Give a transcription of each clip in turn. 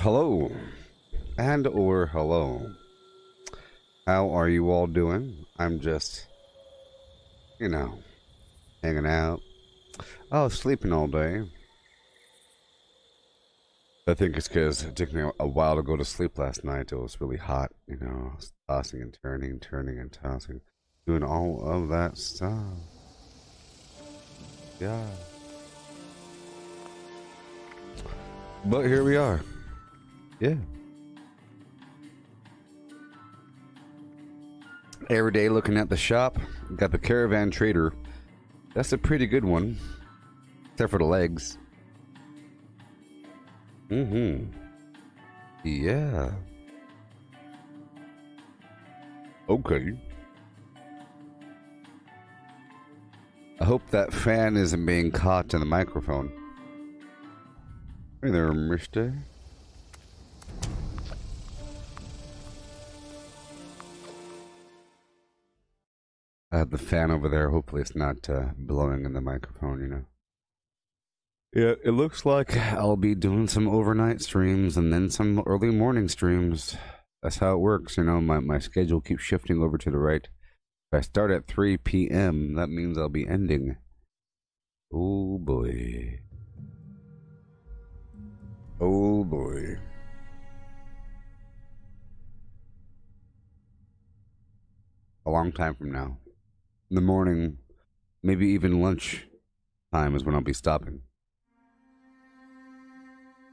Hello, and or hello. How are you all doing? I'm just, you know, hanging out. Oh, sleeping all day. I think it's because it took me a while to go to sleep last night. It was really hot, I was tossing and turning, turning and tossing, doing all of that stuff. Yeah. But here we are. Yeah. Every day looking at the shop. Got the Caravan Trader. That's a pretty good one. Except for the legs. Mm-hmm. Yeah. Okay. I hope that fan isn't being caught in the microphone. Hey there, mister. I have the fan over there. Hopefully it's not blowing in the microphone, Yeah, it looks like I'll be doing some overnight streams and then some early morning streams. That's how it works, My schedule keeps shifting over to the right. If I start at 3 p.m., that means I'll be ending. Oh boy. Oh boy. A long time from now. In the morning, maybe even lunch time is when I'll be stopping.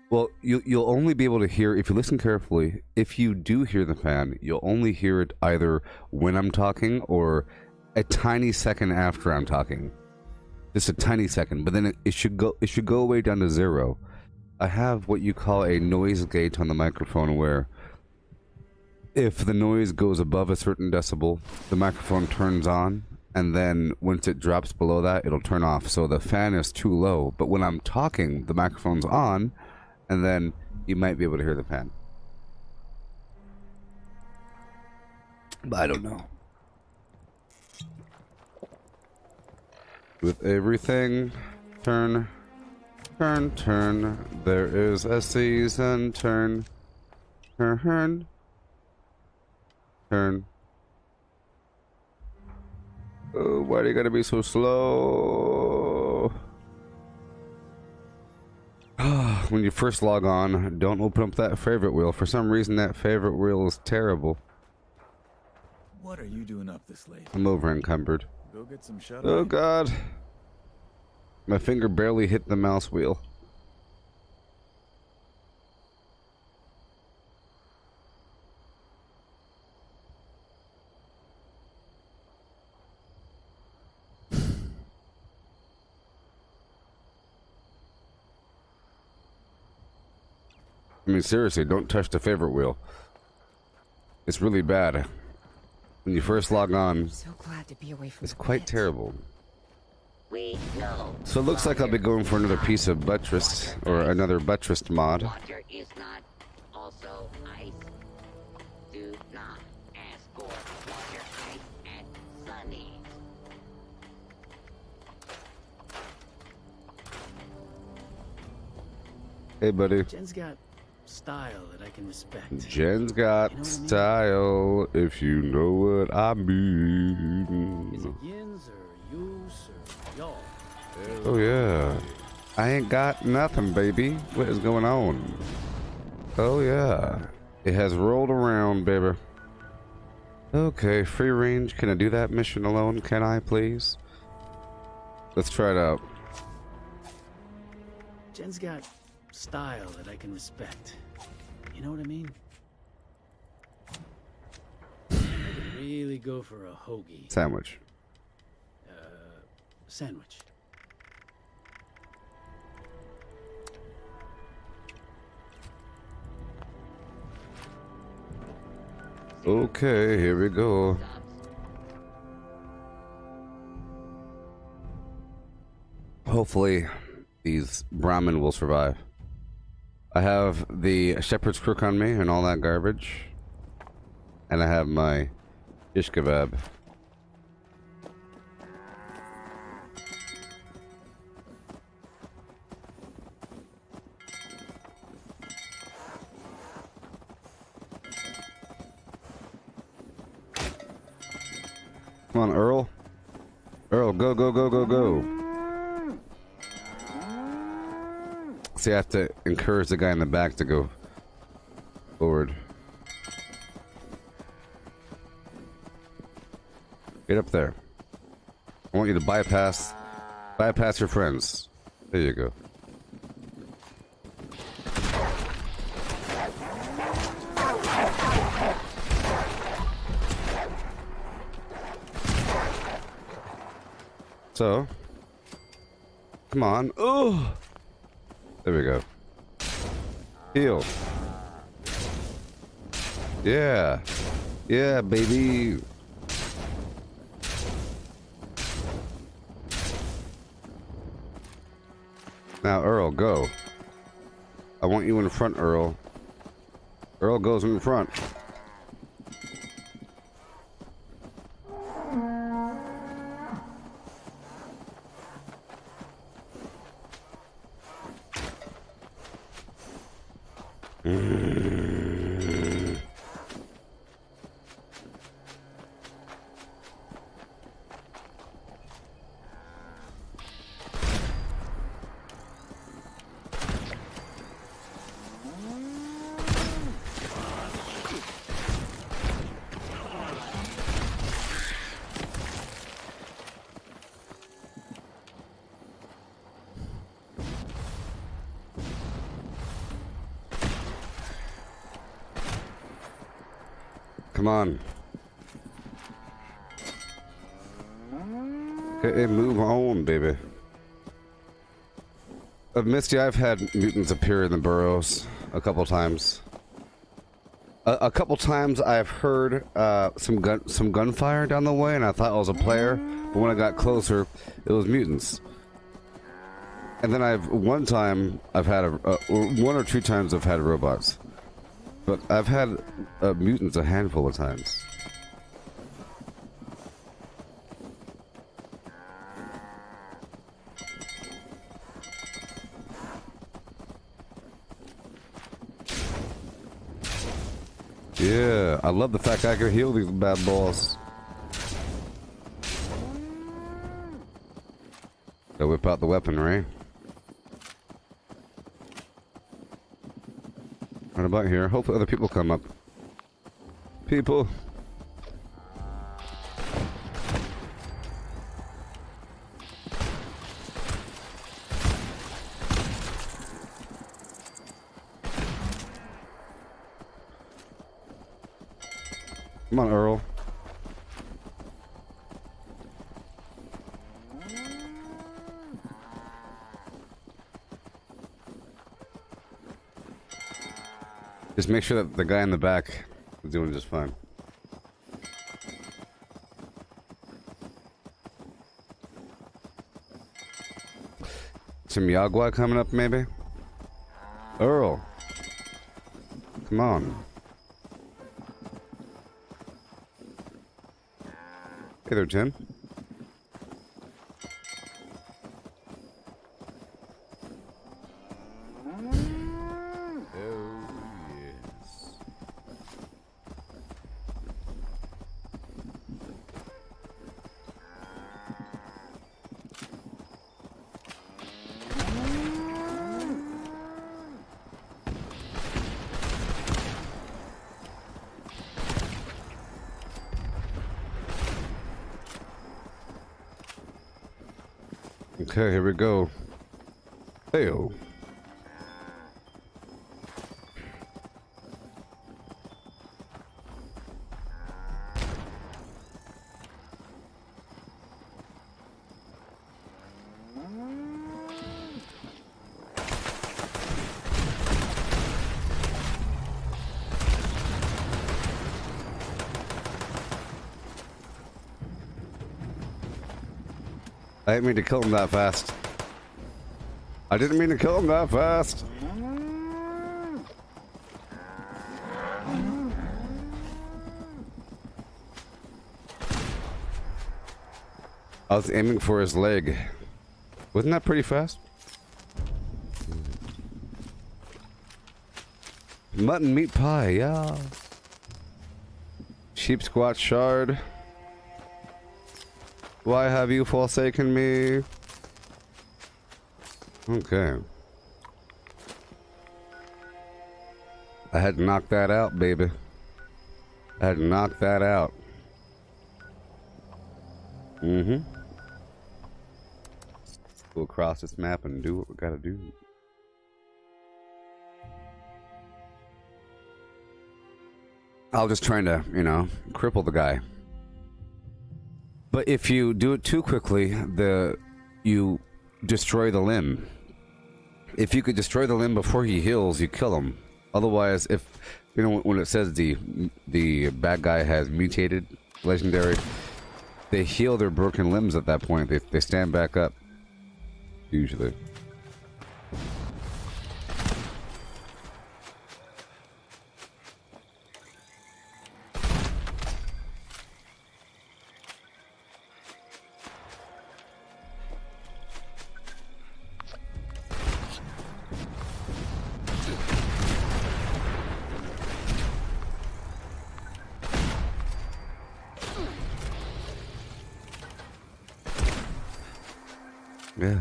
Well, you'll only be able to hear, if you listen carefully, if you do hear the fan, you'll only hear it either when I'm talking or a tiny second after I'm talking. Just a tiny second, but then it should go away down to zero. I have what you call a noise gate on the microphone where if the noise goes above a certain decibel, the microphone turns on, and then once it drops below that, it'll turn off. So the fan is too low, but when I'm talking, the microphone's on, and then you might be able to hear the fan. But I don't know. With everything, turn, turn, turn. There is a season, turn, turn, turn. Oh, why do you gotta be so slow? When you first log on, don't open up that favorite wheel. For some reason, that favorite wheel is terrible. What are you doing up this late? I'm over encumbered. Go get some shut-eye. Oh god. My finger barely hit the mouse wheel. I mean, seriously, don't touch the favorite wheel. It's really bad. When you first log on, So glad to be away from it's quite pit. terrible. We know. So it looks like I'll be going for another piece of buttress, or another buttressed mod. Water is not also ice. Do not ask for water ice at Sunny's. Hey, buddy. Jen's got style that I can respect. Jen's got style, if you know what I Is mean. it yins or yous or y'all? Oh, yeah. I ain't got nothing, baby. What is going on? Oh, yeah. It has rolled around, baby. Okay, free range. Can I do that mission alone? Can I, please? Let's try it out. Jen's got style that I can respect. You know what I mean? I could really go for a hoagie. Sandwich. Sandwich. Okay, here we go. Hopefully, these Brahmin will survive. I have the shepherd's crook on me and all that garbage. And I have my shish kebab. Come on, Earl. Earl, go, go, go, go, go. See, I have to encourage the guy in the back to go forward. Get up there. I want you to bypass your friends. There you go. So, come on. Oh, there we go. Heal. Yeah. Yeah, baby. Now, Earl, go. I want you in front, Earl. Earl goes in front. Come on. Okay, move on, baby. Misty, I've had mutants appear in the burrows a couple times. A couple times I've heard some gunfire down the way, and I thought I was a player. But when I got closer, it was mutants. And then one or two times I've had robots. But I've had mutants a handful of times. Yeah, I love the fact I can heal these bad boys. Go whip out the weaponry. Right about here. Hopefully other people come up. People. Come on, Earl. Just make sure that the guy in the back is doing just fine. Some Yagua coming up, maybe? Earl. Come on. Hey there, Tim. Okay, here we go. Heyo. I didn't mean to kill him that fast. I didn't mean to kill him that fast. I was aiming for his leg. Wasn't that pretty fast? Mutton meat pie, yeah. Sheep squat shard. Why have you forsaken me? Okay. I had to knock that out, baby. I had to knock that out. Mm-hmm. Go across this map and do what we gotta do. I was just trying to, you know, cripple the guy. But if you do it too quickly, you destroy the limb. If you could destroy the limb before he heals, you kill him. Otherwise, if you know when it says the bad guy has mutated legendary, they heal their broken limbs at that point. They stand back up. Usually. Yeah.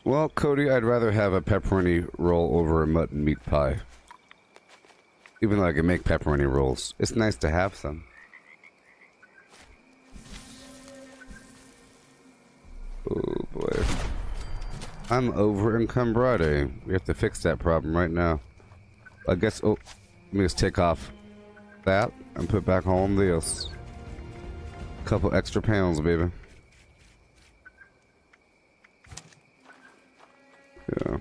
Well, Cody, I'd rather have a pepperoni roll over a mutton meat pie. Even though I can make pepperoni rolls, it's nice to have some. Oh boy. I'm over encumbrado. We have to fix that problem right now. I guess, oh, let me just take off that and put back on this. Couple extra pounds, baby. Yeah.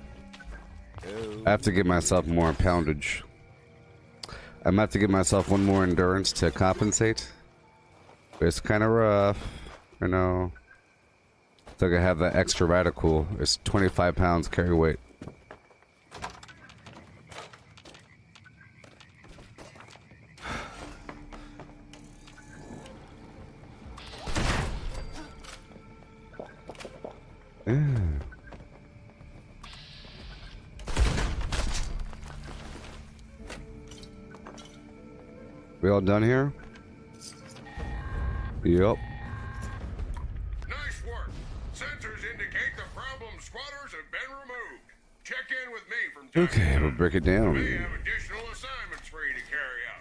I have to give myself more poundage. I'm gonna have to give myself one more endurance to compensate. It's kind of rough, you know. So I can have that extra radical. It's 25 pounds carry weight. Yeah. We all done here? Yep. Nice work. Sensors indicate the problem squatters have been removed. Check in with me from time to Okay, time. we'll break it We down. may have additional assignments for you to carry out.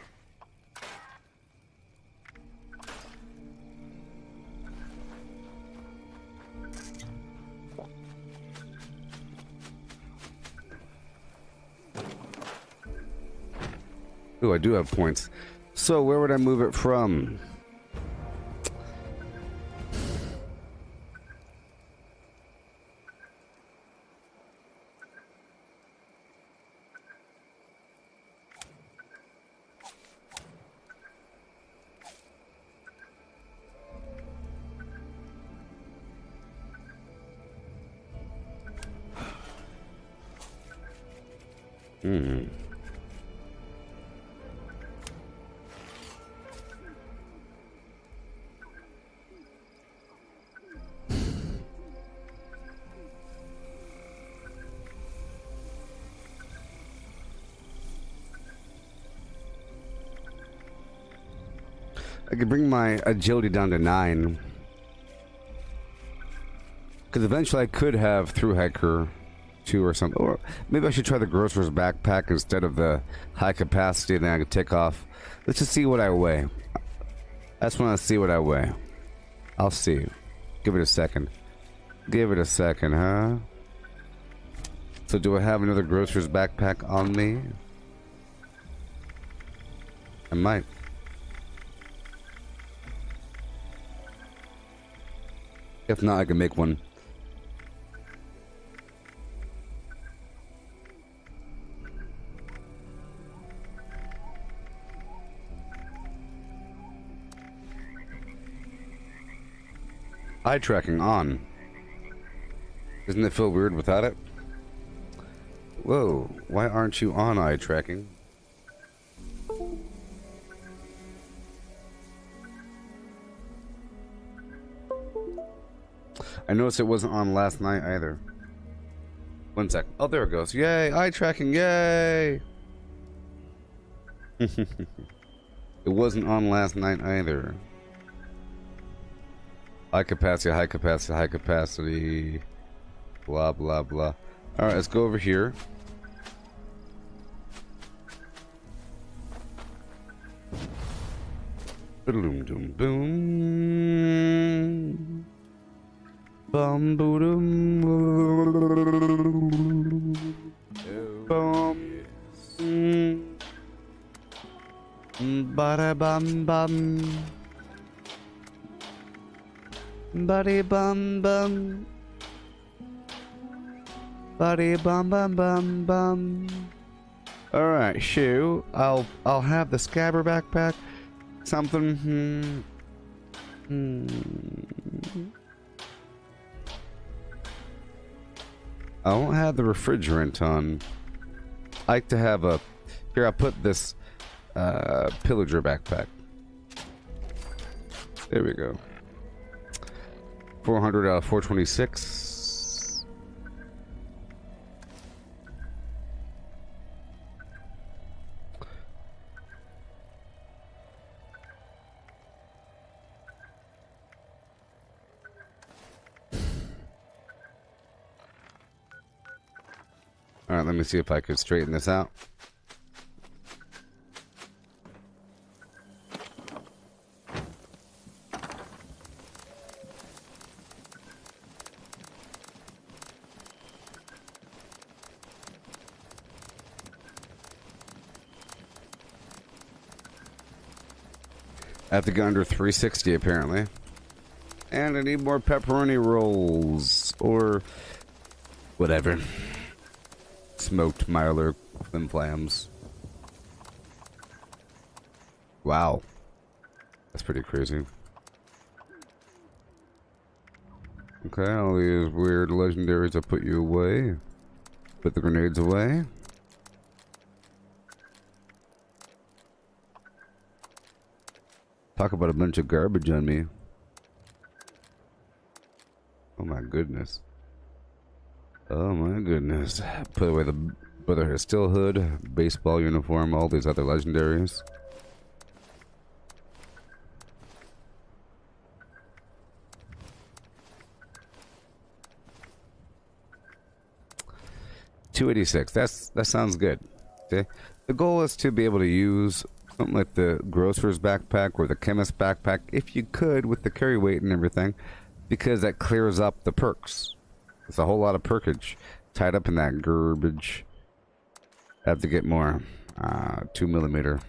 Ooh, I do have points. So where would I move it from? I could bring my agility down to 9. Because eventually I could have through hiker 2 or something. Or maybe I should try the grocer's backpack instead of the high capacity, and then I could take off. Let's just see what I weigh. I just want to see what I weigh. I'll see. Give it a second. Give it a second, huh? So do I have another grocer's backpack on me? I might. If not, I can make one. Eye tracking on. Doesn't it feel weird without it? Whoa, why aren't you on eye tracking? I noticed it wasn't on last night either. One sec. Oh, there it goes. Yay! Eye tracking. Yay! It wasn't on last night either. High capacity, high capacity, high capacity. Blah, blah, blah. Alright, let's go over here. Boom, boom, boom. Bum, boom, bum. Bada bum bum. Buddy bum bum. Buddy bum bum bum bum. Alright, shoe. I'll have the scabber backpack. Something. I won't have the refrigerant on. I like to have a. Here, I'll put this pillager backpack. There we go. 400 out of 426. All right, let me see if I could straighten this out. I have to get under 360 apparently. And I need more pepperoni rolls. Or whatever. Smoked Myler flim flams. Wow. That's pretty crazy. Okay, all these weird legendaries will put you away. Put the grenades away. Talk about a bunch of garbage on me. Oh my goodness. Oh my goodness. Put away the Brotherhood Still hood, baseball uniform, all these other legendaries. $286. That sounds good. Okay. The goal is to be able to use something like the grocer's backpack or the chemist's backpack, if you could, with the carry weight and everything, because that clears up the perks. It's a whole lot of perkage tied up in that garbage. Have to get more. 2mm.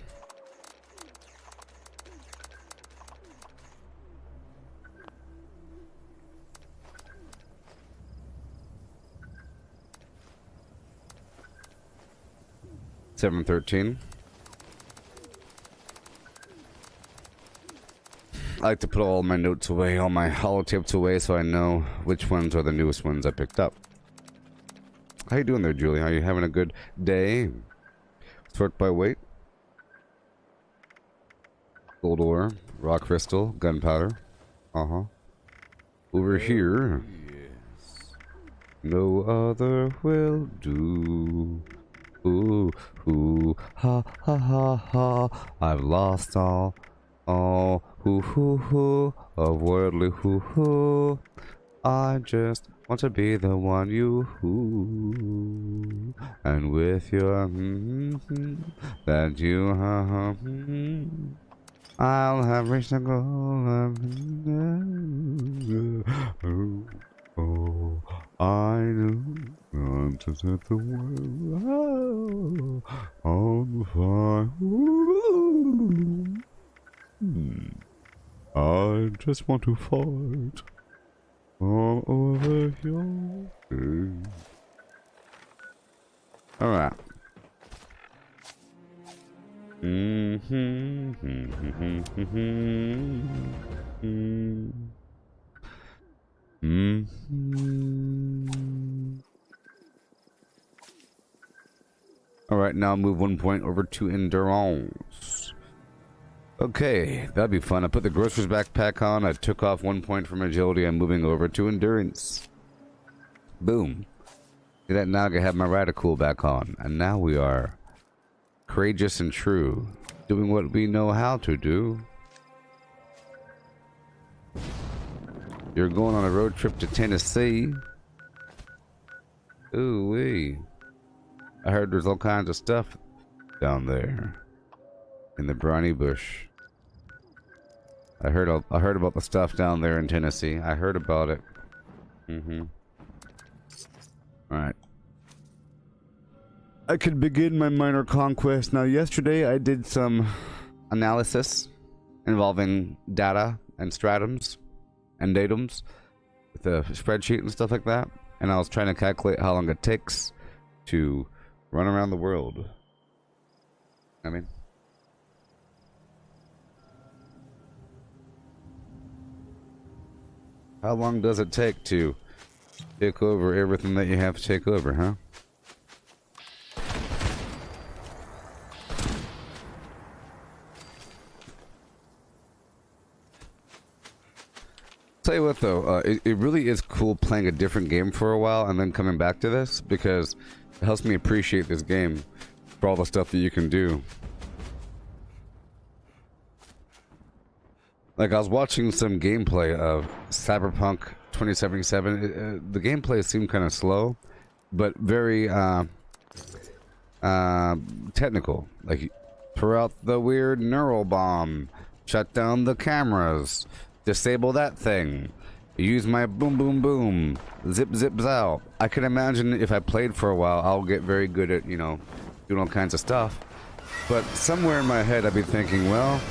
$713. I like to put all my notes away, all my holotapes away, so I know which ones are the newest ones I picked up. How you doing there, Julie? Are you having a good day? Sort by weight. Gold ore, rock crystal, gunpowder. Over here. Yes. No other will do. Ooh, ooh, ha, ha, ha, ha. I've lost all, hoo, hoo, hoo, of worldly hoo, hoo. I just want to be the one you hoo. And with your that you I'll have reached the goal of oh, I knew not to set the world on fire. I just want to fart all over your face. Alright. Alright, now move 1 point over to endurance. Okay, that'd be fun. I put the groceries backpack on. I took off 1 point from agility. I'm moving over to endurance. Boom. See that? Now I have my radical back on. And now we are courageous and true. Doing what we know how to do. You're going on a road trip to Tennessee. Ooh wee. I heard there's all kinds of stuff down there in the briny bush. I heard about the stuff down there in Tennessee. I heard about it. Alright. I could begin my minor conquest. Now, yesterday I did some analysis involving data and stratums and datums with a spreadsheet and stuff like that. And I was trying to calculate how long it takes to run around the world. I mean, how long does it take to take over everything that you have to take over, huh? Tell you what though, it really is cool playing a different game for a while and then coming back to this, because it helps me appreciate this game for all the stuff that you can do. Like, I was watching some gameplay of Cyberpunk 2077. The gameplay seemed kind of slow, but very technical. Like, throw out the weird neural bomb, shut down the cameras, disable that thing, use my boom boom boom, zip zip zow. I can imagine if I played for a while, I'll get very good at, you know, doing all kinds of stuff. But somewhere in my head I'd be thinking, well,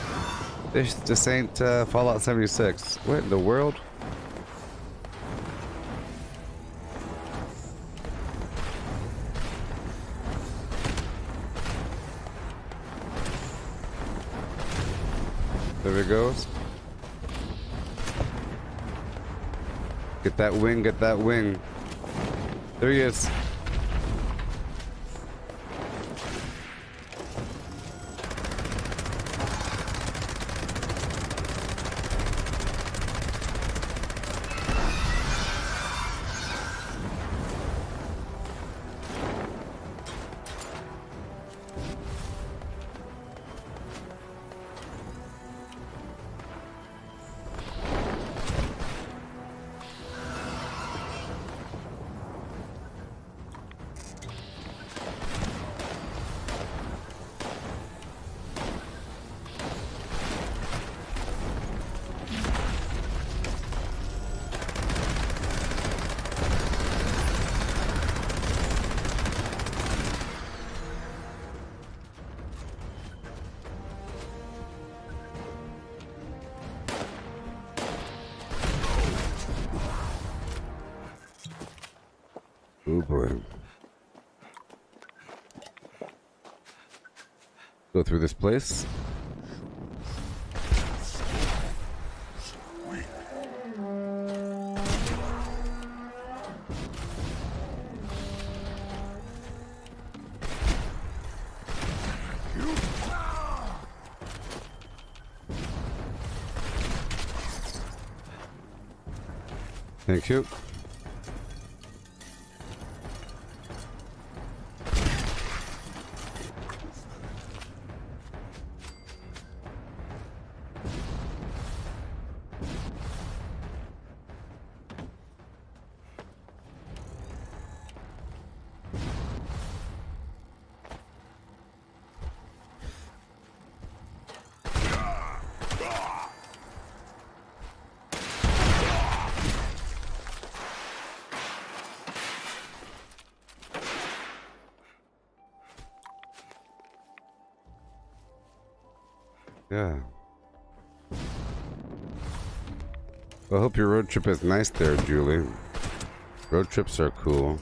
this ain't Fallout 76. What in the world? There he goes. Get that wing, get that wing. There he is. Oh boy. Go through this place. Thank you. Yeah. Well, I hope your road trip is nice there, Julie. Road trips are cool.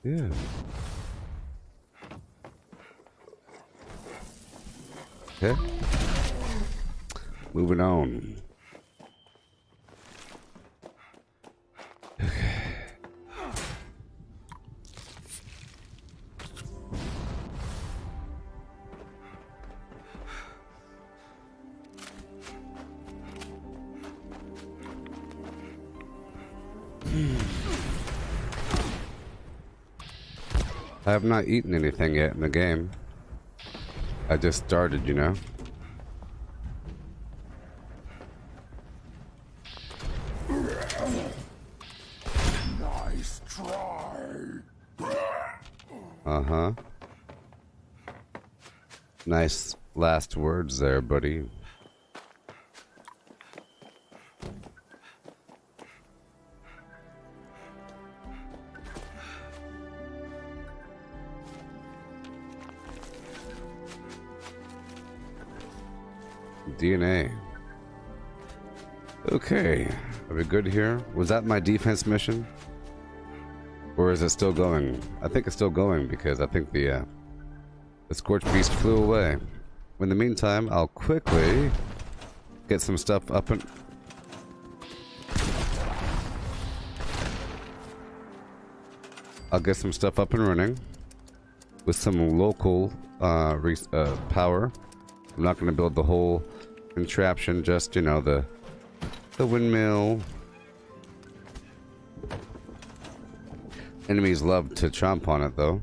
Yeah. Okay. Moving on. I have not eaten anything yet in the game. I just started, you know? Nice try. Uh-huh. Nice last words there, buddy. DNA. Okay. Are we good here? Was that my defense mission? Or is it still going? I think it's still going because I think the Scorched Beast flew away. In the meantime, I'll quickly get some stuff up and... I'll get some stuff up and running with some local power. I'm not going to build the whole contraption, just, you know, the windmill. Enemies love to chomp on it, though.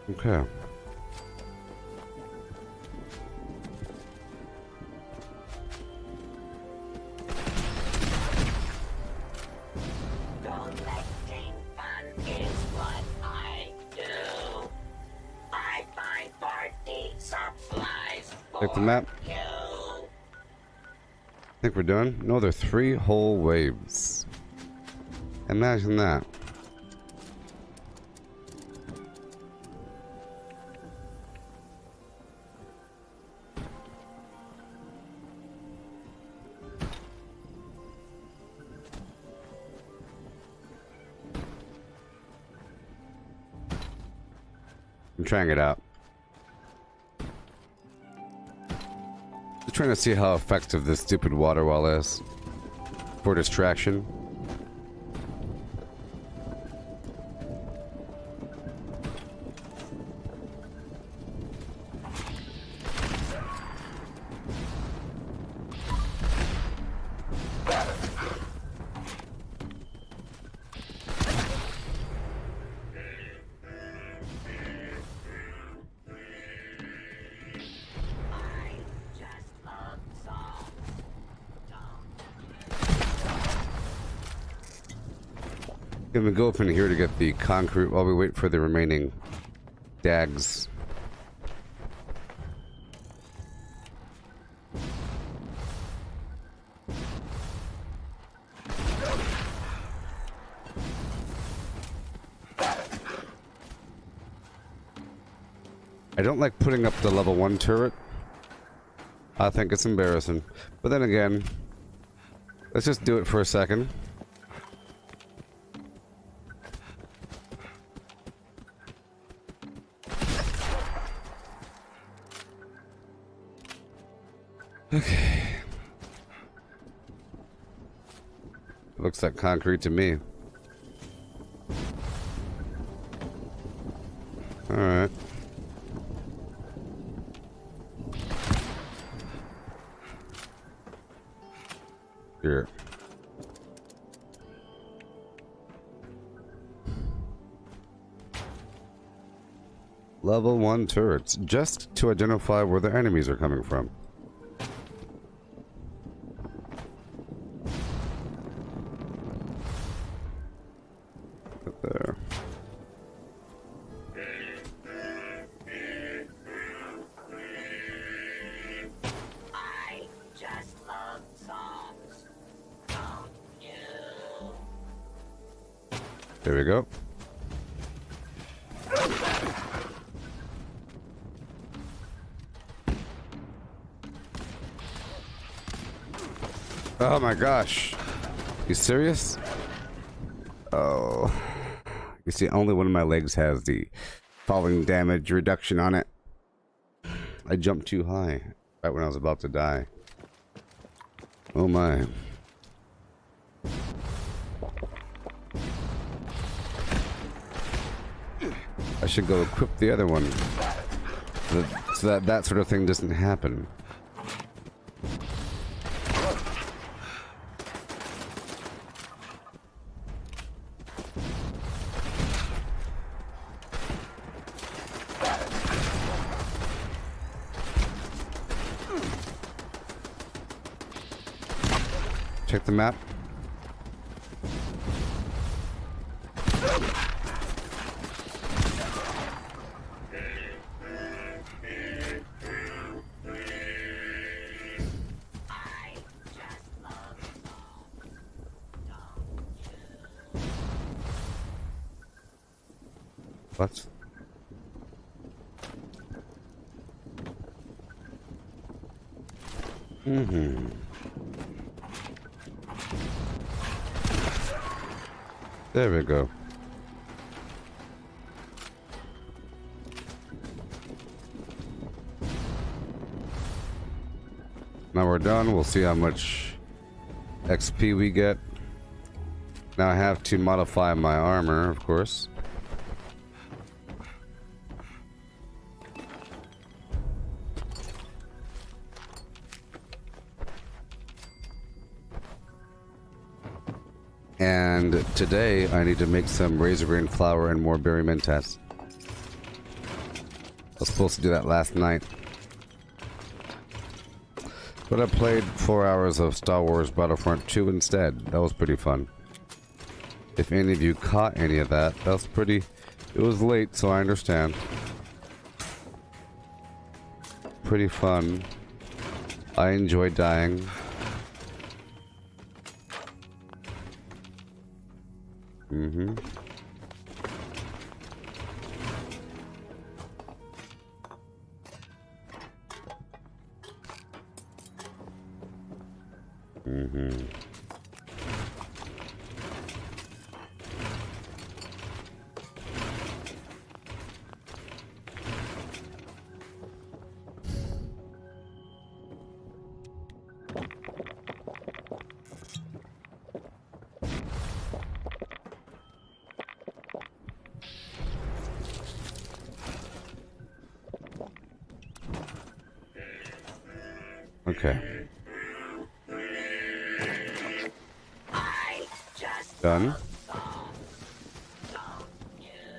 Okay. Collecting fun is what I do. I find party supplies Take the map. you. Think we're done? No, they're 3 whole waves. Imagine that. I'm trying it out. Just trying to see how effective this stupid water wall is for distraction. Gonna go up in here to get the concrete while we wait for the remaining dags. I don't like putting up the level 1 turret. I think it's embarrassing. But then again, let's just do it for a second. Okay. Looks like concrete to me. Alright. Here. Level 1 turrets, just to identify where the enemies are coming from. There. There we go. Oh my gosh. You serious? Oh. You see, only one of my legs has the falling damage reduction on it. I jumped too high right when I was about to die. Oh my. I should go equip the other one so that that sort of thing doesn't happen. Check the map. What? Mm-hmm. There we go. Now we're done. We'll see how much XP we get. Now I have to modify my armor, of course. And today I need to make some razor grain flour and more berry mentats. I was supposed to do that last night, but I played 4 hours of Star Wars Battlefront 2 instead. That was pretty fun. If any of you caught any of that, that was pretty... It was late, so I understand. Pretty fun. I enjoyed dying. Mm-hmm. Mm-hmm. Okay. Done.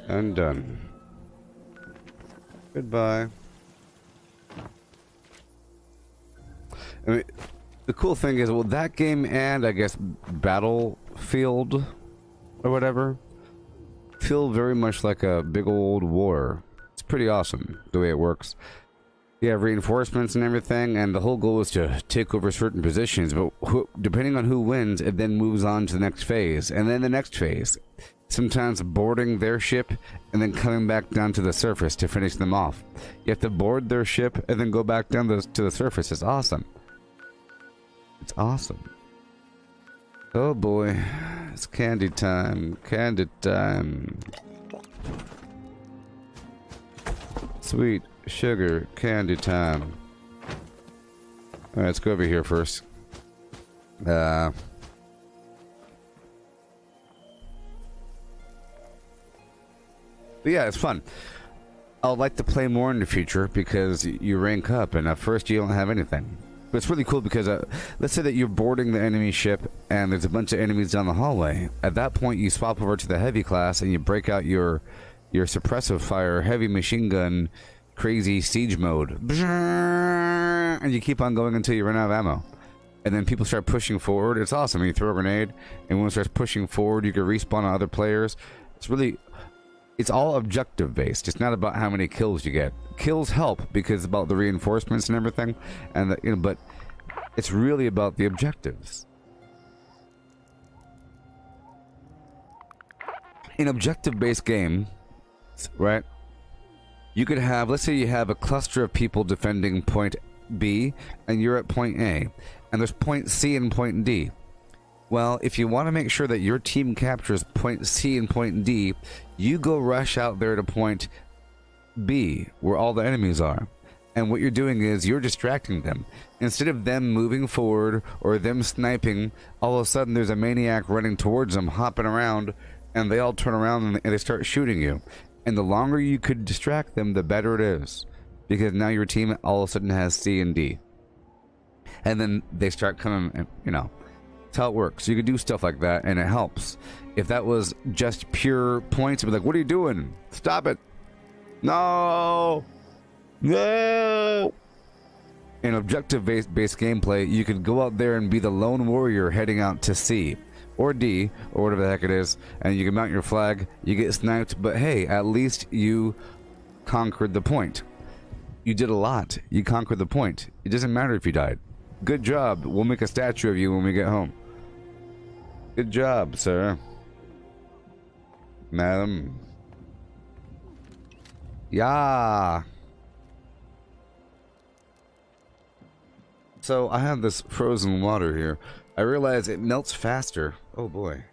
And done. Goodbye. I mean, the cool thing is, well, that game and I guess Battlefield or whatever feel very much like a big old war. It's pretty awesome the way it works. You have reinforcements and everything, and the whole goal is to take over certain positions, but depending on who wins, it then moves on to the next phase, and then the next phase. Sometimes boarding their ship, and then coming back down to the surface to finish them off. You have to board their ship, and then go back down to the surface. It's awesome. It's awesome. Oh boy. It's candy time. Candy time. Sweet sugar candy time. Alright, let's go over here first. But yeah, it's fun. I'd like to play more in the future because you rank up and at first you don't have anything. But it's really cool because let's say that you're boarding the enemy ship and there's a bunch of enemies down the hallway. At that point you swap over to the heavy class and you break out your suppressive fire heavy machine gun crazy siege mode, and you keep on going until you run out of ammo, and then people start pushing forward. It's awesome. You throw a grenade and when it starts pushing forward you can respawn on other players. It's all objective based. It's not about how many kills you get. Kills help because it's about the reinforcements and everything, and but it's really about the objectives. in objective-based game, right? You could have, let's say you have a cluster of people defending point B, and you're at point A, and there's point C and point D. Well, if you want to make sure that your team captures point C and point D, you go rush out there to point B, where all the enemies are. And what you're doing is you're distracting them. Instead of them moving forward or them sniping, all of a sudden there's a maniac running towards them, hopping around, and they all turn around and they start shooting you. And the longer you could distract them, the better it is. Because now your team all of a sudden has C and D. And then they start coming, you know. That's how it works. You can do stuff like that, and it helps. If that was just pure points, it'd be like, what are you doing? Stop it. No. No. In objective-based gameplay, you could go out there and be the lone warrior heading out to C or D or whatever the heck it is, and you can mount your flag, you get sniped, but hey, at least you conquered the point. You did a lot. You conquered the point. It doesn't matter if you died. Good job. We'll make a statue of you when we get home. Good job, sir. Madam. Yeah. So I have this frozen water here. I realize it melts faster. Oh boy.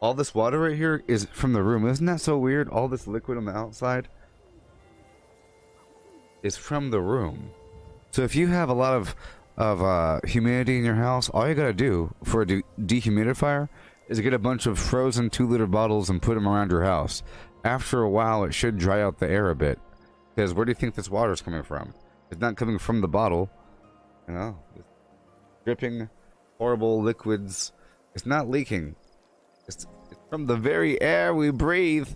All this water right here is from the room. Isn't that so weird? All this liquid on the outside is from the room. So if you have a lot of humidity in your house, all you gotta do for a dehumidifier is get a bunch of frozen 2-liter bottles and put them around your house. After a while, it should dry out the air a bit. Because where do you think this water is coming from? It's not coming from the bottle. You know, it's dripping horrible liquids. It's not leaking. It's from the very air we breathe.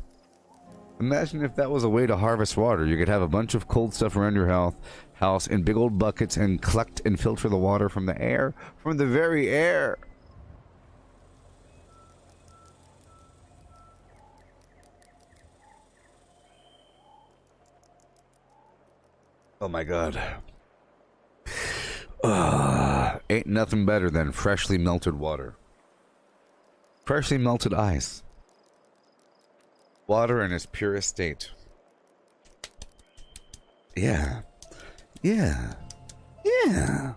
Imagine if that was a way to harvest water. You could have a bunch of cold stuff around your house in big old buckets and collect and filter the water from the air, from the very air. Oh my god. Ain't nothing better than freshly melted water. Freshly melted ice. Water in its purest state. Yeah. Yeah. Yeah.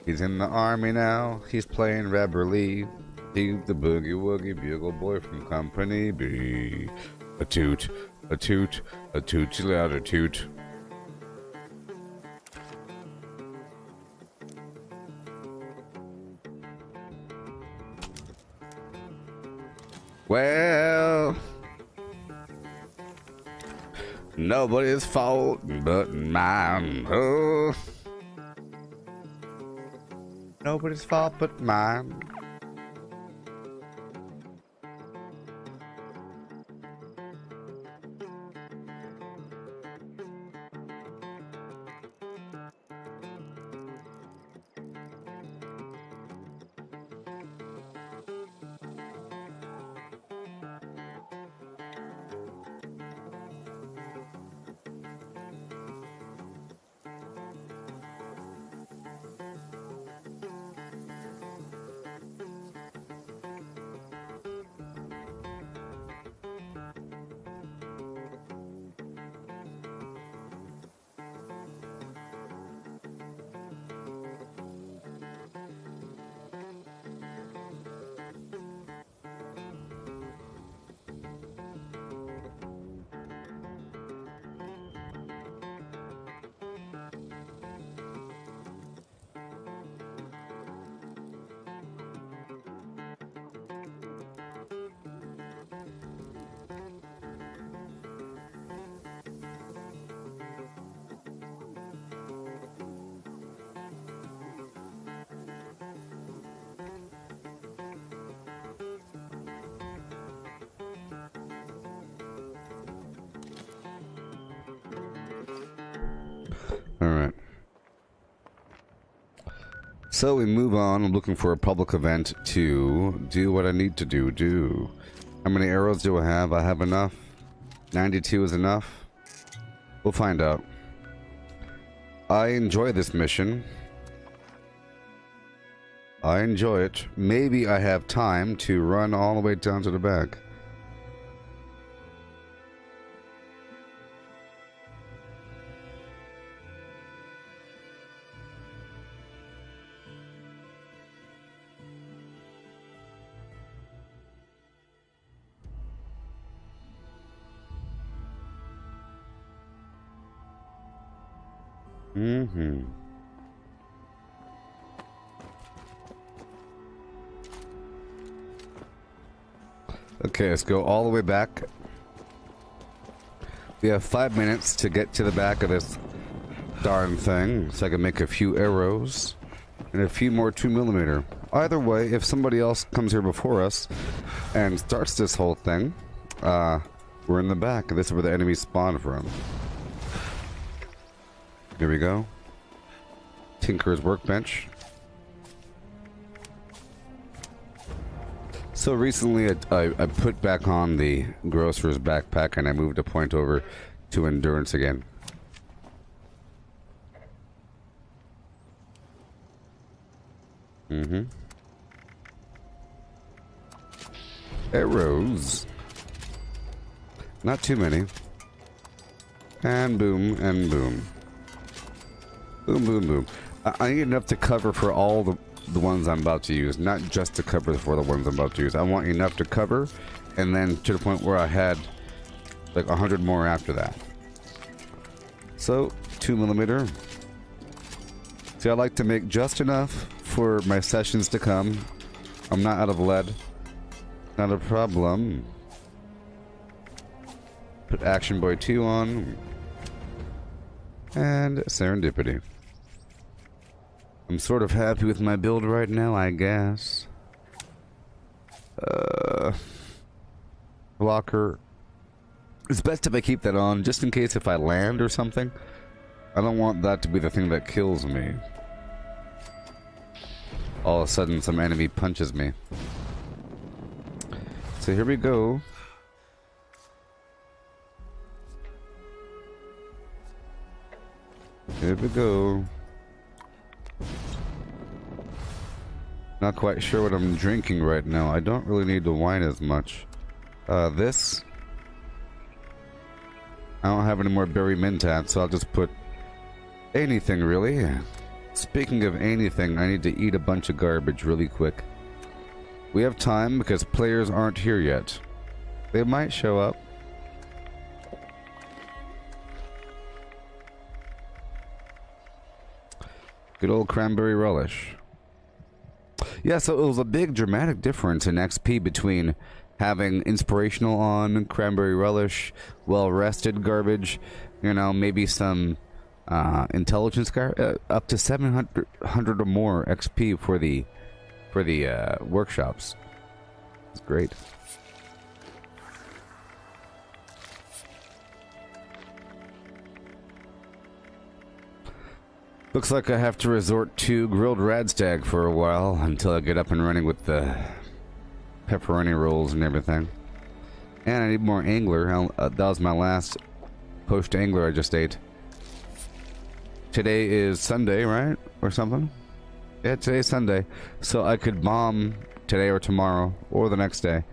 He's in the army now. He's playing Rubber Lee. He's the boogie woogie bugle boy from Company B. A toot, a toot, a toot, louder toot. Well, nobody's fault but mine. Oh, nobody's fault but mine. Alright. So we move on. I'm looking for a public event to do what I need to do. How many arrows do I have? I have enough. 92 is enough. We'll find out. I enjoy this mission. I enjoy it. Maybe I have time to run all the way down to the back. Mm-hmm. Okay, let's go all the way back. We have 5 minutes to get to the back of this darn thing, so I can make a few arrows and a few more 2mm. Either way, if somebody else comes here before us and starts this whole thing, we're in the back, and this is where the enemies spawn from. Here we go. Tinker's workbench. So recently I put back on the grocer's backpack and I moved a point over to endurance again. Mm-hmm. Arrows. Not too many. And boom, and boom. Boom, boom, boom. I need enough to cover for all the ones I'm about to use, not just to cover for the ones I'm about to use. I want enough to cover, and then to the point where I had like 100 more after that. So, 2mm. See, I like to make just enough for my sessions to come. I'm not out of lead. Not a problem. Put Action Boy 2 on. And Serendipity. I'm sort of happy with my build right now, I guess. Blocker. It's best if I keep that on, just in case if I land or something. I don't want that to be the thing that kills me. All of a sudden, some enemy punches me. So here we go. Here we go. Not quite sure what I'm drinking right now. I don't really need to wine as much. This. I don't have any more berry mentat, so I'll just put anything really. Speaking of anything, I need to eat a bunch of garbage really quick. We have time because players aren't here yet. They might show up. Good old cranberry relish. Yeah, so it was a big dramatic difference in XP between having inspirational on, cranberry relish, well-rested garbage, you know, maybe some intelligence up to 700 or more XP for the workshops. It's great. Looks like I have to resort to grilled radstag for a while until I get up and running with the pepperoni rolls and everything. And I need more angler. That was my last poached angler I just ate. Today is Sunday, right? Or something? Yeah, today's Sunday. So I could bomb today or tomorrow or the next day.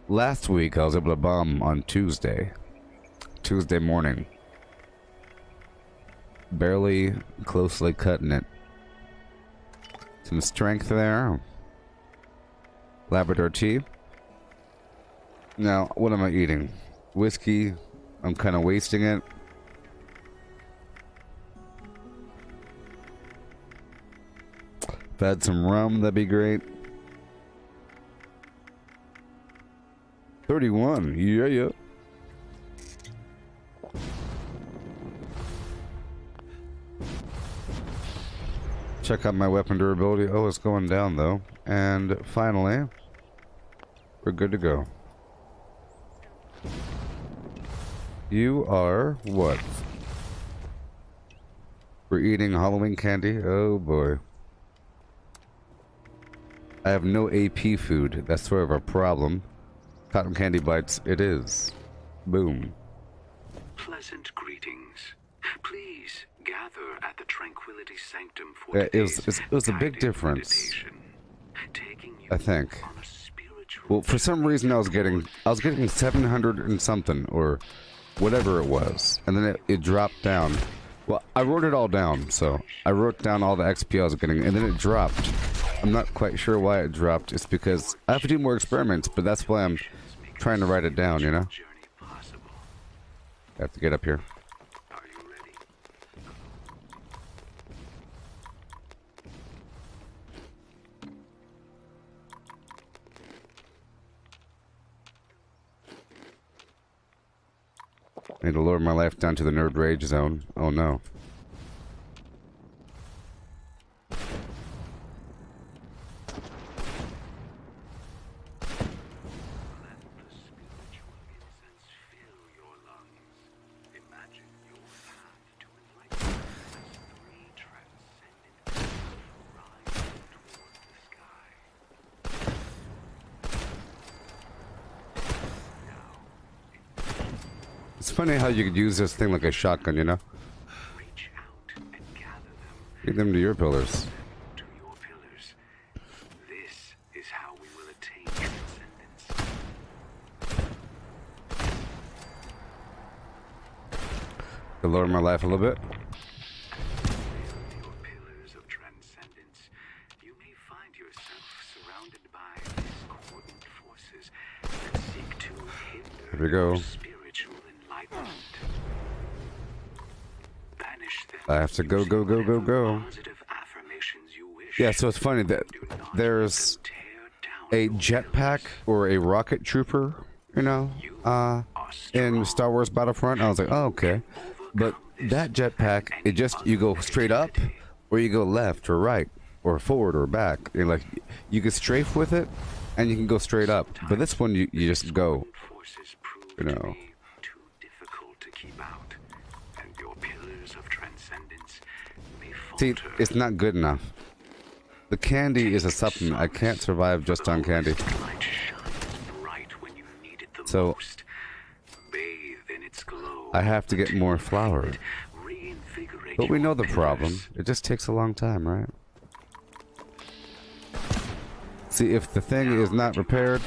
Last week I was able to bomb on Tuesday. Tuesday morning. Barely closely cutting it. Some strength there. Labrador tea. Now, what am I eating? Whiskey. I'm kind of wasting it. If I had some rum, that'd be great. 31. Yeah, yeah. Check out my weapon durability. Oh, it's going down though. And finally, we're good to go. You are what? We're eating Halloween candy? Oh boy. I have no AP food. That's sort of a problem. Cotton candy bites, it is. Boom. Pleasant greetings. Please gather at the Tranquility Sanctum for it was a big difference. meditation. taking you I think. on a spiritual Well, for some reason I was getting 700 and something, or whatever it was, and then it dropped down. Well, I wrote it all down, so I wrote down all the XP I was getting, and then it dropped. I'm not quite sure why it dropped. It's because I have to do more experiments, but that's why I'm trying to write it down, you know? journey possible. I have to get up here. Are you ready? I need to lower my life down to the nerd rage zone. Oh no. Let the spiritual incense fill your lungs. Imagine your path to enlightenment as three transcendent beings rise toward the sky. It's funny how you could use this thing like a shotgun, you know? Reach out and gather them Give them to your pillars. to your pillars. This is how we will attain transcendence. To lower my life a little bit. Your pillars of transcendence, you may find yourself surrounded by discordant forces that seek to hinder Here we go. your spiritual enlightenment. Banish them. I have to go, go, go, go, go. Positive affirmations you wish. Yeah, so it's funny that there's Tear down a your jetpack or a rocket trooper, you know, in Star Wars Battlefront. I was like, oh, okay. But that jetpack, it just, you go straight up, or you go left or right, or forward or back. You're like, you can strafe with it, and you can go straight up. But this one, you just go, forces prove you to know. be too difficult to keep out, and your pillars of transcendence may See, falter. it's not good enough. The candy is a supplement. I can't survive just on candy. Light shines bright when you need it the So, most. Bathe in its glow. I have to get more flour. Reinvigorate But we your know the pillars. problem. It just takes a long time, right? See, if the thing is not repaired,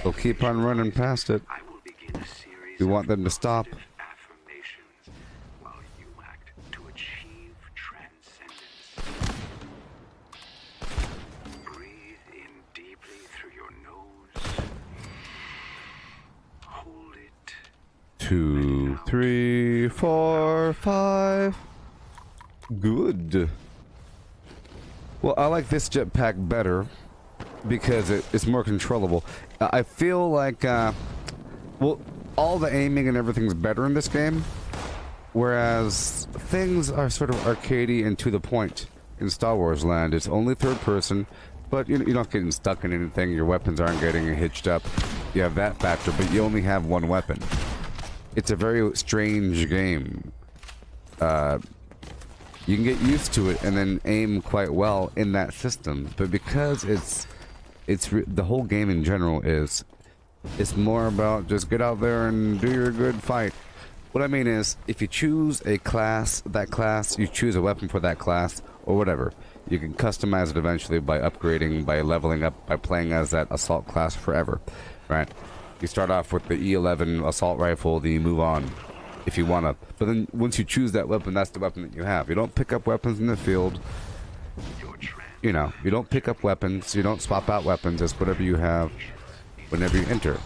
they'll keep on running past it. I will begin a series We of want them to stop. positive affirmations while you act to achieve transcendence. Breathe in deeply through your nose. Hold it. 2, 3, 4, 5. Good. Well, I like this jetpack better because it's more controllable. I feel like, well, all the aiming and everything's better in this game, whereas things are sort of arcadey and to the point in Star Wars land. It's only third person, but you're not getting stuck in anything. Your weapons aren't getting hitched up. You have that factor, but you only have one weapon. It's a very strange game. You can get used to it and then aim quite well in that system, but because the whole game in general it's more about just get out there and do your good fight. What I mean is, if you choose a class, you choose a weapon for that class, or whatever, you can customize it eventually by upgrading, by leveling up, by playing as that assault class forever, right? You start off with the E11 assault rifle, then you move on if you want to. But then once you choose that weapon, that's the weapon that you have. You don't pick up weapons in the field. You know, you don't pick up weapons. You don't swap out weapons. It's whatever you have whenever you enter.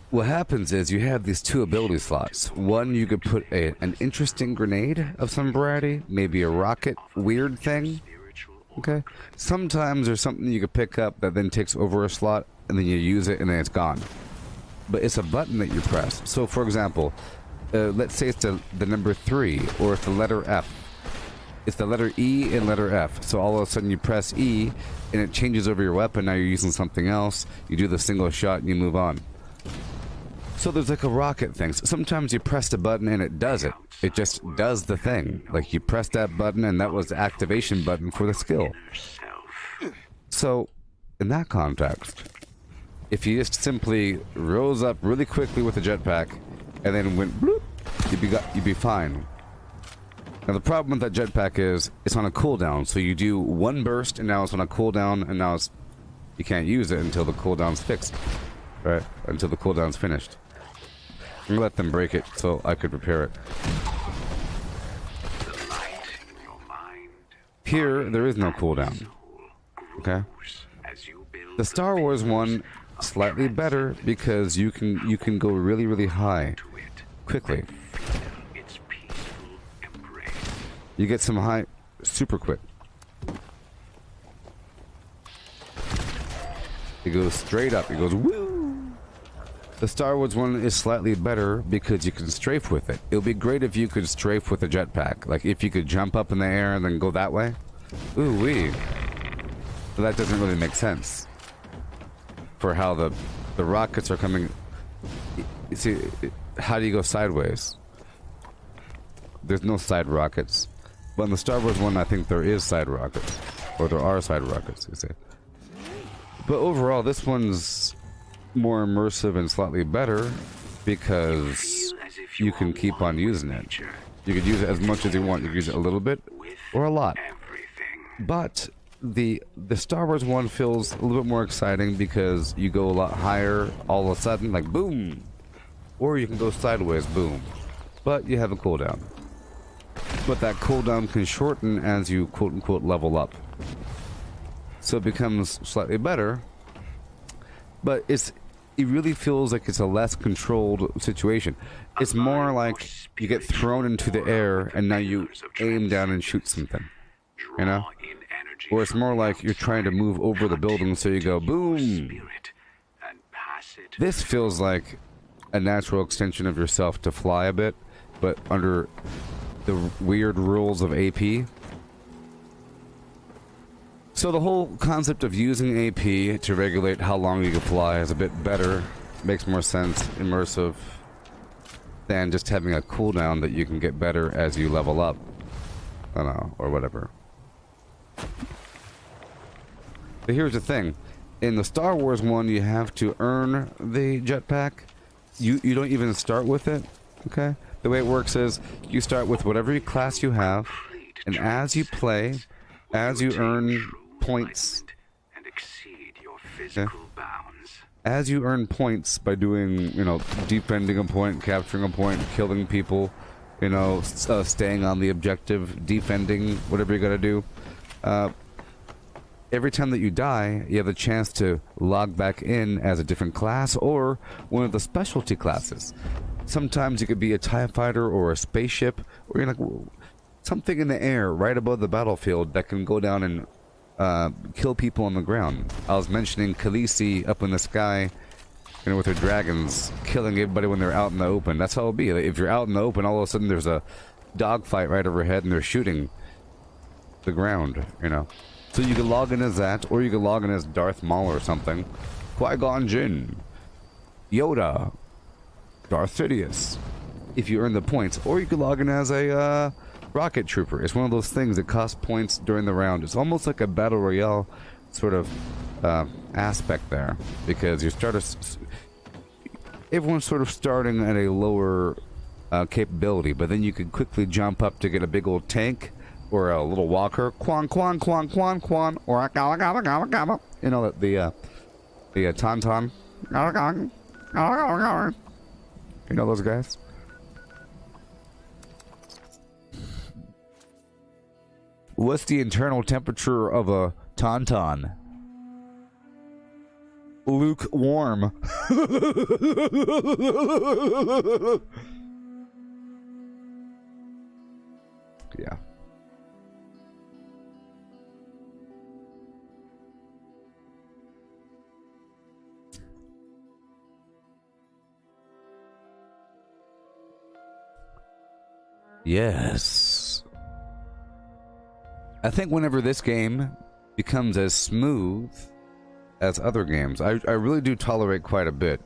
What happens is you have these two ability slots. One, you could put an interesting grenade of some variety, maybe a rocket weird thing. Okay. Sometimes there's something you could pick up that then takes over a slot, and then you use it, and then it's gone. But it's a button that you press. So, for example, let's say it's the number 3, or it's the letter F. It's the letter E and letter F. So all of a sudden you press E, and it changes over your weapon. Now you're using something else. You do the single shot, and you move on. So there's like a rocket thing. So sometimes you press the button, and it does it. It just does the thing. Like you press that button, and that was the activation button for the skill. So, in that context, if you just simply rose up really quickly with a jetpack, and then went bloop, you'd be fine. Now the problem with that jetpack is it's on a cooldown, so you do one burst and now it's on a cooldown, and now you can't use it until the cooldown's fixed, right? Until the cooldown's finished. I'm gonna let them break it so I could repair it. The light in your mind, Here, there is no cooldown. Okay. as you build The Star Wars one slightly better because you can go really, really high to it, quickly. its peaceful embrace. You get some high super quick. It goes straight up. It goes woo. The Star Wars one is slightly better because you can strafe with it. It would be great if you could strafe with a jetpack. Like if you could jump up in the air and then go that way. Ooh wee. But that doesn't really make sense for how the rockets are coming. You see, how do you go sideways? There's no side rockets. But in the Star Wars one, I think there is side rockets. Or there are side rockets, you see. But overall, this one's more immersive and slightly better because you can keep on using it. You could use it as much as you want. You can use it a little bit or a lot. But the Star Wars one feels a little bit more exciting because you go a lot higher all of a sudden, like boom. Or you can go sideways, boom. But you have a cooldown. But that cooldown can shorten as you quote-unquote level up. So it becomes slightly better. But it really feels like it's a less controlled situation. It's more like you get thrown into the air and now you aim down and shoot something. You know? Or it's more like you're trying to move over the building so you go boom. This feels like a natural extension of yourself to fly a bit, but under the weird rules of AP. So the whole concept of using AP to regulate how long you can fly is a bit better, makes more sense, immersive, than just having a cooldown that you can get better as you level up. I don't know, or whatever. But here's the thing. In the Star Wars one, you have to earn the jetpack. You don't even start with it, okay? The way it works is you start with whatever class you have, and as you play, as you earn points, okay? As you earn points by doing, you know, defending a point, capturing a point, killing people, you know, staying on the objective, defending, whatever you gotta do, every time that you die, you have a chance to log back in as a different class or one of the specialty classes. Sometimes you could be a TIE fighter or a spaceship, or you're like something in the air right above the battlefield that can go down and kill people on the ground. I was mentioning Khaleesi up in the sky, you know, with her dragons, killing everybody when they're out in the open. That's how it'll be. Like, if you're out in the open, all of a sudden there's a dogfight right overhead and they're shooting the ground, you know. So you can log in as that, or you can log in as Darth Maul or something. Qui-Gon Jinn, Yoda, Darth Sidious, if you earn the points. Or you can log in as a rocket trooper. It's one of those things that costs points during the round. It's almost like a battle royale sort of aspect there, because you start everyone's sort of starting at a lower capability, but then you can quickly jump up to get a big old tank or a little walker, quan, or a gala, you know, the tauntaun, you know those guys? What's the internal temperature of a tauntaun? Lukewarm. Yeah. Yes. I think whenever this game becomes as smooth as other games, I really do tolerate quite a bit.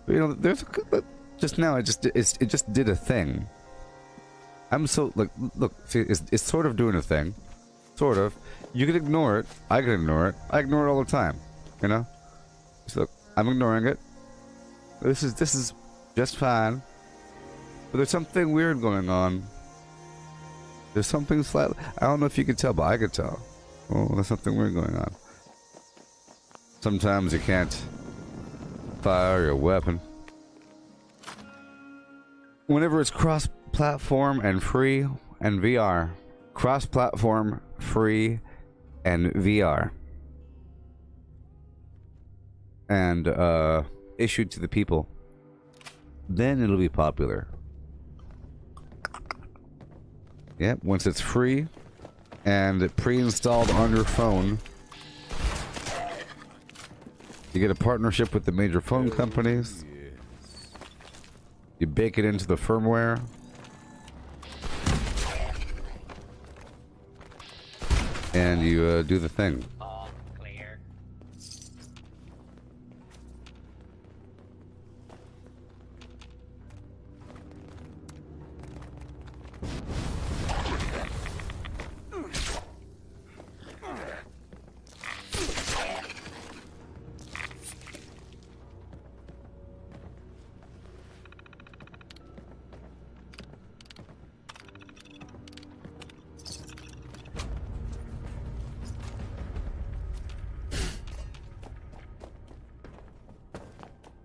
But, you know, there's just now it just did a thing. I'm so like look, see, it's sort of doing a thing, sort of. You can ignore it. I can ignore it. I ignore it all the time. You know. So look, I'm ignoring it. This is just fine. But there's something weird going on. There's something slightly... I don't know if you could tell, but I could tell. Oh, there's something weird going on. Sometimes you can't fire your weapon. Whenever it's cross-platform and free and VR. Cross-platform, free, and VR. And issued to the people. Then it'll be popular. Yep, once it's free and pre-installed on your phone, you get a partnership with the major phone companies. You bake it into the firmware. And you do the thing. All clear.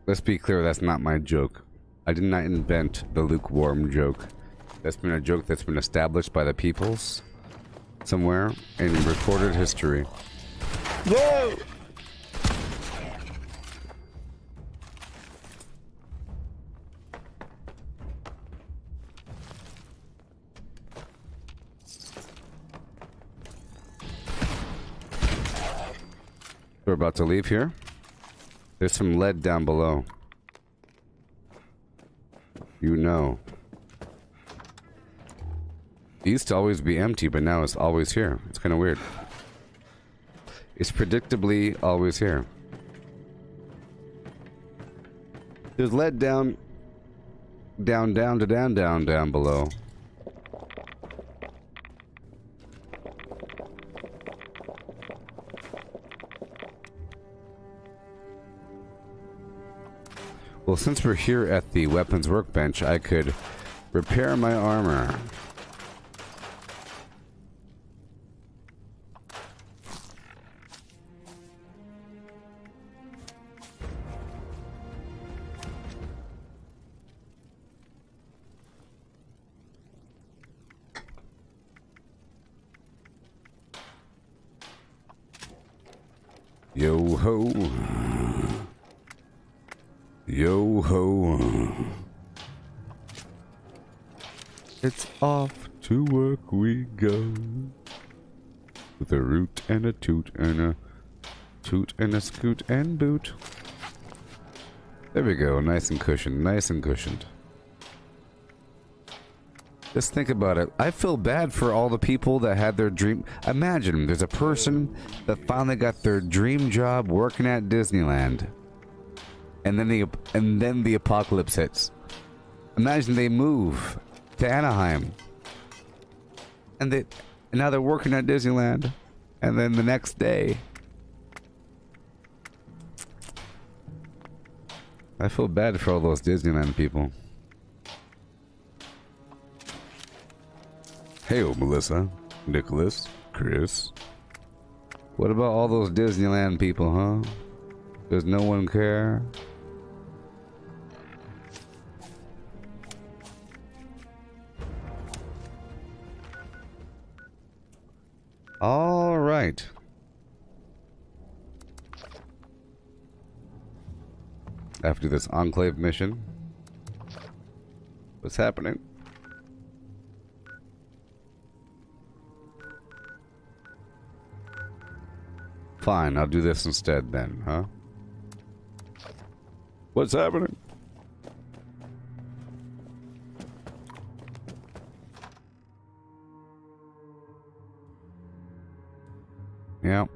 Let's be clear, that's not my joke. I did not invent the lukewarm joke. That's been a joke that's been established by the peoples somewhere in recorded history. Whoa! We're about to leave here. There's some lead down below. You know. It used to always be empty, but now it's always here. It's kind of weird. It's predictably always here. There's lead down below. Well, since we're here at the weapons workbench, I could repair my armor. Yo ho. Yo ho. It's off to work we go. With a root and a toot and a toot and a scoot and boot. There we go, nice and cushioned, nice and cushioned. Just think about it. I feel bad for all the people that had their dream. Imagine there's a person that finally got their dream job working at Disneyland. And then the apocalypse hits. Imagine they move to Anaheim. And now they're working at Disneyland. And then the next day, I feel bad for all those Disneyland people. Hey, Melissa, Nicholas, Chris. What about all those Disneyland people, huh? Does no one care? All right. After this Enclave mission, what's happening? Fine, I'll do this instead then, huh? What's happening? Yep.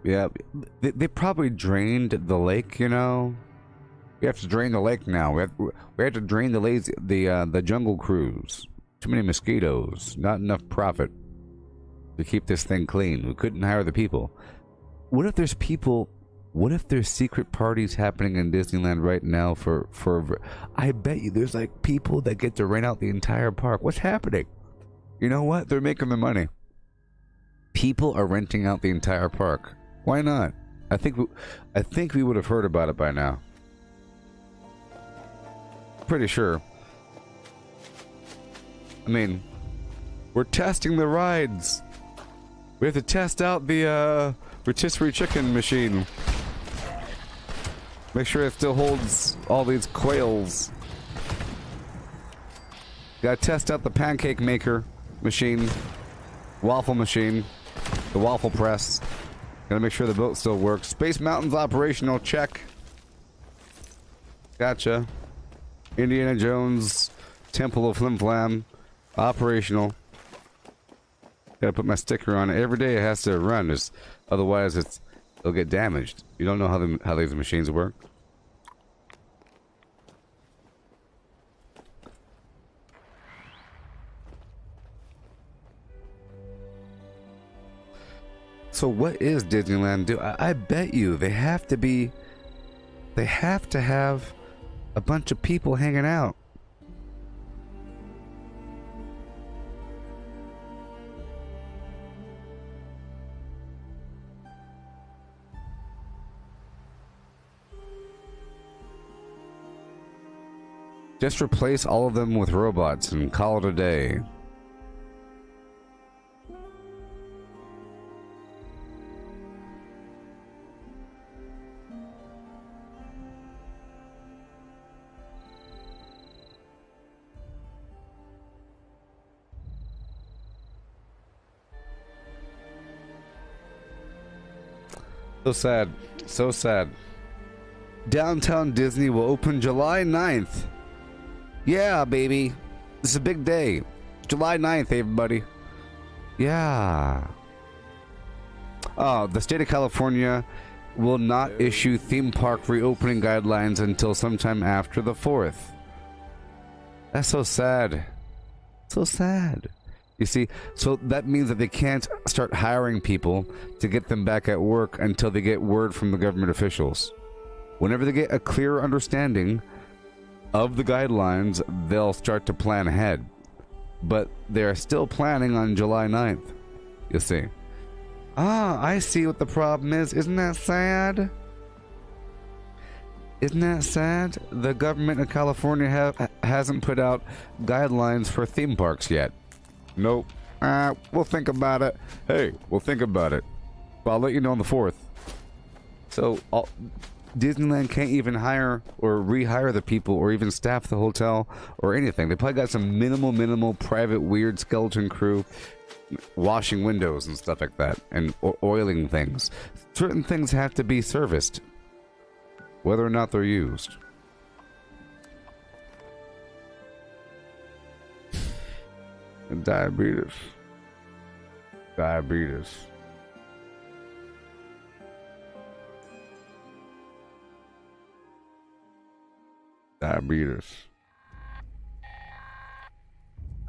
Yep. They probably drained the lake, you know? We have to drain the lake now. We have to drain the jungle cruise. Too many mosquitoes. Not enough profit to keep this thing clean. We couldn't hire the people. What if there's people What if there's secret parties happening in Disneyland right now for I bet you there's like people that get to rent out the entire park. What's happening? You know what? They're making the money. People are renting out the entire park. Why not? I think we would have heard about it by now. Pretty sure. I mean, we're testing the rides. We have to test out the rotisserie chicken machine. Make sure it still holds all these quails. Gotta test out the pancake maker machine, waffle machine, the waffle press. Gotta make sure the boat still works. Space Mountain's operational, check. Gotcha. Indiana Jones, Temple of Flim Flam, operational. Gotta put my sticker on it. Every day it has to run, otherwise it'll get damaged. You don't know how these machines work. So what is Disneyland do? I bet you they have to have a bunch of people hanging out. Just replace all of them with robots and call it a day. So sad. So sad. Downtown Disney will open July 9th. Yeah, baby. This is a big day. July 9th, everybody. Yeah. The state of California will not issue theme park reopening guidelines until sometime after the 4th. That's so sad. So sad. You see, so that means that they can't start hiring people to get them back at work until they get word from the government officials. Whenever they get a clear understanding of the guidelines, they'll start to plan ahead. But they're still planning on July 9th. You see. Ah, I see what the problem is. Isn't that sad? Isn't that sad? The government of California hasn't put out guidelines for theme parks yet. Nope. We'll think about it. Hey, we'll think about it. But I'll let you know on the 4th. So, Disneyland can't even hire or rehire the people or even staff the hotel or anything. They probably got some minimal private weird skeleton crew washing windows and stuff like that and oiling things. Certain things have to be serviced, whether or not they're used. And diabetes. Diabetes. Diabetes.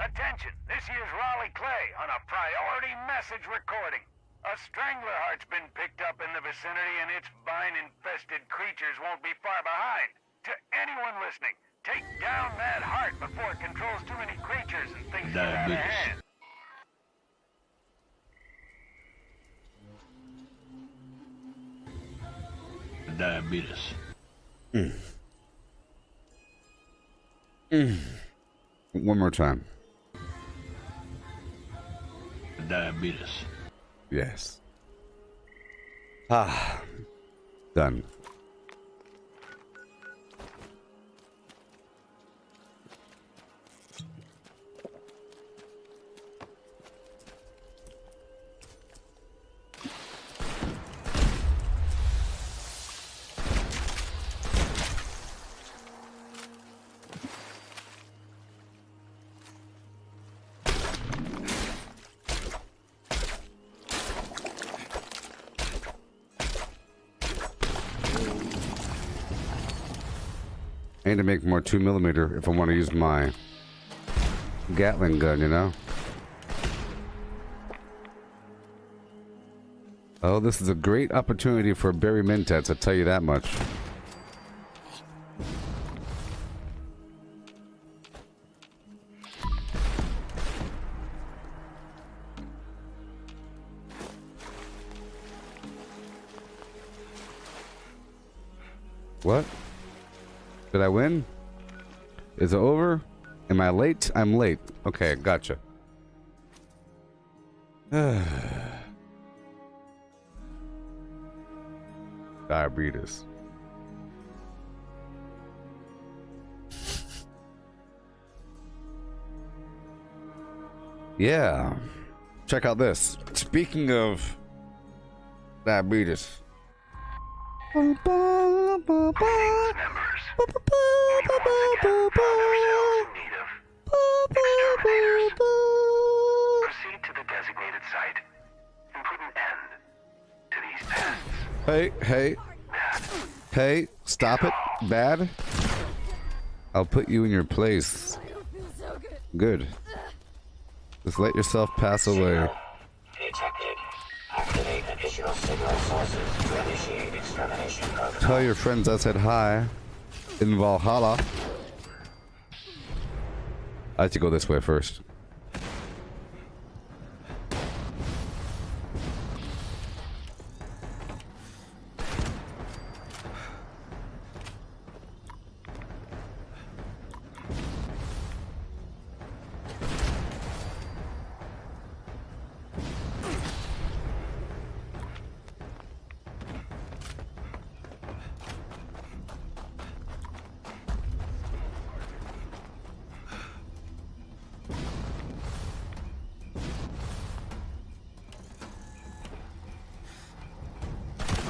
Attention! This here's Raleigh Clay on a priority message recording. A strangler heart's been picked up in the vicinity and its vine-infested creatures won't be far behind. To anyone listening, take down that heart before it controls too many creatures and things get out of hand. Diabetes. One more time. Diabetes. Yes. Ah. Done. I need to make more 2mm if I want to use my Gatling gun, you know? Oh, this is a great opportunity for Barry Mentats, I'll tell you that much. What? Did I win? Is it over? Am I late? I'm late. Okay, gotcha. Diabetes. Yeah. Check out this. Speaking of diabetes. Members, we once again found ourselves in need of exterminators. Proceed to the designated site and put an end to these pests. Hey, stop it. Bad. I'll put you in your place. Good. Just let yourself pass away. Detected. Activate additional signal sources to initiate extermination protocol. Tell your friends I said hi. In Valhalla. I have to go this way first.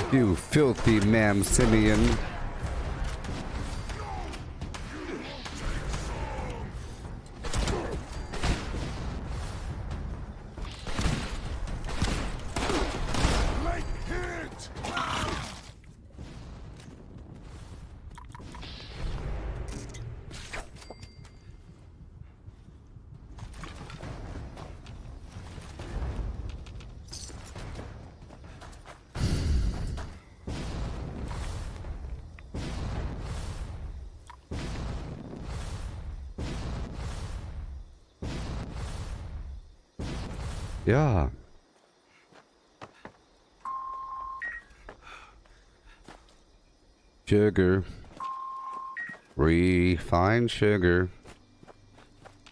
You filthy Simeon. Yeah. Sugar. Refined sugar.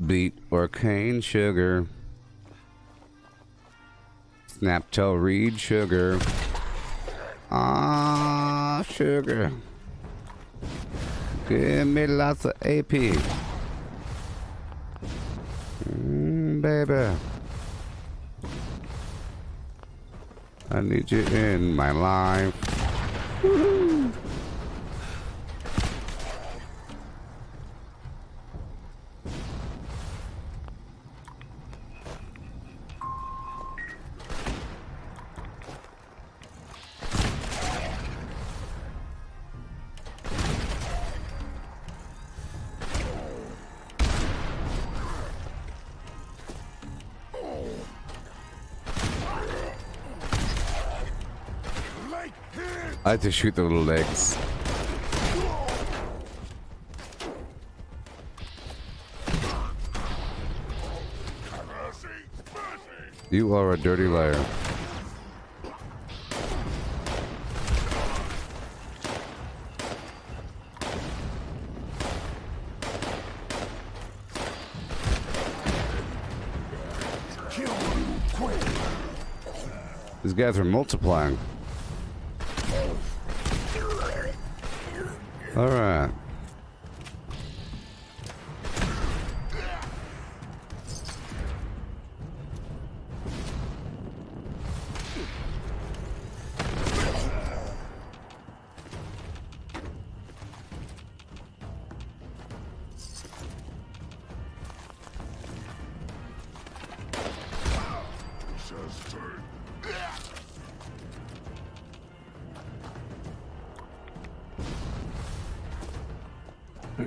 Beet or cane sugar. Snaptail reed sugar. Ah, sugar. Give me lots of AP. Baby. I need you in my life. Woo-hoo. I had to shoot the little legs. You are a dirty liar. These guys are multiplying. All right.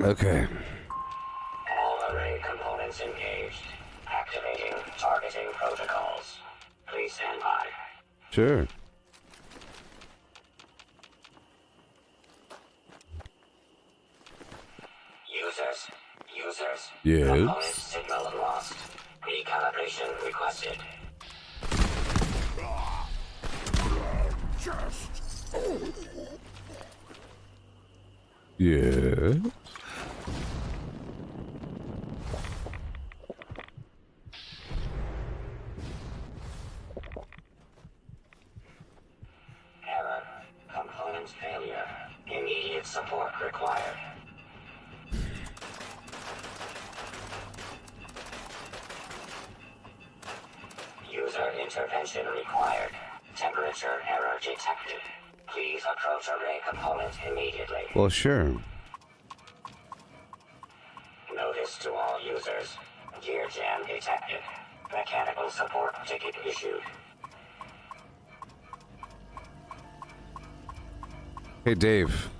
Okay. All array components engaged. Activating targeting protocols. Please stand by. Sure. Component Yes. signal lost. Recalibration requested. Yes. Error. Component failure. Immediate support required. User intervention required. Temperature error detected. Please approach array component immediately. Well, sure. Notice to all users. Gear jam detected. Mechanical support ticket issued. Hey, Dave.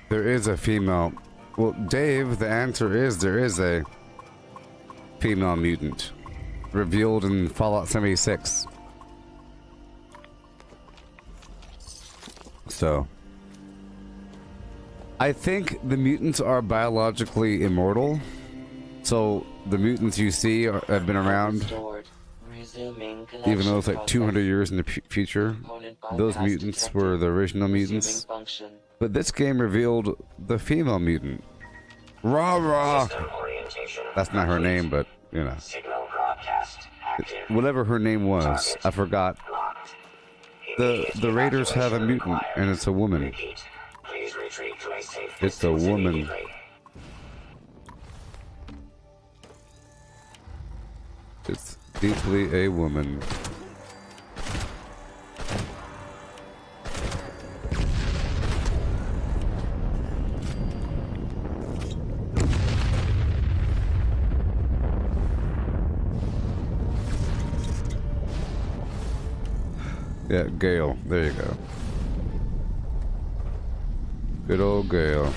There is a female. Well, Dave, the answer is there is a female mutant revealed in Fallout 76. So, I think the mutants are biologically immortal. So, the mutants you see have been around, even though it's like 200 years in the future. Those mutants were the original mutants. But this game revealed the female mutant. Rah rah! System orientation That's not her name, but, you know. Signal broadcast active. Whatever her name was, I forgot. Locked. The Raiders have a mutant, and it's a woman. Repeat. Please retreat to a safe It's a distance woman. immediately. It's deeply a woman. Yeah, Gale. There you go. Good old Gale.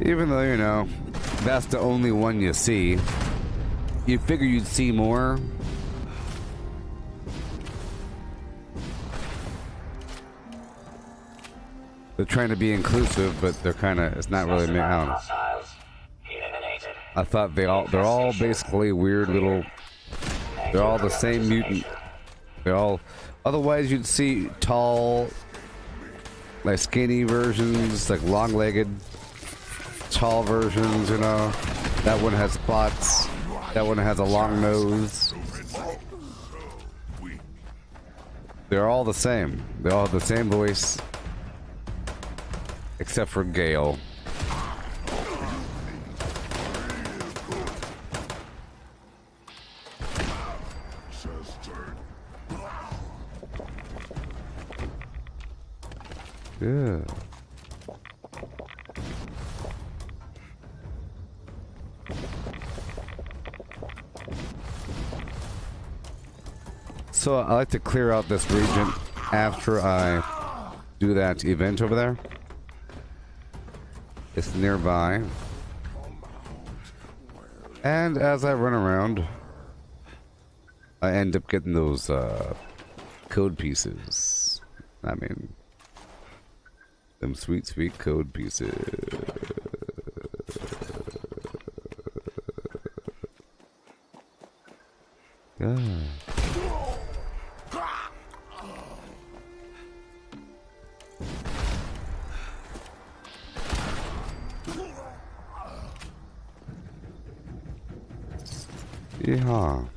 Even though, you know, that's the only one you see, you figure you'd see more. They're trying to be inclusive, but they're kind of, it's not really, I don't know. Hostiles eliminated. I thought they're all basically weird little, they're all the same mutant. They're all, otherwise you'd see tall, like skinny versions, like long-legged, tall versions, you know. That one has spots. That one has a long nose. They're all the same. They all have the same voice. Except for Gale. Yeah. So I like to clear out this region after I do that event over there. It's nearby. And as I run around, I end up getting those code pieces. I mean, them sweet, sweet code pieces. Yeah. Yeehaw.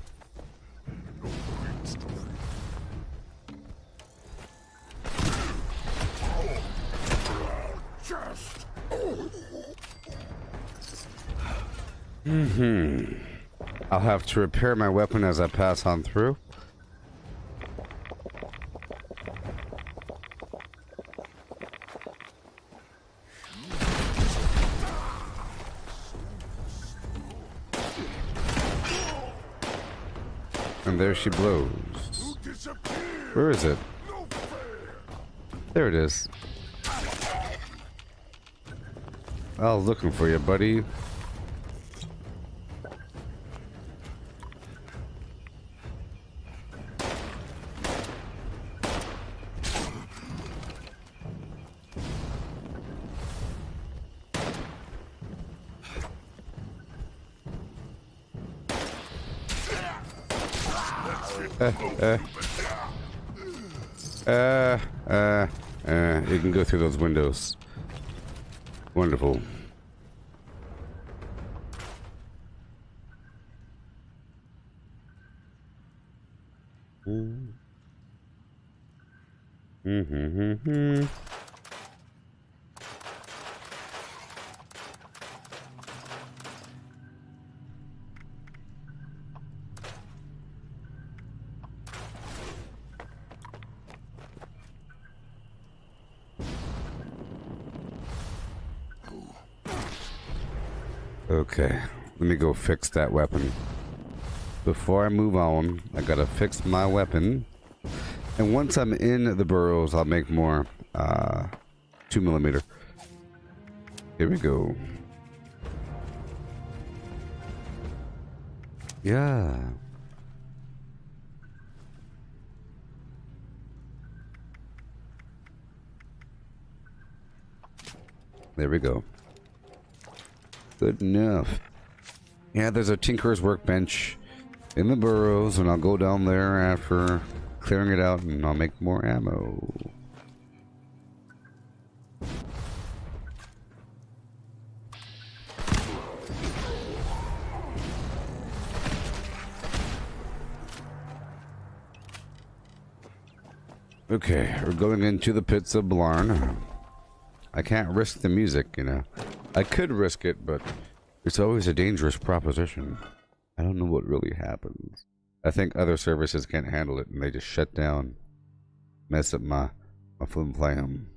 I'll have to repair my weapon as I pass on through. And there she blows. Where is it? There it is. I was looking for you, buddy. You can go through those windows. Wonderful. Okay, let me go fix that weapon. Before I move on, I gotta fix my weapon. And once I'm in the burrows, I'll make more 2mm. Here we go. Yeah. There we go. Good enough. Yeah, there's a Tinker's Workbench in the burrows, and I'll go down there after clearing it out, and I'll make more ammo. Okay, we're going into the pits of Blarn. I can't risk the music, you know. I could risk it, but it's always a dangerous proposition. I don't know what really happens. I think other services can't handle it, and they just shut down, mess up my flim flam.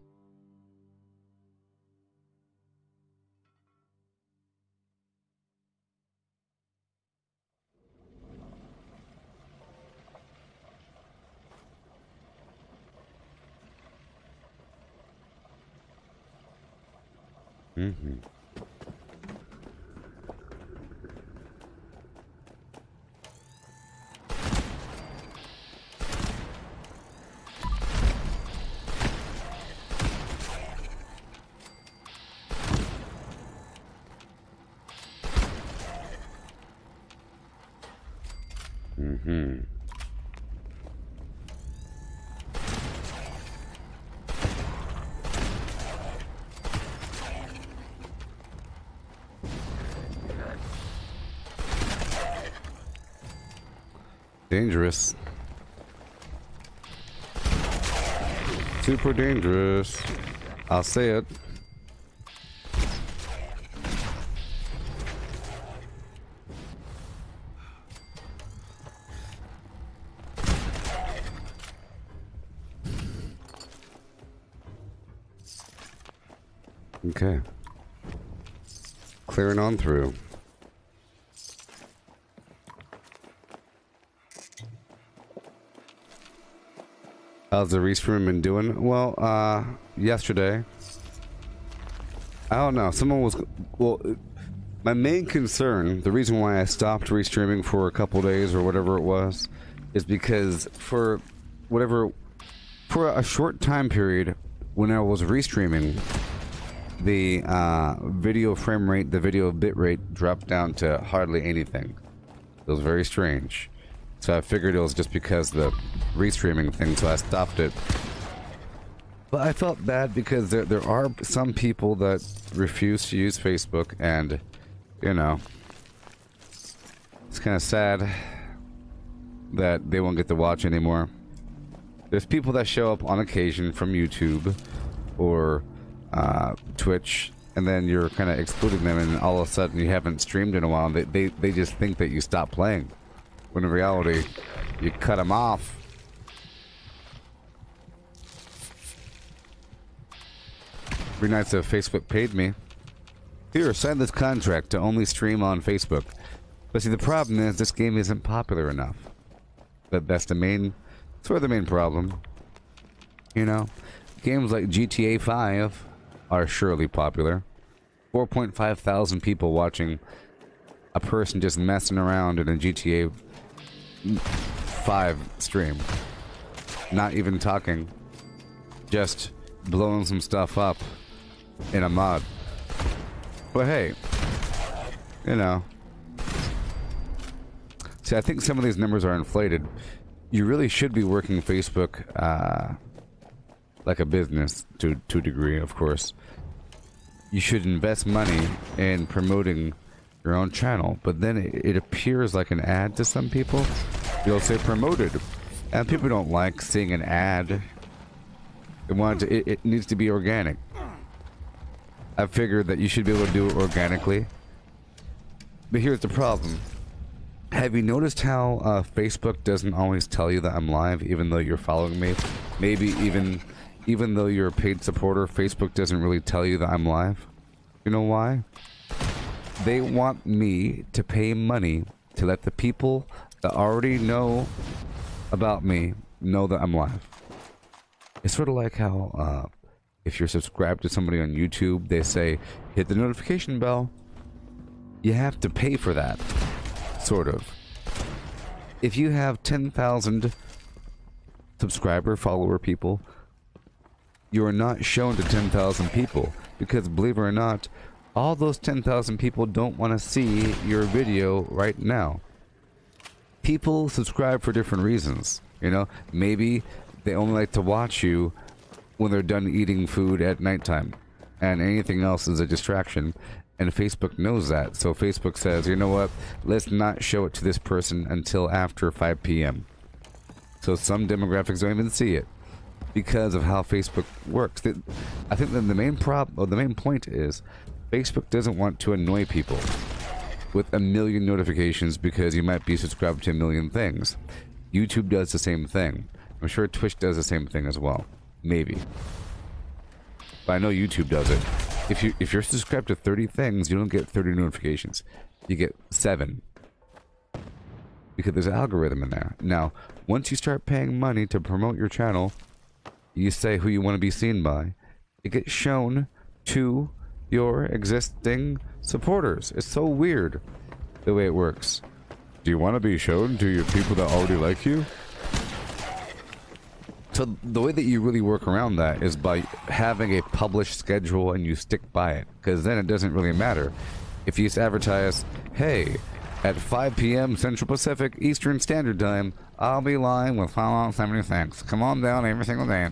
Dangerous. Super dangerous. I'll say it. Okay. Clearing on through. How's the restream been doing? Well, yesterday, I don't know, someone was, well, my main concern, the reason why I stopped restreaming for a couple days or whatever it was, is because for a short time period, when I was restreaming, the video frame rate, the video bit rate dropped down to hardly anything. It was very strange. So I figured it was just because the restreaming thing, so I stopped it. But I felt bad because there are some people that refuse to use Facebook, and, you know, it's kind of sad that they won't get to watch anymore. There's people that show up on occasion from YouTube or Twitch, and then you're kind of excluding them, and all of a sudden you haven't streamed in a while, and they just think that you stopped playing. When in reality, you cut them off. Be nice if Facebook paid me. Here, sign this contract to only stream on Facebook. But see, the problem is this game isn't popular enough. That's the main, sort of the main problem. You know, games like GTA 5 are surely popular. 4.5 thousand people watching a person just messing around in a GTA 5 stream. Not even talking. Just blowing some stuff up in a mod. But hey, you know. See, I think some of these numbers are inflated you really should be working Facebook like a business to a degree, of course. You should invest money in promoting your own channel, but then it appears like an ad to some people. You'll say promoted, and people don't like seeing an ad. It needs to be organic. I figured that you should be able to do it organically. But here's the problem. Have you noticed how Facebook doesn't always tell you that I'm live, even though you're following me? Maybe even though you're a paid supporter, Facebook doesn't really tell you that I'm live. You know why? They want me to pay money to let the people that already know about me know that I'm live. It's sort of like how if you're subscribed to somebody on YouTube, they say, hit the notification bell. You have to pay for that. Sort of. If you have 10,000 subscriber, follower people, you are not shown to 10,000 people. Because believe it or not, all those 10,000 people don't want to see your video right now. People subscribe for different reasons. You know, maybe they only like to watch you when they're done eating food at nighttime. And anything else is a distraction. And Facebook knows that. So Facebook says, you know what? Let's not show it to this person until after 5 p.m. So some demographics don't even see it. Because of how Facebook works. I think that the main point is Facebook doesn't want to annoy people with a million notifications because you might be subscribed to a million things. YouTube does the same thing. I'm sure Twitch does the same thing as well. Maybe. But I know YouTube does it. If you're subscribed to 30 things, you don't get 30 notifications. You get 7. Because there's an algorithm in there. Now, once you start paying money to promote your channel, you say who you want to be seen by, it gets shown to your existing supporters. It's so weird the way it works. Do you want to be shown to your people that already like you? So the way that you really work around that is by having a published schedule and you stick by it, because then it doesn't really matter. If you advertise, hey, at 5 p.m. Central Pacific Eastern Standard Time, I'll be live with Fallout 76. Come on down every single day.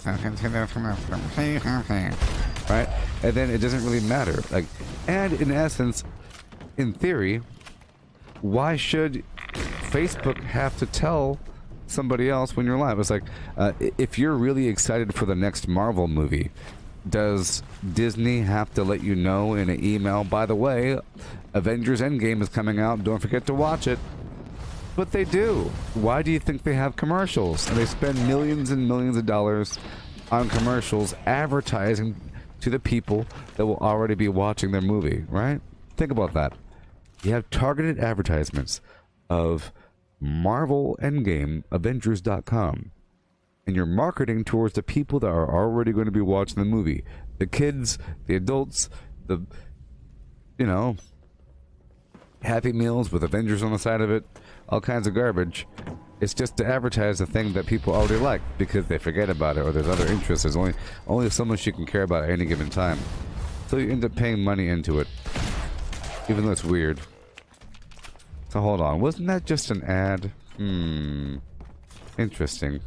Right? And then it doesn't really matter. Like, and in essence, in theory, why should Facebook have to tell somebody else when you're live? It's like, if you're really excited for the next Marvel movie, does Disney have to let you know in an email, by the way, Avengers Endgame is coming out, don't forget to watch it? But they do. Why do you think they have commercials? And they spend millions and millions of dollars on commercials advertising to the people that will already be watching their movie, right? Think about that. You have targeted advertisements of Marvel Endgame, Avengers.com. And you're marketing towards the people that are already going to be watching the movie. The kids, the adults, the, you know, Happy Meals with Avengers on the side of it, all kinds of garbage. It's just to advertise the thing that people already like because they forget about it or there's other interests. There's only so much you can care about at any given time. So you end up paying money into it, even though it's weird. So hold on, wasn't that just an ad? Interesting.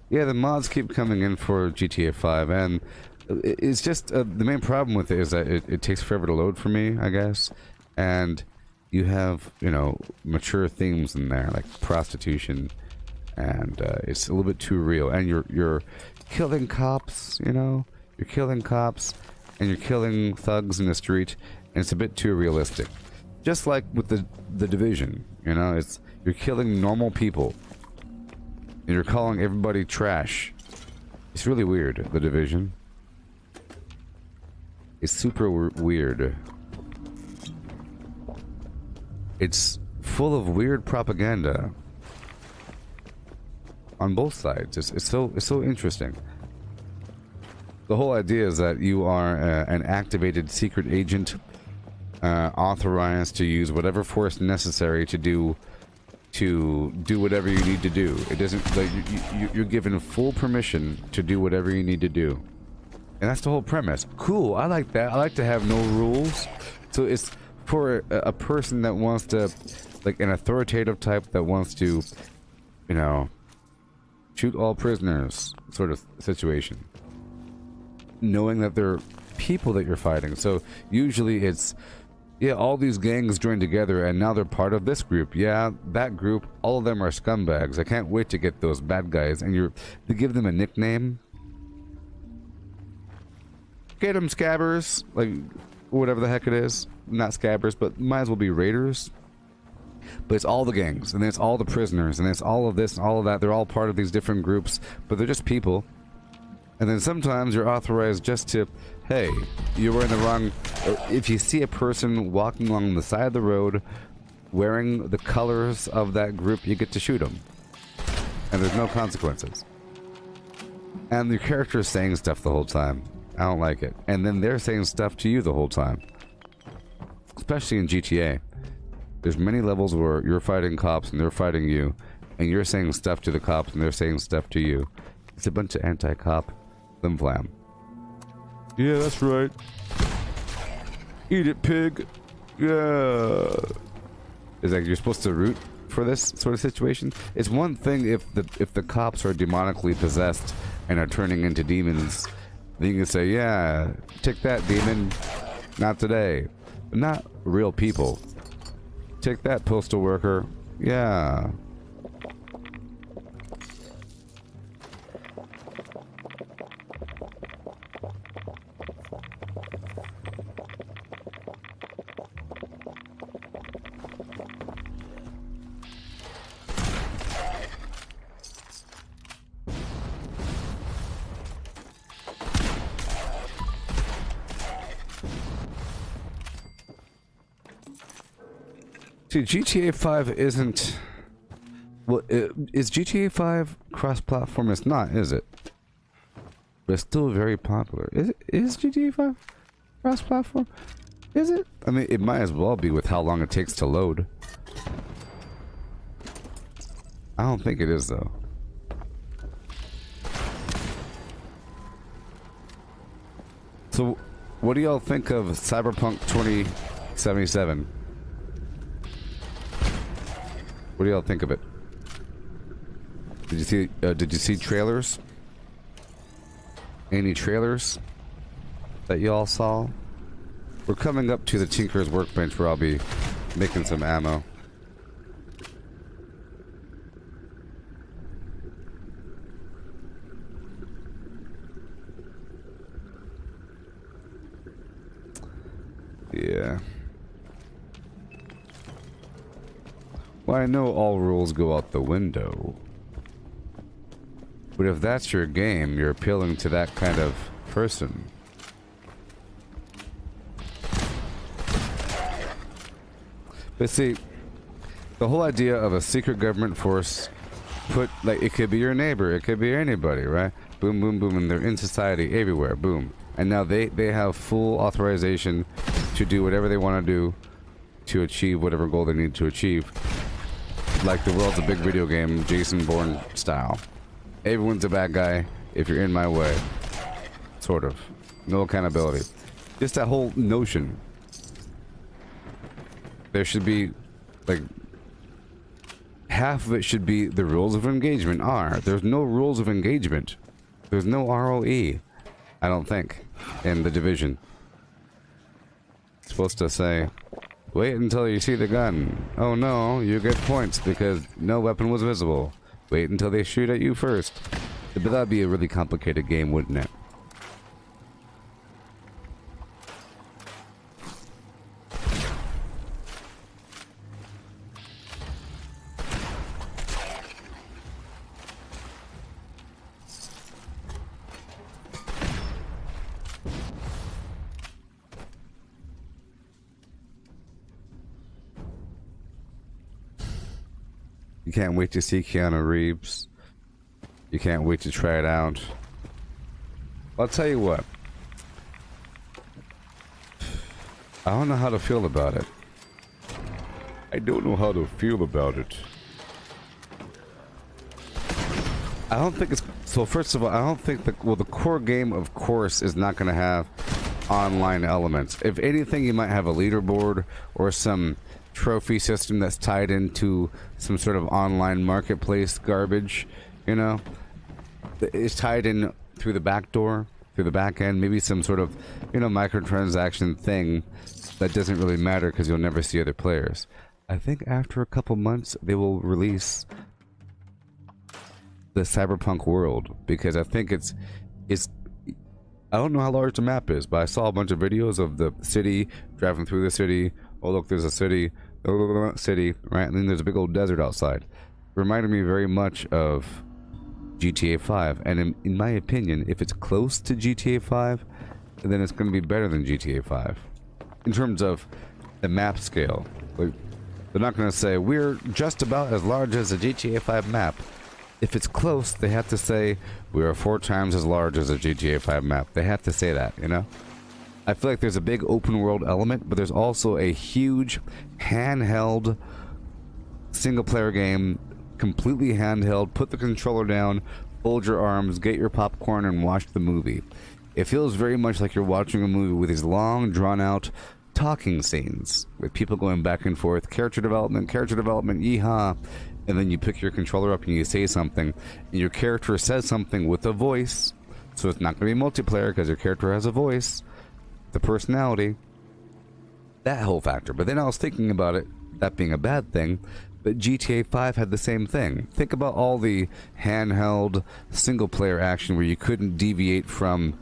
Yeah, the mods keep coming in for GTA 5, and it's just the main problem with it is that it takes forever to load for me, I guess. And you have, you know, mature themes in there like prostitution, and it's a little bit too real. And you're killing cops, you know, you're killing cops, and you're killing thugs in the street, and it's a bit too realistic. Just like with the Division, you know, you're killing normal people. And you're calling everybody trash. It's really weird, the Division. It's super weird. It's full of weird propaganda on both sides. It's so interesting. The whole idea is that you are an activated secret agent, authorized to use whatever force necessary to to do whatever you need to do. It doesn't like you're given full permission to do whatever you need to do, and that's the whole premise. Cool, I like that. I like to have no rules. So it's for a person that wants to, like an authoritative type that wants to, you know, shoot all prisoners sort of situation. Knowing that they're people that you're fighting. So usually it's, yeah, all these gangs join together and now they're part of this group. Yeah, that group, all of them are scumbags. I can't wait to get those bad guys. And they give them a nickname. Get them, scabbers. Like, whatever the heck it is. Not scabbers, but might as well be raiders. But it's all the gangs, and it's all the prisoners, and it's all of this and all of that. They're all part of these different groups, but they're just people. And then sometimes you're authorized just to, hey, you were in the wrong... If you see a person walking along the side of the road wearing the colors of that group, you get to shoot them. And there's no consequences. And your character is saying stuff the whole time. I don't like it. And then they're saying stuff to you the whole time. Especially in GTA. There's many levels where you're fighting cops and they're fighting you. And you're saying stuff to the cops and they're saying stuff to you. It's a bunch of anti-cop flim-flam. Yeah, that's right. Eat it, pig. Yeah. Is like you're supposed to root for this sort of situation? It's one thing if the cops are demonically possessed and are turning into demons. Then you can say, yeah, take that, demon. Not today. But not real people. Take that, postal worker. Yeah. See, GTA 5 isn't... Well, is GTA 5 cross-platform? It's not, is it? But it's still very popular. Is GTA 5 cross-platform? Is it? I mean, it might as well be with how long it takes to load. I don't think it is, though. So, what do y'all think of Cyberpunk 2077? What do y'all think of it? Did you see trailers? Any trailers that y'all saw? We're coming up to the Tinker's Workbench where I'll be making some ammo. Yeah. Well, I know all rules go out the window. But if that's your game, you're appealing to that kind of person. But see, the whole idea of a secret government force like, it could be your neighbor, it could be anybody, right? Boom, boom, boom, and they're in society everywhere, boom. And now they have full authorization to do whatever they want to do to achieve whatever goal they need to achieve. Like the world's a big video game, Jason Bourne style. Everyone's a bad guy if you're in my way. Sort of. No accountability. Just that whole notion. There should be, like, half of it should be the rules of engagement are. There's no rules of engagement. There's no ROE, I don't think, in the Division. It's supposed to say, wait until you see the gun. Oh no, you get points because no weapon was visible. Wait until they shoot at you first. But that'd be a really complicated game, wouldn't it? You can't wait to see Keanu Reeves. You can't wait to try it out. I'll tell you what. I don't know how to feel about it. I don't know how to feel about it. I don't think it's so. First of all, I don't think the core game, of course, is not going to have online elements. If anything, you might have a leaderboard or some trophy system that's tied into some sort of online marketplace garbage. You know, it's tied in through the back door, through the back end. Maybe some sort of, you know, microtransaction thing that doesn't really matter because you'll never see other players. I think after a couple months they will release the cyberpunk world, because I think it's I don't know how large the map is, but I saw a bunch of videos of the city, driving through the city. Oh look, there's a city, right, and then there's a big old desert outside. Reminded me very much of GTA 5, and in my opinion, if it's close to GTA 5, then it's going to be better than GTA 5 in terms of the map scale. Like, they're not going to say we're just about as large as a GTA 5 map. If it's close, they have to say we are 4 times as large as a GTA 5 map. They have to say that, you know? I feel like there's a big open world element, but there's also a huge handheld single player game, completely handheld. Put the controller down, fold your arms, get your popcorn, and watch the movie. It feels very much like you're watching a movie with these long, drawn out talking scenes with people going back and forth, character development, yeehaw. And then you pick your controller up and you say something, and your character says something with a voice. So it's not going to be multiplayer because your character has a voice, the personality, that whole factor. But then I was thinking about it, that being a bad thing, but GTA 5 had the same thing. Think about all the handheld single player action where you couldn't deviate from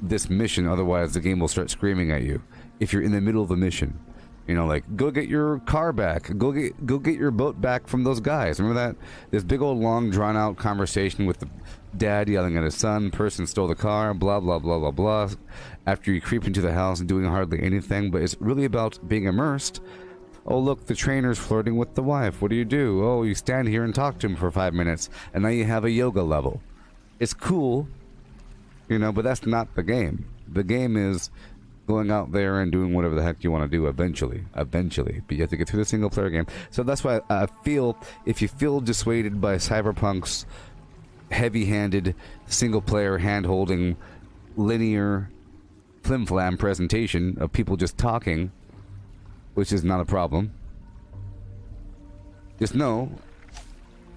this mission, otherwise the game will start screaming at you if you're in the middle of a mission. You know, like, go get your car back. Go get your boat back from those guys. Remember that? This big old long drawn out conversation with the dad yelling at his son, person stole the car, blah, blah, blah, blah, blah. After you creep into the house and doing hardly anything, but it's really about being immersed. Oh, look, the trainer's flirting with the wife. What do? Oh, you stand here and talk to him for 5 minutes, and now you have a yoga level. It's cool, you know, but that's not the game. The game is going out there and doing whatever the heck you want to do eventually, but you have to get through the single player game. So that's why I feel, if you feel dissuaded by Cyberpunk's heavy-handed single player hand-holding linear flim-flam presentation of people just talking, which is not a problem, just know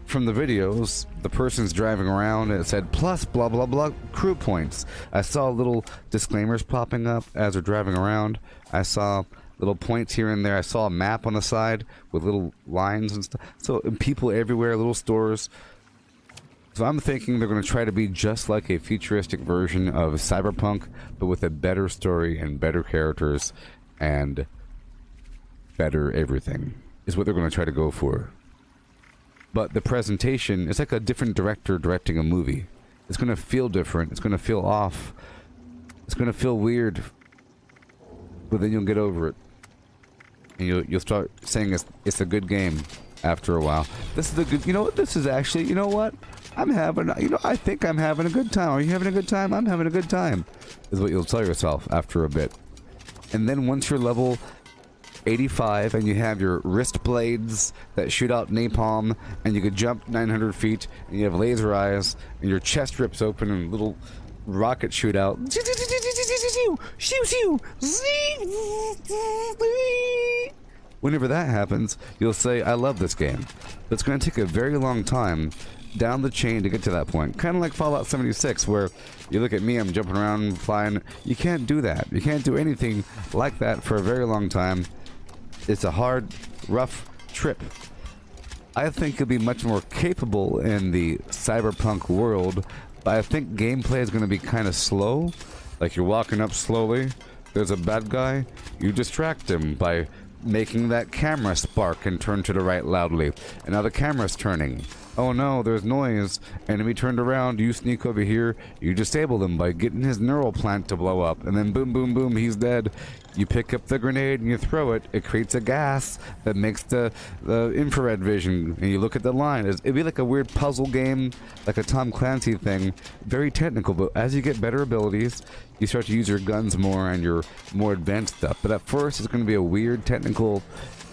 from the videos, the person's driving around and it said plus blah blah blah crew points. I saw little disclaimers popping up as they're driving around. I saw little points here and there. I saw a map on the side with little lines and stuff. So, and people everywhere, little stores. So I'm thinking they're going to try to be just like a futuristic version of Cyberpunk, but with a better story and better characters and better everything is what they're going to try to go for. But the presentation, it's like a different director directing a movie. It's going to feel different. It's going to feel off. It's going to feel weird. But then you'll get over it. And you'll start saying it's a good game after a while. This is a good, you know what, this is actually, you know what? I'm having, you know, I think I'm having a good time. Are you having a good time? I'm having a good time. Is what you'll tell yourself after a bit. And then once you're level 85 and you have your wrist blades that shoot out napalm and you could jump 900 feet and you have laser eyes and your chest rips open and little rockets shoot out, whenever that happens, you'll say, I love this game. But it's going to take a very long time down the chain to get to that point. Kind of like Fallout 76, where you look at me, I'm jumping around, flying. You can't do that. You can't do anything like that for a very long time. It's a hard, rough trip. I think you'll be much more capable in the cyberpunk world, but I think gameplay is going to be kind of slow. Like you're walking up slowly, there's a bad guy, you distract him by making that camera spark and turn to the right loudly. And now the camera's turning. Oh no, there's noise. Enemy turned around, you sneak over here, you disable them by getting his neural plant to blow up, and then boom, boom, boom, he's dead. You pick up the grenade and you throw it. It creates a gas that makes the infrared vision, and you look at the line. It'd be like a weird puzzle game, like a Tom Clancy thing. Very technical, but as you get better abilities, you start to use your guns more and your more advanced stuff. But at first, it's going to be a weird technical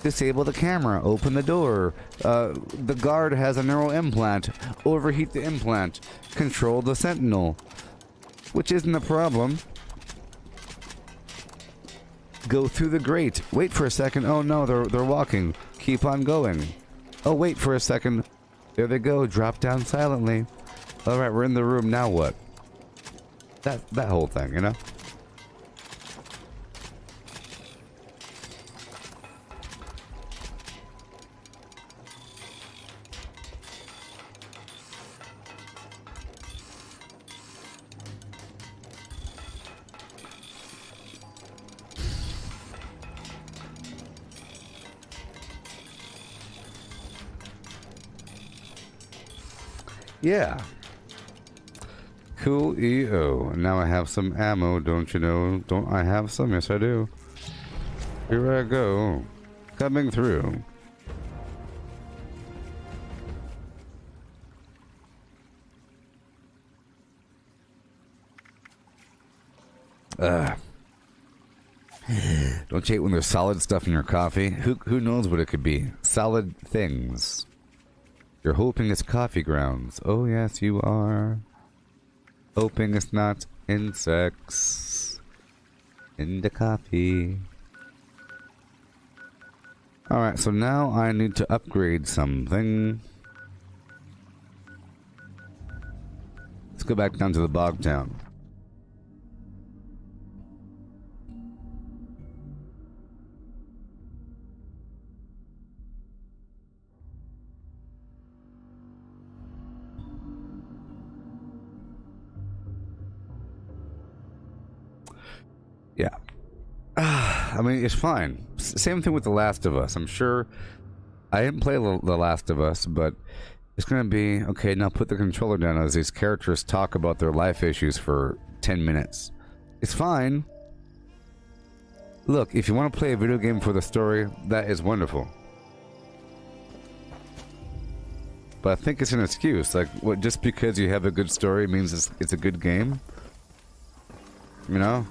Disable the camera, open the door. The guard has a neural implant. Overheat the implant. Control the sentinel. Which isn't a problem. Go through the grate. Wait for a second. Oh no, they're walking. Keep on going. Oh, wait for a second. There they go. Drop down silently. Alright, we're in the room. Now what? That whole thing, you know? Yeah. Cool EO. Now I have some ammo, don't you know? Don't I have some? Yes, I do. Here I go. Coming through. Don't you hate when there's solid stuff in your coffee? Who knows what it could be? Solid things. You're hoping it's coffee grounds. Oh yes, you are. Hoping it's not insects in the coffee. Alright, so now I need to upgrade something. Let's go back down to the bog town. Yeah. I mean, it's fine. Same thing with The Last of Us. I'm sure I didn't play The Last of Us, but it's going to be, okay, now put the controller down as these characters talk about their life issues for 10 minutes. It's fine. Look, if you want to play a video game for the story, that is wonderful. But I think it's an excuse. Like, what? Just because you have a good story means it's a good game? You know?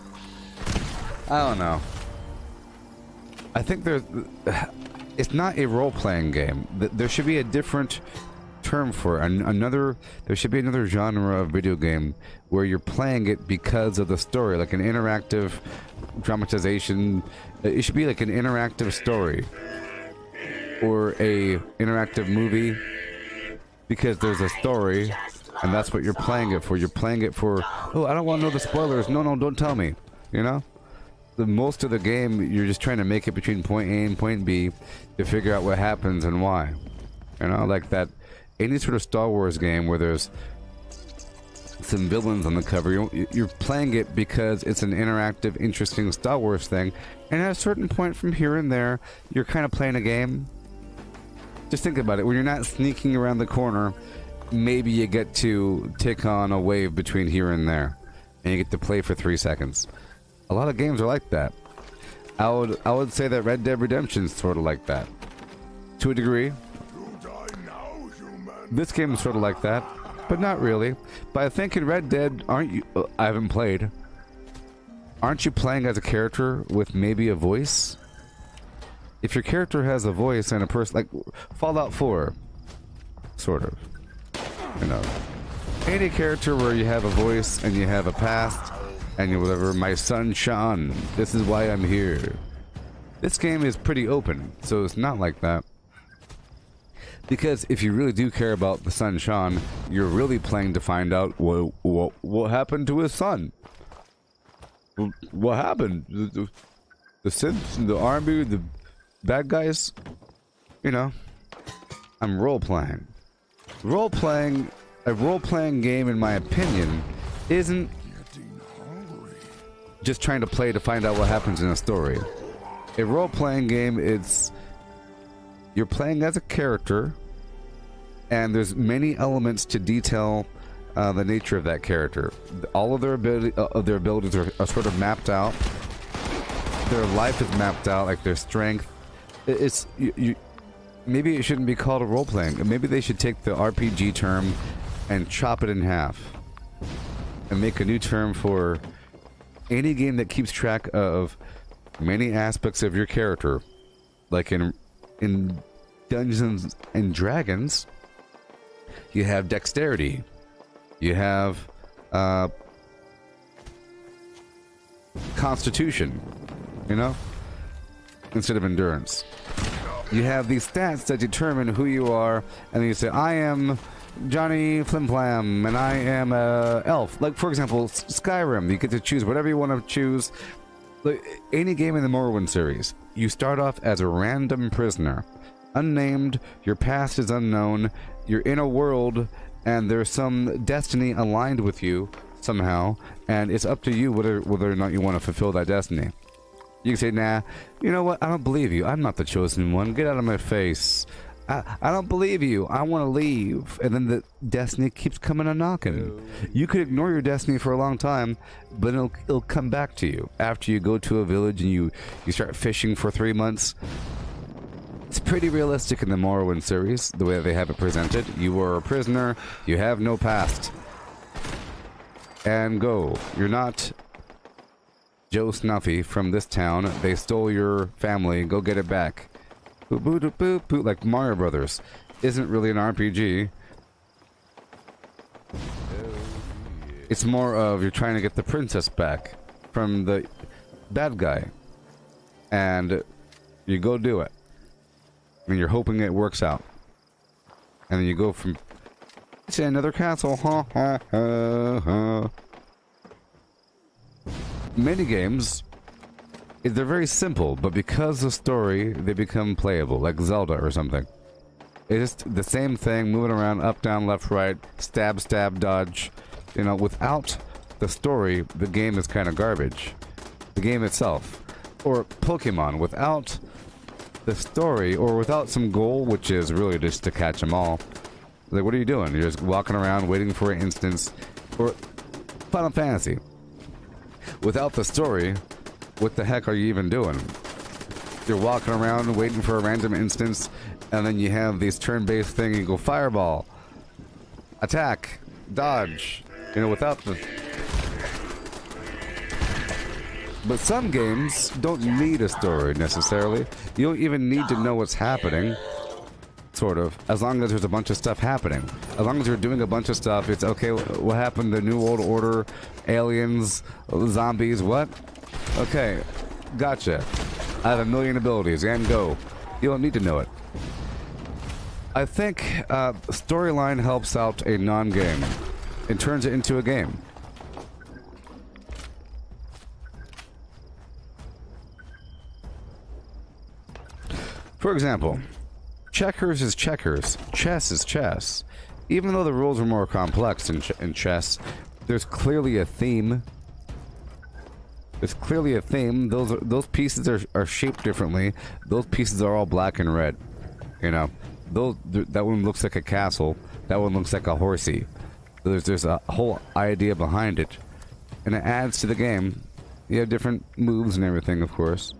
I don't know. I think it's not a role-playing game. There should be a different term for it. There should be another genre of video game where you're playing it because of the story, like an interactive dramatization. It should be like an interactive story or a interactive movie because there's a story, and that's what you're playing it for. You're playing it for. Oh, I don't want to know the spoilers. No, don't tell me. You know. Most of the game, you're just trying to make it between point A and point B to figure out what happens and why. You know, like that, any sort of Star Wars game where there's some villains on the cover, you're playing it because it's an interactive, interesting Star Wars thing, and at a certain point from here and there, you're kind of playing a game. Just think about it. When you're not sneaking around the corner, maybe you get to take on a wave between here and there, and you get to play for 3 seconds. A lot of games are like that. I would say that Red Dead Redemption is sort of like that, to a degree. This game is sort of like that, but not really. But I think in Red Dead, aren't you? I haven't played. Aren't you playing as a character with maybe a voice? If your character has a voice and a person, like Fallout 4, sort of. You know, any character where you have a voice and you have a past. And you whatever, my son Sean, this is why I'm here. This game is pretty open, so it's not like that. Because if you really do care about the son Sean, you're really playing to find out what happened to his son. What happened? The synths, the army, the bad guys? You know, I'm role-playing. Role-playing, a role-playing game, in my opinion, isn't just trying to play to find out what happens in a story. A role-playing game, you're playing as a character, and there's many elements to detail the nature of that character. All of their abilities are sort of mapped out. Their life is mapped out, like their strength. Maybe it shouldn't be called a role-playing. Maybe they should take the RPG term and chop it in half and make a new term for any game that keeps track of many aspects of your character Like in Dungeons and Dragons, you have dexterity. You have constitution, you know, instead of endurance. You have these stats that determine who you are, and then you say, I am Johnny Flimflam, and I am a elf. Like, for example, Skyrim, you get to choose whatever you want to choose. Like, any game in the Morrowind series, you start off as a random prisoner. Unnamed, your past is unknown, you're in a world, and there's some destiny aligned with you somehow, and it's up to you whether or not you want to fulfill that destiny. You can say, nah, you know what, I don't believe you, I'm not the chosen one, get out of my face. I don't believe you, I want to leave. And then the destiny keeps coming and knocking. You could ignore your destiny for a long time, but it'll come back to you after you go to a village and you start fishing for 3 months. It's pretty realistic in the Morrowind series, the way that they have it presented. You are a prisoner, you have no past. And go. You're not Joe Snuffy from this town. They stole your family, go get it back. Boop, boop, boop, boop, boop, like Mario Brothers. Isn't really an RPG. It's more of you're trying to get the princess back from the bad guy. And you go do it. And you're hoping it works out. And then you go from... It's another castle. Ha ha ha ha. Minigames, they're very simple, but because of story, they become playable, like Zelda or something. It's just the same thing, moving around, up, down, left, right, stab, stab, dodge. You know, without the story, the game is kind of garbage. The game itself. Or Pokemon, without the story, or without some goal, which is really just to catch them all. Like, what are you doing? You're just walking around, waiting for an instance. Or Final Fantasy. Without the story, what the heck are you even doing? You're walking around waiting for a random instance, and then you have these turn-based thing, and you go fireball, attack, dodge, you know, without the... But some games don't need a story, necessarily. You don't even need to know what's happening, sort of, as long as there's a bunch of stuff happening. As long as you're doing a bunch of stuff, it's okay, what happened, the New World Order, aliens, zombies, what? Okay, gotcha. I have 1 million abilities, and go. You don't need to know it. I think storyline helps out a non-game. It turns it into a game. For example, checkers is checkers, chess is chess. Even though the rules are more complex in chess, there's clearly a theme. There's clearly a theme. Those pieces are shaped differently. Those pieces are all black and red. You know, that one looks like a castle. That one looks like a horsey. There's a whole idea behind it, and it adds to the game. You have different moves and everything, of course.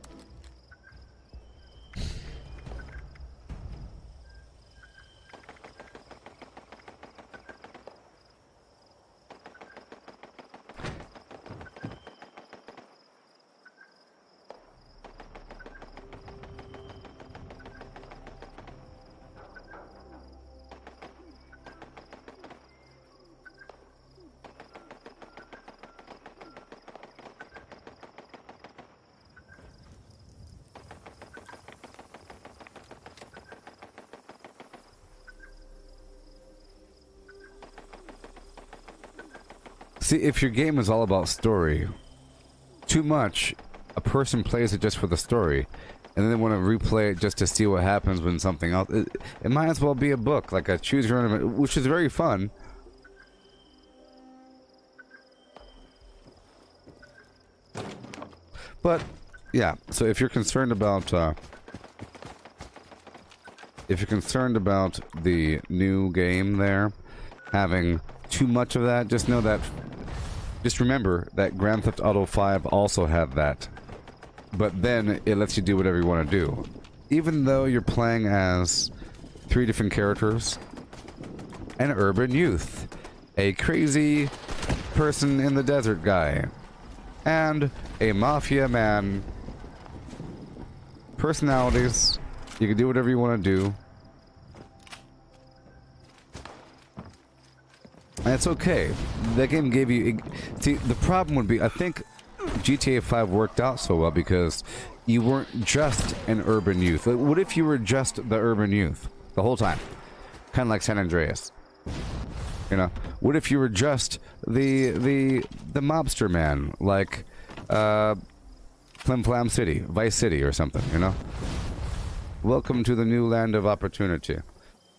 See, if your game is all about story, too much, a person plays it just for the story, and then they want to replay it just to see what happens when something else... It might as well be a book, like a choose your own, which is very fun. But, yeah, so if you're concerned about... the new game there, having too much of that, just know that... Just remember that Grand Theft Auto 5 also had that. But then it lets you do whatever you want to do. Even though you're playing as 3 different characters. An urban youth. A crazy person in the desert guy. And a mafia man. personalities. You can do whatever you want to do. And it's okay. That game gave you... See, the problem would be, I think GTA 5 worked out so well because you weren't just an urban youth. Like, what if you were just the urban youth the whole time? Kind of like San Andreas. You know? What if you were just the mobster man, like Flim Flam City, Vice City or something, you know? Welcome to the new land of opportunity.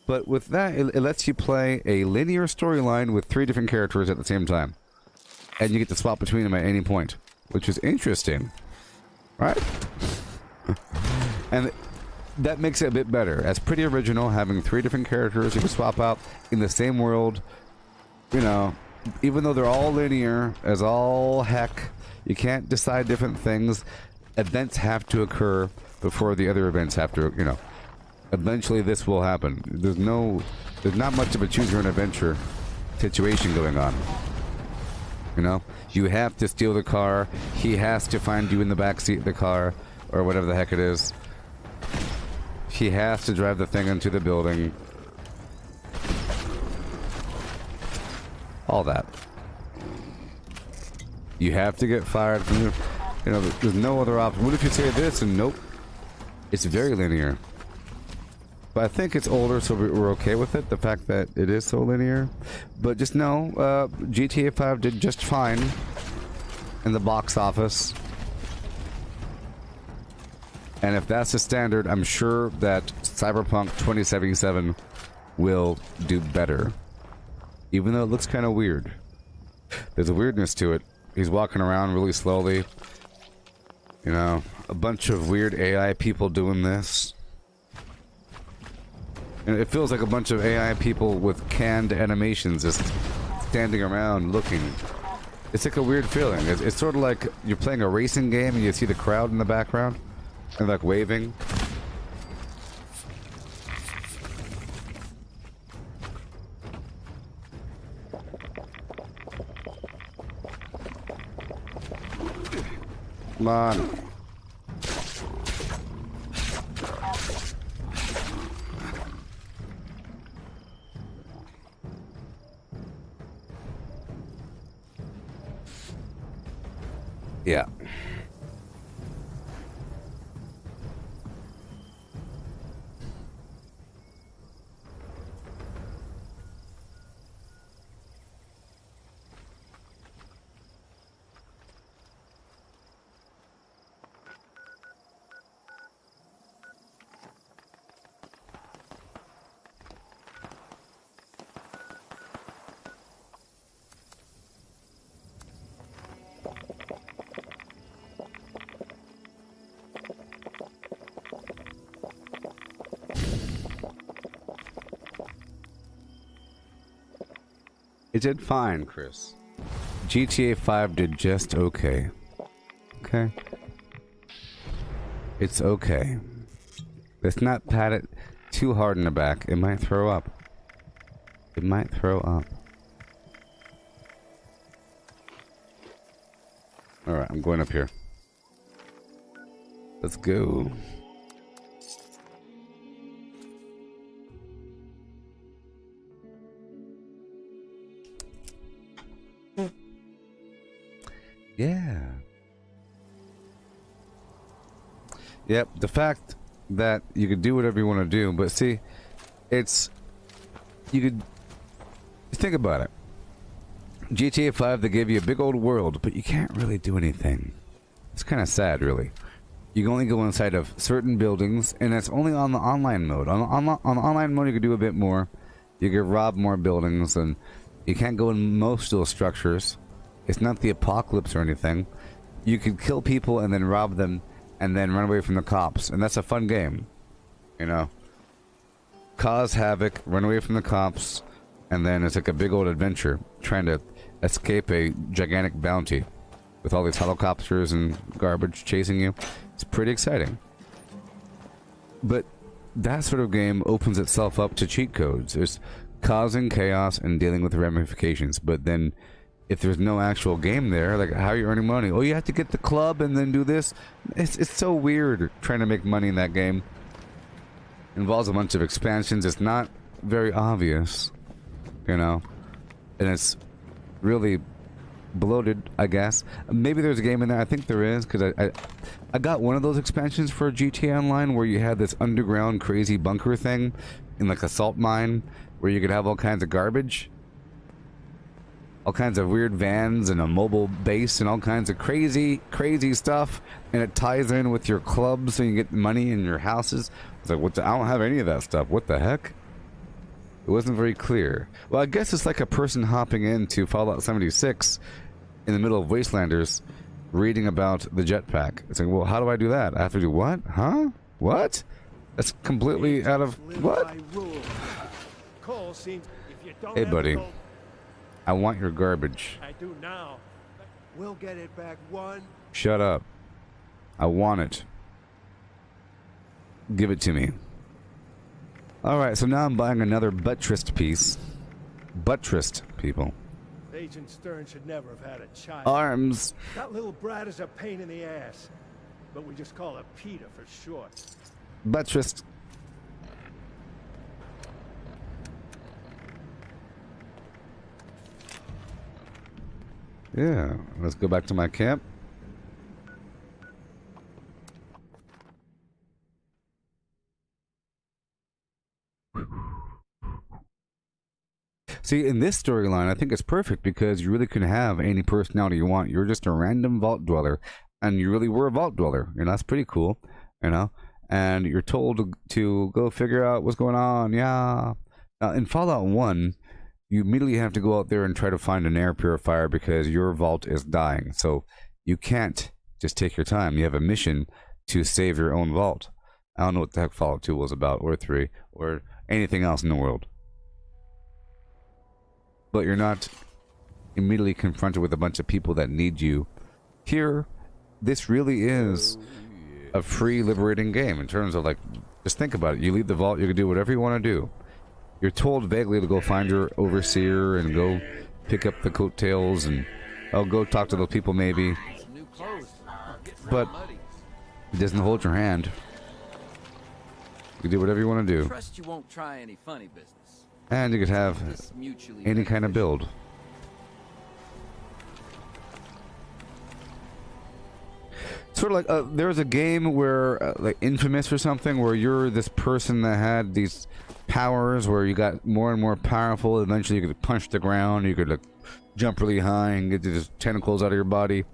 But with that, it lets you play a linear storyline with 3 different characters at the same time. And you get to swap between them at any point, which is interesting. Right? And that makes it a bit better. That's pretty original, having 3 different characters you can swap out in the same world. You know, even though they're all linear as all heck, you can't decide different things. Events have to occur before the other events have to, you know. Eventually this will happen. There's not much of a choose your own adventure situation going on. You know? You have to steal the car. He has to find you in the back seat of the car, or whatever the heck it is. He has to drive the thing into the building. All that. You have to get fired from your... You know, there's no other option. What if you say this and nope? It's very linear. But I think it's older, so we're okay with it, the fact that it is so linear. But just know, GTA 5 did just fine in the box office. And if that's the standard, I'm sure that Cyberpunk 2077 will do better. Even though it looks kind of weird. There's a weirdness to it. He's walking around really slowly. You know, a bunch of weird AI people doing this. And it feels like a bunch of AI people with canned animations just standing around looking. It's like a weird feeling. It's sort of like you're playing a racing game and you see the crowd in the background and like waving. Come on. Yeah. It did fine, Chris. GTA 5 did just okay. Okay? It's okay. Let's not pat it too hard in the back. It might throw up. It might throw up. Alright, I'm going up here. Let's go. Yeah. Yep, the fact that you could do whatever you want to do, but see, it's... You could... Think about it. GTA 5, they gave you a big old world, but you can't really do anything. It's kind of sad, really. You can only go inside of certain buildings, and that's only on the online mode. On the online mode, you can do a bit more. You can rob more buildings, and you can't go in most of those structures. It's not the apocalypse or anything. You could kill people and then rob them and then run away from the cops. And that's a fun game. You know? Cause havoc, run away from the cops, and then it's like a big old adventure trying to escape a gigantic bounty with all these helicopters and garbage chasing you. It's pretty exciting. But that sort of game opens itself up to cheat codes. It's causing chaos and dealing with the ramifications, but then if there's no actual game there, like, how are you earning money? Oh, you have to get the club and then do this. It's so weird trying to make money in that game. It involves a bunch of expansions. It's not very obvious, you know, and it's really bloated, I guess. Maybe there's a game in there. I think there is, because I got one of those expansions for GTA Online where you had this underground crazy bunker thing in like a salt mine where you could have all kinds of garbage, all kinds of weird vans and a mobile base and all kinds of crazy stuff, and it ties in with your clubs so you get money in your houses. It's like, I don't have any of that stuff. What the heck? It wasn't very clear. Well, I guess it's like a person hopping into Fallout 76 in the middle of Wastelanders reading about the jetpack. It's like, well, how do I do that? I have to do what? Huh? What? That's completely out of... What? Hey, buddy. I want your garbage. I do now. We'll get it back one. Shut up. I want it. Give it to me. Alright, so now I'm buying another buttressed piece. Buttressed, people. Agent Stern should never have had a child. Arms. That little brat is a pain in the ass. But we just call her Peter for short. Buttressed. Yeah, let's go back to my camp. See, in this storyline, I think it's perfect because you really can have any personality you want. You're just a random vault dweller, and you really were a vault dweller. You know, that's pretty cool, you know? And you're told to go figure out what's going on, yeah. In Fallout 1, you immediately have to go out there and try to find an air purifier because your vault is dying. So you can't just take your time. You have a mission to save your own vault. I don't know what the heck Fallout 2 was about, or 3, or anything else in the world. But you're not immediately confronted with a bunch of people that need you. Here, this really is a free, liberating game in terms of, like, just think about it. You leave the vault, you can do whatever you want to do. You're told vaguely to go find your overseer and go pick up the coattails and, oh, go talk to those people maybe. But it doesn't hold your hand. You can do whatever you want to do. Trust you won't try any funny business. And you could have any kind of build. Sort of like, there was a game where, like Infamous or something, where you're this person that had these powers where you got more and more powerful. Eventually you could punch the ground, you could like jump really high and get these tentacles out of your body.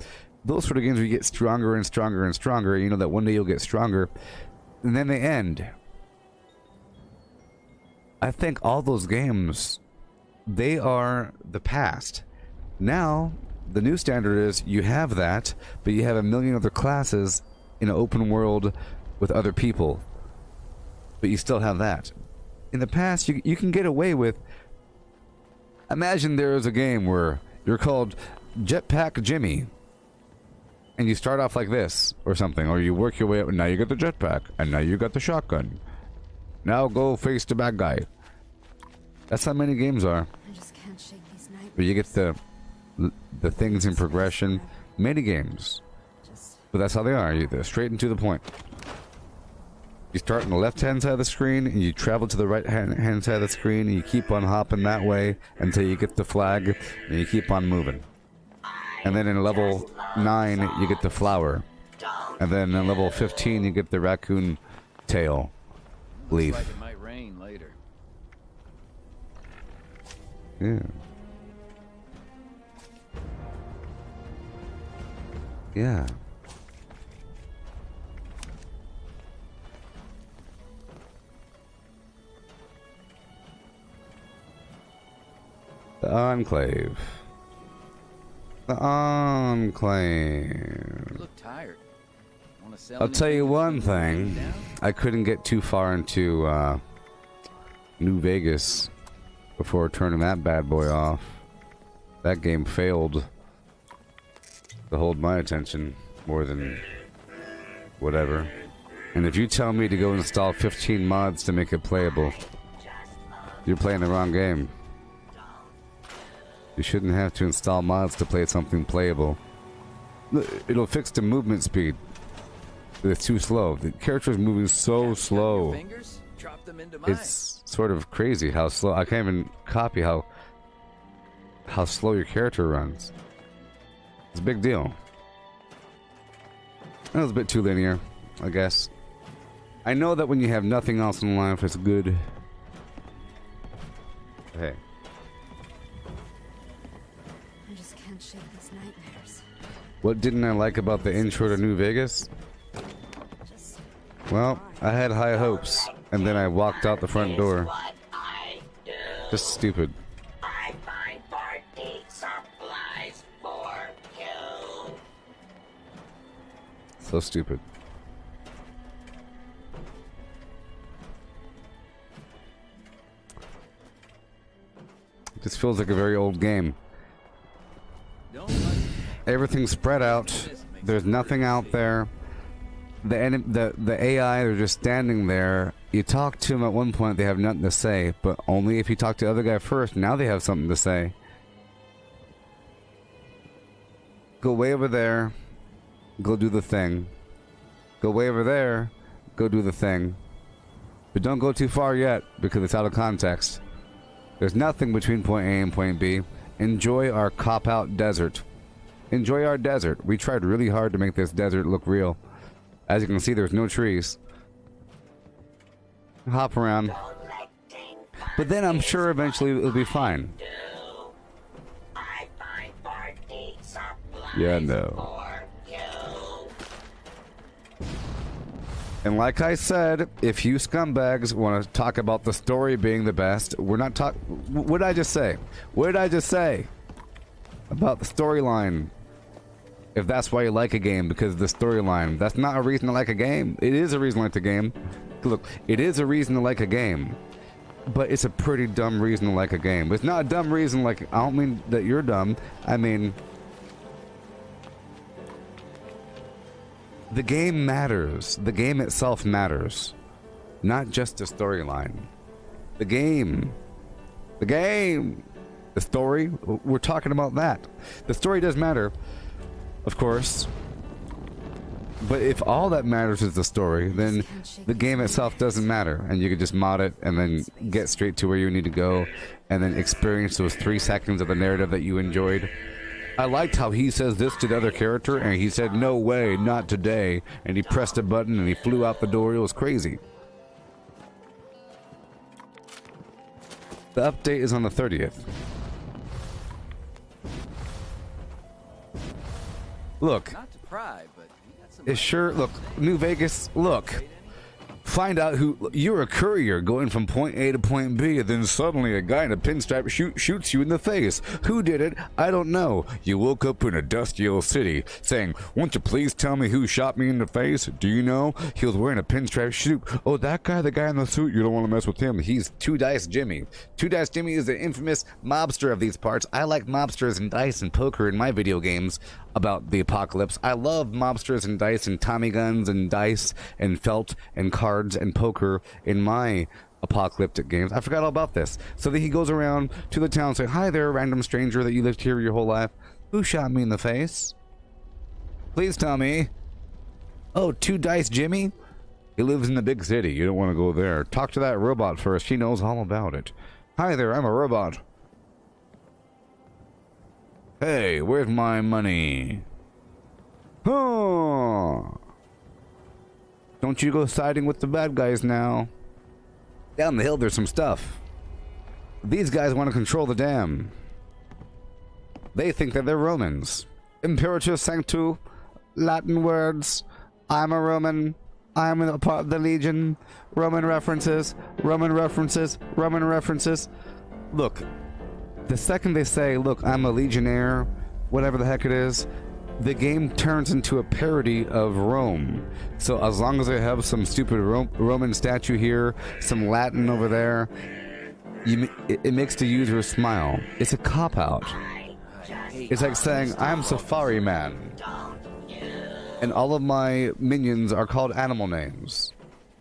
Those sort of games where you get stronger and stronger and stronger. You know that one day you'll get stronger. And then they end. I think all those games, they are the past. Now, the new standard is you have that, but you have a million other classes in an open world with other people. But you still have that. In the past, you can get away with... Imagine there is a game where you're called Jetpack Jimmy. And you start off like this, or something. Or you work your way up, and now you got the jetpack. And now you got the shotgun. Now go face the bad guy. That's how many games are. I just can't shake these nightmares. But you get the things in progression. Many games. But that's how they are. They're straight and to the point. You start on the left-hand side of the screen, and you travel to the right-hand side of the screen, and you keep on hopping that way until you get the flag, and you keep on moving. And then in level 9, you get the flower. And then in level 15, you get the raccoon tail leaf. Looks like it might rain later. Yeah. Yeah. The Enclave. The Enclave. You look tired. Wanna sell I'll tell you anything one before we thing. wind down? I couldn't get too far into New Vegas before turning that bad boy off. That game failed to hold my attention more than whatever. And if you tell me to go install 15 mods to make it playable, you're playing the wrong game. You shouldn't have to install mods to play something playable. It'll fix the movement speed. It's too slow. The character's moving so slow. Fingers, drop them into mine. It's sort of crazy how slow. I can't even copy how slow your character runs. It's a big deal. That was a bit too linear, I guess. I know that when you have nothing else in life, it's good. Hey. I just can't shake these nightmares. What didn't I like about the intro to New Vegas? Well, I had high hopes, and then I walked out the front door. Just stupid. I find party supplies for you. So stupid. This feels like a very old game. Everything's spread out. There's nothing out there. The AI, they're just standing there. You talk to them at one point, they have nothing to say, but only if you talk to the other guy first. Now they have something to say. Go way over there. Go do the thing. Go way over there. Go do the thing. But don't go too far yet, because it's out of context. There's nothing between point A and point B. Enjoy our cop-out desert. Enjoy our desert. We tried really hard to make this desert look real. As you can see, there's no trees. Hop around. But then I'm sure eventually it'll be fine. Yeah, no. And like I said, if you scumbags want to talk about the story being the best, we're not talking... What did I just say? What did I just say? About the storyline. If that's why you like a game, because of the storyline. That's not a reason to like a game. It is a reason to like the game. Look, it is a reason to like a game. But it's a pretty dumb reason to like a game. It's not a dumb reason, like, I don't mean that you're dumb. I mean... The game matters. The game itself matters. Not just the storyline. The game. The game. The story. We're talking about that. The story does matter, of course. But if all that matters is the story, then the game itself doesn't matter. And you can just mod it and then get straight to where you need to go and then experience those 3 seconds of the narrative that you enjoyed. I liked how he says this to the other character, and he said, "No way, not today." And he pressed a button, and he flew out the door. It was crazy. The update is on the 30th. Look. Not to pry, but you got some It's sure, look, New Vegas, look. Find out who... You're a courier going from point A to point B, and then suddenly a guy in a pinstripe shoots you in the face. Who did it? I don't know. You woke up in a dusty old city saying, "Won't you please tell me who shot me in the face? Do you know? He was wearing a pinstripe suit." "Oh, that guy, the guy in the suit, you don't want to mess with him. He's Two Dice Jimmy." Two Dice Jimmy is the infamous mobster of these parts. I like mobsters and dice and poker in my video games about the apocalypse. I love mobsters and dice and Tommy guns and dice and felt and cards and poker in my apocalyptic games. I forgot all about this. So then he goes around to the town saying, "Hi there, random stranger that you lived here your whole life. Who shot me in the face? Please tell me." "Oh, Two Dice Jimmy? He lives in the big city. You don't want to go there. Talk to that robot first. She knows all about it." "Hi there, I'm a robot." "Hey, where's my money?" "Huh. Don't you go siding with the bad guys now. Down the hill there's some stuff. These guys want to control the dam. They think that they're Romans. Imperatus Sanctu, Latin words. I'm a Roman. I'm a part of the Legion. Roman references. Roman references. Roman references. Look, the second they say, "Look, I'm a legionnaire," whatever the heck it is, the game turns into a parody of Rome. So as long as they have some stupid Roman statue here, some Latin over there, it makes the user smile. It's a cop-out. It's like saying, "I'm Safari Man, and all of my minions are called animal names."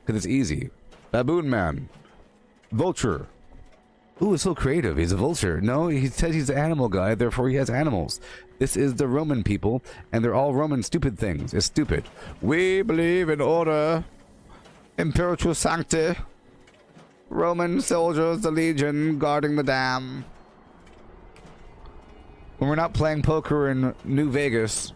Because it's easy. Baboon Man. Vulture. Ooh, it's so creative. He's a vulture. No, he says he's an animal guy, therefore he has animals. This is the Roman people, and they're all Roman stupid things. It's stupid. We believe in order. Imperator Sancti. Roman soldiers, the legion, guarding the dam. When we're not playing poker in New Vegas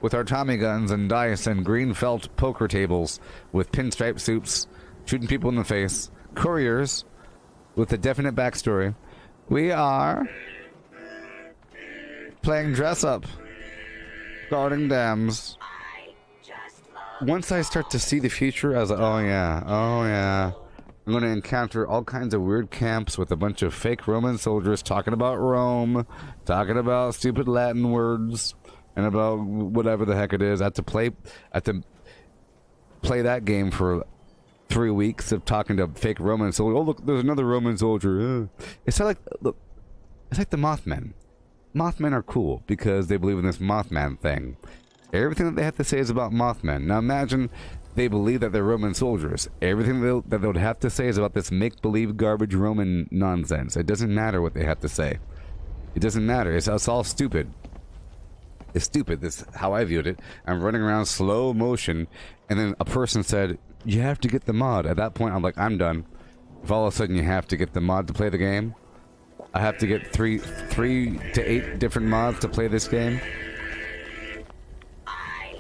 with our Tommy guns and dice and green felt poker tables with pinstripe suits, shooting people in the face, couriers with a definite backstory, we are playing dress up, guarding dams. Once I start to see the future, I was like, oh yeah, I'm going to encounter all kinds of weird camps with a bunch of fake Roman soldiers talking about Rome, talking about stupid Latin words, and about whatever the heck it is. I have to play that game for 3 weeks of talking to fake Roman soldiers. Oh, look, there's another Roman soldier. It's like, look, it's like the Mothmen. Mothmen are cool because they believe in this Mothman thing. Everything that they have to say is about Mothmen. Now imagine they believe that they're Roman soldiers. Everything that they would have to say is about this make-believe garbage Roman nonsense. It doesn't matter what they have to say. It doesn't matter. It's all stupid. It's stupid. This is how I viewed it. I'm running around slow motion, and then a person said, you have to get the mod. At that point, I'm like, I'm done. If all of a sudden you have to get the mod to play the game, I have to get three to 8 different mods to play this game.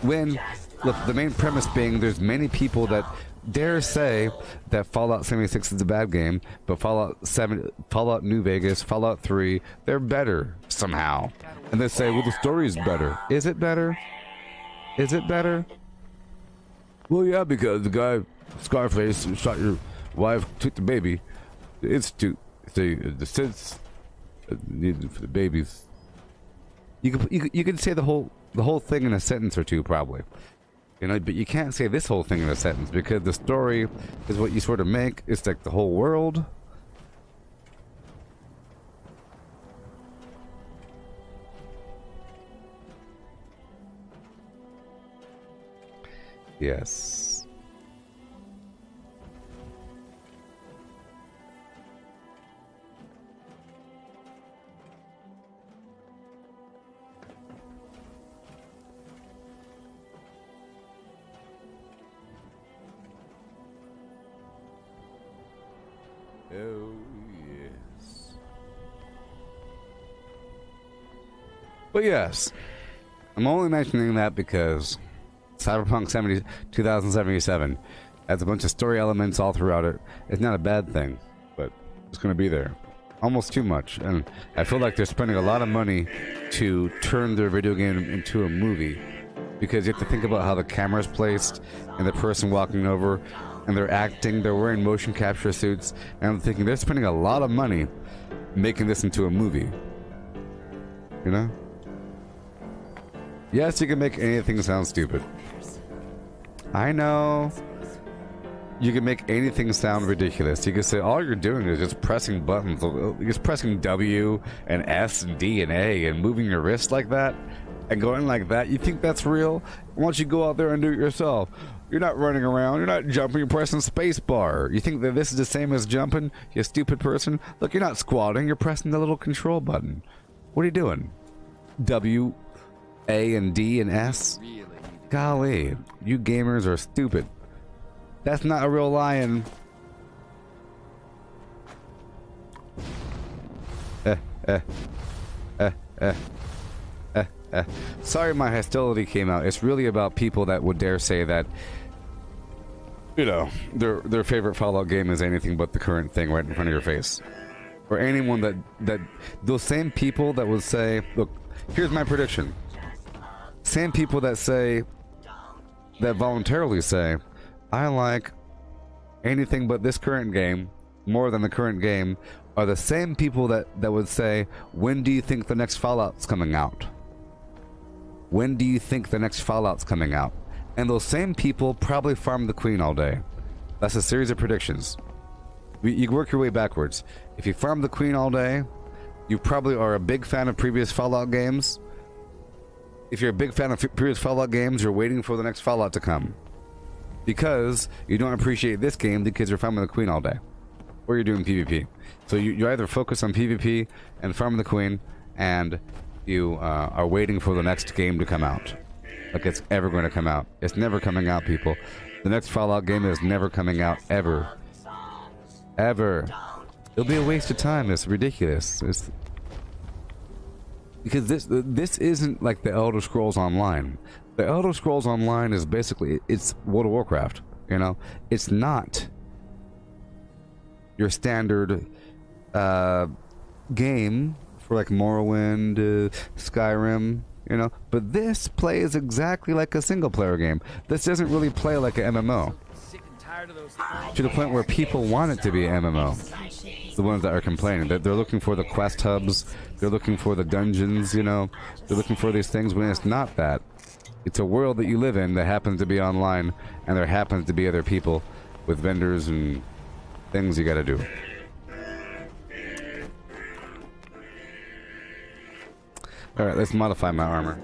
When, look, the main premise being there's many people that dare say that Fallout 76 is a bad game, but Fallout New Vegas, Fallout 3, they're better somehow. And they say, well, the story is better. Is it better? Is it better? Well, yeah, because the guy, Scarface, shot your wife, took the baby. The institute, the sense needed for the babies. You could say the whole thing in a sentence or two, probably. You know, but you can't say this whole thing in a sentence because the story is what you sort of make. It's like the whole world. Yes. Oh, yes. But yes, I'm only mentioning that because Cyberpunk 2077 has a bunch of story elements all throughout it. It's not a bad thing, but it's going to be there. Almost too much. And I feel like they're spending a lot of money to turn their video game into a movie. Because you have to think about how the camera's placed and the person walking over and they're acting, they're wearing motion capture suits, and I'm thinking they're spending a lot of money making this into a movie. You know? Yes, you can make anything sound stupid. I know. You can make anything sound ridiculous. You can say all you're doing is just pressing buttons. You're just pressing W and S and D and A and moving your wrist like that and going like that. You think that's real? Why don't you go out there and do it yourself? You're not running around. You're not jumping. You're pressing space bar. You think that this is the same as jumping? You stupid person. Look, you're not squatting. You're pressing the little control button. What are you doing? W, A, and D, and S? Golly, you gamers are stupid. That's not a real lion. Sorry my hostility came out. It's really about people that would dare say that, you know, their favorite Fallout game is anything but the current thing right in front of your face. Or anyone that those same people that would say, look, here's my prediction. Same people that say, that voluntarily say, I like anything but this current game more than the current game, are the same people that would say, when do you think the next Fallout's coming out? When do you think the next Fallout's coming out? And those same people probably farm the Queen all day. That's a series of predictions. You work your way backwards. If you farm the Queen all day, you probably are a big fan of previous Fallout games. If you're a big fan of previous Fallout games, you're waiting for the next Fallout to come. Because you don't appreciate this game because you're farming the Queen all day. or you're doing PvP. So you either focus on PvP and farming the queen, and you are waiting for the next game to come out. Like it's ever going to come out. It's never coming out, people. The next Fallout game is never coming out, ever. Ever. It'll be a waste of time. It's ridiculous. Because this isn't like the Elder Scrolls Online. The Elder Scrolls Online is basically, it's World of Warcraft, you know? It's not your standard game for like Morrowind, Skyrim, you know? But this plays exactly like a single player game. This doesn't really play like an MMO. To the point where people want it to be an MMO. The ones that are complaining. They're looking for the quest hubs, they're looking for the dungeons, you know? They're looking for these things when it's not that. It's a world that you live in that happens to be online, and there happens to be other people with vendors and things you gotta do. Alright, let's modify my armor.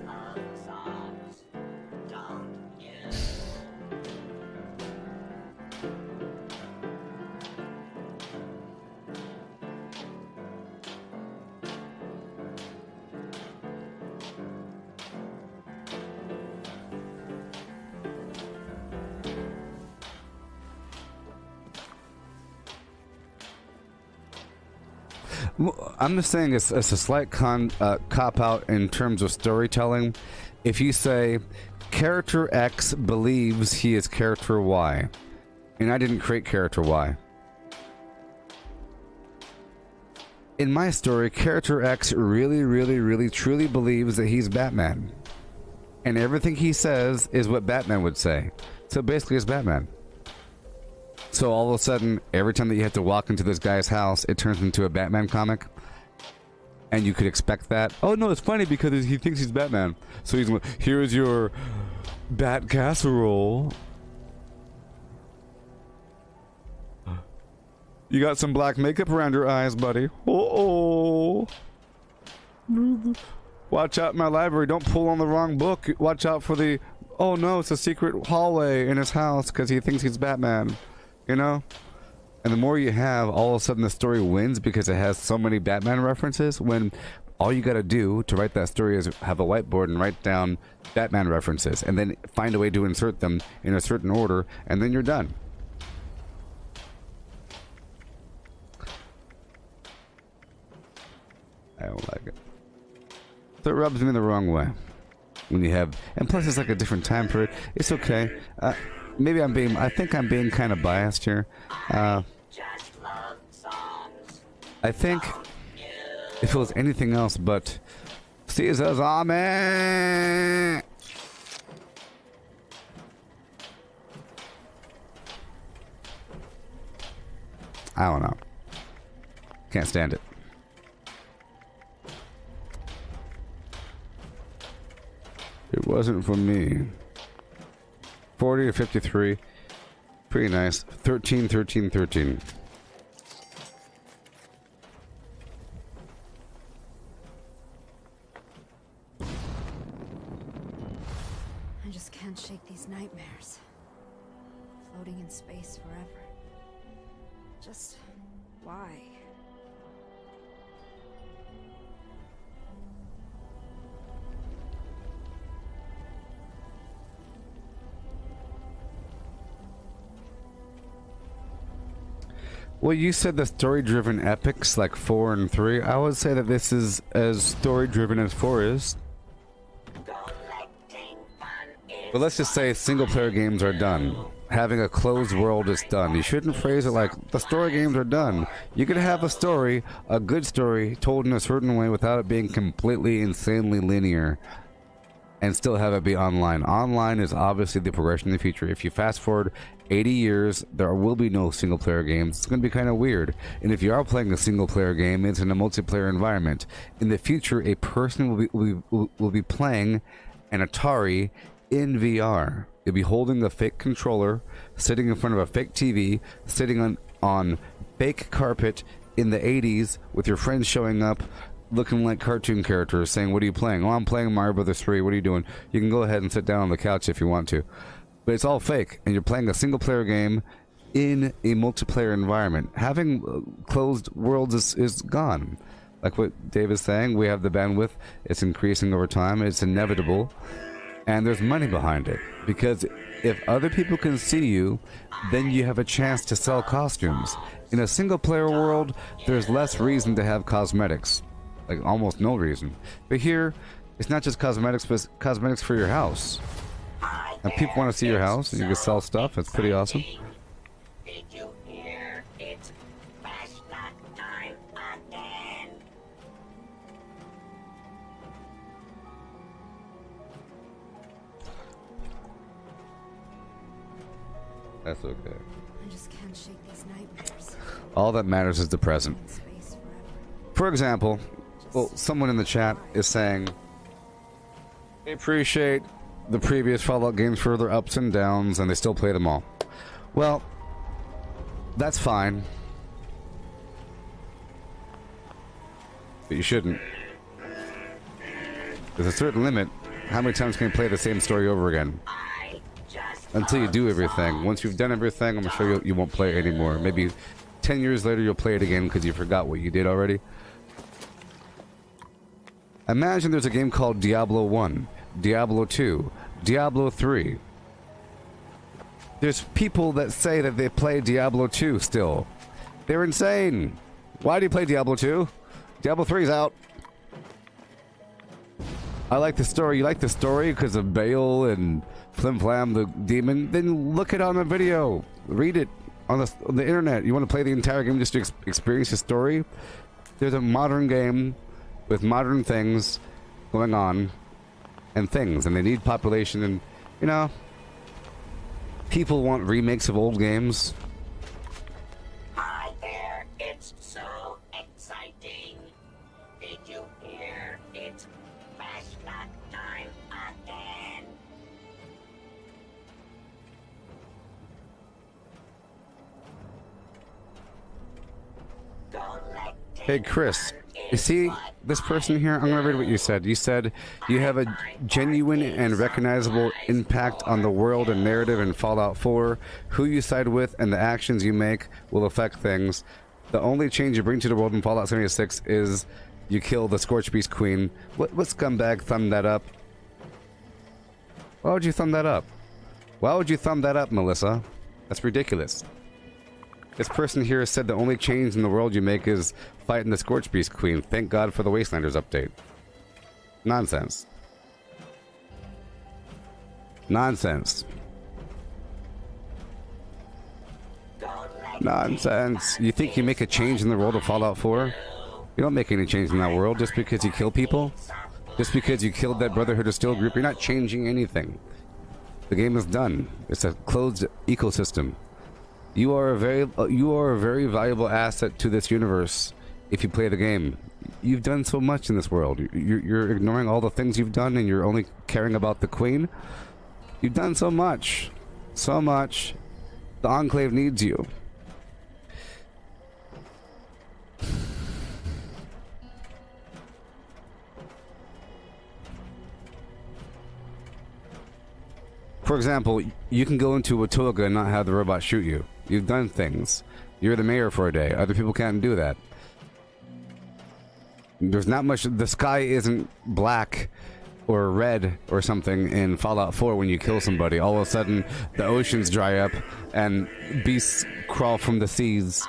I'm just saying it's a slight cop-out in terms of storytelling. If you say, character X believes he is character Y, and I didn't create character Y. In my story, character X really, truly believes that he's Batman. And everything he says is what Batman would say. So basically it's Batman. So all of a sudden, every time that you have to walk into this guy's house, it turns into a Batman comic. And you could expect that. Oh no, it's funny because he thinks he's Batman. So he's, here's your bat casserole. You got some black makeup around your eyes, buddy. Uh-oh. Watch out in my library. Don't pull on the wrong book. Watch out for the... Oh no, it's a secret hallway in his house because he thinks he's Batman. You know? And the more you have, all of a sudden the story wins because it has so many Batman references, when all you gotta do to write that story is have a whiteboard and write down Batman references, and then find a way to insert them in a certain order, and then you're done. I don't like it. So it rubs me the wrong way. When you have... And plus it's like a different time period. It's okay. Maybe I think I'm being kind of biased here. I think if it was anything else but Caesar's army, I don't know. Can't stand it. It wasn't for me. 40 to 53. Pretty nice. 13, 13, 13. I just can't shake these nightmares. Floating in space forever. Just why? Well, you said the story-driven epics like 4 and 3. I would say that this is as story-driven as 4 is. But let's just say single-player games are done. Having a closed world is done. You shouldn't phrase it like, the story games are done. You could have a story, a good story, told in a certain way without it being completely, insanely linear, and still have it be online. Online is obviously the progression in the future. If you fast forward 80 years, there will be no single-player games. It's going to be kind of weird. And if you are playing a single-player game, it's in a multiplayer environment. In the future, a person will be playing an Atari in VR. You'll be holding a fake controller, sitting in front of a fake TV, sitting on fake carpet in the 80s with your friends showing up, looking like cartoon characters, saying, what are you playing? Oh, I'm playing Mario Brothers 3. What are you doing? You can go ahead and sit down on the couch if you want to. But it's all fake, and you're playing a single-player game in a multiplayer environment. Having closed worlds is gone. Like what Dave is saying, we have the bandwidth. It's increasing over time. It's inevitable. And there's money behind it. Because if other people can see you, then you have a chance to sell costumes. In a single-player world, there's less reason to have cosmetics. Like, almost no reason. But here, it's not just cosmetics, but it's cosmetics for your house. And people want to see your house, and you can sell stuff. It's pretty awesome. Did you hear? It's fast knock time again. That's okay. I just can't shake these nightmares. All that matters is the present. Space forever. For example, well, someone in the chat is saying, they appreciate the previous Fallout games for their ups and downs, and they still play them all. Well, that's fine. But you shouldn't. There's a certain limit. How many times can you play the same story over again? Until you do everything. Once you've done everything, I'm sure you won't play it anymore. Maybe 10 years later you'll play it again because you forgot what you did already. Imagine there's a game called Diablo 1, Diablo 2, Diablo 3. There's people that say that they play Diablo 2 still. They're insane. Why do you play Diablo 2? Diablo 3's out. I like the story. You like the story because of Baal and Flim Flam the demon? Then look it on a video. Read it on the internet. You want to play the entire game just to experience the story? There's a modern game with modern things going on and they need population, and you know, people want remakes of old games. Hi there, it's so exciting. Did you hear? It's fast knock time again. Hey Chris, you see this person here? I'm gonna read what you said. You said you have a genuine and recognizable impact on the world and narrative in Fallout 4. Who you side with and the actions you make will affect things. The only change you bring to the world in Fallout 76 is you kill the Scorch Beast Queen. What scumbag thumbed that up? Why would you thumb that up? Why would you thumb that up, Melissa? That's ridiculous. This person here said the only change in the world you make is fighting the Scorch Beast Queen. Thank God for the Wastelanders update. Nonsense. Nonsense. Nonsense. You think you make a change in the world of Fallout 4? You don't make any change in that world just because you kill people. Just because you killed that Brotherhood of Steel group, you're not changing anything. The game is done. It's a closed ecosystem. You are a very valuable asset to this universe if you play the game. You've done so much in this world. You're ignoring all the things you've done and you're only caring about the Queen. You've done so much. So much. The Enclave needs you. For example, you can go into a toga and not have the robot shoot you. You've done things. You're the mayor for a day. Other people can't do that. There's not much. The sky isn't black or red or something in Fallout 4 when you kill somebody. All of a sudden, the oceans dry up and beasts crawl from the seas.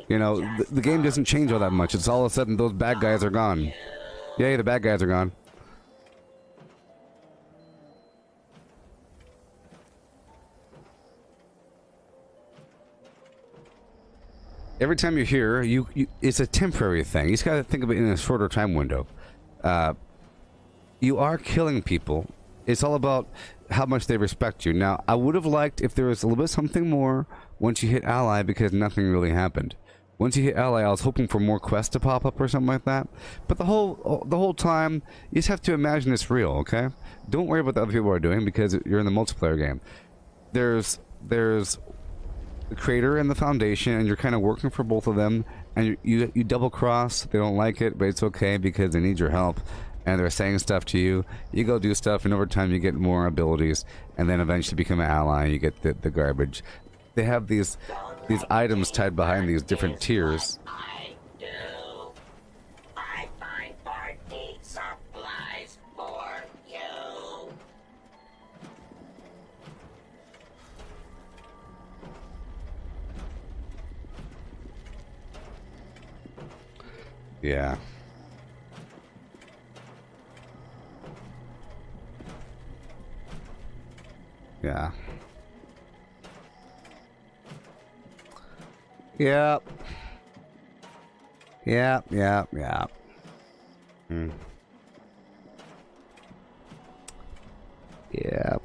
You know, the game doesn't change all that much. It's all of a sudden those bad guys are gone. Yay, the bad guys are gone. Every time you're here, it's a temporary thing. You just gotta think of it in a shorter time window. You are killing people. It's all about how much they respect you. Now, I would have liked if there was a little bit something more once you hit Ally, because nothing really happened. Once you hit Ally, I was hoping for more quests to pop up or something like that. But the whole time, you just have to imagine it's real, okay? Don't worry about what other people are doing because you're in the multiplayer game. There's the creator and the foundation, and you're kind of working for both of them, and you double cross. They don't like it, but it's okay because they need your help, and they're saying stuff to you. You go do stuff, and over time you get more abilities, and then eventually become an ally and you get the garbage. They have these these items tied behind these different tiers. I do. I find party supplies for you. Yeah. Yeah. Yep. Yep, yep, yep. Hmm. Yep.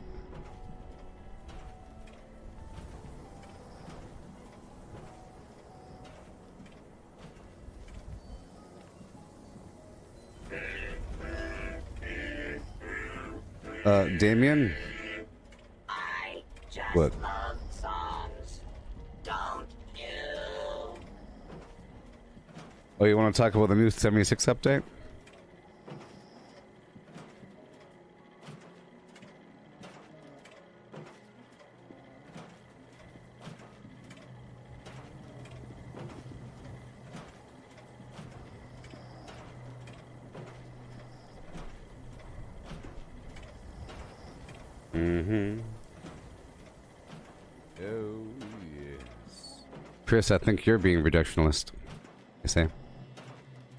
Damien? I just What? love songs. Don't you? Oh, you want to talk about the new 76 update? Mm-hmm. Oh, yes. Chris, I think you're being reductionist. I say.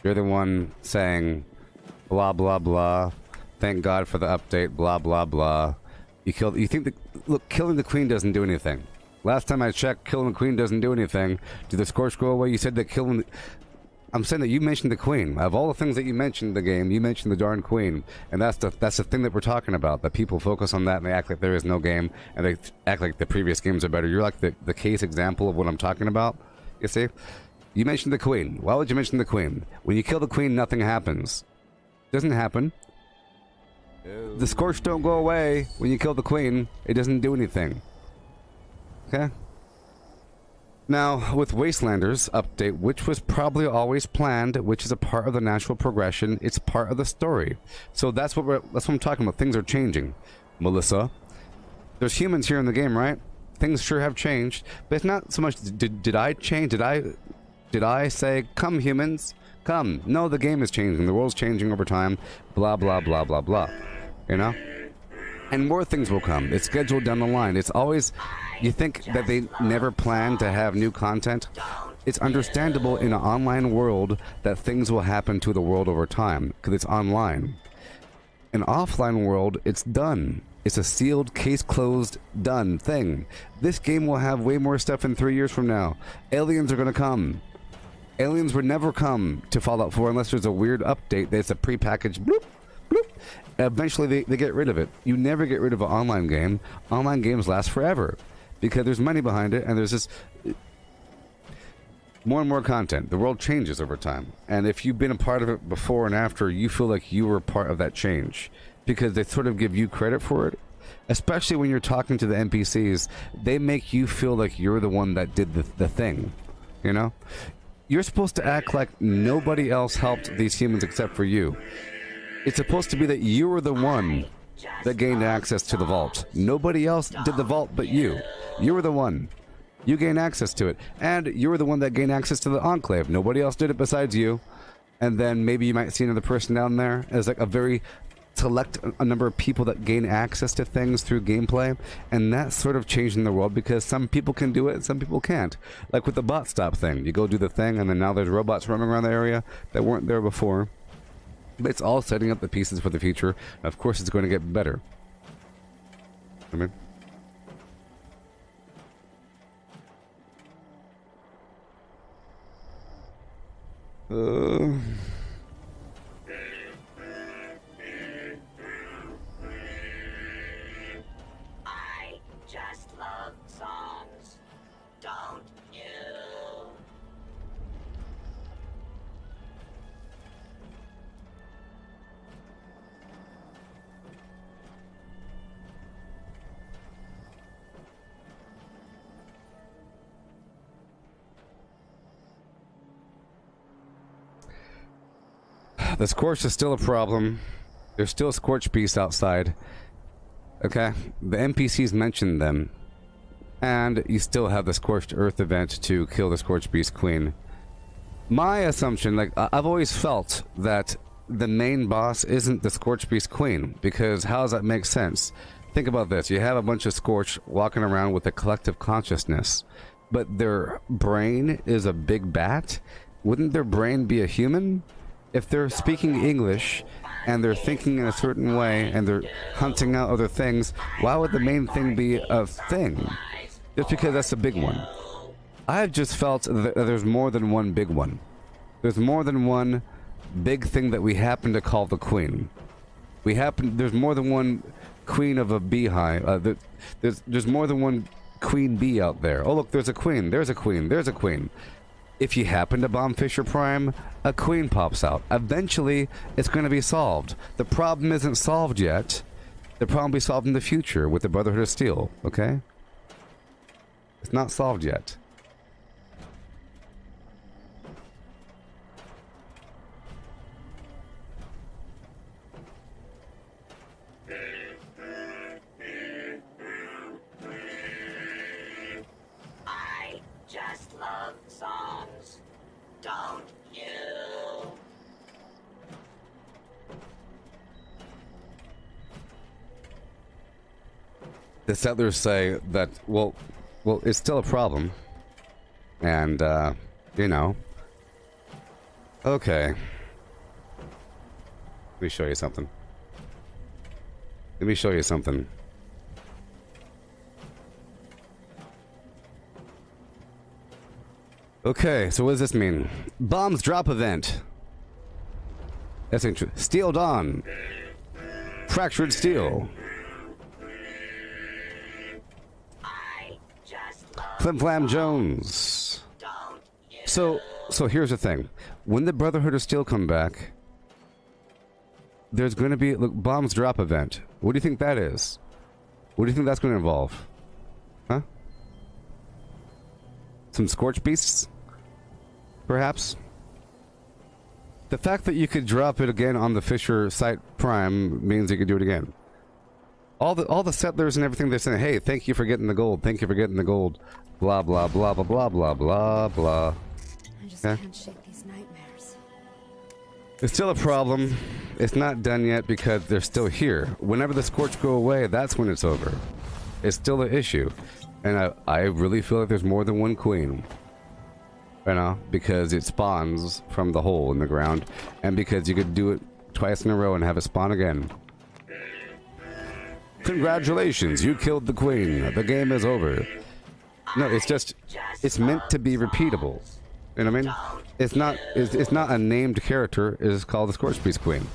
You're the one saying, blah, blah, blah. Thank God for the update, blah, blah, blah. You think that, look, killing the queen doesn't do anything. Last time I checked, killing the queen doesn't do anything. Do the scores go away? You said that killing the... I'm saying that you mentioned the queen. Of all the things that you mentioned in the game, you mentioned the darn queen. And that's the thing that we're talking about. That people focus on that and they act like there is no game. And they act like the previous games are better. You're like the case example of what I'm talking about. You see? You mentioned the queen. Why would you mention the queen? When you kill the queen, nothing happens. Doesn't happen. The scorch don't go away when you kill the queen. It doesn't do anything. Okay? Now, with Wastelanders update, which was probably always planned, which is a part of the natural progression, it's part of the story. So that's what I'm talking about. Things are changing. Melissa, there's humans here in the game, right? Things sure have changed, but it's not so much did I change? Did I say, come humans, come? No, the game is changing. The world's changing over time. Blah, blah, blah, blah, blah. You know? And more things will come. It's scheduled down the line. It's always... You think that they never plan to have new content? It's understandable in an online world that things will happen to the world over time, because it's online. In an offline world, it's done. It's a sealed, case closed, done thing. This game will have way more stuff in 3 years from now. Aliens are gonna come. Aliens would never come to Fallout 4 unless there's a weird update that's a prepackaged bloop, bloop. Eventually they get rid of it. You never get rid of an online game. Online games last forever. Because there's money behind it, and there's this more and more content. The world changes over time. And if you've been a part of it before and after, you feel like you were part of that change. Because they sort of give you credit for it. Especially when you're talking to the NPCs, they make you feel like you're the one that did the thing. You know? You're supposed to act like nobody else helped these humans except for you. It's supposed to be that you were the one that gained access to the vault. Nobody else did the vault but you. You were the one. You gained access to it. And you were the one that gained access to the Enclave. Nobody else did it besides you. And then maybe you might see another person down there as like a very select a number of people that gain access to things through gameplay. And that's sort of changing the world because some people can do it and some people can't. Like with the bot stop thing. You go do the thing and then now there's robots roaming around the area that weren't there before. But it's all setting up the pieces for the future. Of course, it's going to get better. I mean... I just love songs. Don't you? The Scorch is still a problem. There's still a Scorch beast outside. Okay? The NPCs mentioned them. and you still have the Scorched Earth event to kill the Scorched Beast Queen. My assumption, like, I've always felt that the main boss isn't the Scorched Beast Queen, because how does that make sense? Think about this. You have a bunch of Scorched walking around with a collective consciousness, but their brain is a big bat. Wouldn't their brain be a human? If they're speaking English and they're thinking in a certain way and they're hunting out other things, why would the main thing be a thing? Just because that's a big one. I've just felt that there's more than one big one. There's more than one big thing that we happen to call the queen. There's more than one queen of a beehive. There's more than one queen bee out there. Oh look, there's a queen. There's a queen. There's a queen. If you happen to bomb Fisher Prime, a queen pops out. Eventually, it's going to be solved. The problem isn't solved yet. The problem will be solved in the future with the Brotherhood of Steel, okay? It's not solved yet. I just love songs. Don't you? The settlers say that, well, it's still a problem. And, you know. Okay. Let me show you something. Let me show you something. Okay, so what does this mean? Bombs drop event. That's interesting. Steel Dawn. Fractured Steel. Flim Flam Jones. So here's the thing. When the Brotherhood of Steel come back, there's going to be, look, bombs drop event. What do you think that is? What do you think that's going to involve? Huh? Some Scorch Beasts? Perhaps? The fact that you could drop it again on the Fisher Site Prime means you could do it again. All the settlers and everything, they're saying, hey, thank you for getting the gold. Thank you for getting the gold. Blah, blah, blah, blah, blah, blah, blah, blah. I just can't shake these nightmares. It's still a problem. It's not done yet because they're still here. Whenever the Scorch go away, that's when it's over. It's still an issue. And I really feel like there's more than one queen. You know, because it spawns from the hole in the ground. And because you could do it twice in a row and have it spawn again. Congratulations, you killed the queen. The game is over. No, it's just, it's meant to be repeatable. You know what I mean? It's not a named character. It's called the Scorch Beast Queen.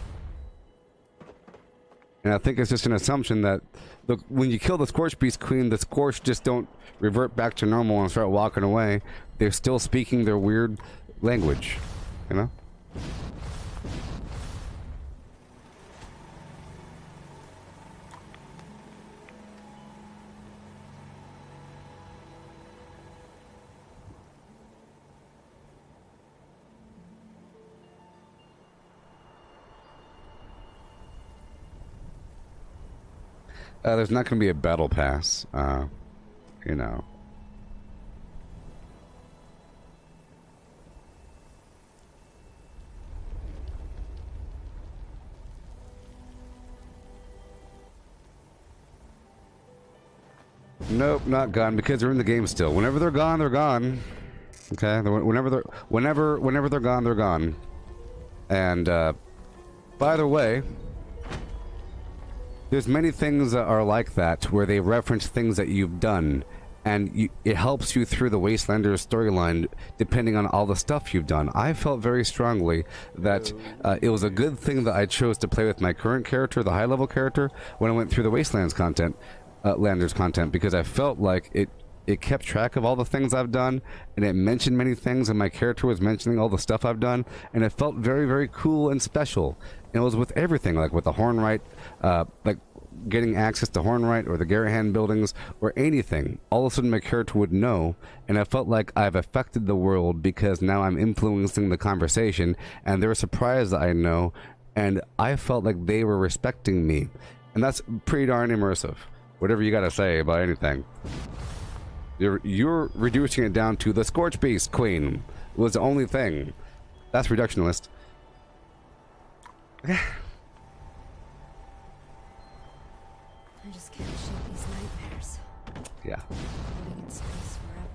And I think it's just an assumption that, look, when you kill the Scorch Beast Queen, the Scorch just don't revert back to normal and start walking away. They're still speaking their weird language. You know? There's not going to be a battle pass, you know. Nope, not gone because they're in the game still. Whenever they're gone, they're gone. Okay, whenever they're gone, they're gone. And by the way, there's many things that are like that, where they reference things that you've done, and it helps you through the Wastelanders storyline, depending on all the stuff you've done. I felt very strongly that it was a good thing that I chose to play with my current character, the high-level character, when I went through the Wastelands content, Landers content, because I felt like it kept track of all the things I've done, and it mentioned many things, and my character was mentioning all the stuff I've done, and it felt very, very cool and special. And it was with everything, like with the Hornwright, like getting access to Hornwright or the Garahan buildings or anything. All of a sudden my character would know, and I felt like I've affected the world because now I'm influencing the conversation, and they're surprised that I know, and I felt like they were respecting me. And that's pretty darn immersive. Whatever you gotta say about anything. You're reducing it down to the Scorch Beast Queen was the only thing. That's reductionist. I just can't shake these nightmares. Yeah. Floating in space forever.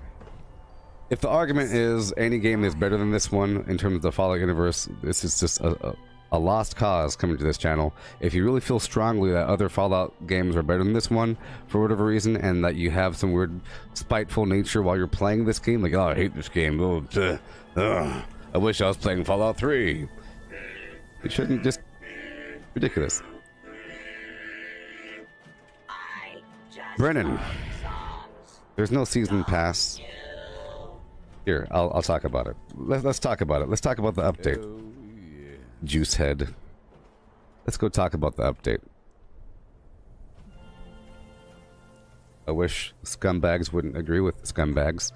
If the argument is any game is better than this one in terms of the Fallout universe, this is just a lost cause coming to this channel. If you really feel strongly that other Fallout games are better than this one for whatever reason, and that you have some weird spiteful nature while you're playing this game, like, oh, I hate this game, I wish I was playing Fallout 3. You shouldn't just... ridiculous. Brennan, there's no season pass. Here, I'll talk about it. Let's talk about it. Let's talk about the update. Juicehead. Let's go talk about the update. I wish scumbags wouldn't agree with scumbags.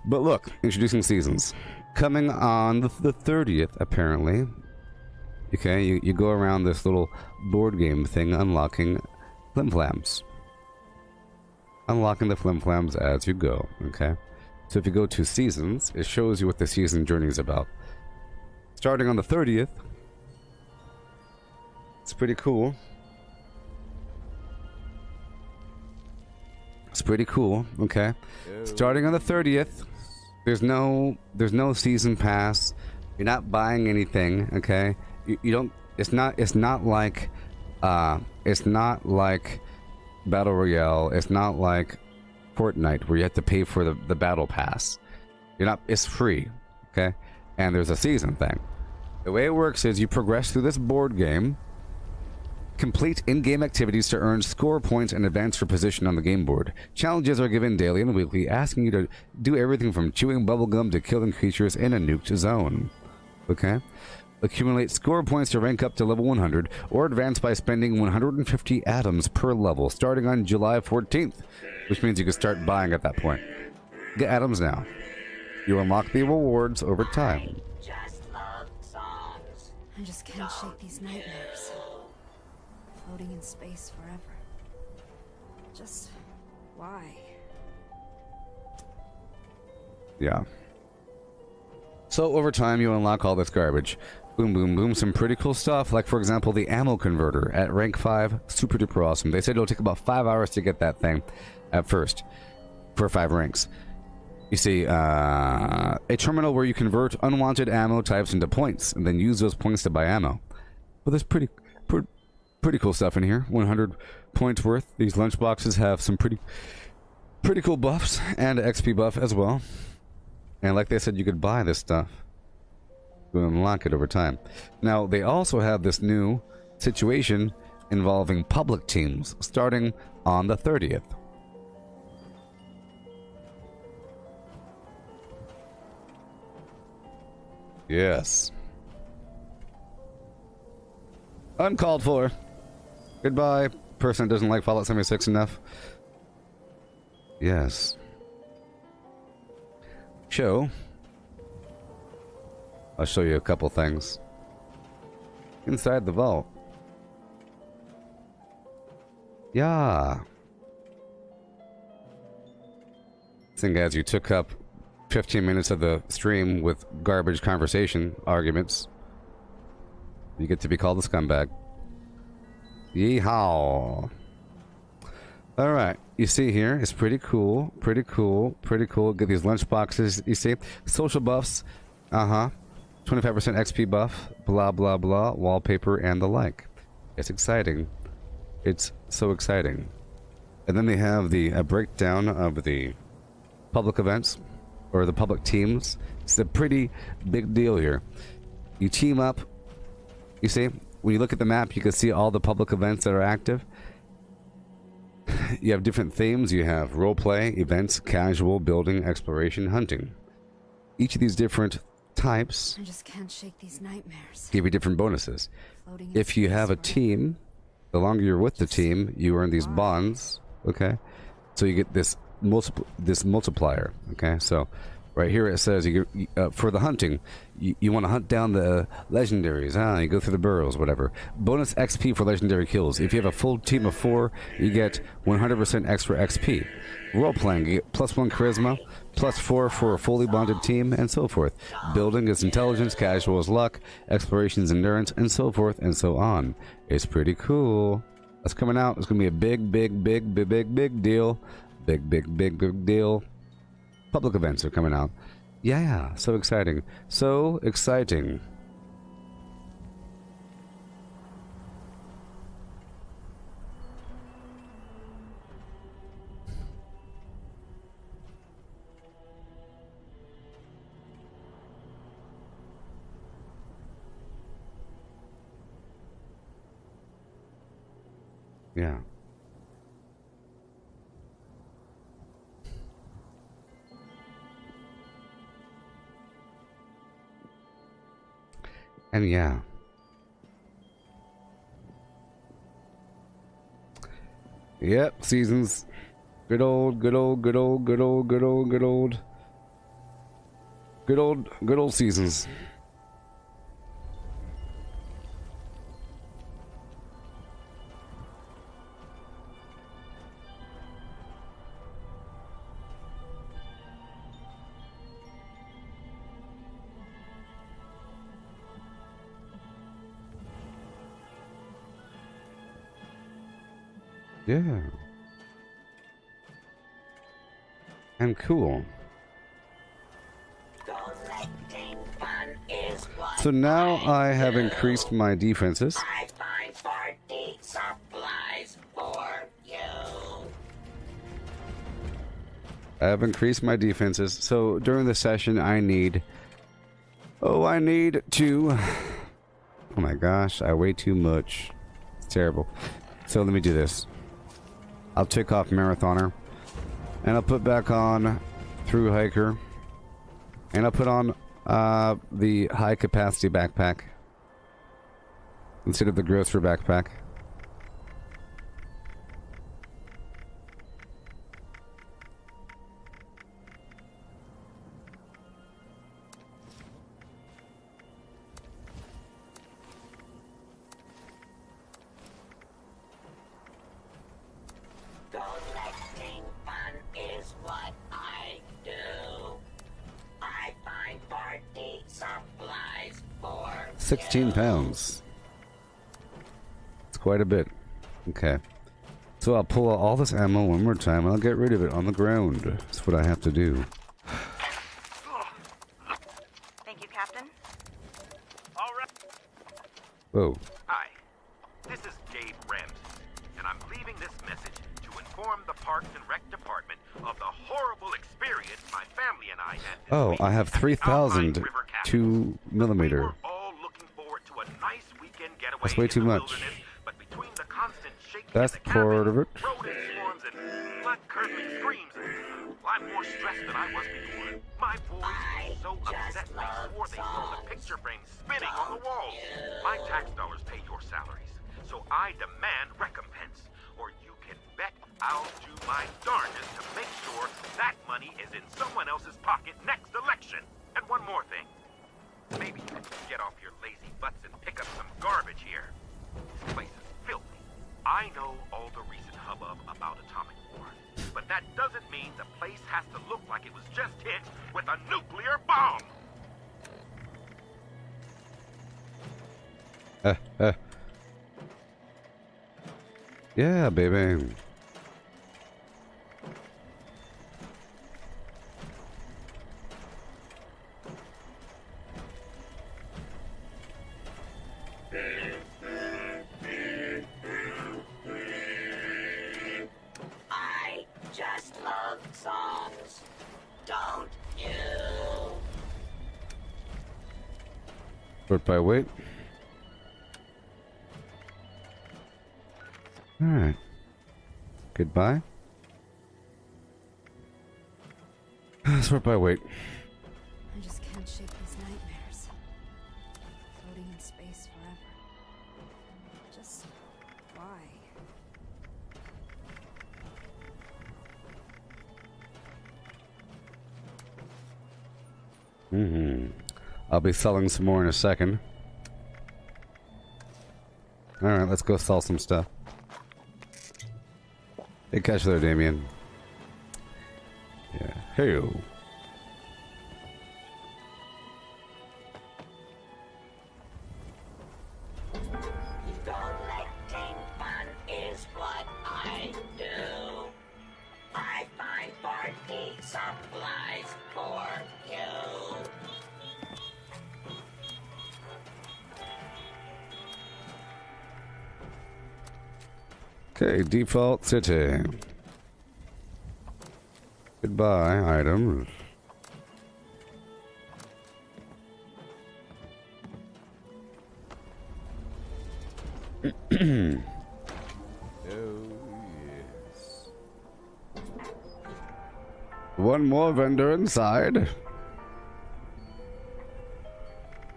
But look, introducing seasons. Coming on the 30th, apparently. Okay, you go around this little board game thing unlocking flimflams. Unlocking the flimflams as you go, okay? So if you go to seasons, it shows you what the season journey is about. Starting on the 30th. It's pretty cool. It's pretty cool, okay? Starting on the 30th, there's no season pass. You're not buying anything, okay? You don't it's not like Battle Royale. It's not like Fortnite where you have to pay for the battle pass. It's free, okay? And there's a season thing. The way it works is you progress through this board game, complete in-game activities to earn score points and advance your position on the game board. Challenges are given daily and weekly, asking you to do everything from chewing bubblegum to killing creatures in a nuked zone. Okay? Accumulate score points to rank up to level 100, or advance by spending 150 atoms per level, starting on July 14th, which means you can start buying at that point. Get atoms now. You unlock the rewards over time. I just can't shake these nightmares. Floating in space forever. Just... why? Yeah. So over time you unlock all this garbage. Boom, boom, boom. Some pretty cool stuff, like for example the ammo converter at rank 5. Super duper awesome. They said it'll take about 5 hours to get that thing at first for 5 ranks. You see, a terminal where you convert unwanted ammo types into points and then use those points to buy ammo. Well, there's pretty cool stuff in here. 100 points worth. These lunchboxes have some pretty cool buffs and XP buff as well. And like they said, you could buy this stuff. You unlock it over time. Now, they also have this new situation involving public teams starting on the 30th. Yes. Uncalled for. Goodbye, person that doesn't like Fallout 76 enough. Yes. I'll show you a couple things. Inside the vault. Yeah. Seeing as you took up 15 minutes of the stream with garbage conversation arguments, you get to be called a scumbag. Yeehaw. Alright, you see here, it's pretty cool, pretty cool, pretty cool. Get these lunch boxes, you see. Social buffs, 25% XP buff, blah blah blah, wallpaper and the like. It's exciting. It's so exciting. And then they have the breakdown of the public events, or the public teams. It's a pretty big deal here. You team up, you see, when you look at the map, you can see all the public events that are active. You have different themes. You have roleplay, events, casual, building, exploration, hunting. Each of these different types I just can't shake these nightmares. give you different bonuses. If you have a team, the longer you're with the team, you earn these bonds. Okay, so you get this multiplier. Okay, so Right here it says for the hunting, you want to hunt down the legendaries. You go through the burrows, whatever. Bonus XP for legendary kills. If you have a full team of 4, you get 100% extra XP. Role playing, you get +1 charisma, +4 for a fully bonded team, and so forth. Building is intelligence, casual is luck, exploration is endurance, and so forth and so on. It's pretty cool. That's coming out. It's gonna be a big deal. Big deal. Public events are coming out. Yeah, so exciting. So exciting. Yeah. And yeah. Yep, seasons. Good old seasons. Yeah. And cool. So now I have increased my defenses. I find party supplies for you. I have increased my defenses. So during the session, I need to... Oh my gosh, I weigh too much. It's terrible. So let me do this. I'll take off Marathoner. And I'll put back on Through Hiker. And I'll put on the high capacity backpack instead of the grocer backpack. Collecting fun is what I do. I find party supplies for 16 pounds. It's quite a bit. Okay. So I'll pull out all this ammo one more time and I'll get rid of it on the ground. That's what I have to do. Thank you, Captain. All right. Whoa. Hi, this is Gabe Ramsey, and I'm leaving this message to inform the Parks and Rec Department of the horrible experience my family and I had this Oh, week I have at the Alpine 3,000 River Cabin. 2 millimeter. We're all looking forward to a nice weekend getaway That's way in too the much. wilderness, but between the constant shaking That's in the cabin, part of it. rodent swarms and blood-curdling screams, I'm more stressed than I was before. My boys were so upset they swore they saw the picture frame spinning on the wall. My tax dollars pay your salaries, so I demand recompense, or you can bet I'll do my darndest to make sure that money is in someone else's pocket next election. And one more thing. Maybe you can get off your lazy butts and pick up some garbage here. This place is filthy. I know all the recent hubbub about atomic war, but that doesn't mean the place has to look like it was just hit with a nuclear bomb. Yeah, baby. I just love songs. Don't you? Sort by weight. Alright. Goodbye. Sort by weight. I just can't shake these nightmares. Floating in space forever. Just why? I'll be selling some more in a second. Alright, let's go sell some stuff. Hey, catch you there, Damien. Yeah. Hey-o. Collecting fun is what I do. 5540 supplies for you. Okay, default city. Goodbye, items. One more vendor inside.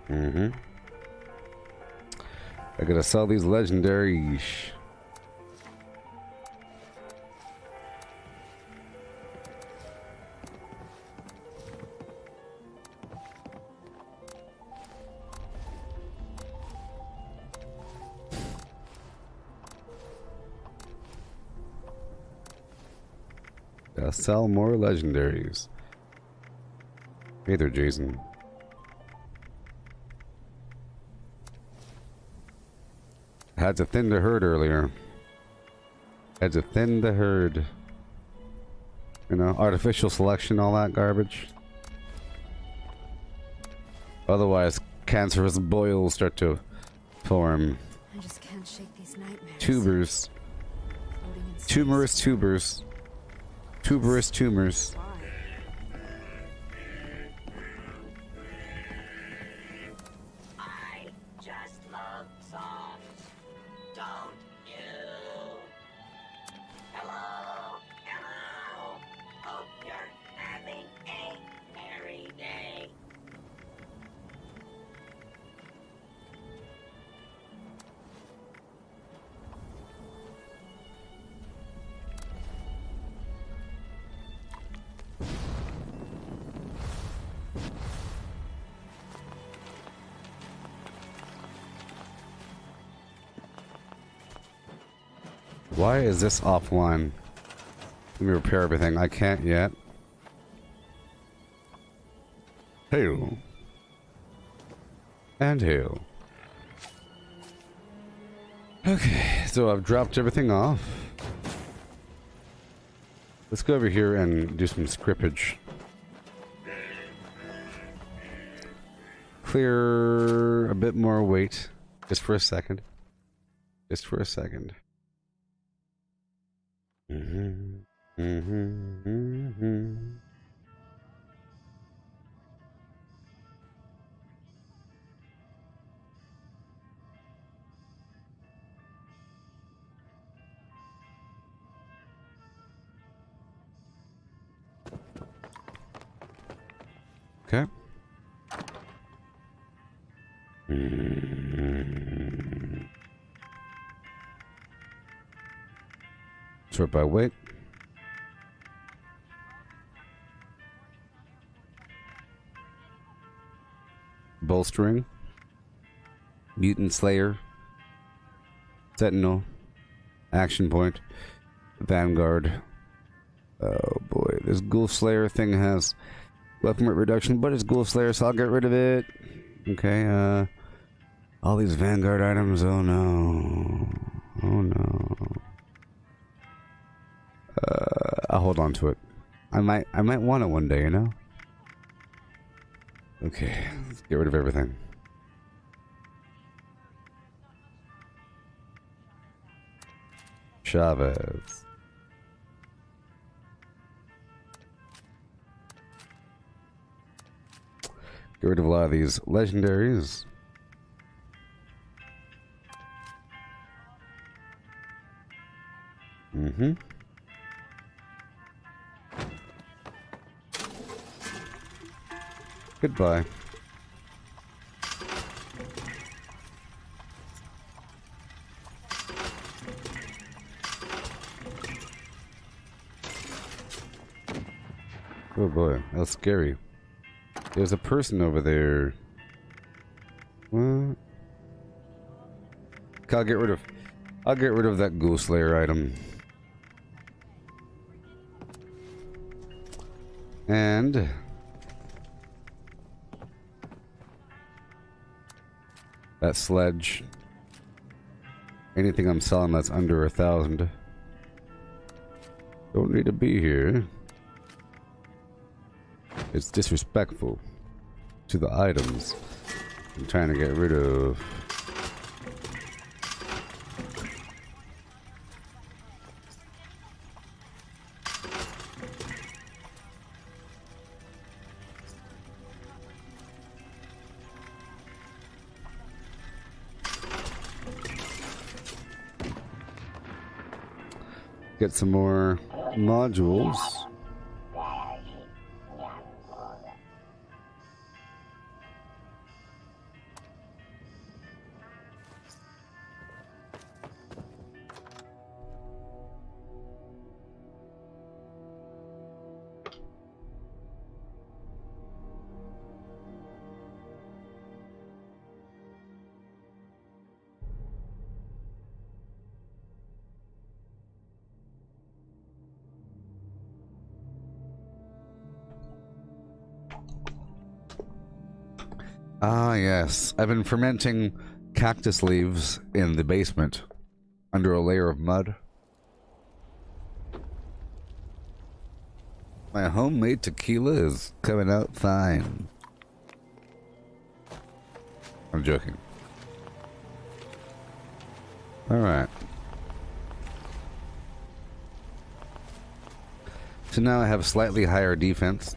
I gotta sell these legendaries. Gotta sell more legendaries. Hey there, Jason. Had to thin the herd earlier. Had to thin the herd. You know, artificial selection, all that garbage. Otherwise, cancerous boils start to form. I just can't shake these nightmares. Tubers. Floating in space. Tumorous tubers. Tuberous tumors. I just love songs. Don't you? Hello? Hello? Hope you're having a merry day. Why is this offline? Let me repair everything. I can't yet. Hail. And hail. Okay, so I've dropped everything off. Let's go over here and do some scrippage. Clear a bit more weight. Just for a second. Just for a second. Okay. Sort by weight. Bolstering. Mutant Slayer. Sentinel. Action Point. Vanguard. Oh boy, this Ghoul Slayer thing has weapon rate reduction, but it's Ghoul Slayer, so I'll get rid of it. Okay, all these Vanguard items, oh no. Oh no. I'll hold on to it. I might want it one day, you know? Okay, let's get rid of everything. Chavez. Get rid of a lot of these legendaries. Goodbye. Oh boy, that's scary. There's a person over there. What? I'll get rid of that Ghost Slayer item. And that sledge. Anything I'm selling that's under 1,000. Don't need to be here. It's disrespectful to the items I'm trying to get rid of. Get some more modules. Ah, yes. I've been fermenting cactus leaves in the basement under a layer of mud. My homemade tequila is coming out fine. I'm joking. Alright. So now I have slightly higher defense.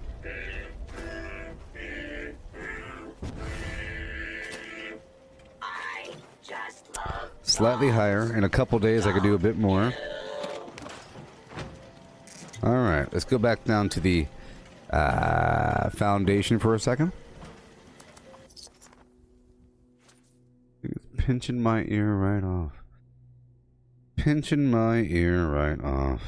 Slightly higher. In a couple days I could do a bit more. Alright, let's go back down to the foundation for a second. It's pinching my ear right off. Pinching my ear right off.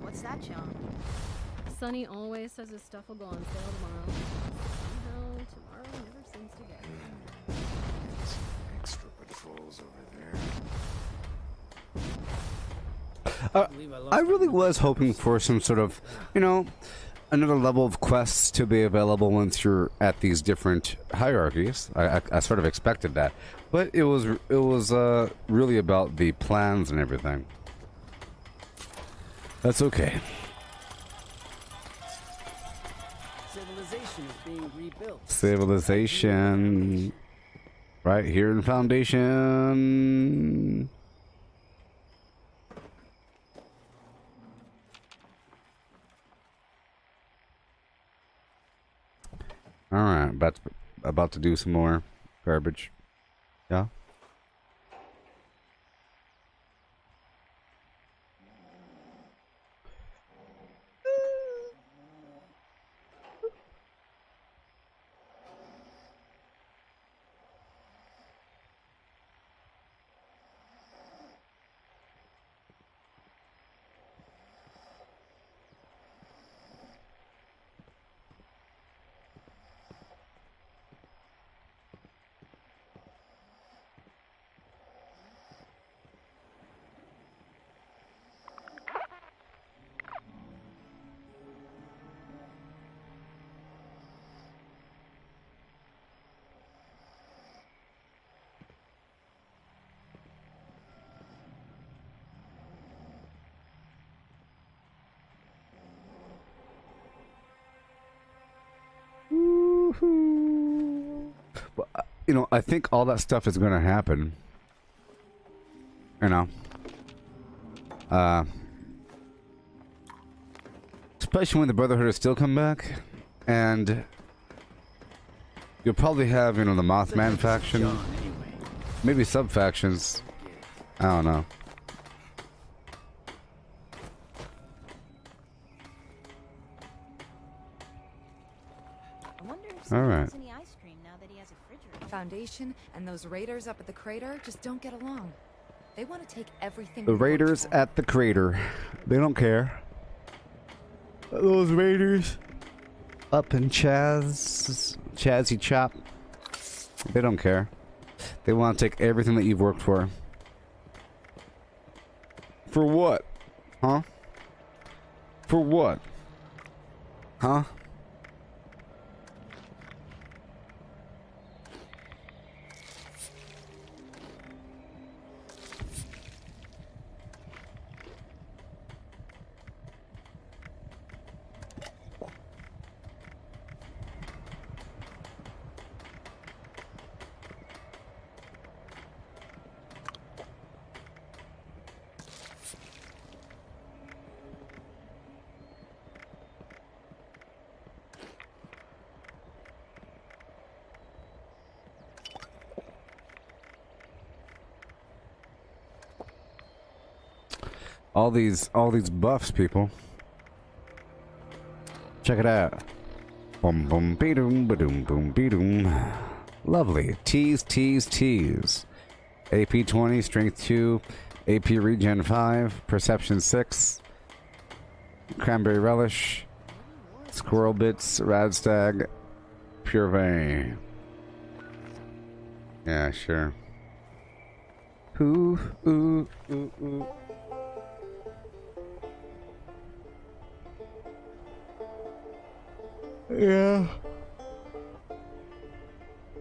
What's that, John? Sonny always says his stuff will go on sale tomorrow. Somehow, tomorrow never seems to get. Some extra patrols over there. I really was hoping for some sort of, you know, another level of quests to be available once you're at these different hierarchies. I sort of expected that, but it was really about the plans and everything. That's okay. Civilization is being rebuilt. Civilization, right here in Foundation. All right, about to do some more garbage. Yeah. you know, I think all that stuff is going to happen. You know, especially when the Brotherhood of Steel come back, and you'll probably have, you know, the Mothman faction, maybe sub factions. I don't know. I wonder if All right. wants any ice cream now that he has a refrigerator. Foundation and those raiders up at the crater just don't get along. They want to take everything. The raiders at the crater, they don't care. Those raiders up in Chazzy Chop, they don't care. They want to take everything that you've worked for. For what? Huh? For what? Huh? All these buffs, people. Check it out. Boom boom be-doom ba-doom boom be-doom. Lovely. Tease, tease, tease. AP 20, strength 2, AP regen 5, perception 6, cranberry relish, squirrel bits, radstag, pure vein. Yeah, sure. Ooh, ooh, ooh, ooh. Yeah.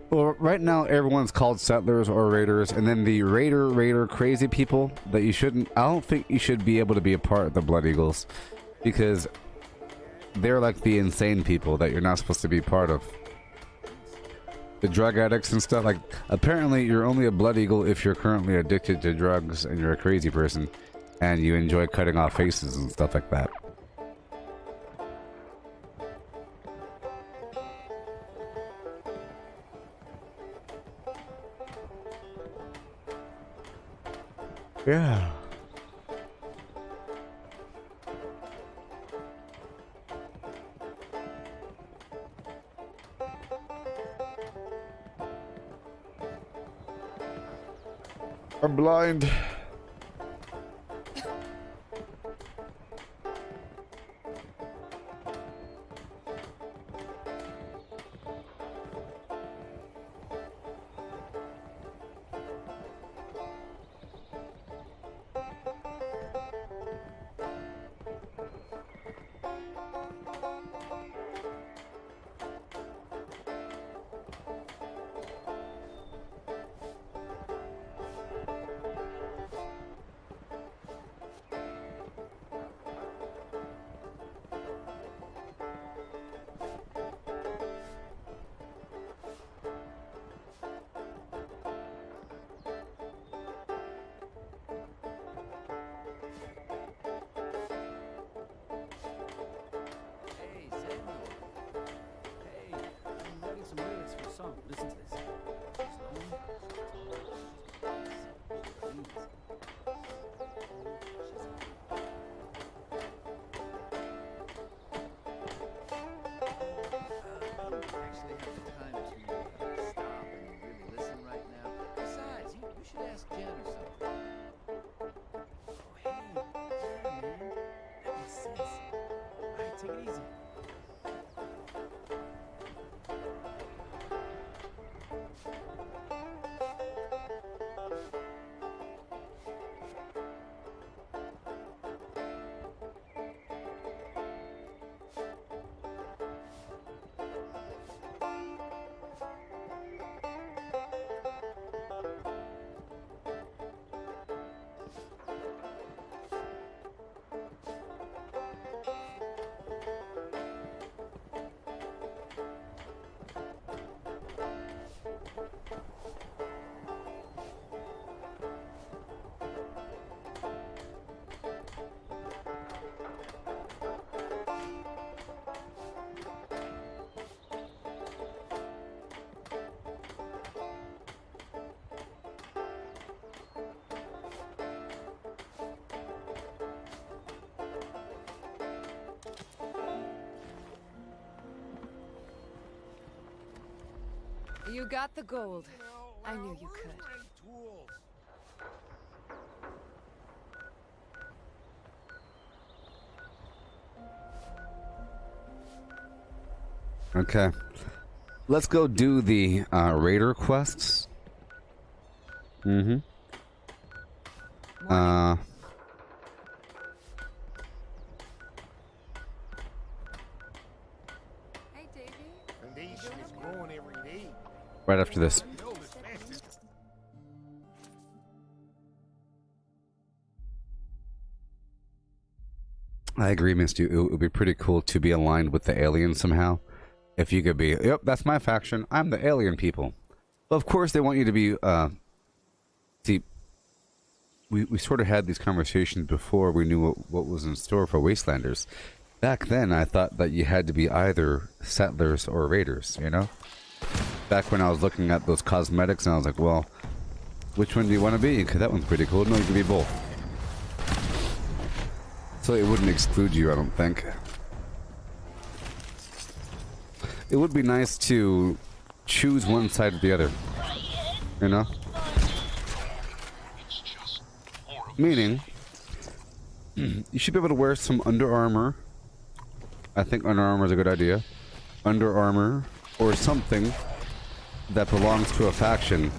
Well, right now everyone's called settlers or raiders, and then the raider crazy people that you shouldn't. I don't think you should be able to be a part of the Blood Eagles, because they're like the insane people that you're not supposed to be part of. The drug addicts and stuff. Like, apparently you're only a Blood Eagle if you're currently addicted to drugs and you're a crazy person, and you enjoy cutting off faces and stuff like that. Yeah. I'm blind. You got the gold. I knew you could. Okay. Let's go do the raider quests. Mm-hmm. Hey, Davey. Foundation is growing every day. Right after this. I agree, Misty. It would be pretty cool to be aligned with the aliens somehow. If you could be, yep, that's my faction. I'm the alien people. But of course, they want you to be, see, we sort of had these conversations before we knew what was in store for Wastelanders. Back then, I thought that you had to be either settlers or raiders, you know? Back when I was looking at those cosmetics, and I was like, well, which one do you want to be? Because that one's pretty cool. No, you can be both. So it wouldn't exclude you, I don't think. It would be nice to choose one side or the other, you know? Meaning, you should be able to wear some Under Armour. I think Under Armour is a good idea. Under Armour or something that belongs to a faction,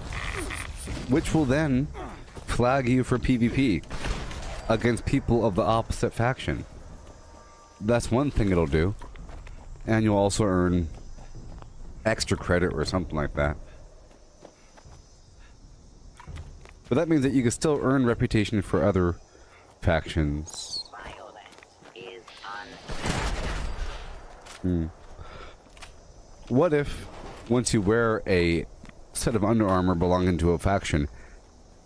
which will then flag you for PvP against people of the opposite faction. That's one thing it'll do. And you'll also earn extra credit or something like that. But that means that you can still earn reputation for other factions. What if, once you wear a set of Under Armour belonging to a faction,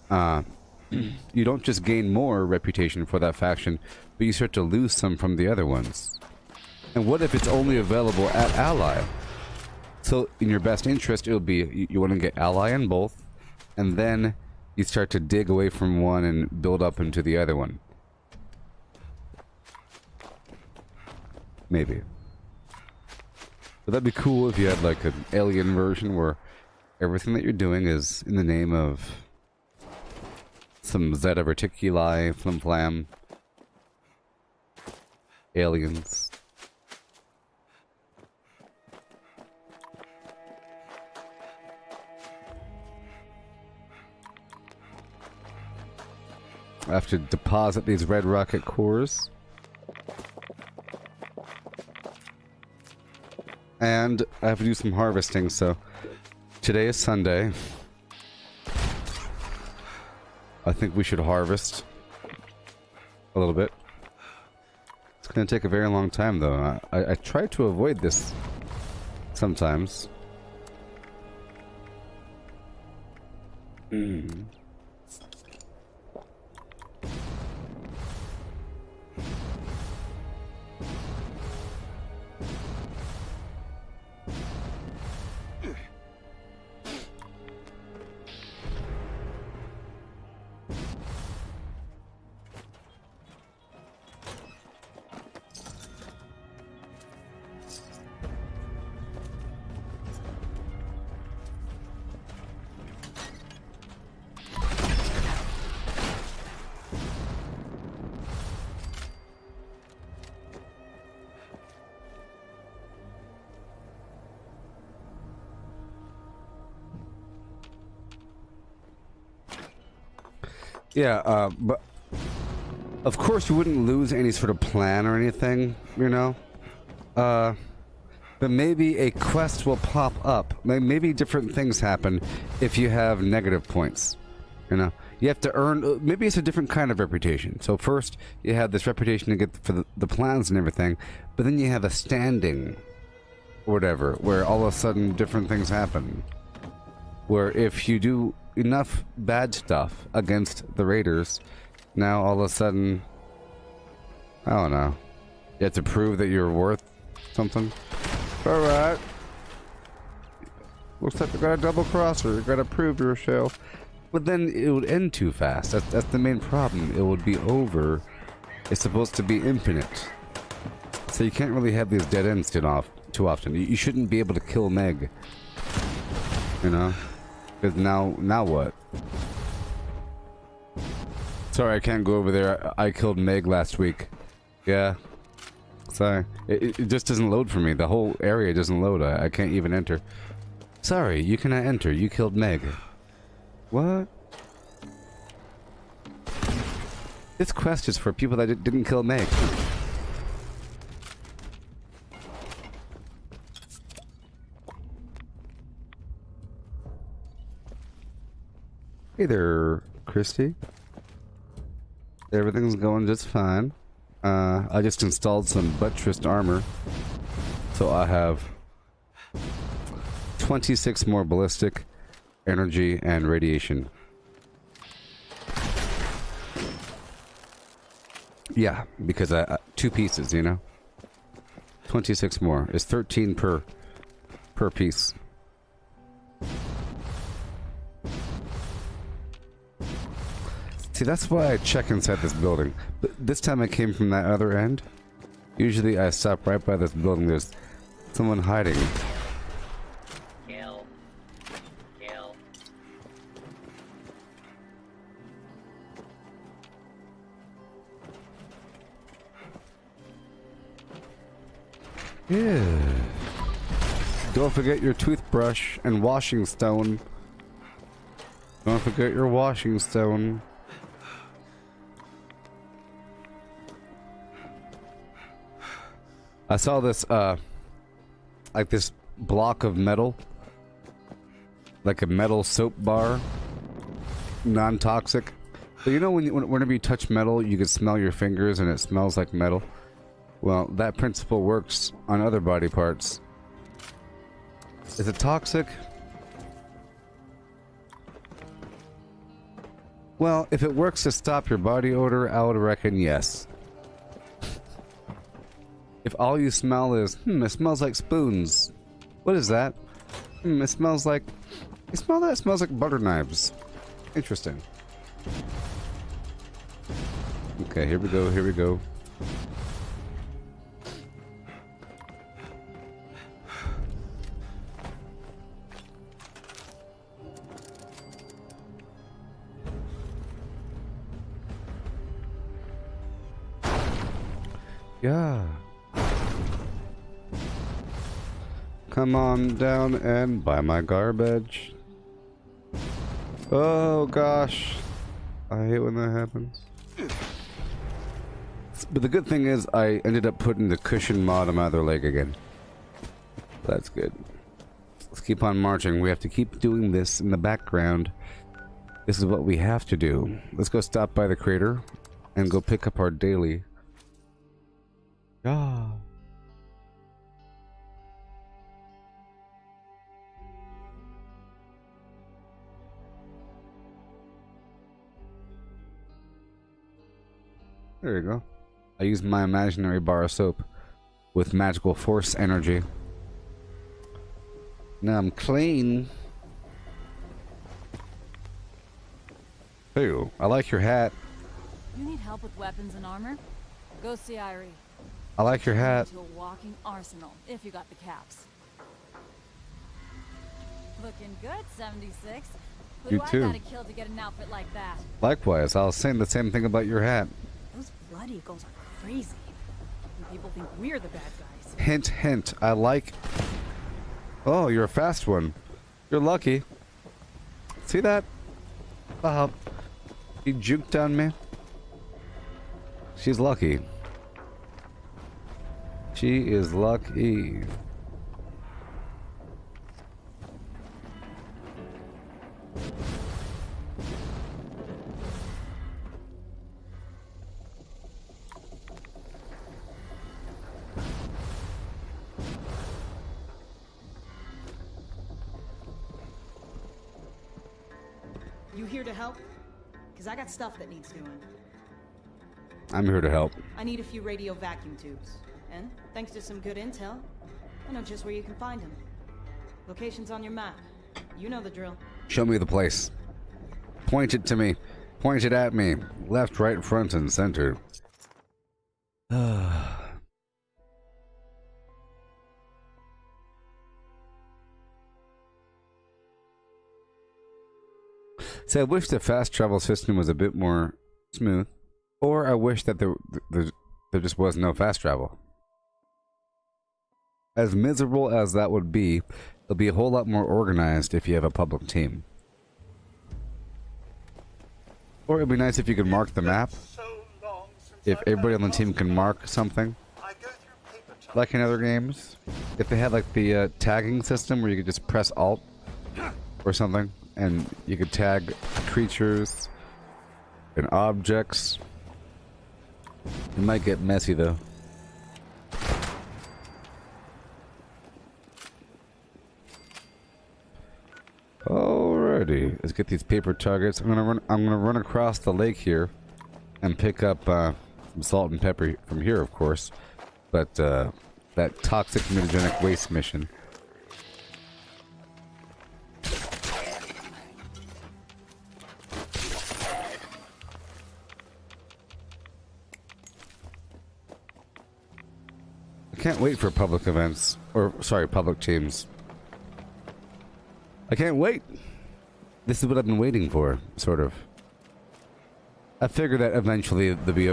you don't just gain more reputation for that faction, but you start to lose some from the other ones? And what if it's only available at Ally? So in your best interest, it'll be you want to get Ally in both, and then you start to dig away from one and build up into the other one. Maybe. But that'd be cool if you had like an alien version where everything that you're doing is in the name of some Zeta Reticuli, flim flam, aliens. I have to deposit these red rocket cores. And I have to do some harvesting, so today is Sunday. I think we should harvest a little bit. It's going to take a very long time, though. I try to avoid this sometimes. Yeah, but of course you wouldn't lose any sort of plan or anything, you know? But maybe a quest will pop up. Maybe different things happen if you have negative points, you know? You have to earn, maybe it's a different kind of reputation. So first, you have this reputation to get for the plans and everything, but then you have a standing, or whatever, where all of a sudden different things happen. Where if you do enough bad stuff against the raiders, now all of a sudden, I don't know, you have to prove that you're worth something. Alright. Looks like we got a double crosser. You gotta prove yourself. But then it would end too fast. That's the main problem. It would be over. It's supposed to be infinite. So you can't really have these dead ends too often. You shouldn't be able to kill Meg. You know? Because now what? Sorry, I can't go over there. I killed Meg last week. Yeah. Sorry. It just doesn't load for me. The whole area doesn't load. I can't even enter. Sorry, you cannot enter. You killed Meg. What? This quest is for people that didn't kill Meg. Hey there, Christy. Everything's going just fine. I just installed some buttressed armor. So I have 26 more ballistic, energy, and radiation. Yeah, because I 2 pieces, you know? 26 more. It's 13 per piece. See, that's why I check inside this building. But this time I came from that other end. Usually I stop right by this building. There's someone hiding. Kill. Kill. Yeah. Don't forget your toothbrush and washing stone. Don't forget your washing stone. I saw this, like this block of metal. Like a metal soap bar. Non-toxic. So you know whenever you touch metal, you can smell your fingers and it smells like metal? Well, that principle works on other body parts. Is it toxic? Well, if it works to stop your body odor, I would reckon yes. If all you smell is, it smells like spoons. What is that? It smells like... You smell that? It smells like butter knives. Interesting. Okay, here we go, here we go. Yeah. Come on down and buy my garbage. Oh gosh. I hate when that happens. But the good thing is I ended up putting the cushion mod on my other leg again. That's good. Let's keep on marching. We have to keep doing this in the background. This is what we have to do. Let's go stop by the crater and go pick up our daily. Ah. There you go. I used my imaginary bar of soap with magical force energy. Now I'm clean. Hey, I like your hat. You need help with weapons and armor? Go see Irie. I like your hat. To a walking arsenal, if you got the caps. Looking good, 76. Who You do too. I gotta kill to get an outfit like that? Likewise, I was saying the same thing about your hat. Those Blood Eagles are crazy. And people think we're the bad guys. Hint, hint. I like... Oh, you're a fast one. You're lucky. See that? He juked on me. She's lucky. She is lucky. You here to help? Because I got stuff that needs doing. I'm here to help. I need a few radio vacuum tubes. And, thanks to some good intel, I know just where you can find them. Location's on your map. You know the drill. Show me the place. Point it to me. Point it at me. Left, right, front, and center. So I wish the fast travel system was a bit more smooth, or I wish that there just was no fast travel. As miserable as that would be, it'll be a whole lot more organized if you have a public team. Or it'd be nice if you could mark the map. If everybody on the team can mark something. Like in other games. If they had like the tagging system where you could just press Alt or something and you could tag creatures and objects. It might get messy though. Alrighty, let's get these paper targets. I'm gonna run across the lake here and pick up some salt and pepper from here, of course. But that toxic mutagenic waste mission. I can't wait for public events, or sorry, public teams. I can't wait. This is what I've been waiting for, sort of. I figure that eventually there'll be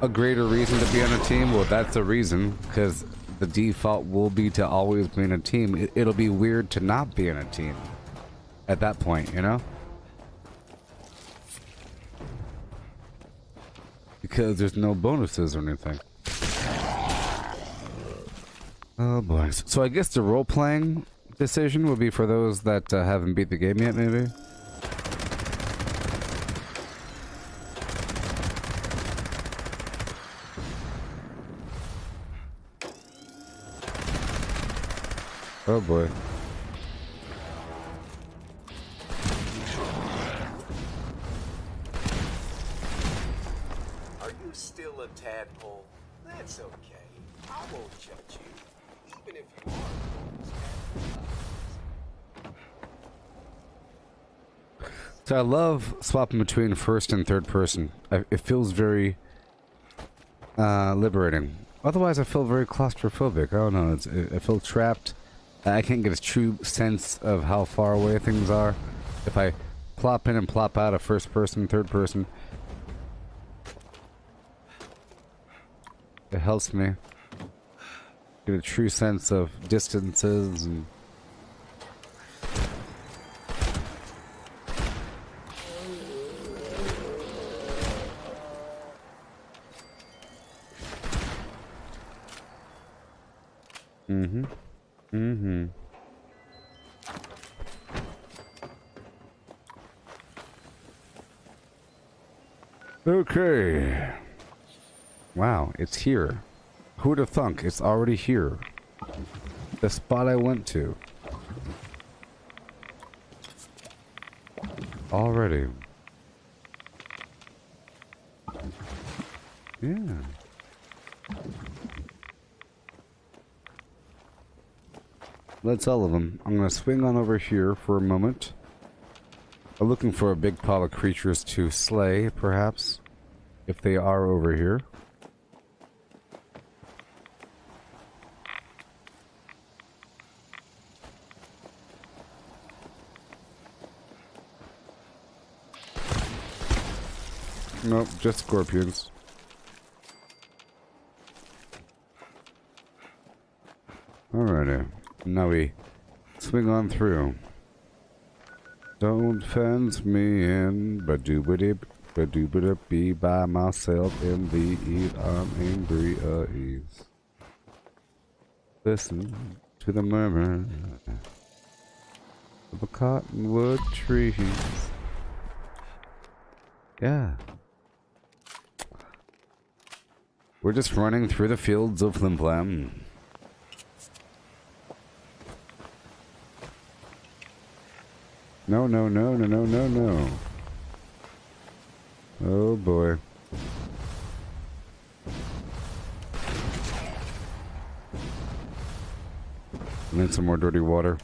a greater reason to be on a team. Well, that's the reason, because the default will be to always be in a team. It'll be weird to not be in a team at that point, you know? Because there's no bonuses or anything. Oh boy. So I guess the role-playing decision would be for those that haven't beat the game yet, maybe? Oh boy. Are you still a tadpole? That's okay. I won't judge you, even if you are. So I love swapping between first and third person. It feels very liberating. Otherwise, I feel very claustrophobic. I don't know. I feel trapped. I can't get a true sense of how far away things are. If I plop in and plop out of first person, third person, it helps me get a true sense of distances and Okay. Wow, it's here. Who'd have thunk? It's already here. The spot I went to. Already. Yeah. That's all of them. I'm gonna swing on over here for a moment. I'm looking for a big pile of creatures to slay, perhaps, if they are over here. Nope, just scorpions. Alrighty, now we swing on through. Don't fence me in, ba-doo-ba-dip, be by myself in the eat angry ease. Listen to the murmur of the cottonwood trees. Yeah. We're just running through the fields of Flimflam. No, no, no, no, no, no, no. Oh boy. I need some more dirty water.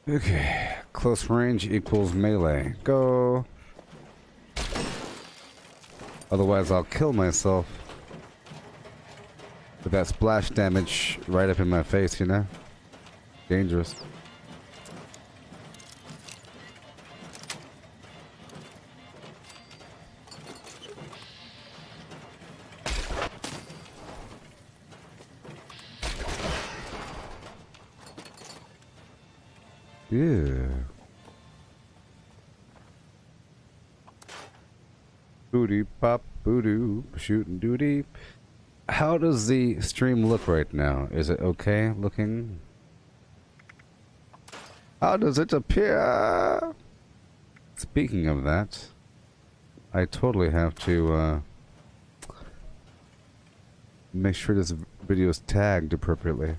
Okay. Close range equals melee. Go. Otherwise I'll kill myself. With that splash damage right up in my face, you know? Dangerous. Yeah. Booty pop, boo-doo, shooting doody. How does the stream look right now? Is it okay looking? How does it appear? Speaking of that, I totally have to make sure this video is tagged appropriately.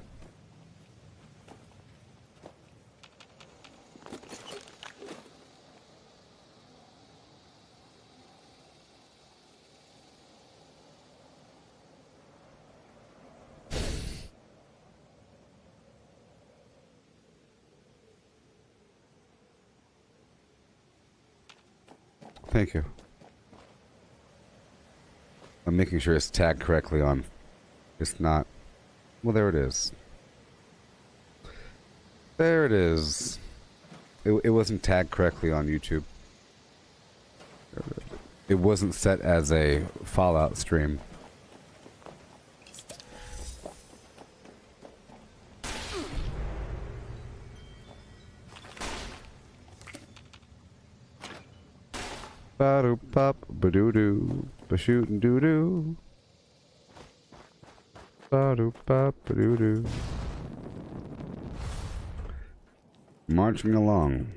Thank you. I'm making sure it's tagged correctly on. It's not. Well, there it is. There it is. It wasn't tagged correctly on YouTube. It wasn't set as a Fallout stream. Ba-do pop, ba-doo-doo, ba-shootin' doo-doo. Ba-do pop, ba-doo-doo. Marching along.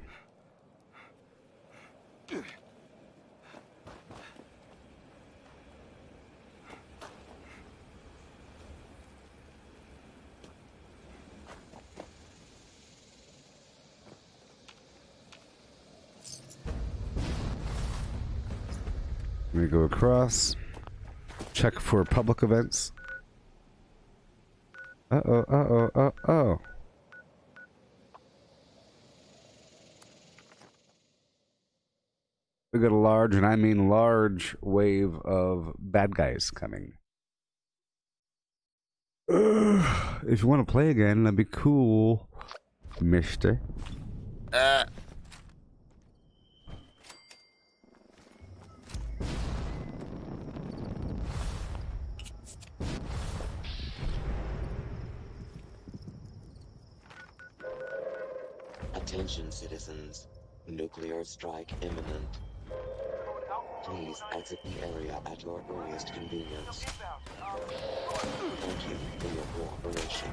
Let me go across. Check for public events. Uh-oh, uh-oh, uh-oh. We got a large, and I mean large, wave of bad guys coming. If you want to play again, that'd be cool, mister. Attention, citizens. Nuclear strike imminent. Please exit the area at your earliest convenience. Thank you for your cooperation.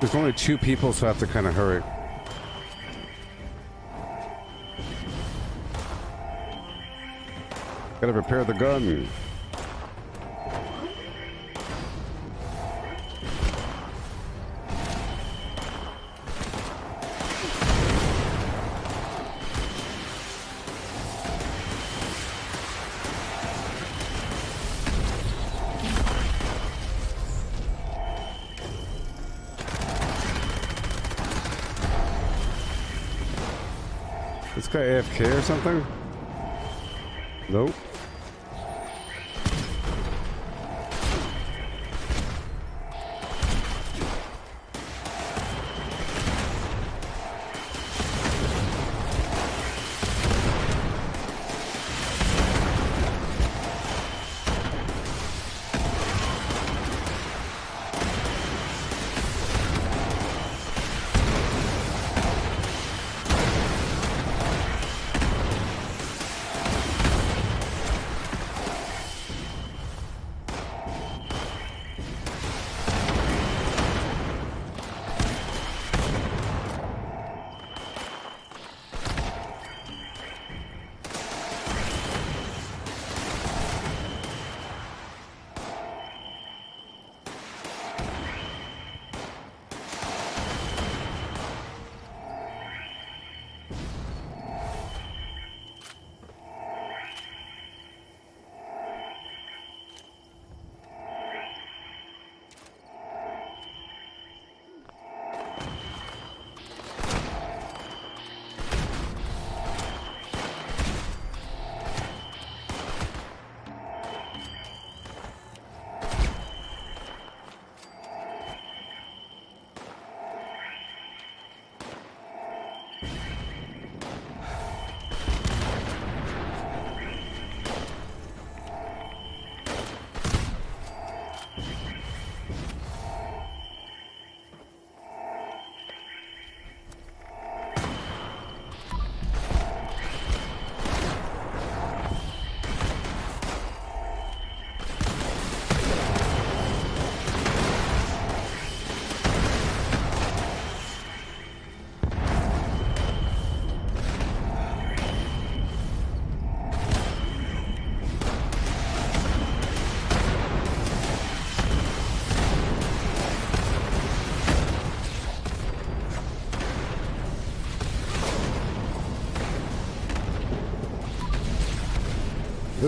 There's only 2 people, so I have to kind of hurry. Gotta prepare the gun. This guy AFK or something? Nope.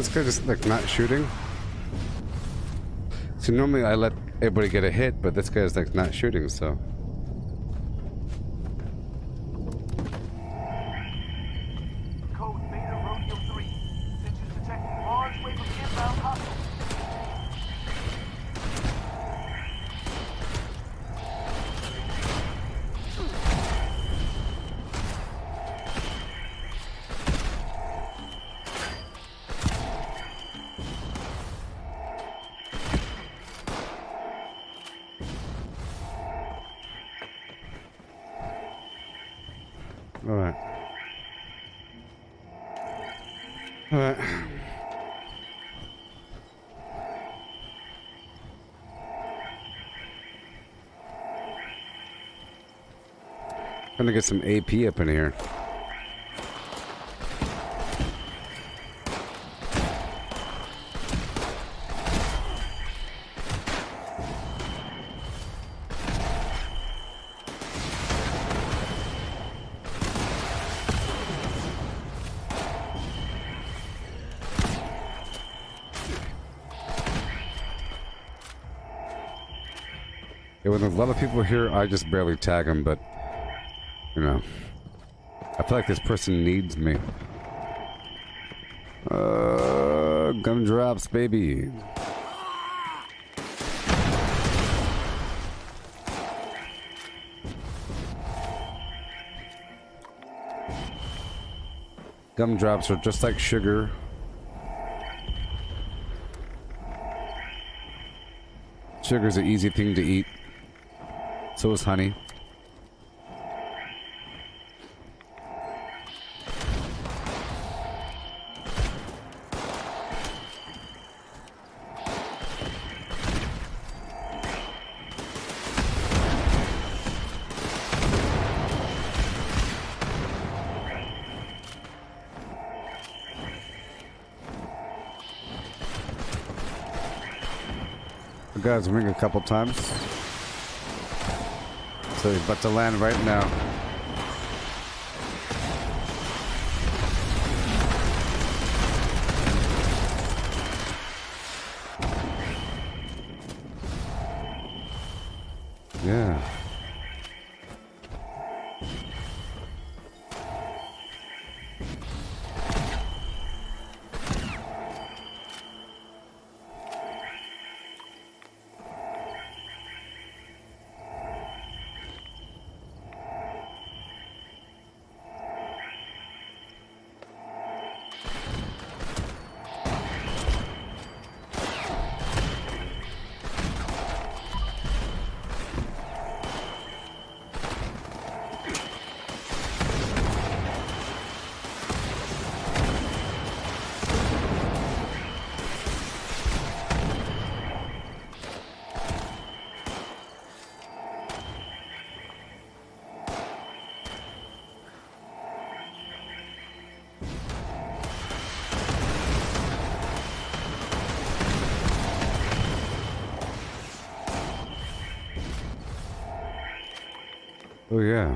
this guy just like not shooting? See, normally I let everybody get a hit, but this guy's like not shooting, so. Code Beta Rodeo 3. Sentries detecting large wave of inbound hostiles. Alright. Alright. Trying to get some AP up in here. Yeah, when there's a lot of people here, I just barely tag them, but, you know, I feel like this person needs me. Gumdrops, baby. Gumdrops are just like sugar. Sugar's an easy thing to eat. So is honey. The guy's ring a couple times. So he's about to land right now. Yeah. Oh yeah.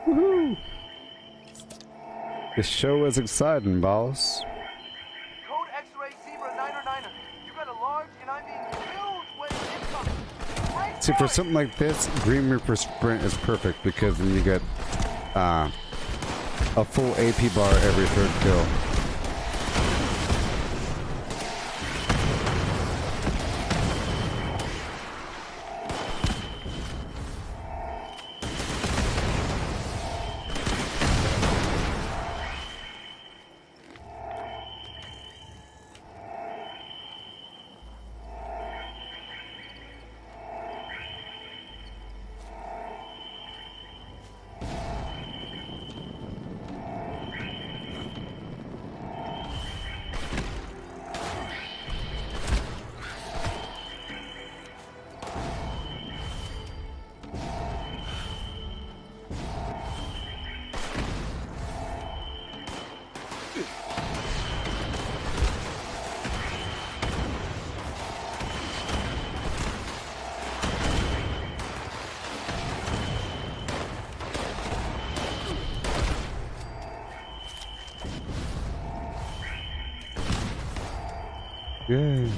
Woohoo! This show is exciting, boss. Code X-Ray Zebra 909er. You got a large and I mean huge wave incoming. Right See, for something like this, Green Reaper Sprint is perfect because then you get a full AP bar every third kill. Yay.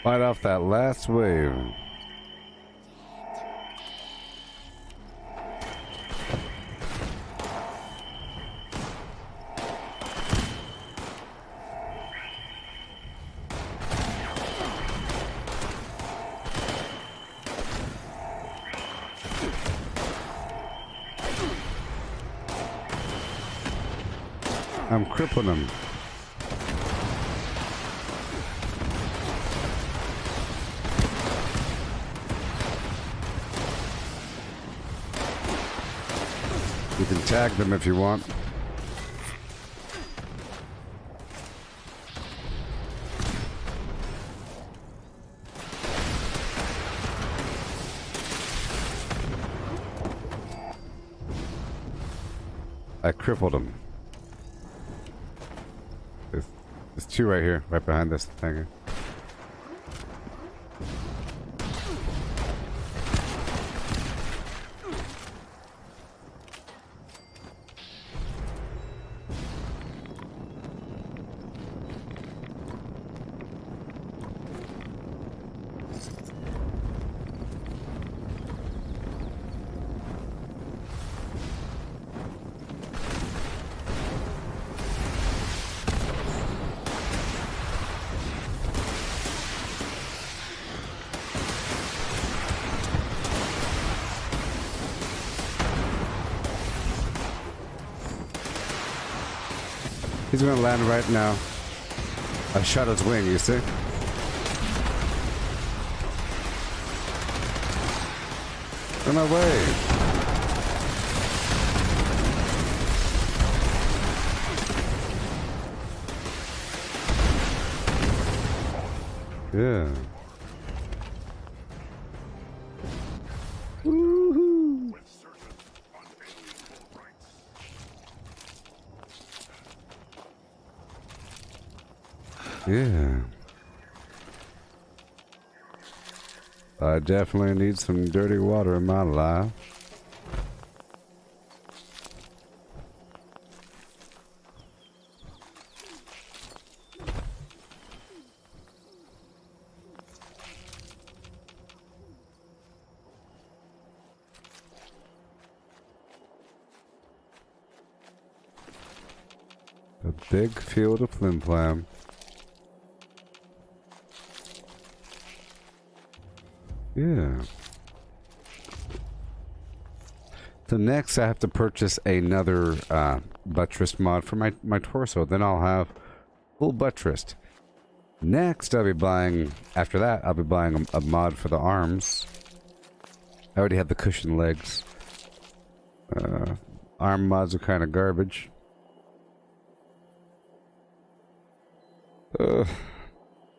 Fight off that last wave. I'm crippling him. You can tag them if you want. I crippled him. There's two right here, right behind this thing. He's gonna land right now. I shot his wing, you see? On my way. Yeah. Woohoo! Yeah. I definitely need some dirty water in my life. A big field of flim flam. Yeah. So next I have to purchase another buttress mod for my torso. Then I'll have full buttressed. Next I'll be buying, after that, I'll be buying a mod for the arms. I already have the cushion legs. Arm mods are kind of garbage. You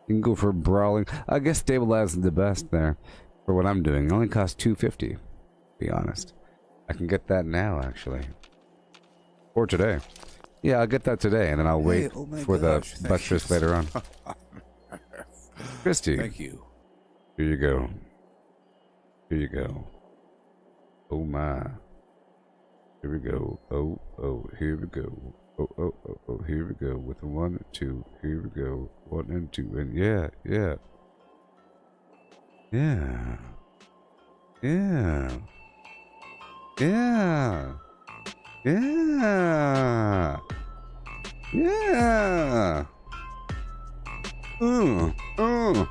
can go for brawling. I guess stabilizing the best there for what I'm doing. It only costs $250, to be honest. I can get that now, actually. Or today. Yeah, I'll get that today, and then I'll wait for the buttress later on. Christy. Thank you. Here you go. Here you go. Oh my. Here we go. Oh, here we go. Oh, here we go with the 1 and 2. Here we go. 1 and 2. And yeah. Yeah. Yeah. Yeah. Yeah. Uh. Huh.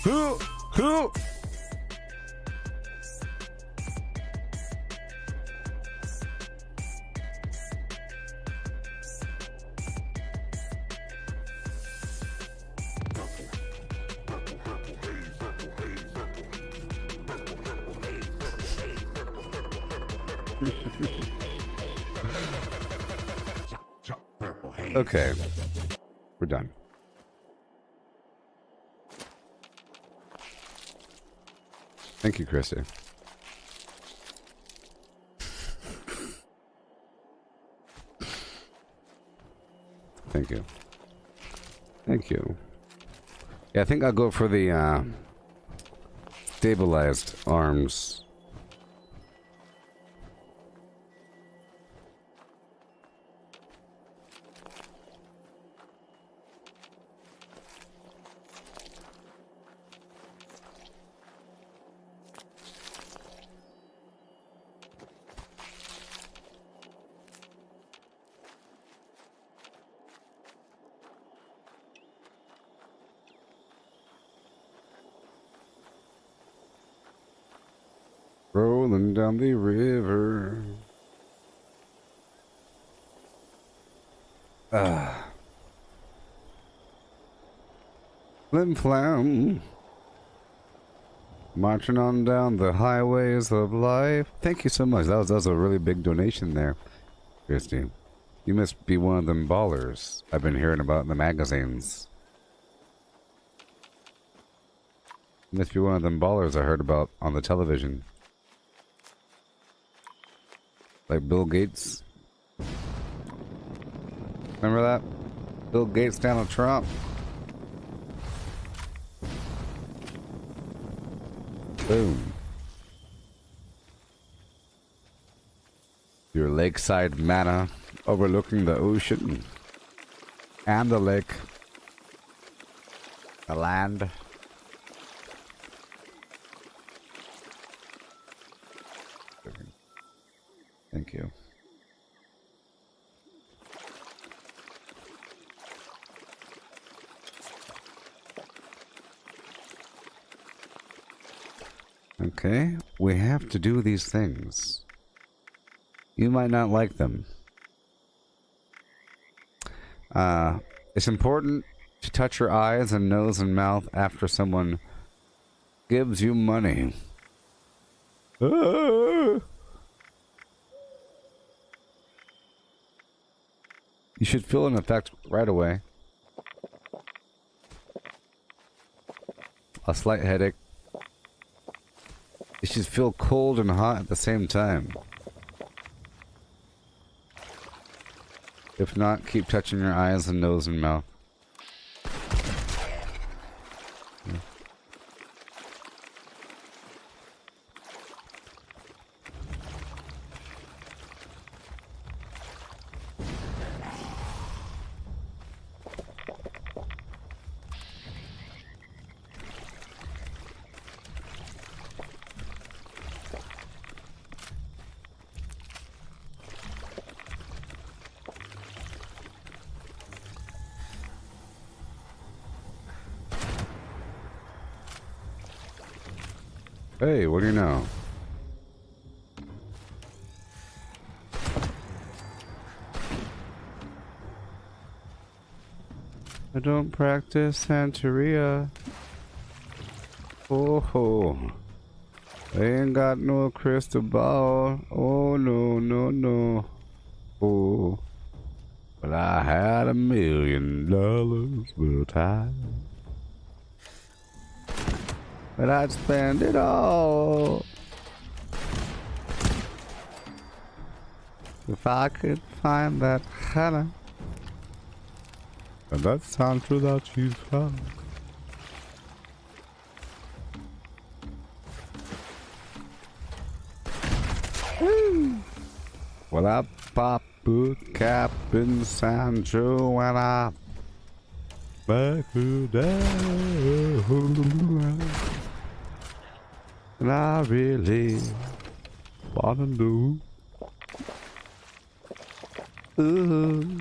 Huh. Huh. Okay, we're done. Thank you, Chrissy. Thank you. Thank you. Yeah, I think I'll go for the stabilized arms. Rolling down the river. Flim flam. Marching on down the highways of life. Thank you so much. That was a really big donation there, Christy. You must be one of them ballers I've been hearing about in the magazines. You must be one of them ballers I heard about on the television. Like Bill Gates. Remember that? Bill Gates, Donald Trump. Boom. Your lakeside manor overlooking the ocean and the lake. The land. Thank you. Okay, we have to do these things. You might not like them. It's important to touch your eyes and nose and mouth after someone gives you money. You should feel an effect right away. A slight headache. You should feel cold and hot at the same time. If not, keep touching your eyes and nose and mouth. Hey, what do you know? I don't practice Santeria. Oh ho. I ain't got no crystal ball. Oh no, no, no. Oh. But I had $1 million, but but I'd spend it all if I could find that Hannah. And that Sandra that she's found. Woo! Well, I pop boot cap in Sancho and I back to down. And I really wanna know. Ooh.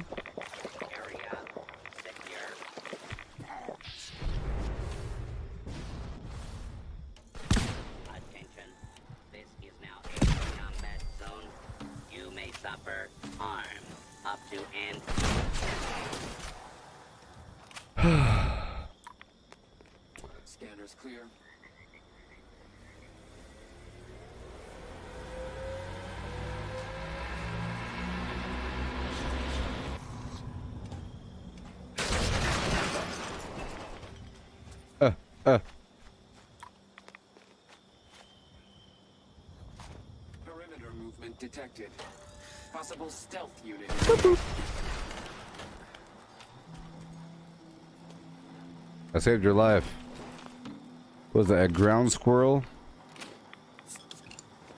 Attention. This is now a combat zone. You may suffer harm up to and Scanner's clear. Perimeter movement detected. Possible stealth unit. I saved your life. Was that a ground squirrel?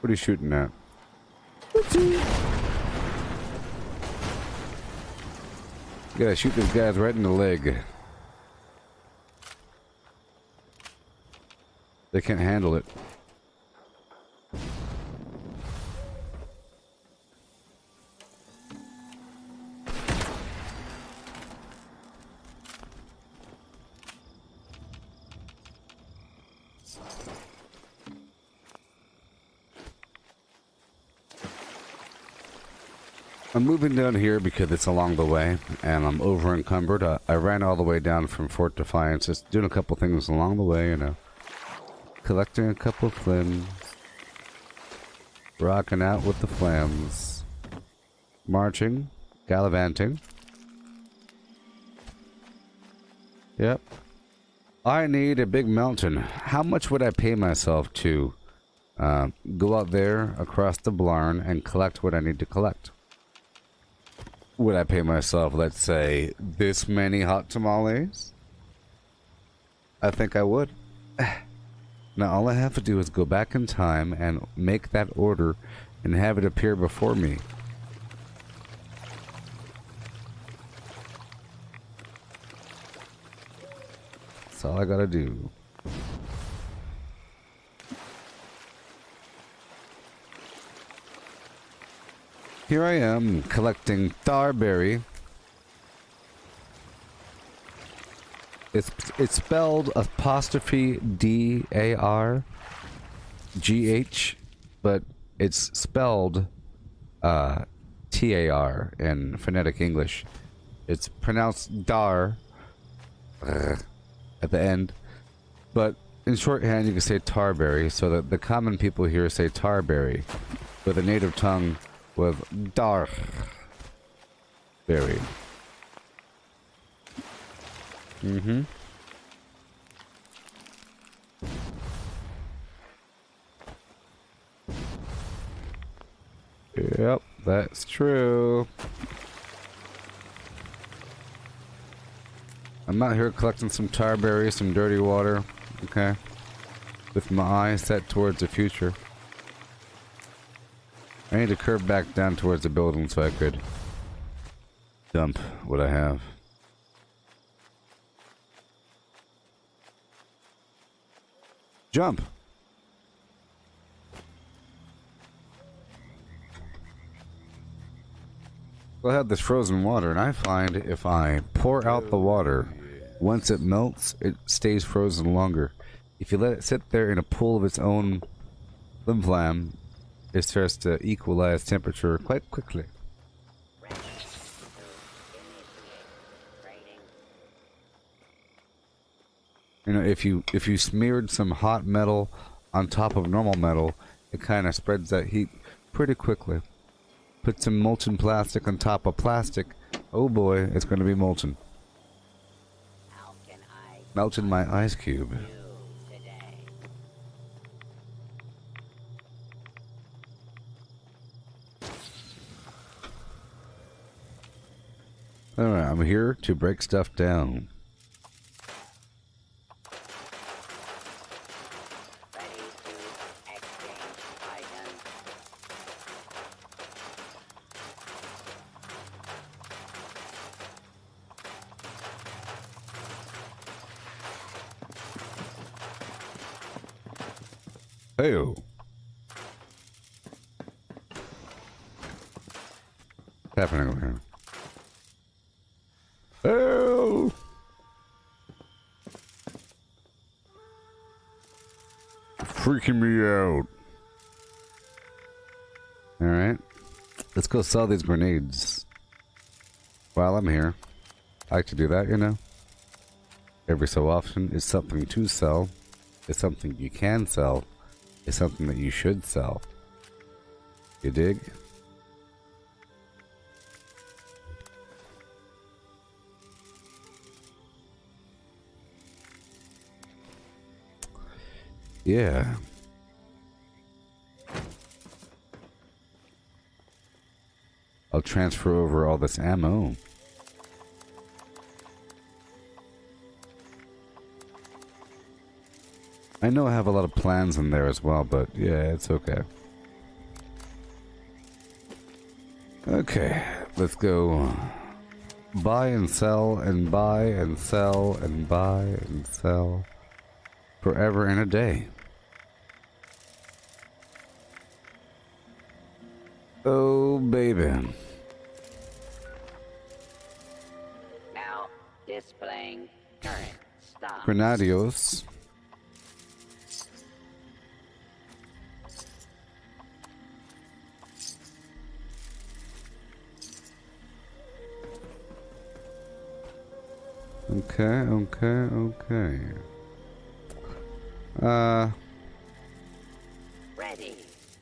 What are you shooting at? You gotta shoot these guys right in the leg. They can't handle it. I'm moving down here because it's along the way, and I'm over encumbered. I ran all the way down from Fort Defiance, just doing a couple things along the way, you know. Collecting a couple flims. Rocking out with the flams. Marching. Gallivanting. Yep. I need a big mountain. How much would I pay myself to go out there across the Blarn and collect what I need to collect? Would I pay myself, let's say, this many hot tamales? I think I would. Now all I have to do is go back in time and make that order and have it appear before me. That's all I gotta do. Here I am collecting Tharberry. It's spelled apostrophe D-A-R-G-H, but it's spelled T-A-R in phonetic English. It's pronounced Dar at the end, but in shorthand you can say Tarberry, so that the common people here say Tarberry, but the native tongue with Dar berry. Mm-hmm. Yep, that's true. I'm out here collecting some tar berries, some dirty water, okay? With my eyes set towards the future. I need to curve back down towards the building so I could dump what I have. Jump! I have this frozen water, and I find if I pour out the water, once it melts, it stays frozen longer. If you let it sit there in a pool of its own flim flam, it starts to equalize temperature quite quickly. You know, if you smeared some hot metal on top of normal metal, it kind of spreads that heat pretty quickly. Put some molten plastic on top of plastic. Oh boy, it's going to be molten. Melted my ice cube. Alright, I'm here to break stuff down. Hey-o. What's happening over here? Oh! Freaking me out. Alright. Let's go sell these grenades. While I'm here. I like to do that, you know? Every so often. It's something to sell. It's something you can sell. It's something that you should sell. You dig? Yeah. I'll transfer over all this ammo. I know I have a lot of plans in there as well, but yeah, it's okay. Okay, let's go buy and sell and buy and sell and buy and sell forever and a day. Oh, baby. Now displaying current stock. Grenadios. Okay. Ready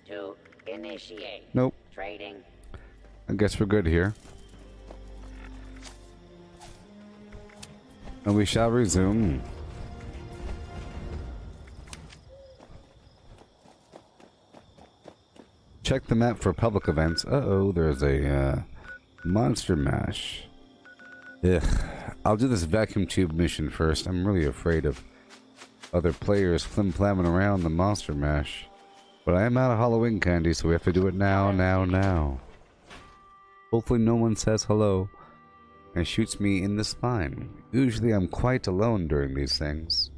to initiate. Nope. Trading. I guess we're good here. And we shall resume. Check the map for public events. Uh-oh, there's a monster mash. Ugh. I'll do this vacuum tube mission first. I'm really afraid of other players flim-flamming around the monster mash. But I am out of Halloween candy, so we have to do it now. Hopefully no one says hello and shoots me in the spine. Usually I'm quite alone during these things.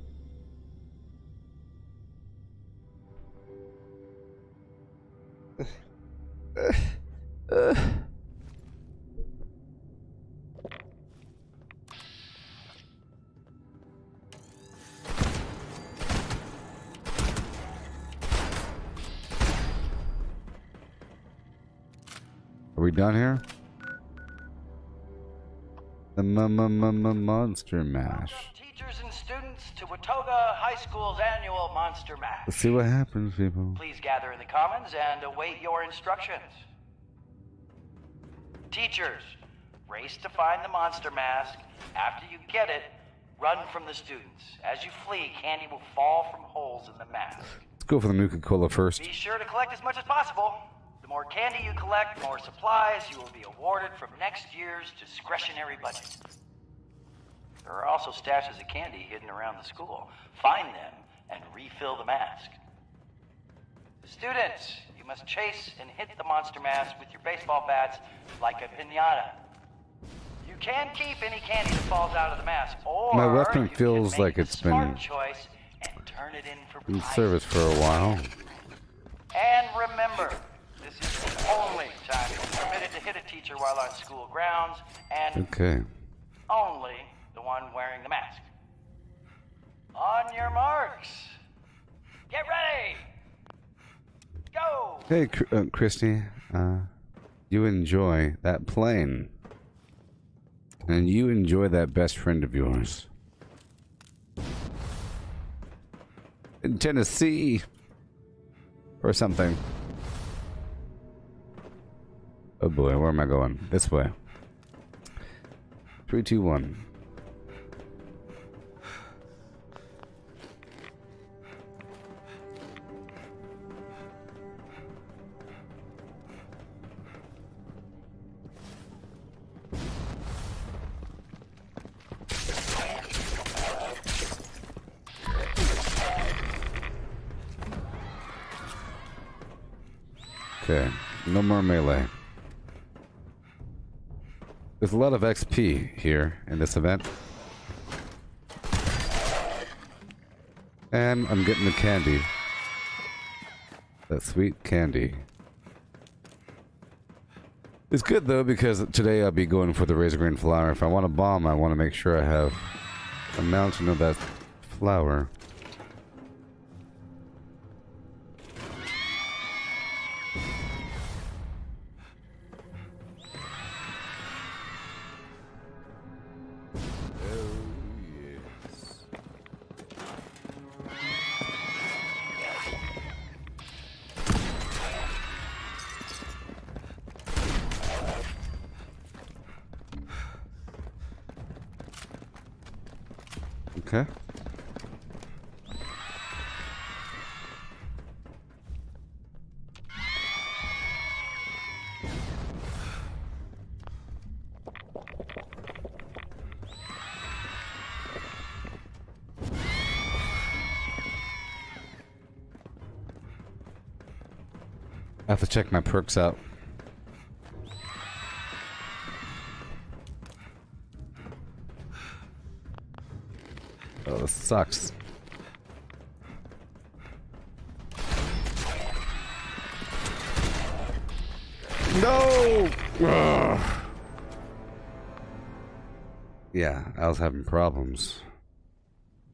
Are we done here? The monster mash. Teachers and students to Watoga High School's annual Monster Mash. Let's see what happens, people. Please gather in the commons and await your instructions. Teachers, race to find the monster mask. After you get it, run from the students. As you flee, candy will fall from holes in the mask. Let's go for the Nuka-Cola first. Be sure to collect as much as possible. The more candy you collect, more supplies you will be awarded from next year's discretionary budget. There are also stashes of candy hidden around the school. Find them and refill the mask. Students, you must chase and hit the monster mask with your baseball bats like a piñata. You can keep any candy that falls out of the mask, or my weapon you feels can make like it's the smart been choice and turn it in for in prizes. service for a while. And remember, this is the only time you're permitted to hit a teacher while on school grounds, and Okay. only the one wearing the mask. On your marks. Get ready. Go. Hey, Christy. You enjoy that plane. And you enjoy that best friend of yours. In Tennessee. Or something. Oh boy, where am I going? This way. 3, 2, 1. Okay, no more melee. There's a lot of XP here in this event. And I'm getting the candy. That sweet candy. It's good though because today I'll be going for the razor green flower. If I want a bomb, I want to make sure I have a mountain of that flower. Okay. I have to check my perks out. Oh, this sucks. No! Ugh. Yeah, I was having problems.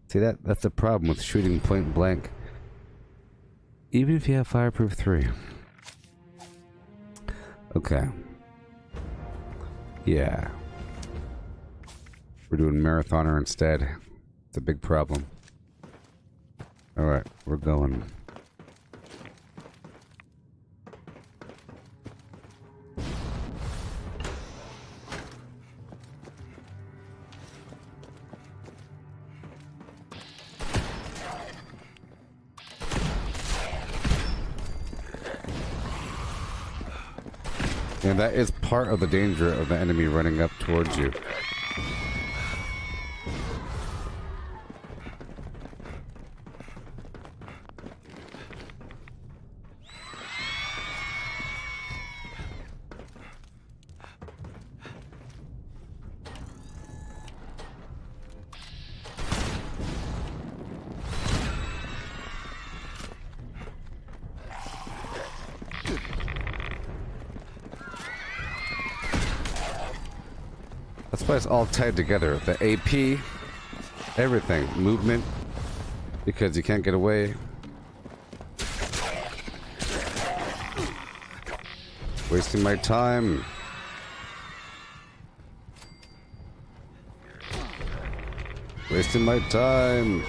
See that's the problem with shooting point blank. Even if you have Fireproof 3. Okay. Yeah. We're doing Marathoner instead. It's a big problem. Alright, we're going. And that is part of the danger of the enemy running up towards you. That's why it's all tied together. The AP, everything, movement, because you can't get away. Wasting my time. Wasting my time.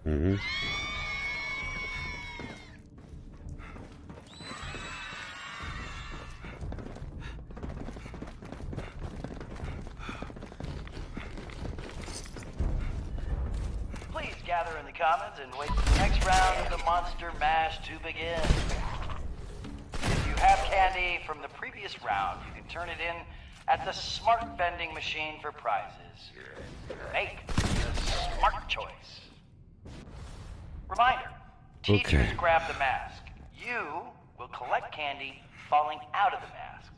Mm-hmm. Please gather in the commons and wait for the next round of the Monster Mash to begin. If you have candy from the previous round, you can turn it in at the smart vending machine for prizes. Make the smart choice. Reminder, teachers grab the mask. You will collect candy falling out of the mask.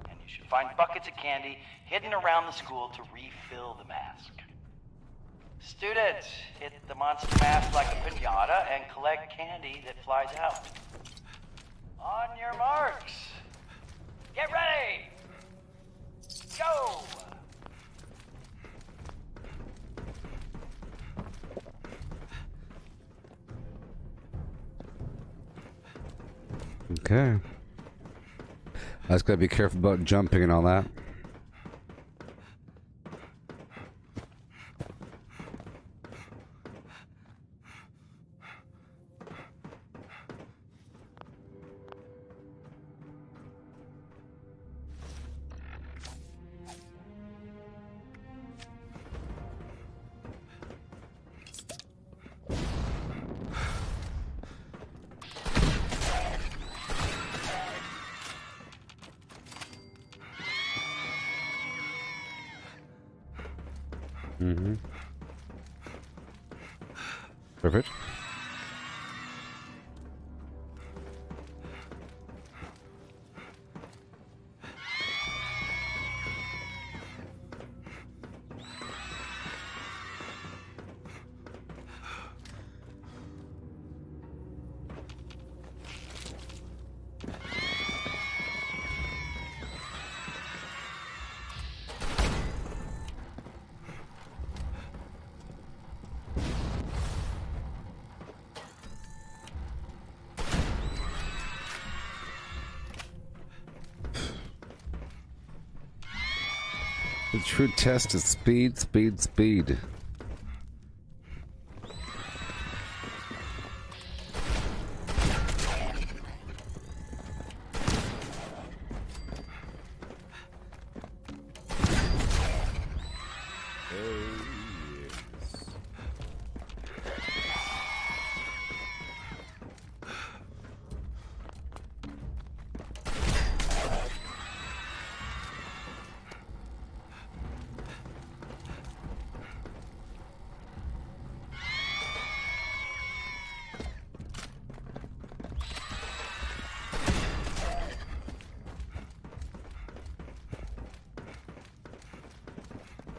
And you should find buckets of candy hidden around the school to refill the mask. Students, hit the monster mask like a piñata and collect candy that flies out. On your marks. Get ready. Go. Okay. I just gotta be careful about jumping and all that. Mm-hmm. Perfect. The true test is speed, speed, speed.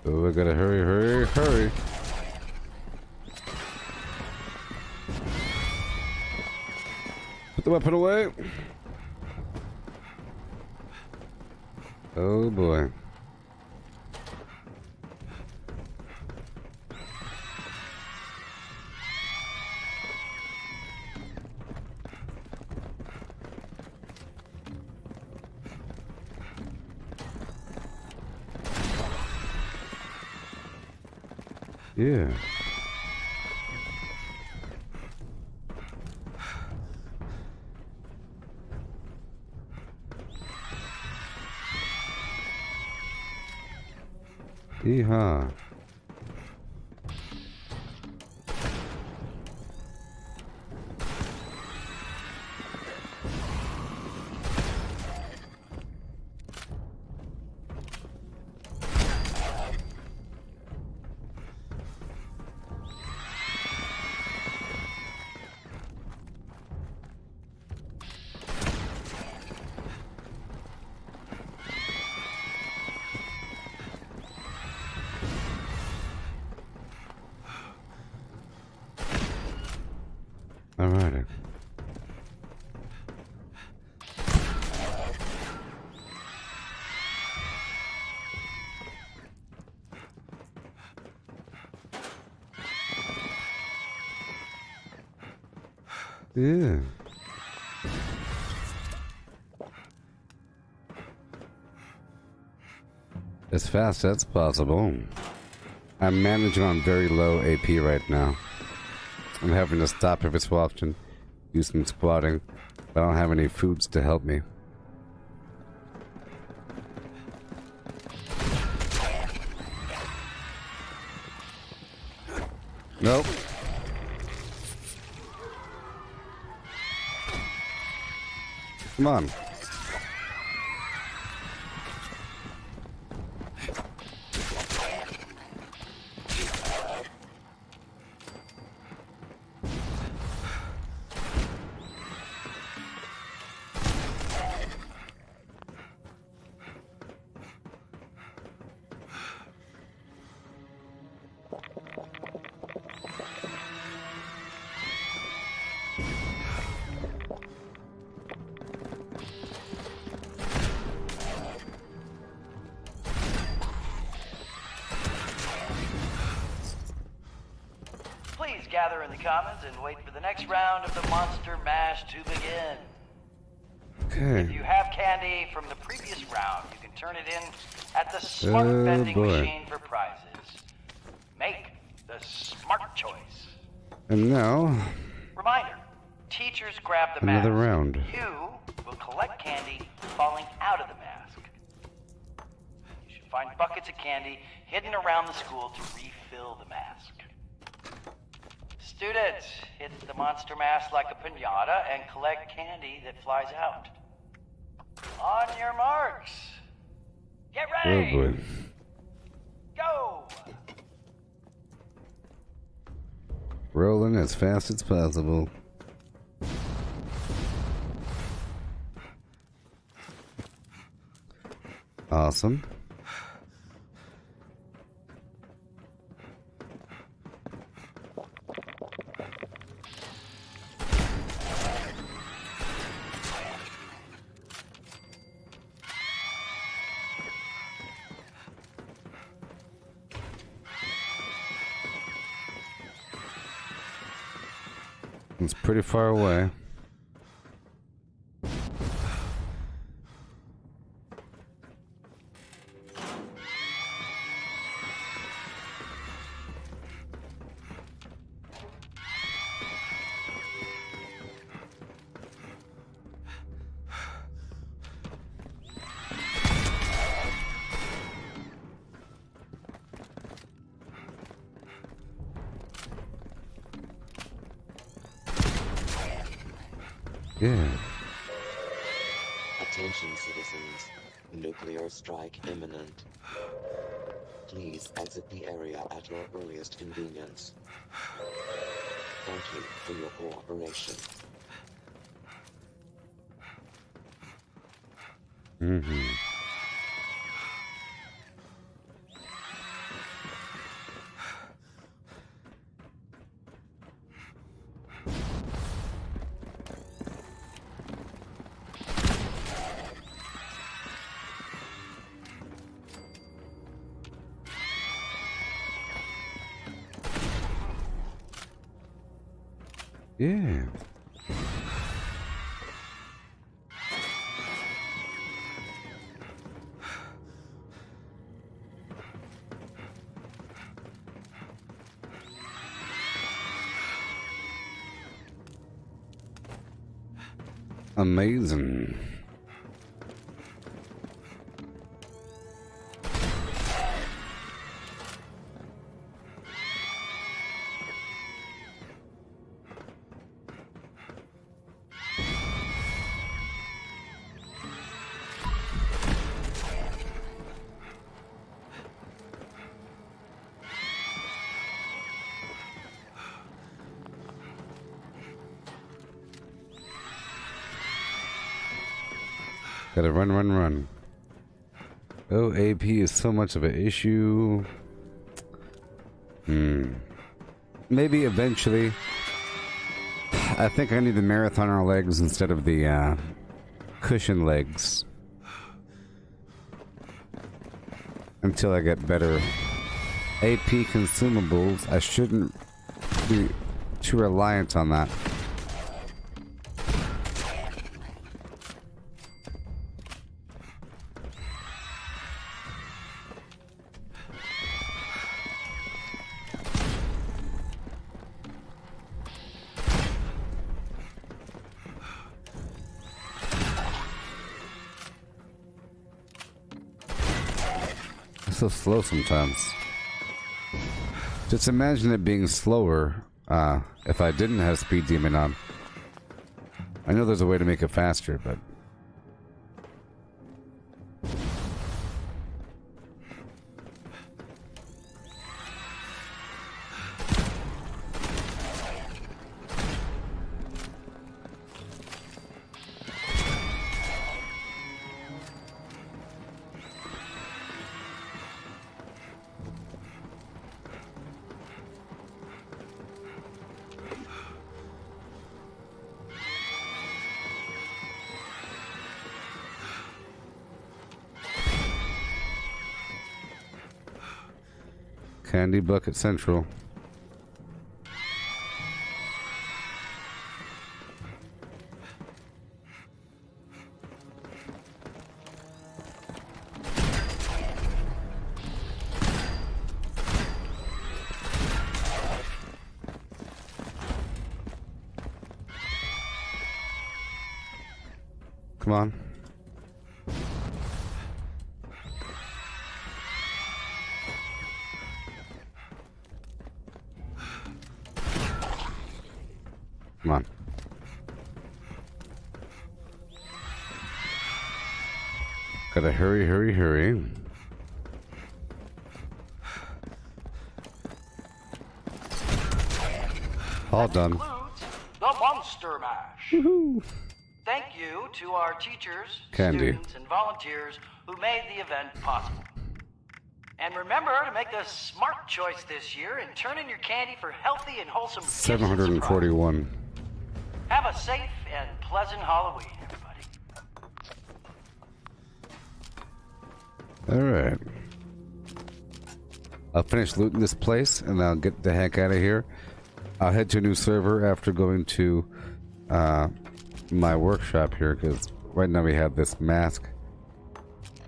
Oh, I gotta hurry, hurry, hurry. Put the weapon away. Oh boy. Yeah. Yeehaw. Alrighty. Yeah. As fast as possible. I'm managing on very low AP right now. I'm having to stop every so often, do some squatting, but I don't have any foods to help me. Nope. Come on. Please gather in the commons and wait for the next round of the Monster Mash to begin. Okay. If you have candy from the previous round, you can turn it in at the smart vending boy. machine for prizes. Make the smart choice. And now, Reminder, teachers grab the another mask. round. You will collect candy falling out of the mask. You should find buckets of candy hidden around the school to refill the mask. Students, hit the monster mask like a piñata and collect candy that flies out. On your marks. Get Oh ready. boy. Go. Rolling as fast as possible. Awesome. It's pretty far away. Yeah. Attention, citizens. Nuclear strike imminent. Please exit the area at your earliest convenience. Thank you for your cooperation. Mm-hmm. Yeah. Amazing. Gotta run, run, run. Oh, AP is so much of an issue. Maybe eventually. I think I need the marathoner legs instead of the cushion legs. Until I get better AP consumables. I shouldn't be too reliant on that. So slow sometimes. Just imagine it being slower if I didn't have Speed Demon on. I know there's a way to make it faster, but... Candy Bucket Central. Come on. Come on. Gotta hurry, hurry, hurry. All done. The Monster Mash. Woohoo! Thank you to our teachers, Candy. students, and volunteers who made the event possible. And remember to make the smart choice this year and turn in your candy for healthy and wholesome gifts and surprises. 741. Have a safe and pleasant Halloween, everybody. Alright. I'll finish looting this place and I'll get the heck out of here. I'll head to a new server after going to my workshop here, because right now we have this mask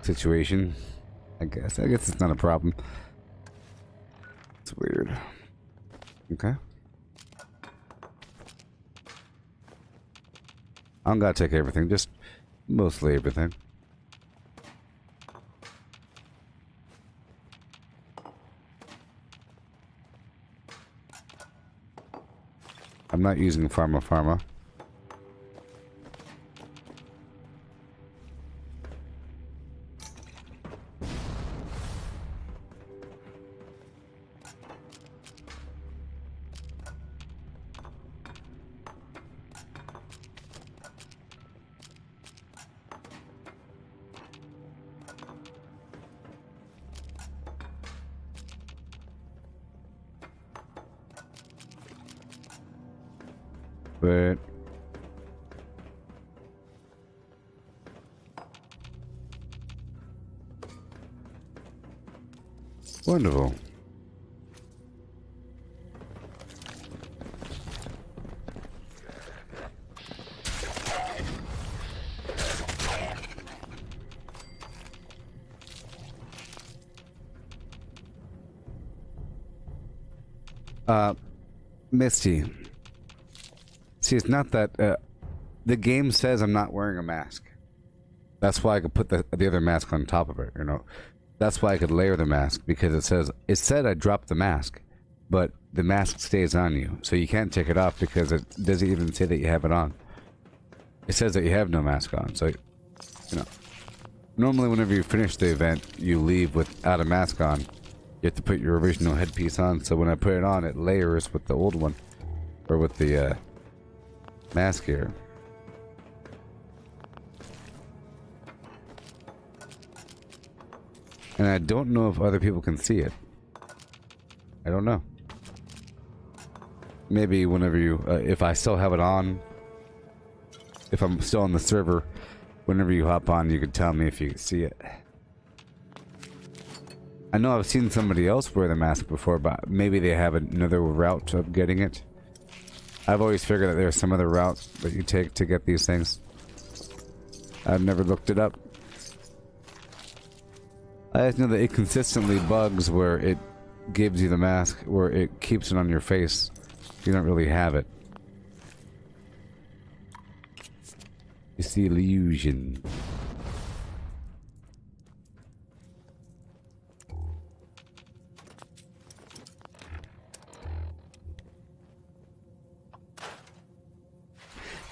situation. I guess it's not a problem. It's weird. Okay. I don't gotta take everything, just mostly everything. I'm not using pharma. But wonderful. Misty. See, it's not that the game says I'm not wearing a mask. That's why I could put the other mask on top of it, you know. That's why I could layer the mask, because it said I dropped the mask, but the mask stays on you, so you can't take it off because it doesn't even say that you have it on. It says that you have no mask on, so you know. Normally, whenever you finish the event, you leave without a mask on. You have to put your original headpiece on, so when I put it on, it layers with the old one, or with the mask here. And I don't know if other people can see it. I don't know. Maybe whenever you, if I still have it on, if I'm still on the server, whenever you hop on, you can tell me if you can see it. I know I've seen somebody else wear the mask before, but maybe they have another route of getting it. I've always figured that there's some other route that you take to get these things. I've never looked it up. I just know that it consistently bugs where it gives you the mask, where it keeps it on your face. You don't really have it. It's the illusion.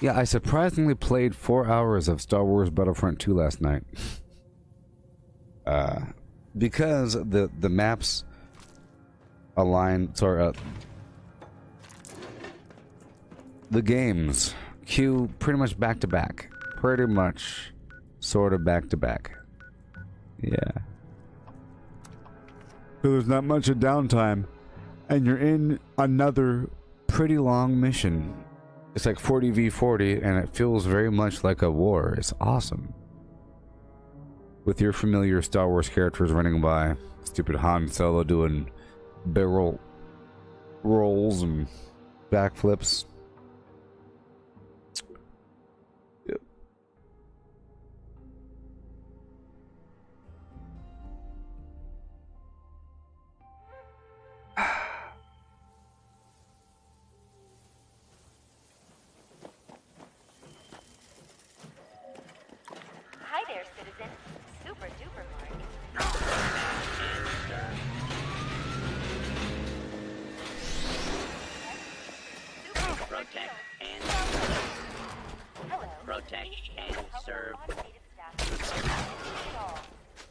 Yeah, I surprisingly played 4 hours of Star Wars Battlefront 2 last night. Because the maps align, the games queue pretty much back to back. Pretty much, sort of back to back. Yeah. So there's not much of downtime, and you're in another pretty long mission. It's like 40v40, and it feels very much like a war. It's awesome. With your familiar Star Wars characters running by, stupid Han Solo doing barrel rolls and backflips. Yep. there, citizen. Super duper Mark. Protect and protect and serve.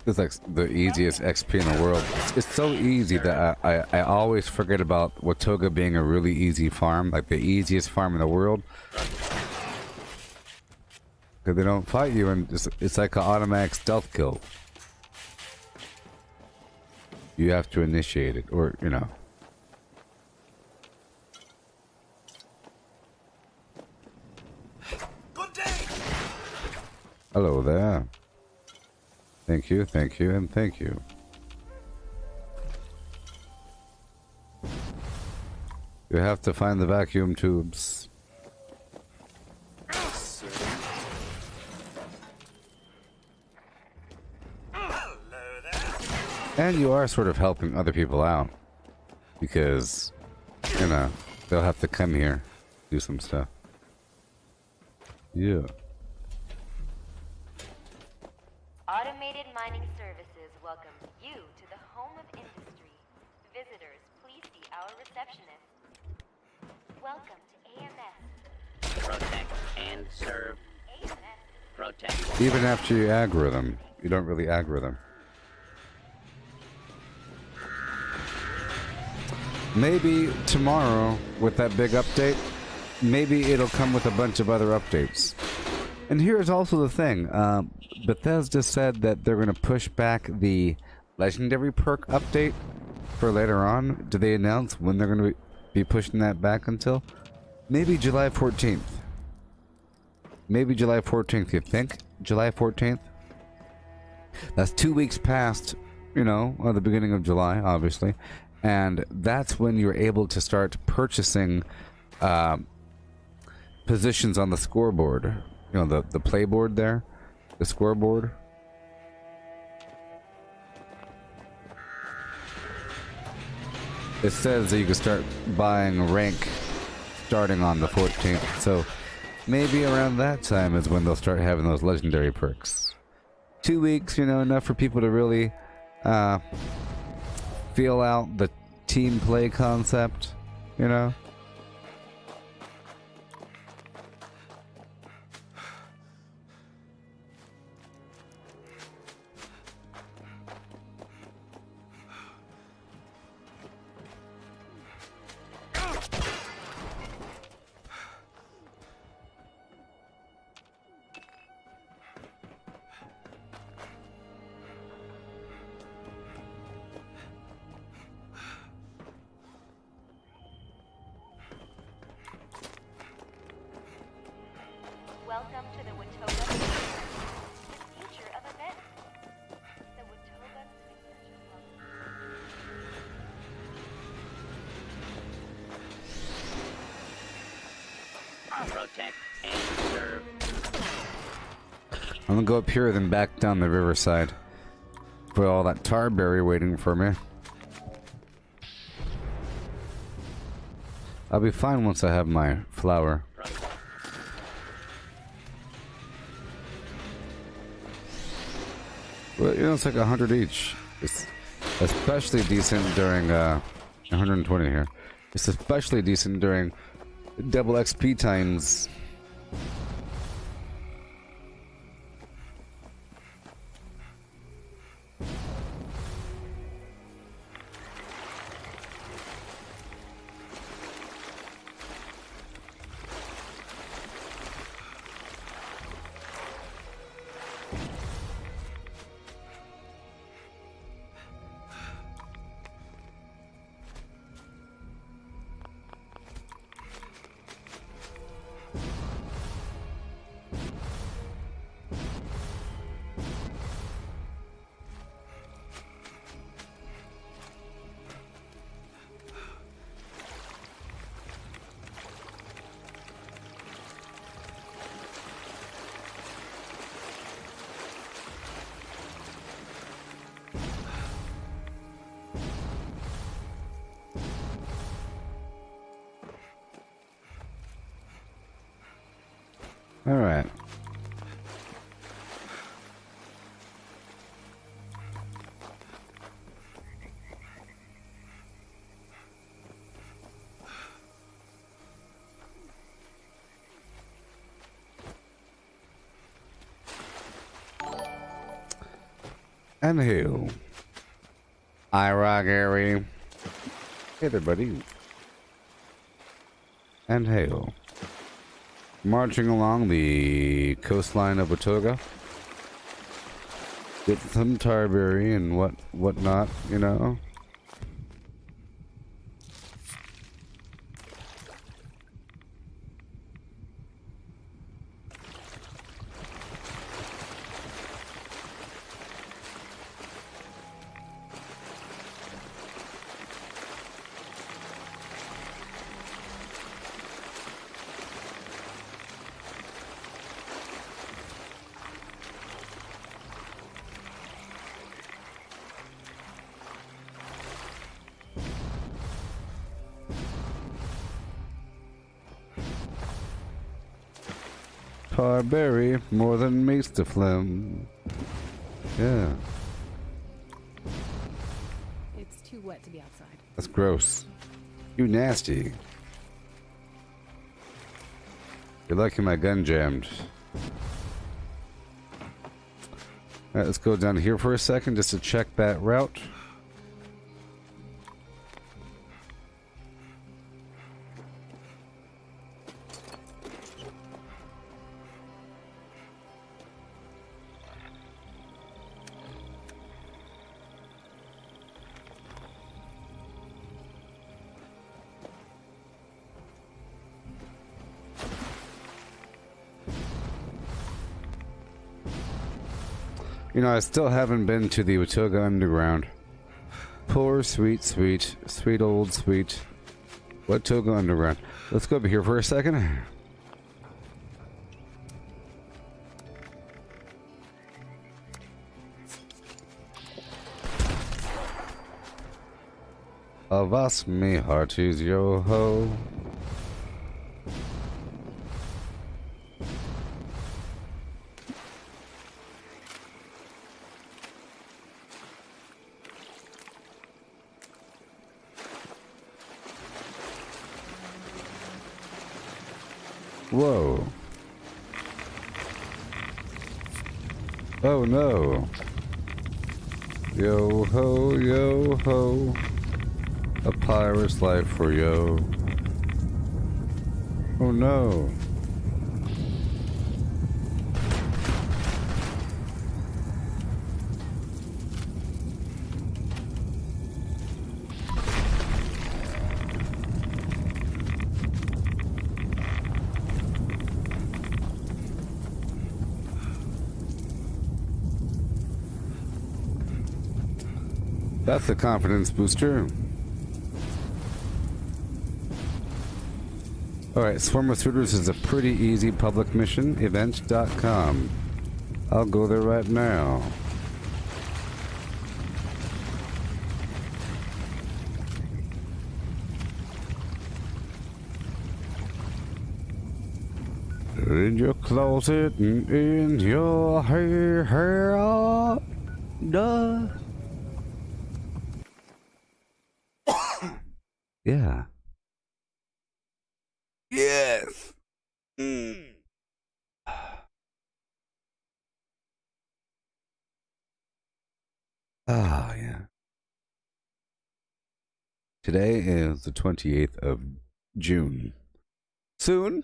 It's like the easiest XP in the world. It's so easy that I always forget about Watoga being a really easy farm, like the easiest farm in the world. Because they don't fight you, and it's like an automatic stealth kill. You have to initiate it, or, you know. Good day. Hello there. Thank you, and thank you. You have to find the vacuum tubes. And you are sort of helping other people out. Because, you know, they'll have to come here, do some stuff. Yeah. Automated Mining Services welcomes you to the home of industry. Visitors, please see our receptionist. Welcome to AMS. Protect and serve. Protect. Even after you aggro them, you don't really aggro them. Maybe tomorrow, with that big update, maybe it'll come with a bunch of other updates. And here's also the thing. Bethesda said that they're going to push back the Legendary perk update for later on. Did they announce when they're going to be pushing that back until? Maybe July 14th. Maybe July 14th, you think? July 14th? That's 2 weeks past, you know, the beginning of July, obviously. And that's when you're able to start purchasing positions on the scoreboard. You know, the playboard there. The scoreboard. It says that you can start buying rank starting on the 14th. So maybe around that time is when they'll start having those legendary perks. 2 weeks, you know, enough for people to really feel out the team play concept, you know? Welcome to the Watoga, the future of events. The Watoga Protect and serve. I'm gonna go up here, then back down the riverside. Put all that tarberry waiting for me. I'll be fine once I have my flour. Well, you know, it's like 100 each. It's especially decent during 120 here. It's especially decent during double XP times. All right. And hail. Ira Gary. Hey there, buddy. And hail. Marching along the coastline of Watoga. Get some tarberry and whatnot, you know. Tarberry more than meets the phlegm. Yeah. It's too wet to be outside. That's gross. You nasty. You're lucky my gun jammed. Alright, let's go down here for a second just to check that route. You know, I still haven't been to the Watoga Underground. Poor, sweet, sweet, sweet old sweet Watoga Underground. Let's go over here for a second. Avast me hearties, yo ho. Whoa. Oh no. Yo ho, yo ho. A pirate's life for yo. Oh no. That's a confidence booster. Alright, Swarm of Suitors is a pretty easy public mission. Event.com. I'll go there right now. In your closet and in your hair. Duh. Yeah. Yes. Ah, yeah. Today is the 28th of June. Soon.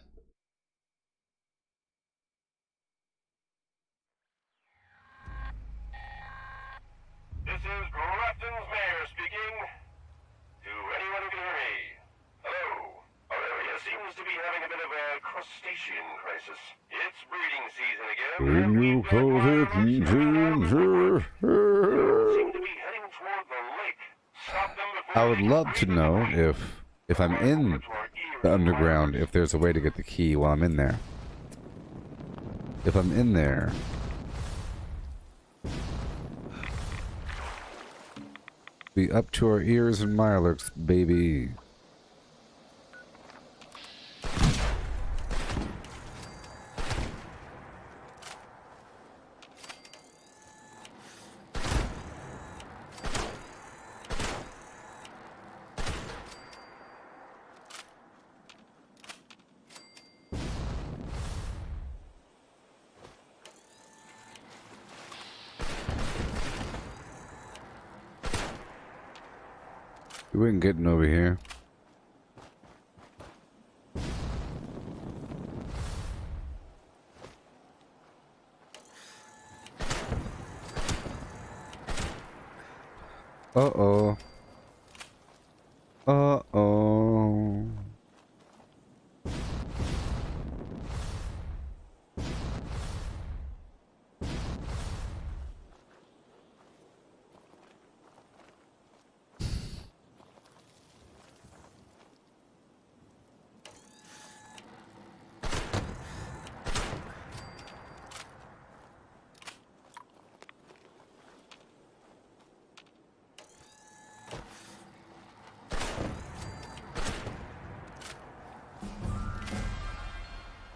This is Grafton's mayor speaking. To anyone who can hear me. Hello. Our area seems to be having a bit of a crustacean crisis. It's breeding season again. In your closet and in your hair. Seem to be heading toward the lake. Stop them before I would love to know if I'm in the underground, if there's a way to get the key while I'm in there. If I'm in there. Be up to our ears in mirelurks, baby. We ain't getting over here. Uh-oh. Uh-oh.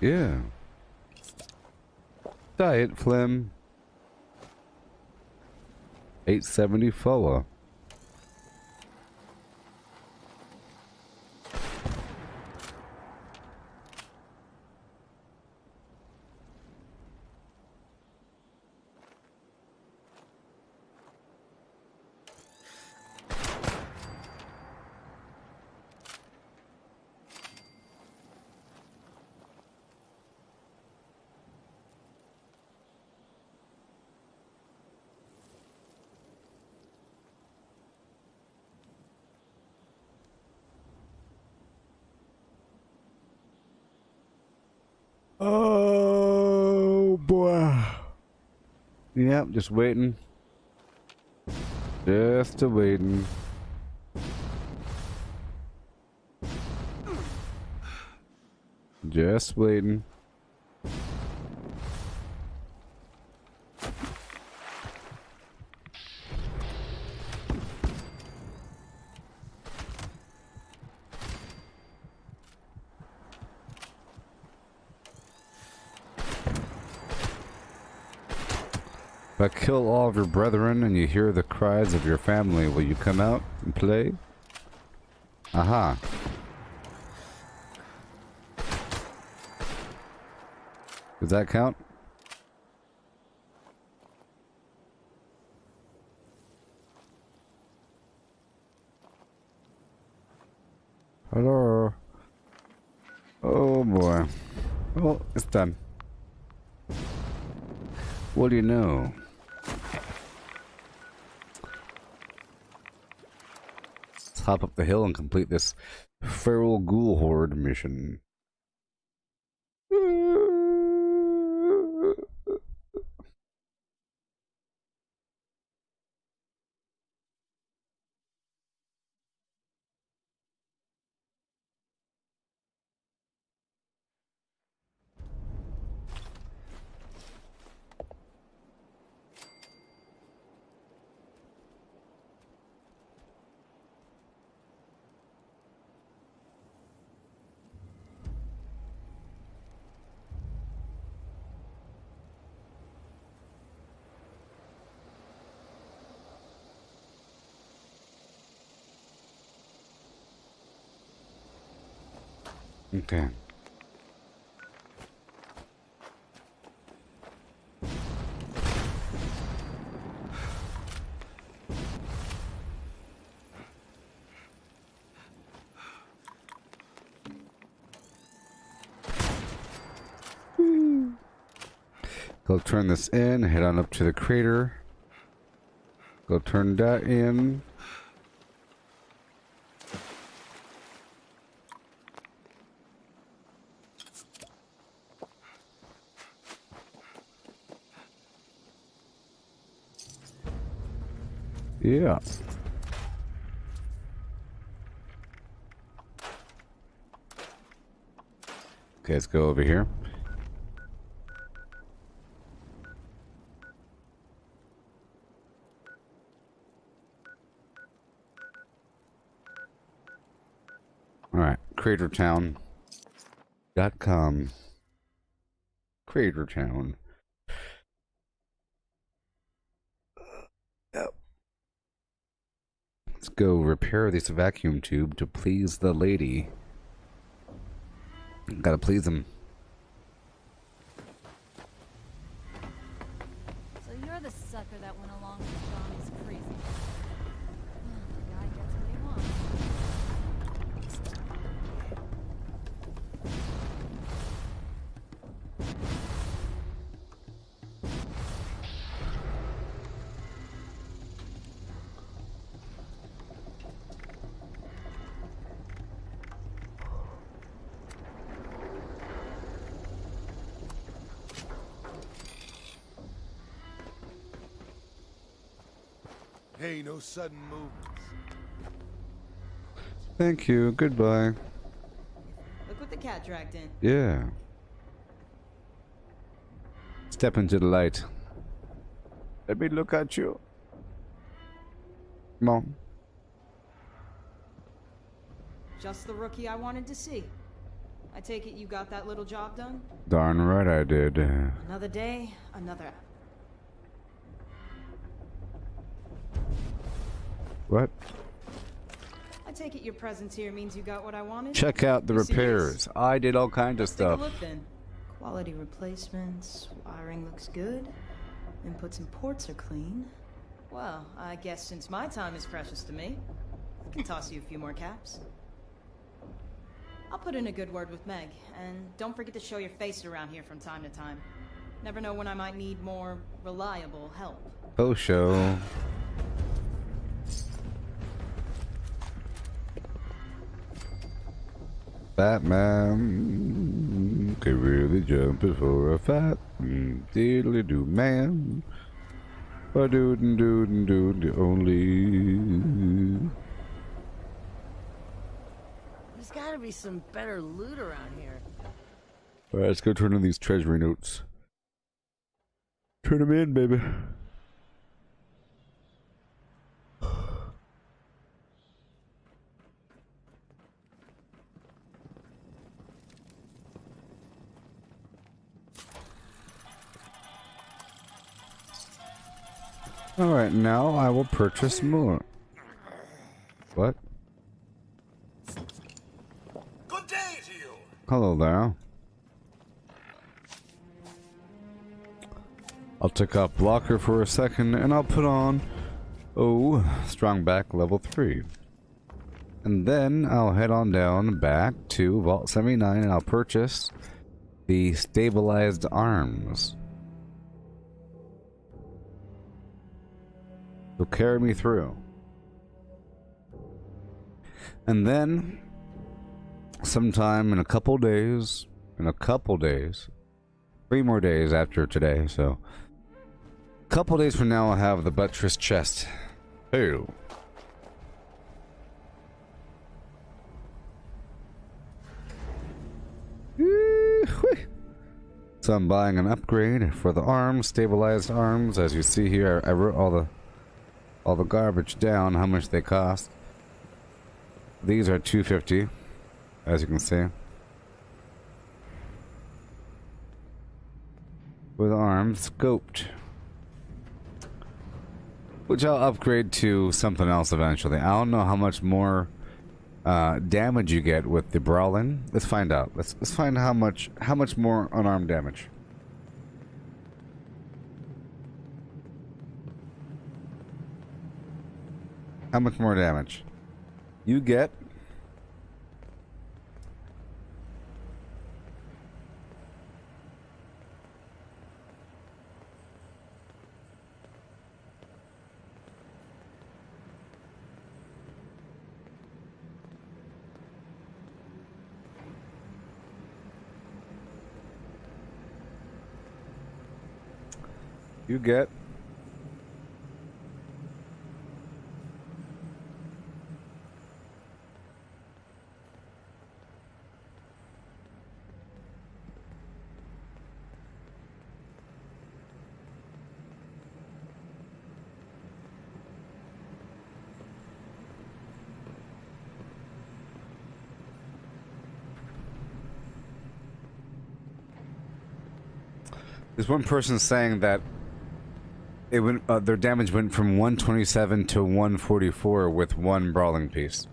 Yeah. Diet phlegm. 874. Oh boy. Yep, just waiting. Just a waiting. Just waiting. If I kill all of your brethren and you hear the cries of your family, will you come out and play? Aha. Does that count? Hello. Oh boy. Well, it's done. What do you know? Let's hop up the hill and complete this feral ghoul horde mission. Okay. Go turn this in, head on up to the crater. Go turn that in. Yeah. Okay, let's go over here. Alright, cratertown.com. Cratertown. Yep. Let's go repair this vacuum tube to please the lady. Gotta please him. So you're the sucker that went along with Johnny's crazy. The guy gets what he wants. Hey, no sudden movements. Thank you. Goodbye. Look what the cat dragged in. Yeah. Step into the light. Let me look at you. Mom. Just the rookie I wanted to see. I take it you got that little job done? Darn right I did. Another day, another. What? I take it your presence here means you got what I wanted? Check out the You serious? repairs. I did all kinds of Take a stuff. look then. Quality replacements, wiring looks good, inputs and ports are clean. Well, I guess since my time is precious to me, I can toss you a few more caps. I'll put in a good word with Meg, and don't forget to show your face around here from time to time. Never know when I might need more reliable help. Oh, show. Batman can really jump before a fight. Diddly do man. Ba doo doo doo doo only. There's gotta be some better loot around here. Alright, let's go turn in these treasury notes. Turn them in, baby. Alright, now I will purchase more. What? Good day to you. Hello there. I'll take off blocker for a second and I'll put on, strong back level 3. And then I'll head on down back to Vault 79 and I'll purchase the stabilized arms. Will carry me through. And then sometime in a couple days, 3 more days after today, so a couple days from now I'll have the buttress chest. Ew. So I'm buying an upgrade for the arms, stabilized arms. As you see here, I wrote all the garbage down, how much they cost. These are $250, as you can see. With arms scoped. Which I'll upgrade to something else eventually. I don't know how much more damage you get with the brawling. Let's find out. Let's find how much more unarmed damage. How much more damage? You get There's one person saying that it went, their damage went from 127 to 144 with one brawling piece.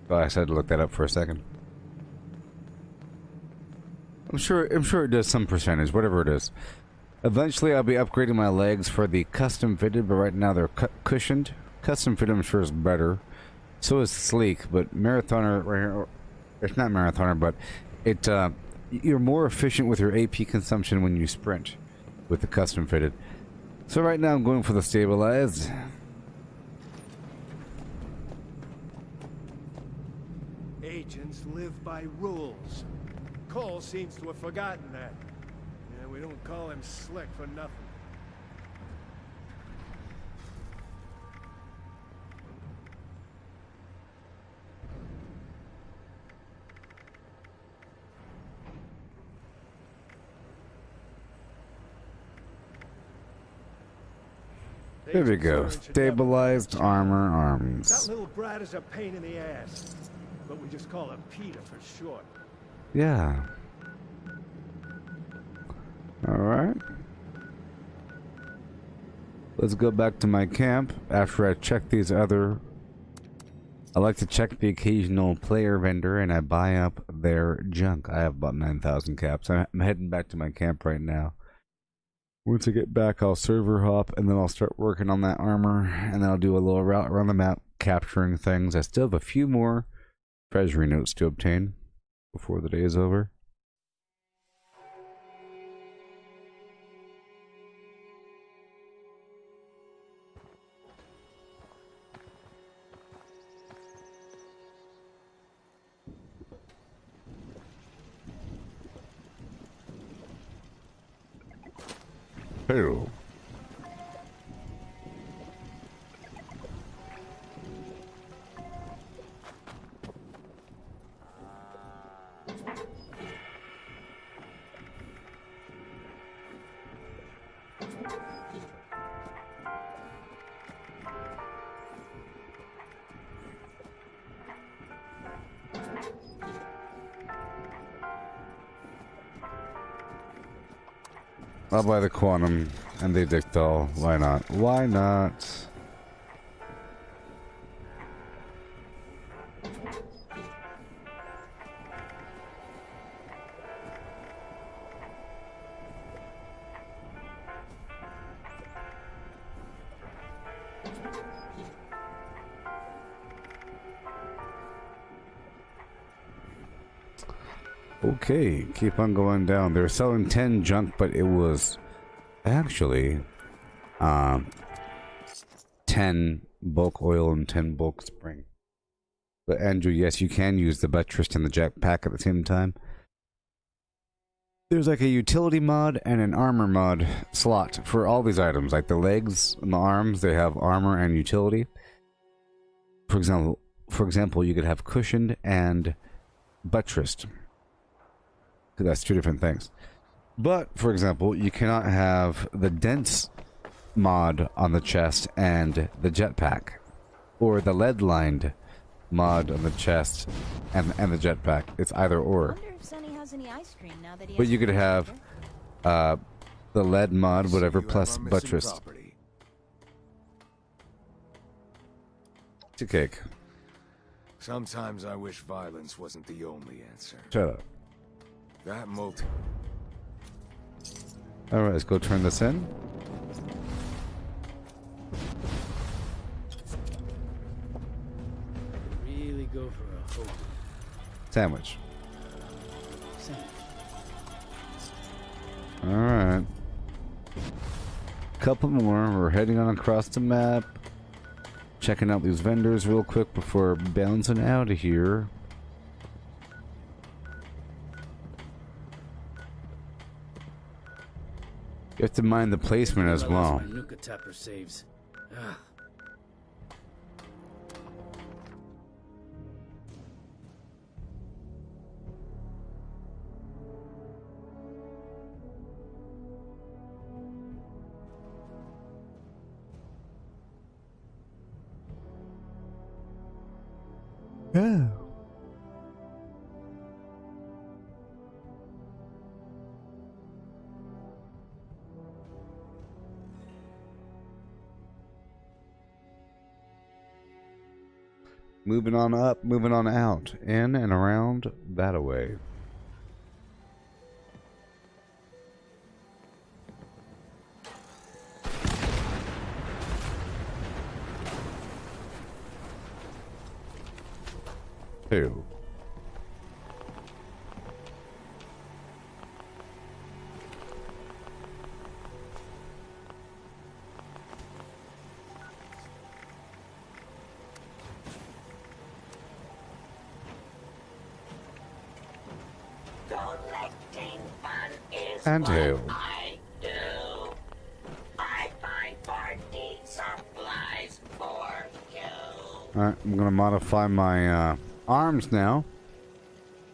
So I said to look that up for a second. I'm sure it does some percentage, whatever it is. Eventually I'll be upgrading my legs for the custom fitted, but right now they're cushioned. Custom fit I'm sure is better. So is sleek, but marathoner right here, it's not marathoner, but it you're more efficient with your AP consumption when you sprint with the custom fitted. So right now I'm going for the stabilized. Agents live by rules. Cole seems to have forgotten that. Yeah, we don't call him Slick for nothing. There we go. Agent Stern should never Stabilized have a armor chance. arms. That little brat is a pain in the ass, but we just call him Peter for short. Yeah. Alright. Let's go back to my camp after I check these other... I like to check the occasional player vendor and I buy up their junk. I have about 9,000 caps. I'm heading back to my camp right now. Once I get back, I'll server hop and then I'll start working on that armor. And then I'll do a little route around the map capturing things. I still have a few more treasury notes to obtain before the day is over. Hello. I'll buy the quantum and the dictol. Why not? Why not? Okay, keep on going down. They were selling 10 junk, but it was actually 10 bulk oil and 10 bulk spring. But Andrew, yes, you can use the buttress and the jetpack at the same time. There's like a utility mod and an armor mod slot for all these items. Like the legs and the arms, they have armor and utility. For example, you could have cushioned and buttressed. That's two different things. But, for example, you cannot have the dense mod on the chest and the jetpack. Or the lead-lined mod on the chest and the jetpack. It's either or. I wonder if Sonny has any ice cream now that he But has you could a have the lead mod, whatever, plus buttress. It's a cake. Sometimes I wish violence wasn't the only answer. Shut up. That multi... Alright, let's go turn this in. Really go for a hope. Sandwich. Sandwich. Alright. Couple more. We're heading on across the map. Checking out these vendors real quick before bouncing out of here. You have to mind the placement as well. My Nuka Tapper saves. Ah. Yeah. Moving on up, moving on out, in and around that away. Two. Collecting fun is And what who? I do. I find party supplies for you. Alright, I'm gonna modify my arms now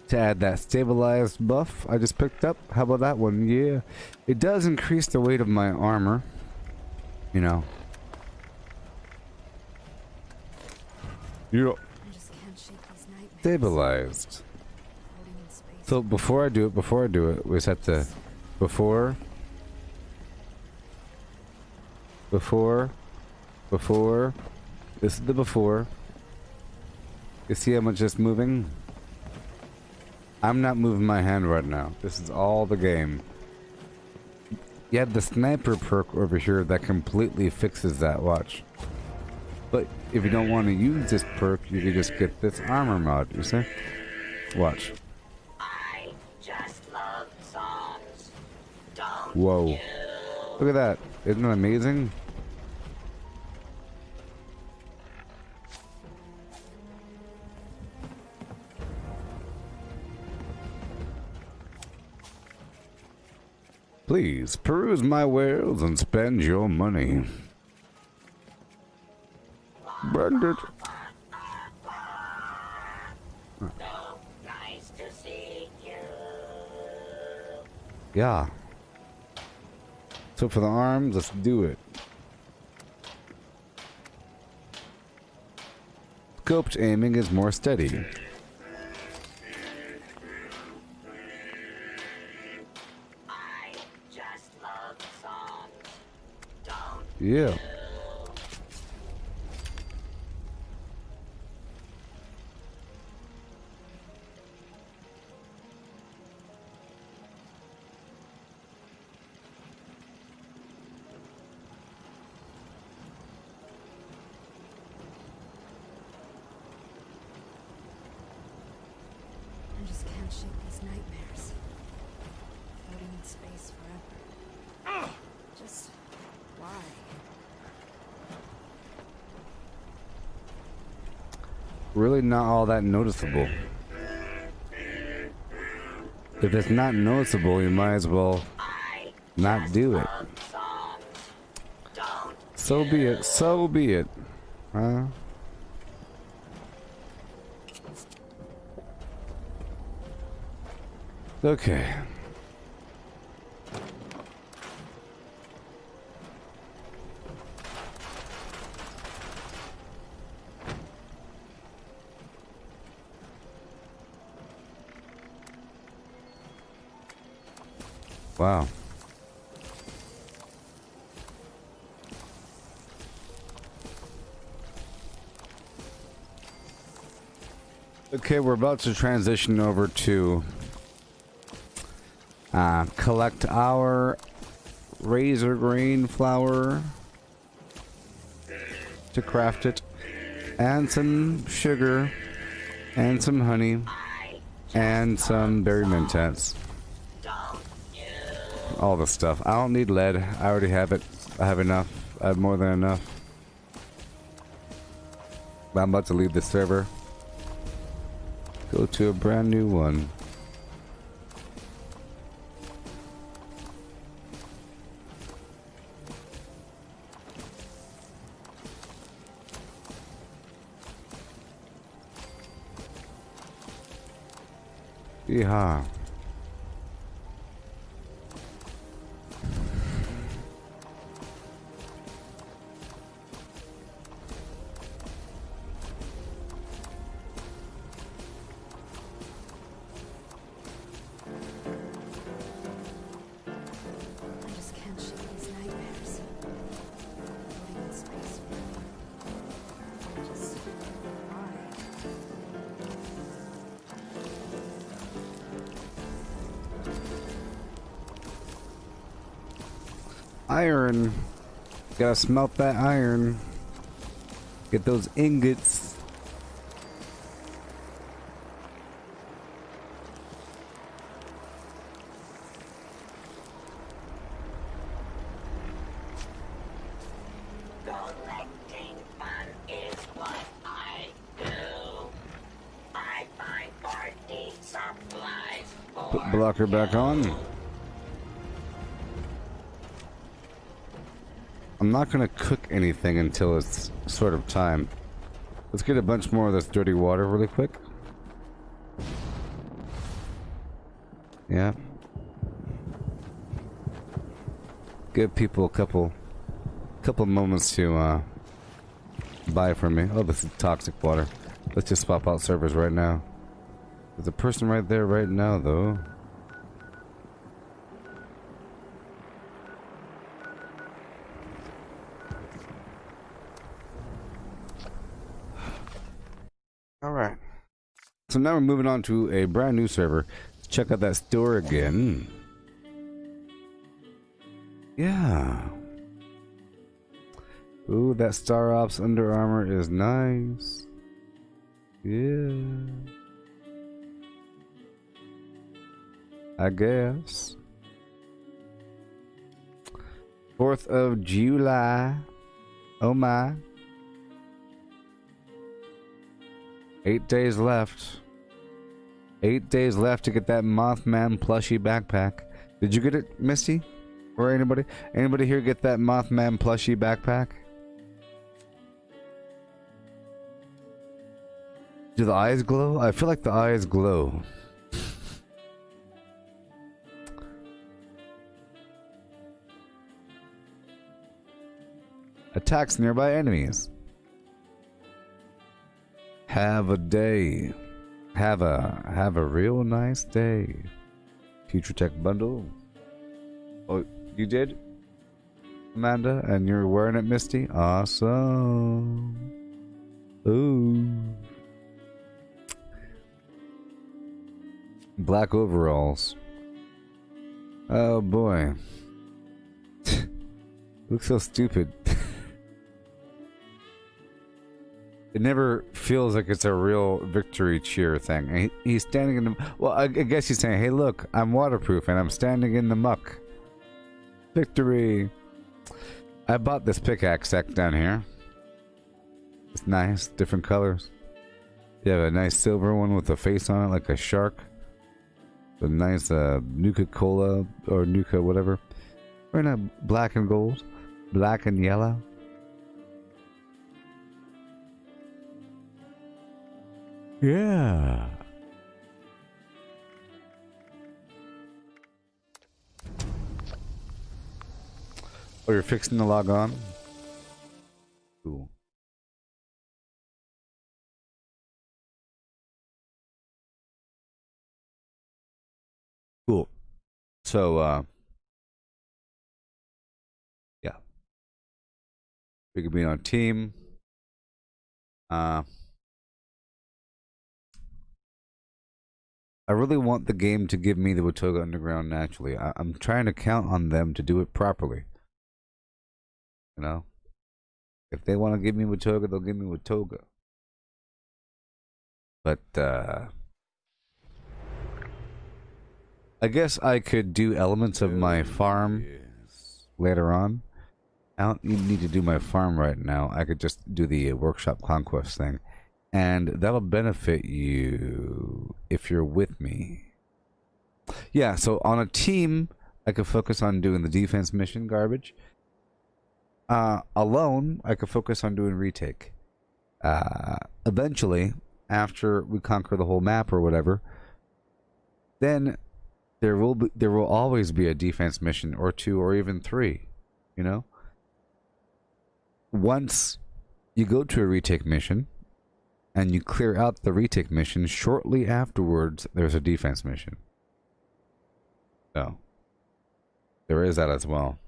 to add that stabilized buff I just picked up. How about that one? Yeah, it does increase the weight of my armor, you know, You're I just can't shake these nightmares. stabilized. Floating in space. So before I do it, we just have to before. This is the before. You see how much it's moving? I'm not moving my hand right now. This is all the game. You have the sniper perk over here that completely fixes that, watch. But if you don't want to use this perk, you can just get this armor mod, you see? Watch. I just love songs. Don't Whoa. you? Look at that. Isn't it amazing? Please peruse my wares and spend your money. Branded. Nice to see you. Yeah. So for the arms, let's do it. Scoped aiming is more steady. Yeah. I just can't shake these nightmares. Floating in space forever. Just why? Really not all that noticeable. If it's not noticeable, you might as well not do it. So be it, so be it. Huh? Okay. Wow. Okay, we're about to transition over to collect our razor grain flour to craft it, and some sugar, and some honey, and some berry mentats. All the stuff. I don't need lead. I already have it. I have enough. I have more than enough. But I'm about to leave the server. Go to a brand new one. Yeehaw. I just can't shake these nightmares. Floating in space forever. Just why? Iron. Gotta smelt that iron. Get those ingots. Collecting fun is what I do. I find party supplies Put for blocker back on. I'm not gonna cook anything until it's sort of time. Let's get a bunch more of this dirty water really quick. Yeah. Give people a couple moments to buy from me. Oh, this is toxic water. Let's just swap out servers right now. There's a person right there right now, though. Alright. So now we're moving on to a brand new server. Let's check out that store again. Yeah. Ooh, that Star Ops Under Armour is nice. Yeah. I guess. 4th of July. Oh my. 8 days left. 8 days left to get that Mothman plushie backpack. Did you get it, Misty? Or anybody? Anybody here get that Mothman plushie backpack? Do the eyes glow? I feel like the eyes glow. Attacks nearby enemies. Have a day. Have a real nice day. Future Tech Bundle. Oh, you did? Amanda? And you're wearing it, Misty? Awesome. Ooh. Black overalls. Oh boy. Looks so stupid. It never feels like it's a real victory cheer thing. And he's standing in the... Well, I guess he's saying, hey look, I'm waterproof and I'm standing in the muck. Victory. I bought this pickaxe set down here. It's nice, different colors. You have a nice silver one with a face on it like a shark. A nice Nuka-Cola or Nuka whatever. Or in a black and gold. Black and yellow. Yeah. Oh, you're fixing to log on? Cool. Cool. So, yeah. We could be on team. I really want the game to give me the Watoga Underground naturally. I'm trying to count on them to do it properly. You know? If they want to give me Watoga, they'll give me Watoga. But, I guess I could do elements of my farm later on. I don't need to do my farm right now. I could just do the workshop conquest thing. And that'll benefit you if you're with me. Yeah, so on a team, I could focus on doing the defense mission garbage. Alone, I could focus on doing retake. Eventually, after we conquer the whole map or whatever, then there will always be a defense mission or two or even three, you know? Once you go to a retake mission and you clear out the retake mission, shortly afterwards there's a defense mission. So there is that as well.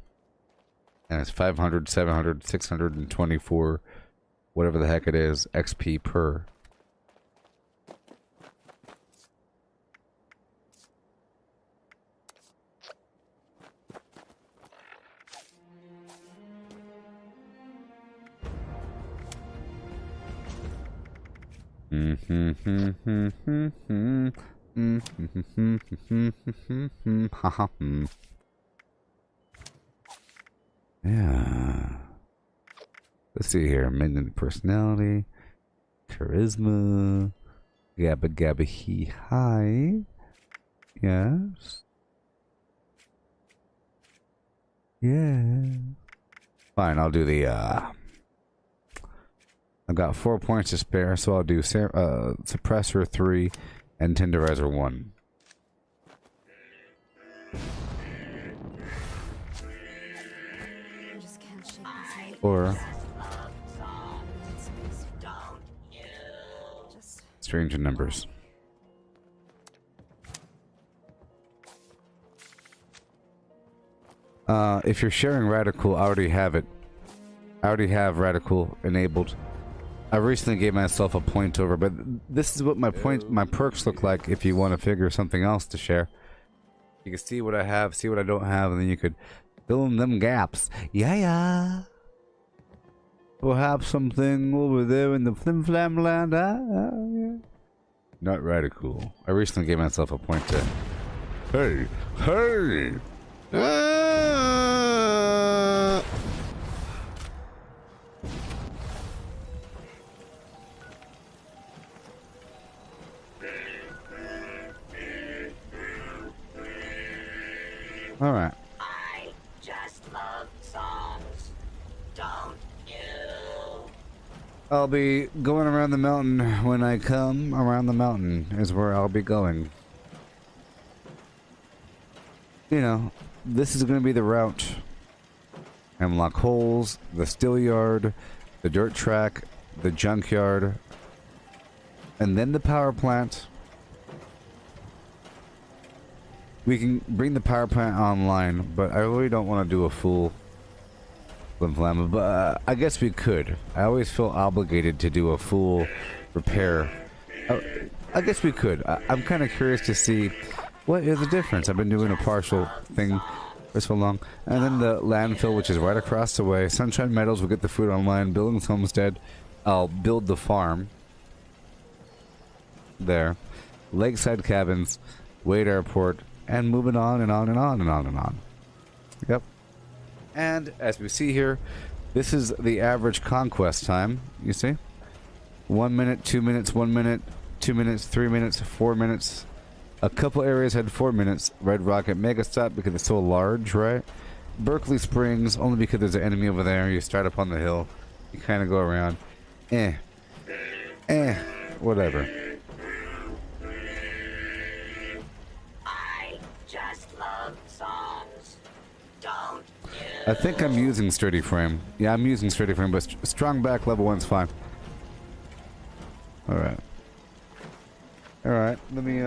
And it's 500, 700, 624, whatever the heck it is, XP per. Yeah. Let's see here. Minion personality, charisma, gabba gabba hee hi. Yes. Yeah. Fine, I'll do the I've got 4 points to spare, so I'll do Suppressor 3 and Tenderizer 1. Or Strange in numbers. If you're sharing Radical, I already have it. I already have Radical enabled. I recently gave myself a point over, but this is what my perks look like if you want to figure something else to share. You can see what I have, see what I don't have, and then you could fill in them gaps. Yeah. We'll have something over there in the flim flam land. Yeah. Not Radical. I recently gave myself a point to. Hey! All right. I just love songs, don't you? I'll be going around the mountain when I come around the mountain is where I'll be going. You know, this is going to be the route. Hemlock Holes, the Still Yard, the dirt track, the junkyard, and then the power plant. We can bring the power plant online, but I really don't want to do a full flim-flam, but I guess we could. I always feel obligated to do a full repair. I guess we could. I'm kind of curious to see what is the difference. I've been doing a partial thing for so long. And then the landfill, which is right across the way. Sunshine Meadows will get the food online. Billings Homestead, I'll build the farm. There. Lakeside Cabins, Wade Airport, and moving on and on and on and on and on. Yep. And as we see here, this is the average conquest time, you see? 1 minute, 2 minutes, 1 minute, 2 minutes, 3 minutes, 4 minutes. A couple areas had 4 minutes. Red Rocket Mega Stop because it's so large, right? Berkeley Springs, only because there's an enemy over there. You start up on the hill. You kind of go around. Whatever. I just love songs, don't you? I think I'm using Sturdy Frame. Yeah, I'm using Sturdy Frame, but Strong Back level 1's fine. Alright. Alright, let me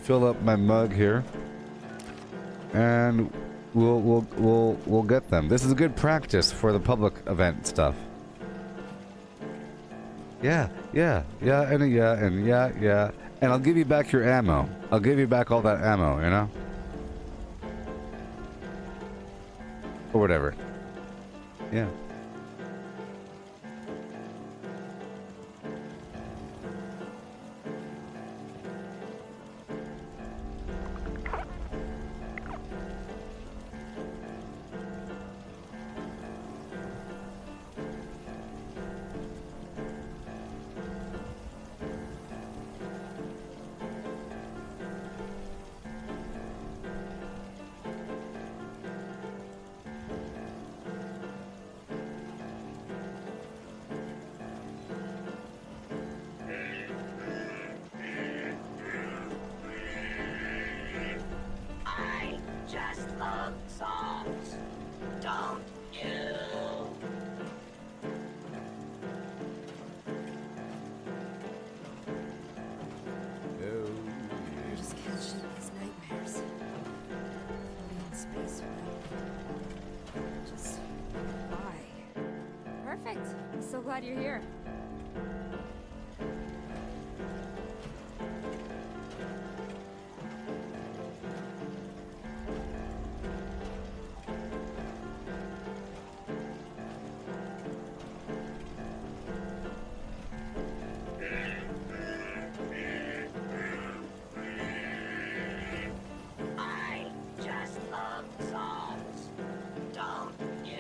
fill up my mug here. And we'll get them. This is a good practice for the public event stuff. Yeah. And I'll give you back your ammo. I'll give you back all that ammo, you know? Or whatever. Yeah. I just love songs, don't you? I just can't shake these nightmares. Floating in space forever. Just why? Perfect. I'm so glad you're here. I just love songs, don't you?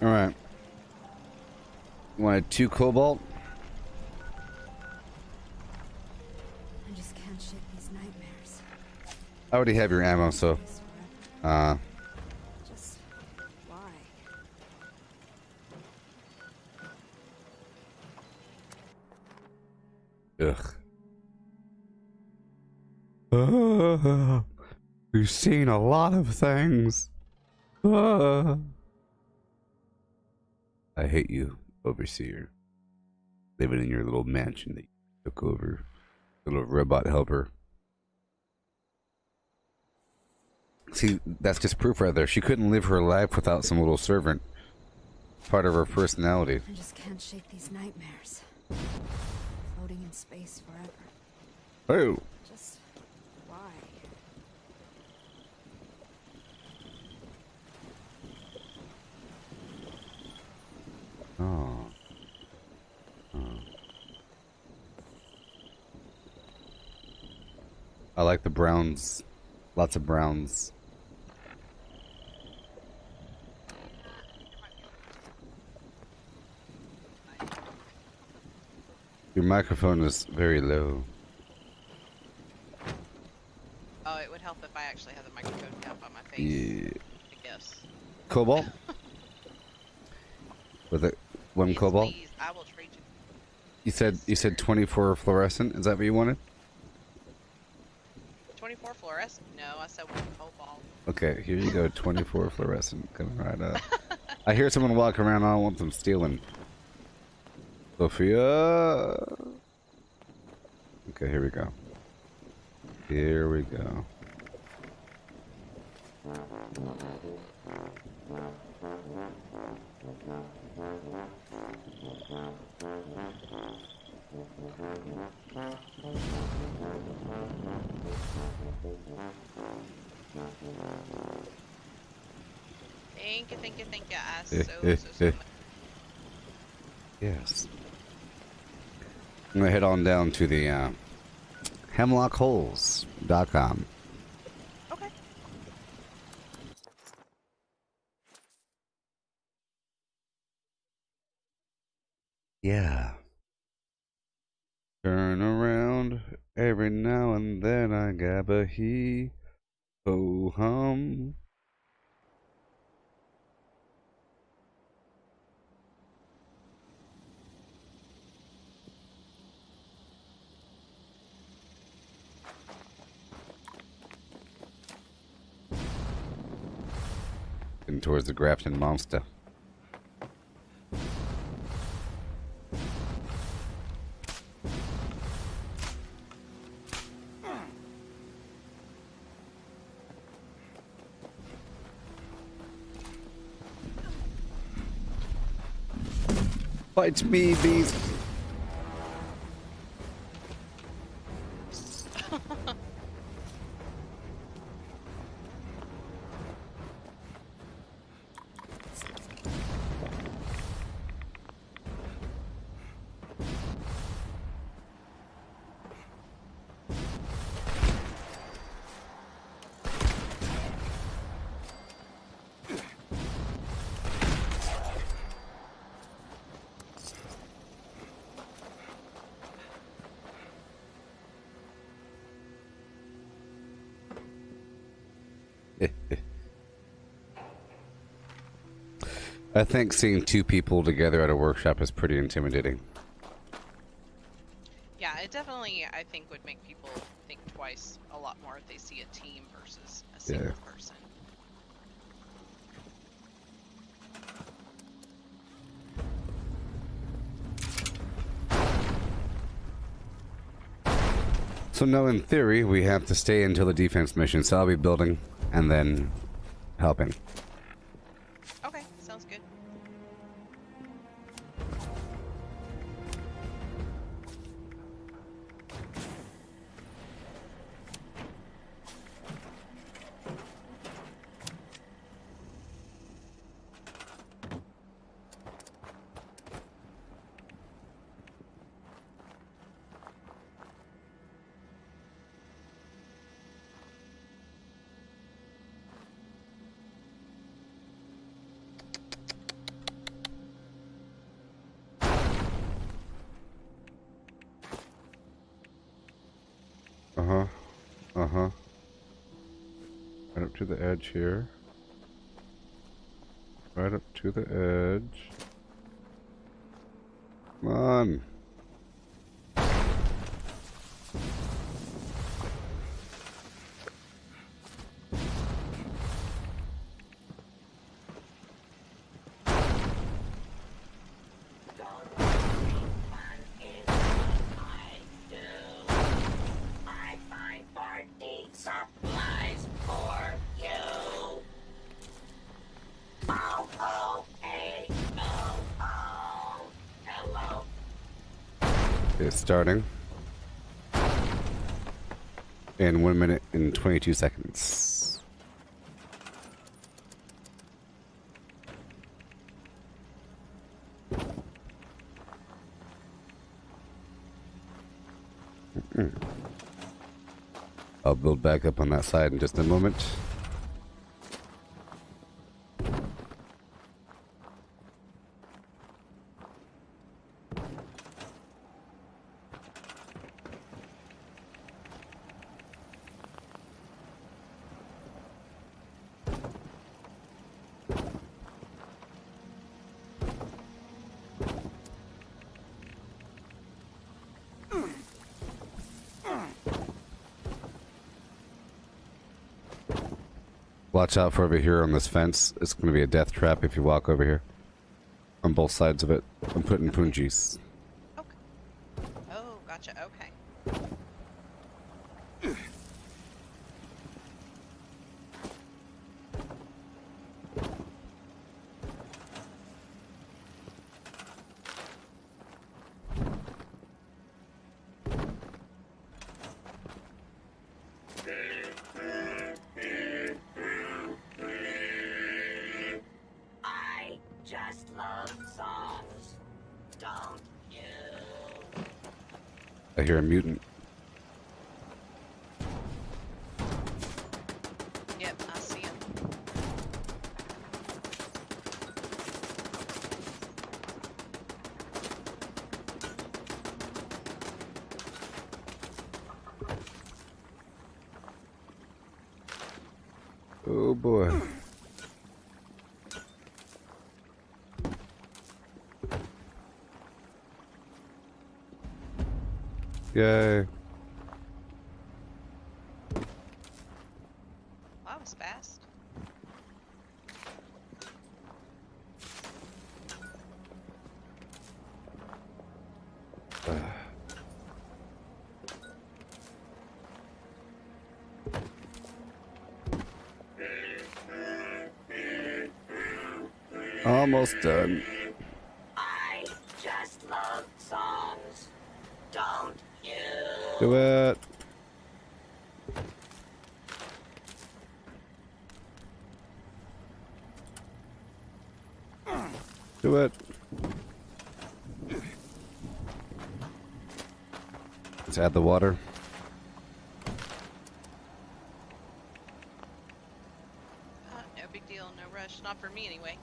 All right. You wanted 2 cobalt? I just can't shake these nightmares. I already have your ammo, so. Just why? Ugh. We've seen a lot of things. I hate you, overseer. Living in your little mansion that you took over. Little robot helper. See, that's just proof right there. She couldn't live her life without some little servant. Part of her personality. I just can't shake these nightmares. Floating in space forever. Oh. Just why? Oh. Oh. I like the browns. Lots of browns. Your microphone is very low. Oh, it would help if I actually had the microphone down by my face. Yeah. I guess. Cobalt? With it, one Yes, cobalt? please. I will trade you. You said 24 fluorescent. Is that what you wanted? 24 fluorescent? No, I said 1 cobalt. Okay, here you go. 24 fluorescent coming right up. I hear someone walking around. I don't want them stealing. Sophia. Okay, here we go. Here we go. Thank you. So much. Yes. I'm gonna head on down to the hemlockholes.com. Okay. Yeah. Turn around every now and then I gab a he ho hum. And towards the Grafton monster. Fight me, beast. I think seeing 2 people together at a workshop is pretty intimidating. Yeah, it definitely, I think, would make people think twice a lot more if they see a team versus a single person. So no, in theory, we have to stay until the defense mission, so I'll be building and then helping. Okay, sounds good. Uh-huh. Right up to the edge here. Right up to the edge. Come on. Supplies for you. Hello. It's starting. In 1 minute and 22 seconds. I'll build back up on that side in just a moment. Watch out for over here on this fence. It's going to be a death trap if you walk over here. On both sides of it. I'm putting punjis. Okay. Oh, gotcha. Okay. I just love songs, don't you? I hear a mutant. Yep, I see him. Oh boy. Yay. That was fast. Almost done. I just love songs, don't you? Do it. Do it. Let's add the water. No big deal, no rush. Not for me anyway.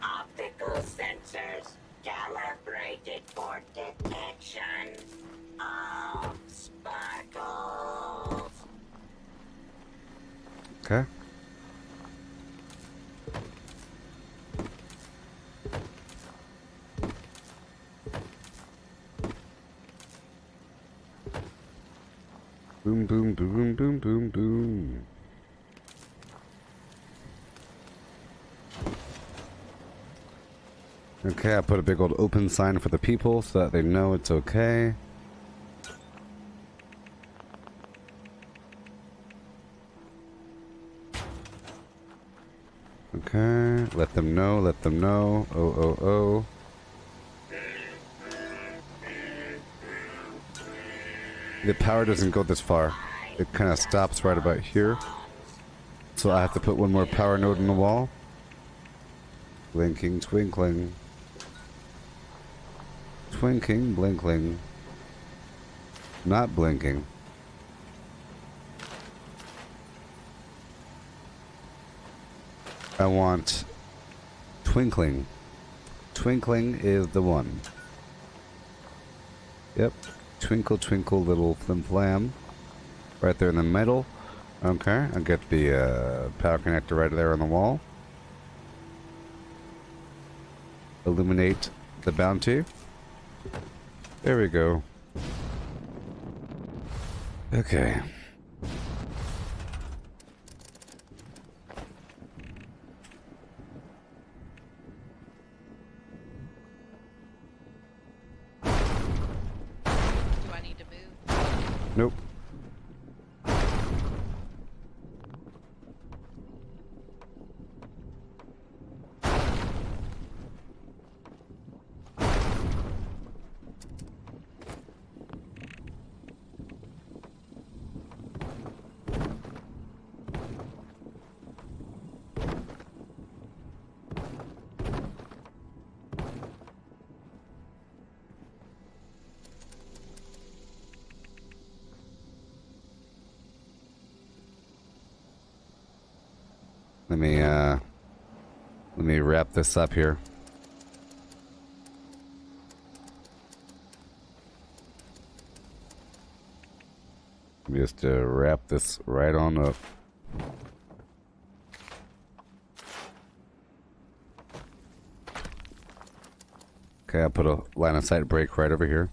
Optical sensors calibrated for detection of sparkles. Okay. Boom, boom, boom, boom, boom, boom. Okay, I put a big old open sign for the people so that they know it's okay. Okay, let them know, let them know. Oh, oh, oh. the power doesn't go this far. It kind of stops right about here. So I have to put one more power node in the wall. Blinking, twinkling. Twinking, blinkling. Not blinking. I want twinkling. Twinkling is the one. Yep. Twinkle, twinkle, little flim flam. Right there in the middle. Okay, I'll get the power connector right there on the wall. Illuminate the bounty. There we go. Okay. Do I need to move? Nope. Let me wrap this up here. Just wrap this right on up. Okay, I'll put a line of sight brake right over here.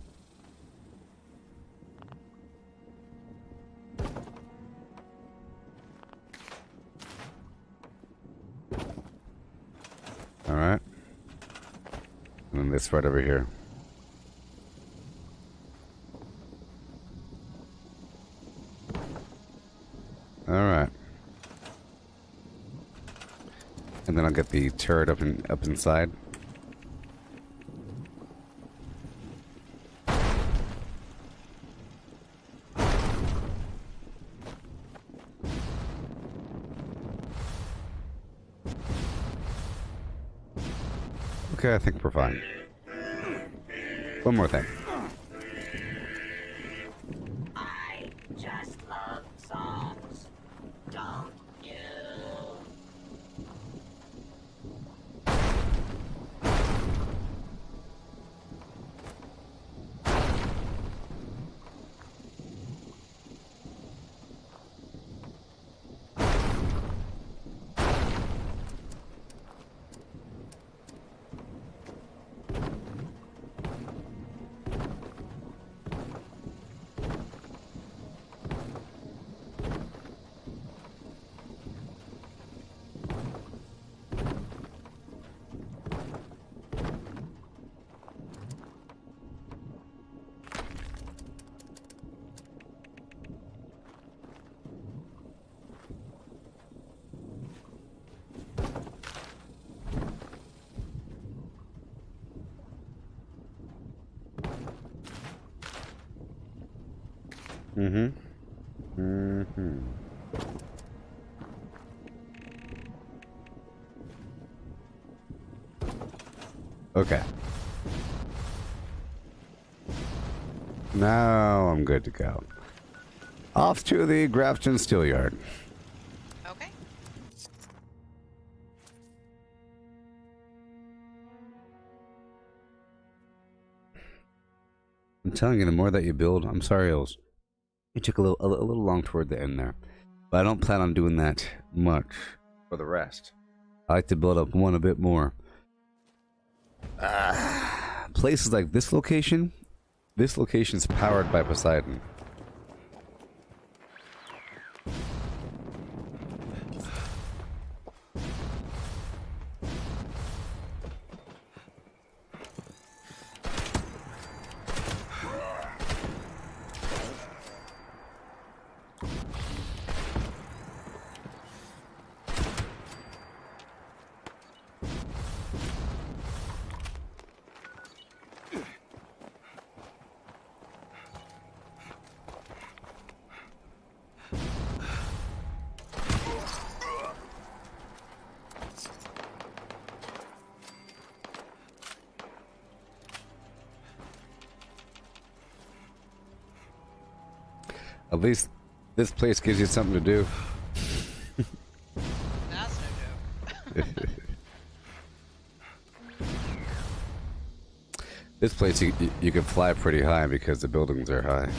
Alright. And then this right over here. Alright. And then I'll get the turret up inside. Okay, I think we're fine. One more thing. I just love songs, don't you? Okay. Now I'm good to go. Off to the Grafton Steel Yard. Okay. I'm telling you, the more that you build, I'm sorry, it took a little long toward the end there, but I don't plan on doing that much for the rest. I like to build up one a bit more. Places like this location's powered by Poseidon. At least this place gives you something to do. That's no joke. This place you can fly pretty high because the buildings are high.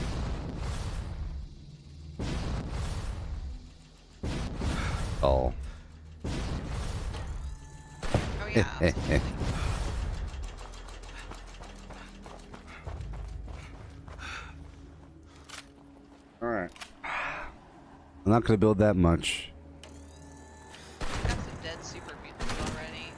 Oh. Oh yeah. Alright. I'm not gonna build that much. Got some dead super mutants already.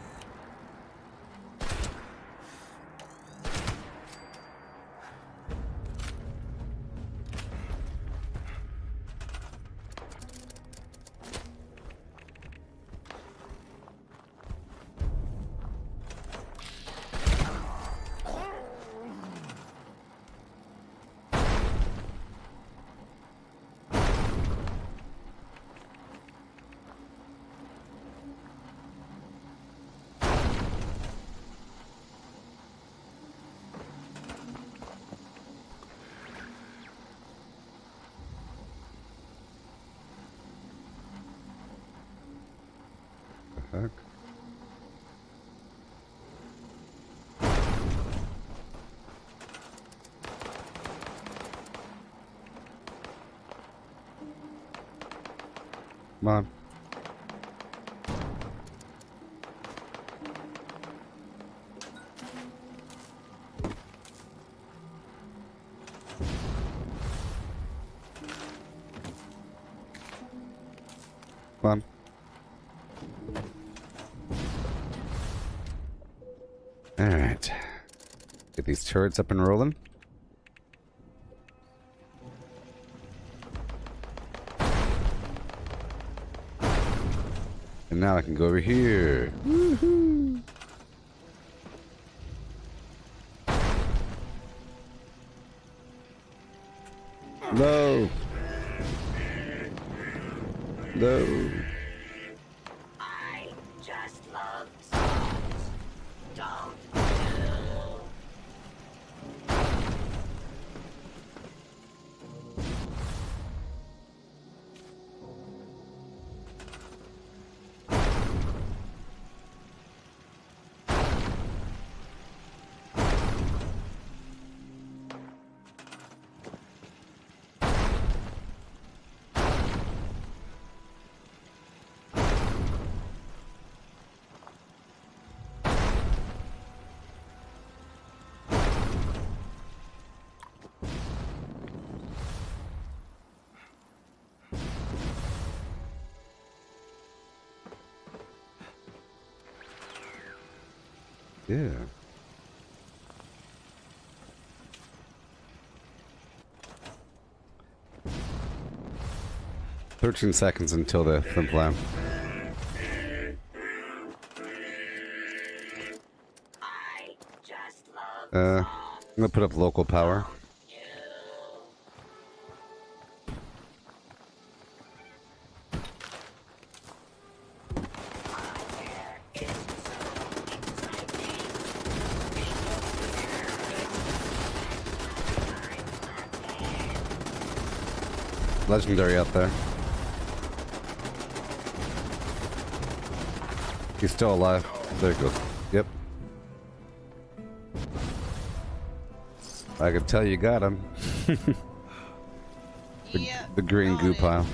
Heck. Come on. Come on. Alright. Get these turrets up and rolling. And now I can go over here. Woohoo! No. No. I just love songs. Don't you? Yeah. "13 seconds until the flim-flam." I'm gonna put up local power. Legendary out there. He's still alive. There he goes. Yep. I can tell you got him. the green goo pile.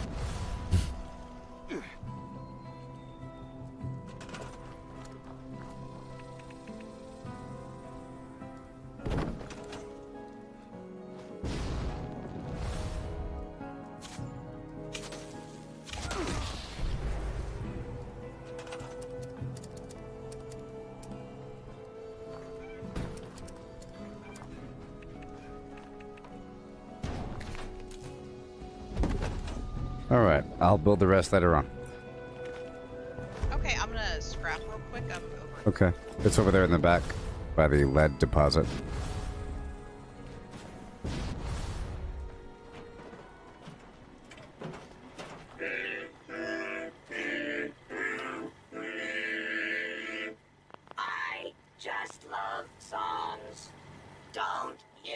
Alright, I'll build the rest later on. Okay, I'm gonna scrap real quick. I'm over. Okay. It's over there in the back by the lead deposit. I just love songs. Don't you?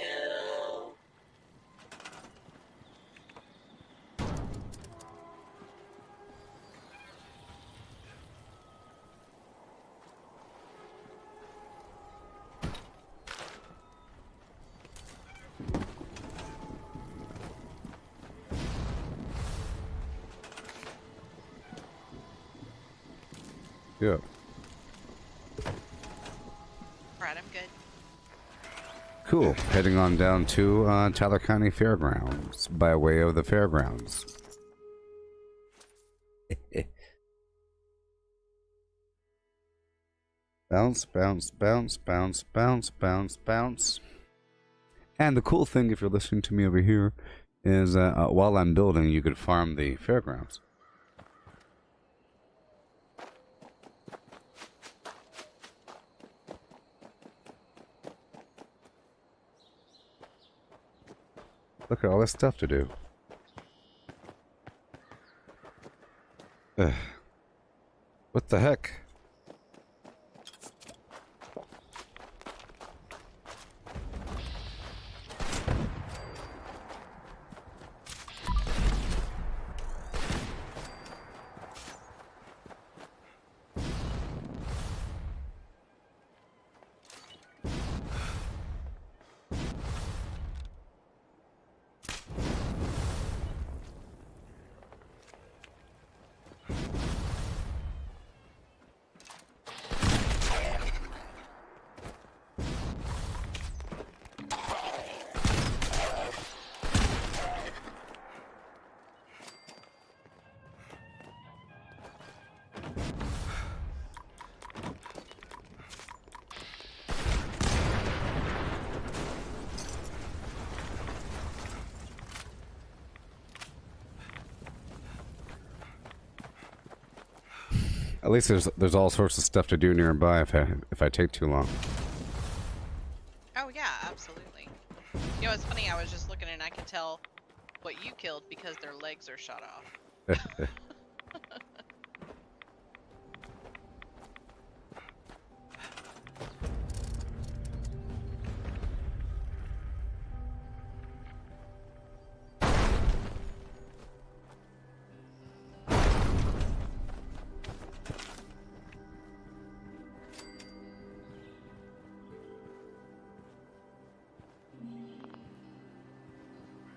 Brad, I'm good. Cool. Heading on down to Tyler County Fairgrounds by way of the fairgrounds. Bounce, bounce, bounce, bounce, bounce, bounce, bounce. And the cool thing, if you're listening to me over here, is while I'm building, you could farm the fairgrounds. Look at all this stuff to do. What the heck? At least there's all sorts of stuff to do nearby if I take too long. Oh yeah, absolutely. You know, it's funny, I was just looking and I can tell what you killed because their legs are shot off.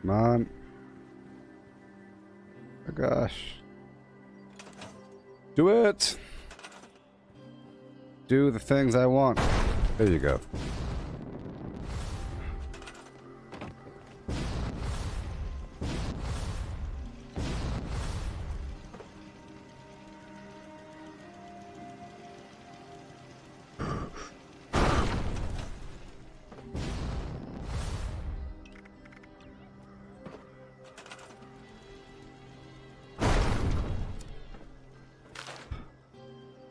Come on. Oh gosh. Do it! Do the things I want. There you go.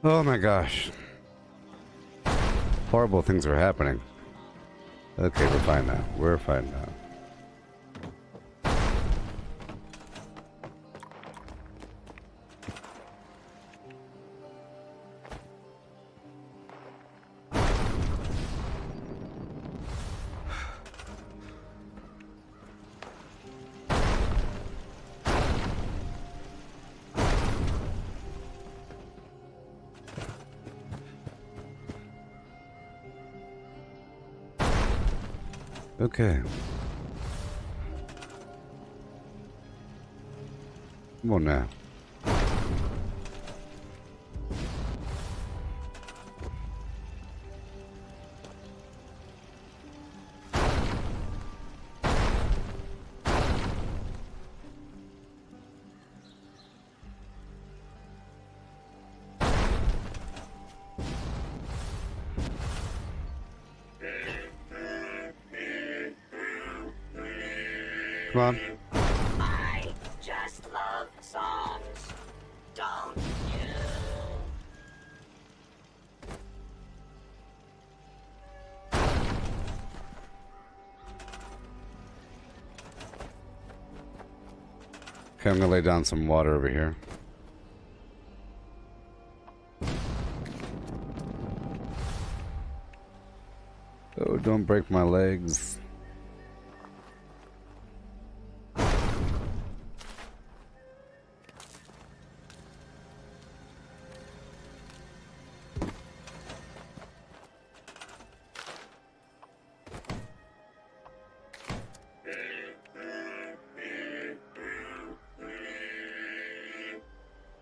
Oh my gosh. Horrible things are happening. Okay, we're fine now. We're fine now. Okay. Come on now. Come on. I just love songs, don't you? Okay, I'm gonna lay down some water over here. Oh, don't break my legs.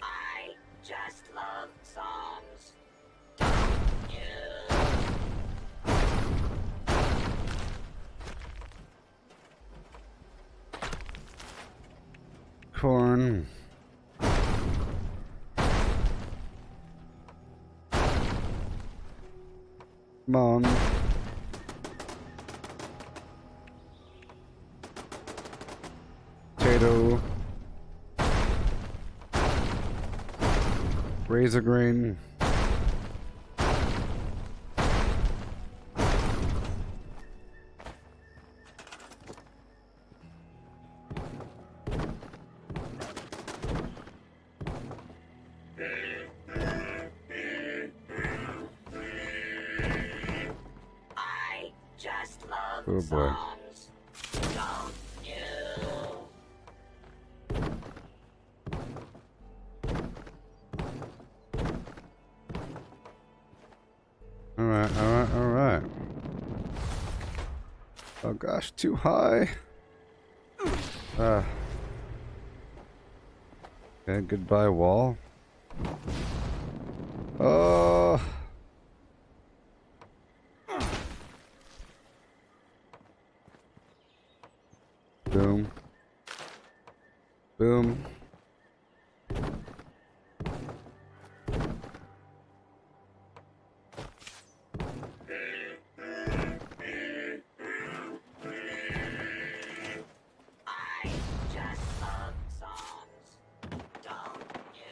I just love songs, don't you? corn. Come on. Potato. Razor grain. I just love Oh boy. songs. Don't you? Alright, alright, alright. Oh gosh, too high. Okay, goodbye wall. Oh. Boom. Boom. I just love songs. Don't you?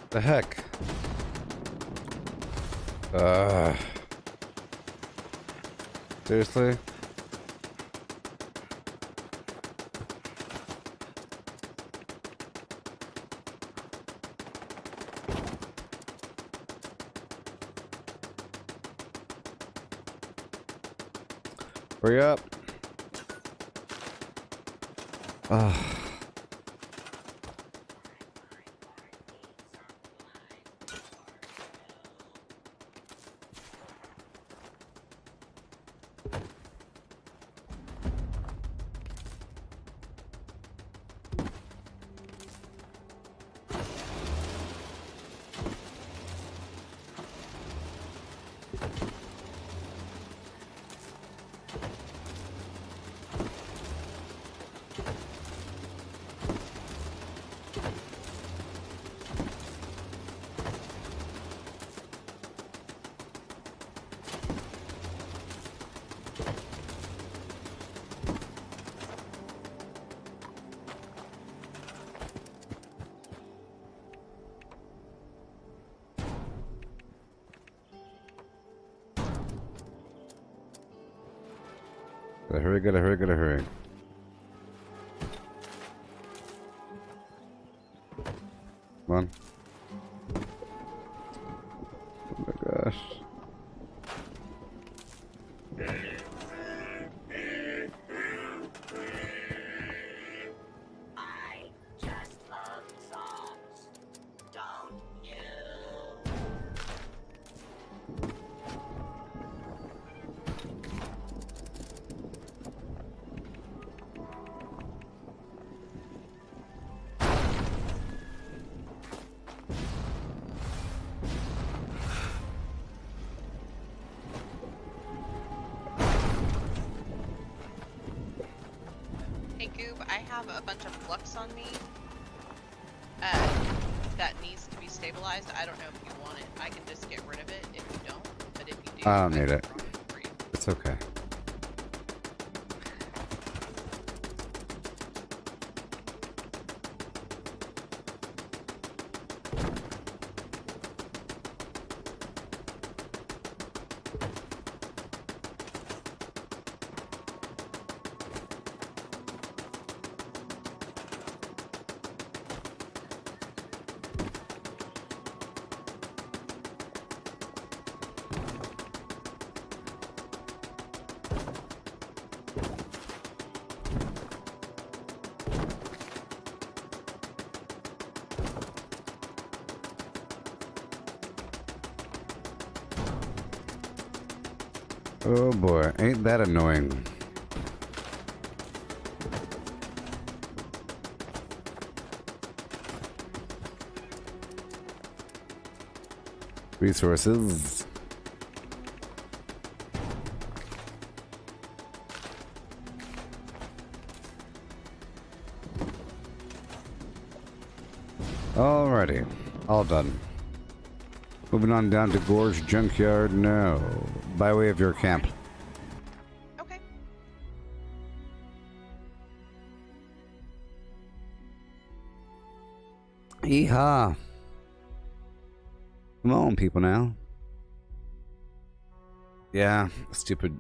The heck? Seriously? Hurry up. Gotta hurry, gotta hurry, gotta hurry. Come on. Oh my gosh. I just love songs. Don't you? Hey Goob, I have a bunch of flux on me that needs to be stabilized. I don't know if you want it. I can just get rid of it if you don't, but if you do, I don't need it. It's okay. Oh boy, ain't that annoying. Resources. Alrighty, all done. Moving on down to Gorge Junkyard now, by way of your camp. Okay. Yeehaw! Come on, people now. Yeah, stupid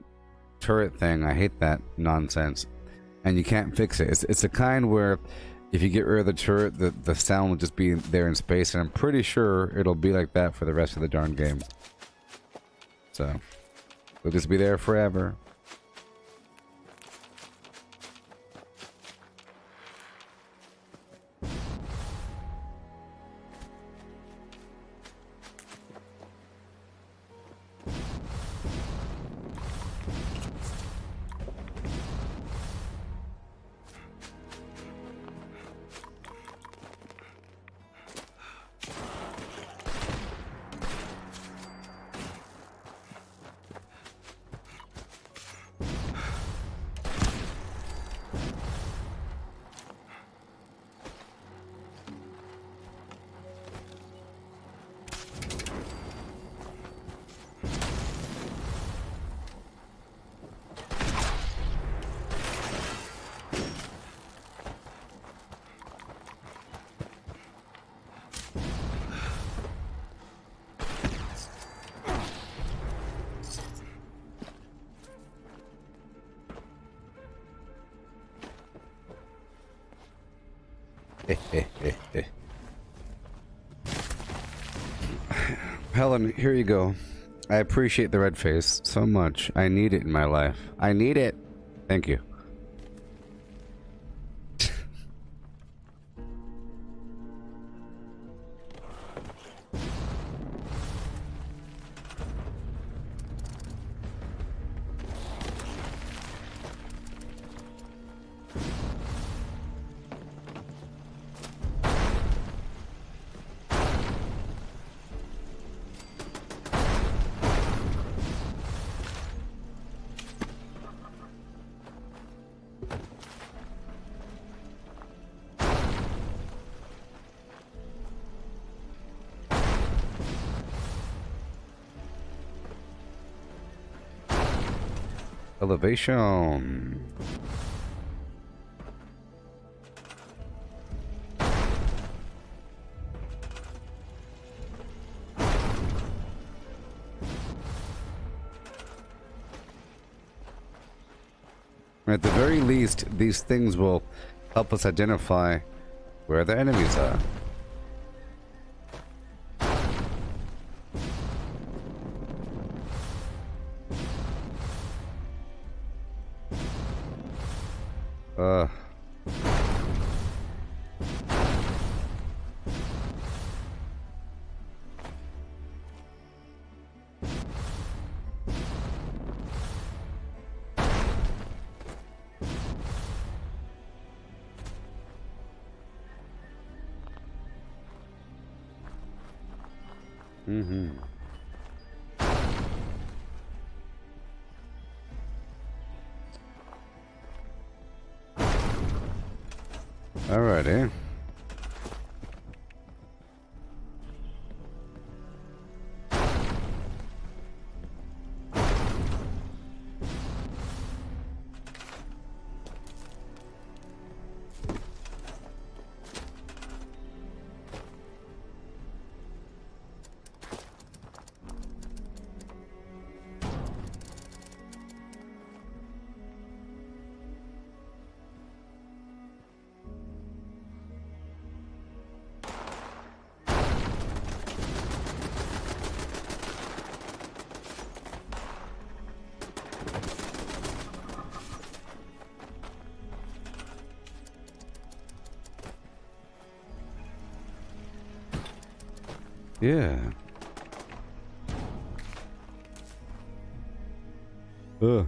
turret thing. I hate that nonsense. And you can't fix it. It's the kind where if you get rid of the turret, the sound will just be there in space, and I'm pretty sure it'll be like that for the rest of the darn game. So, it'll just be there forever. Helen, here you go. I appreciate the red face so much. I need it in my life. I need it. Thank you. Elevation. At the very least, these things will help us identify where the enemies are. Alrighty. Yeah. Ugh.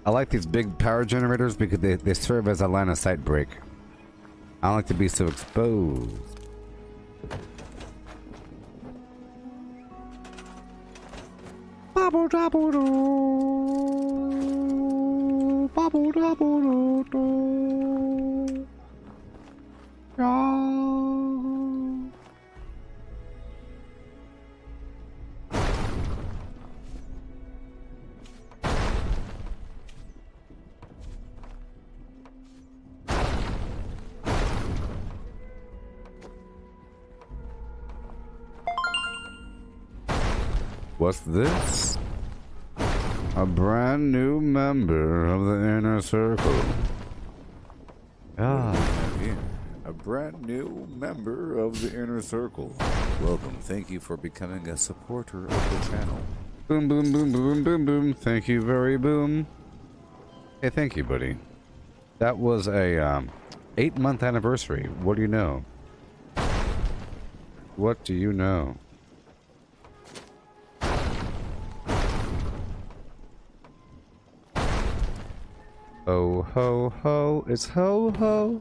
I like these big power generators because they serve as a line of sight break. I don't like to be so exposed. Bubble double do. Bubble double do. Yeah. What's this? A brand new member of the inner circle. Ah, here. A brand new member of the inner circle. Welcome. Thank you for becoming a supporter of the channel. Boom, boom, boom, boom, boom, boom. Thank you very boom. Hey, thank you, buddy. That was a 8-month anniversary. What do you know? What do you know? Ho, ho, ho, it's ho, ho.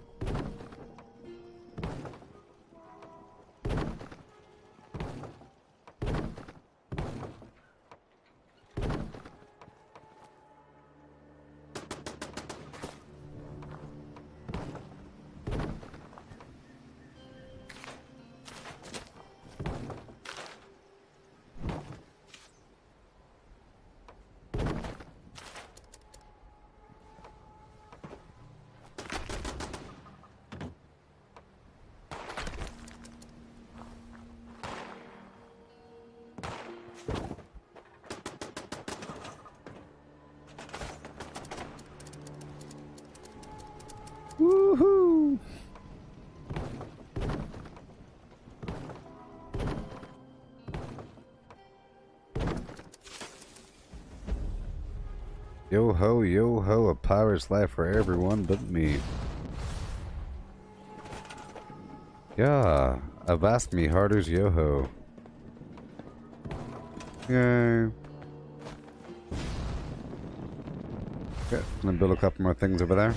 Woohoo! Yo ho, a pirate's life for everyone but me. Yeah, avast me harders yo ho. Yay. Okay, gonna build a couple more things over there.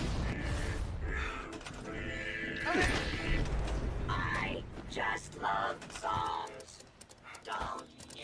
I just love songs, don't you?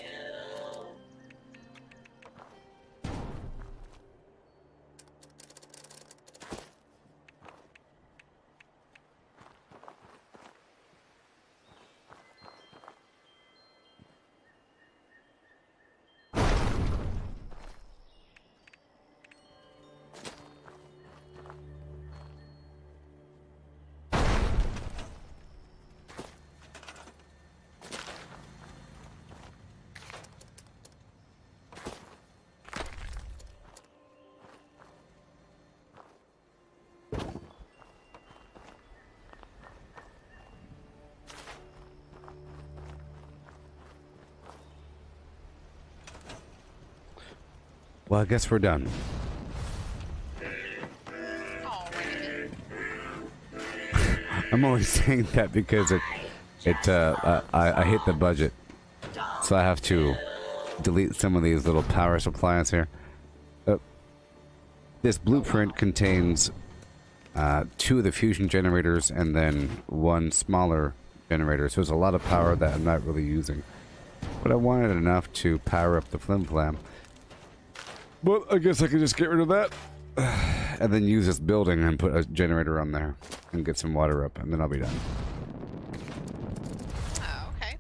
Well, I guess we're done. I'm only saying that because I hit the budget, so I have to delete some of these little power supplies here. This blueprint contains 2 of the fusion generators and then 1 smaller generator, so there's a lot of power that I'm not really using. But I wanted enough to power up the flim flam. But I guess I could just get rid of that. And then use this building and put a generator on there. And get some water up, and then I'll be done. Oh, okay.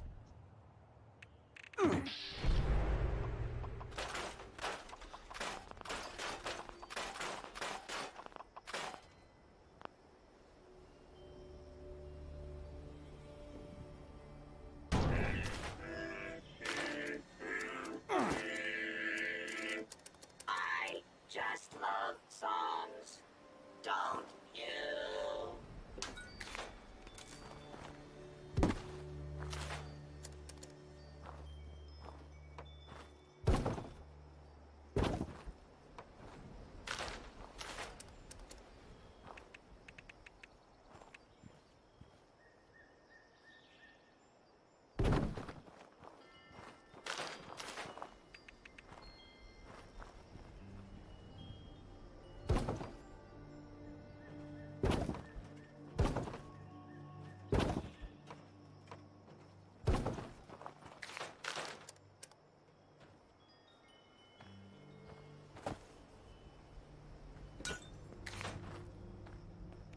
I just love songs, don't you?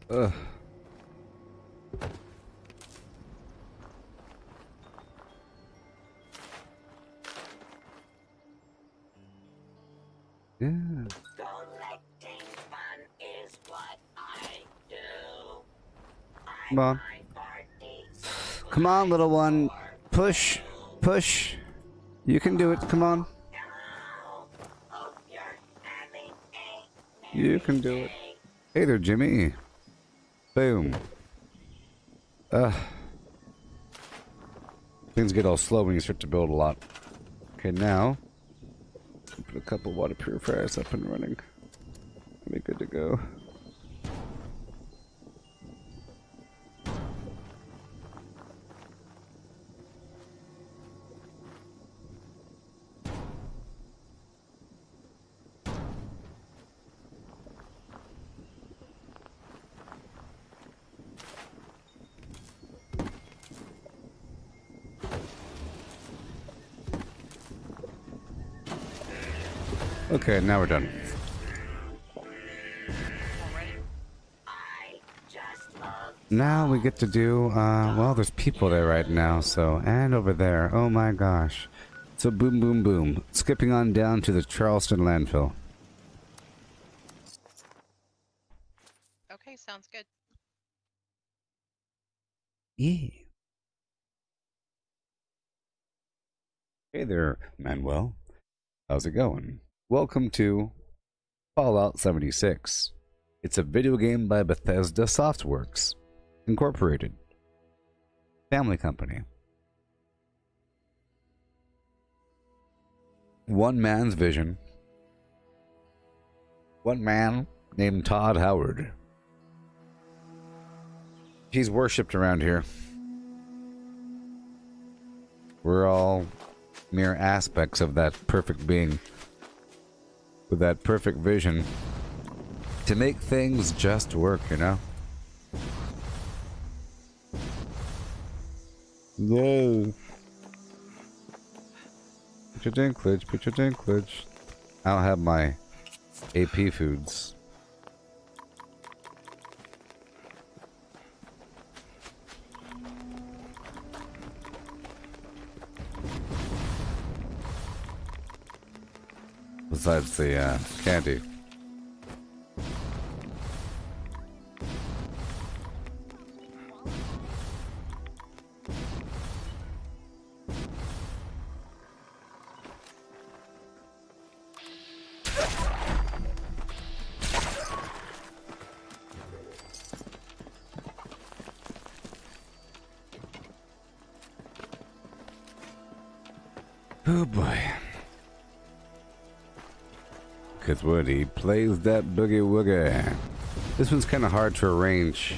Ugh. Yeah. Collecting fun is what I do. Come on. Come on, little one. Push. Push. You can do it. Come on. You can do it. Hey there, Jimmy. Boom. Things get all slow when you start to build a lot. Okay, now put a couple water purifiers up and running. I'll be good to go. Okay, now we're done. Now we get to do, well, there's people there right now, so, and over there. Oh my gosh. So boom, boom, boom. Skipping on down to the Charleston landfill. Okay, sounds good. Yeah. Hey there, Manuel. How's it going? Welcome to Fallout 76. It's a video game by Bethesda Softworks, Incorporated. Family company. One man's vision. One man named Todd Howard. He's worshipped around here. We're all mere aspects of that perfect being. With that perfect vision. To make things just work, you know? Whoa. Put your dinklage, put your dinklage. I don't have my AP foods. Besides the candy. Oh boy. Cause Woody plays that boogie woogie. This one's kind of hard to arrange.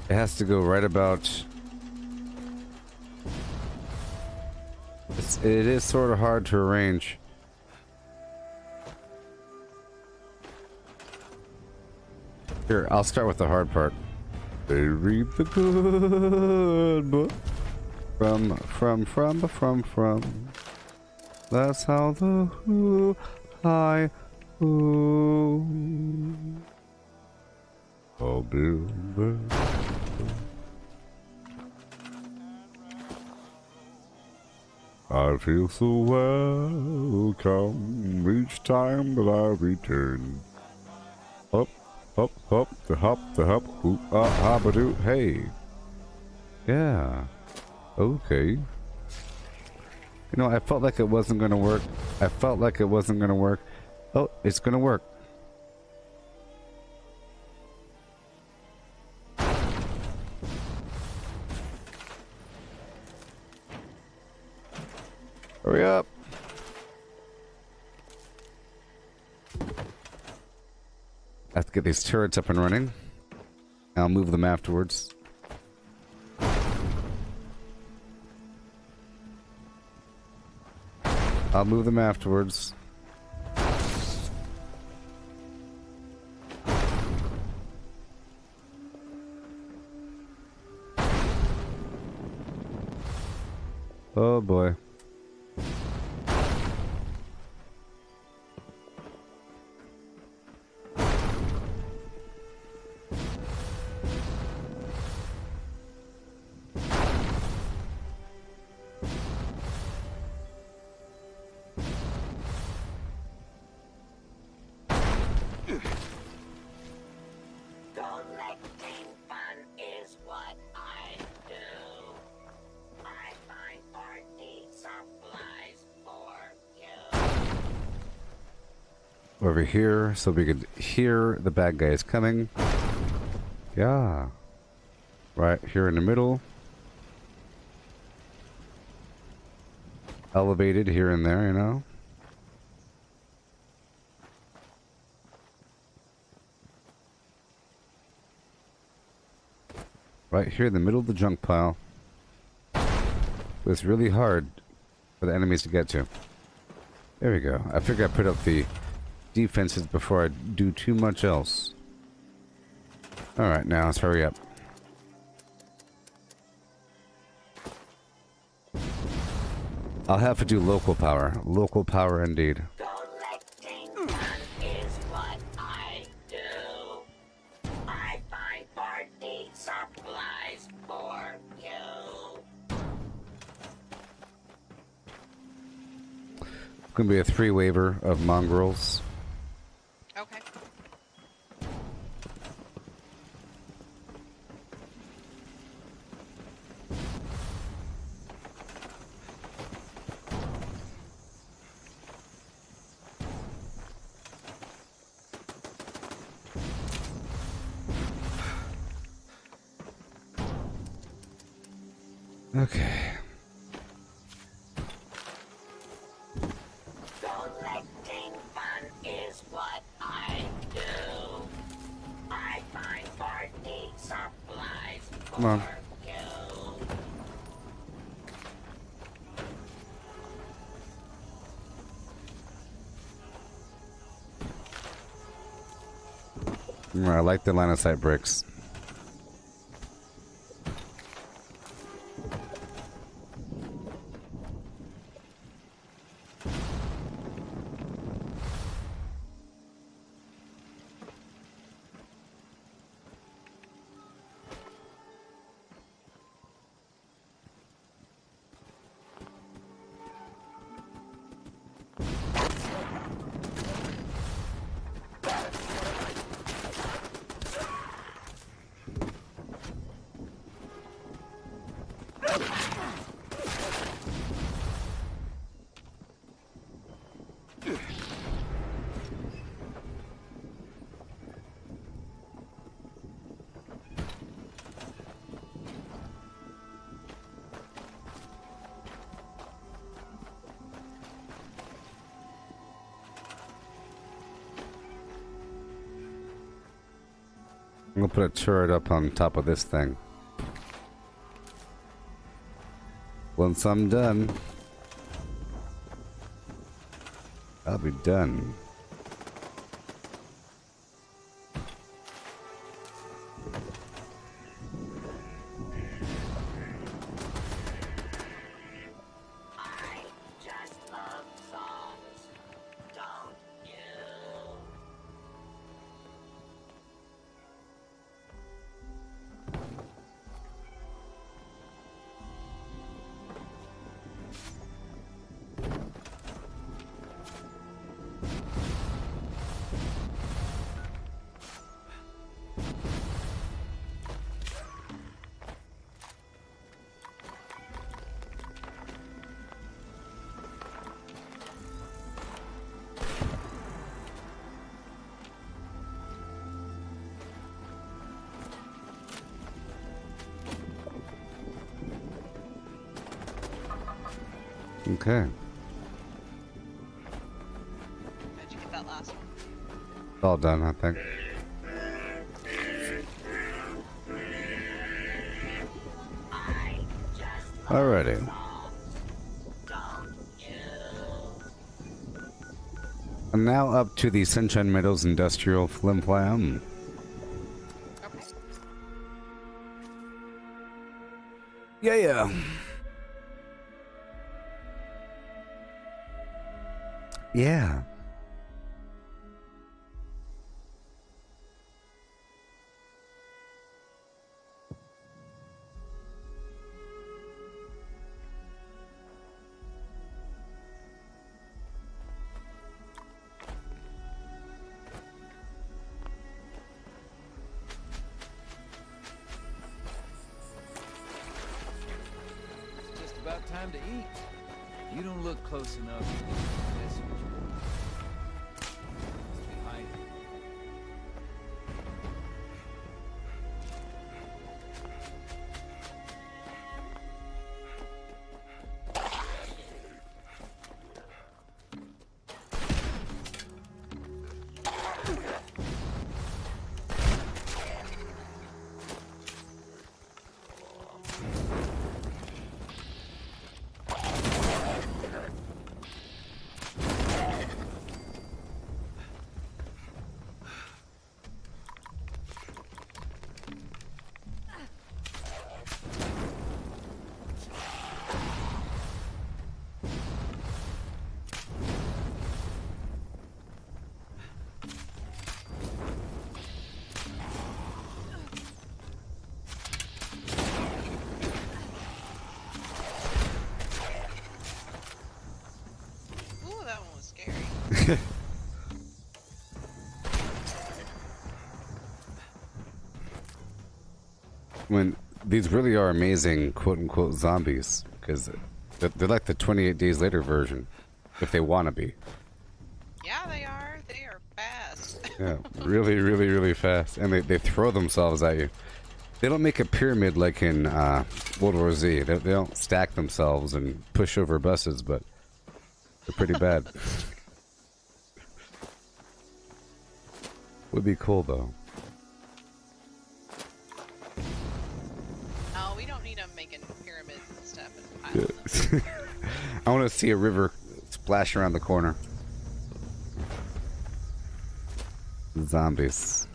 It has to go right about. It is sort of hard to arrange. Here, I'll start with the hard part. They read the good book. From. That's how the who I who. I'll build the. I feel so welcome each time that I return. Up, up, up, the hop, ooh, ah, habadoo, hey. Yeah. Okay. You know, I felt like it wasn't gonna work. Oh, it's gonna work. Hurry up. I have to get these turrets up and running. I'll move them afterwards. I'll move them afterwards. Oh boy. over here so we could hear the bad guys coming. Yeah. Right here in the middle. Elevated here and there, you know. Right here in the middle of the junk pile. It's really hard for the enemies to get to. There we go. I figure I put up the defenses before I do too much else. Alright, now let's hurry up. I'll have to do local power. Local power indeed. Collecting is what I do. I find party supplies for you. Gonna be a 3-waver of mongrels. Okay. Okay. Collecting fun is what I do. I find party supplies Come on. for you. I like the line of sight bricks. I'm gonna put a turret up on top of this thing. Once I'm done, I'll be done. I just love songs, don't you? Okay. How'd you get that last one? It's all done, I think. Alrighty. I'm now up to the Sunshine Meadows Industrial Flim Flam. Okay. Yeah. Yeah. It's just about time to eat. You don't look close enough. That's what you want. When these really are amazing quote-unquote zombies, because they're like the 28 days later version, if they want to be. Yeah, they are. They are fast. Yeah, really, really, really fast. And they throw themselves at you. They don't make a pyramid like in World War Z. They don't stack themselves and push over buses, but they're pretty bad. Would be cool, though. Oh, we don't need them making pyramids and stuff and piles. I want to see a river splash around the corner. Zombies.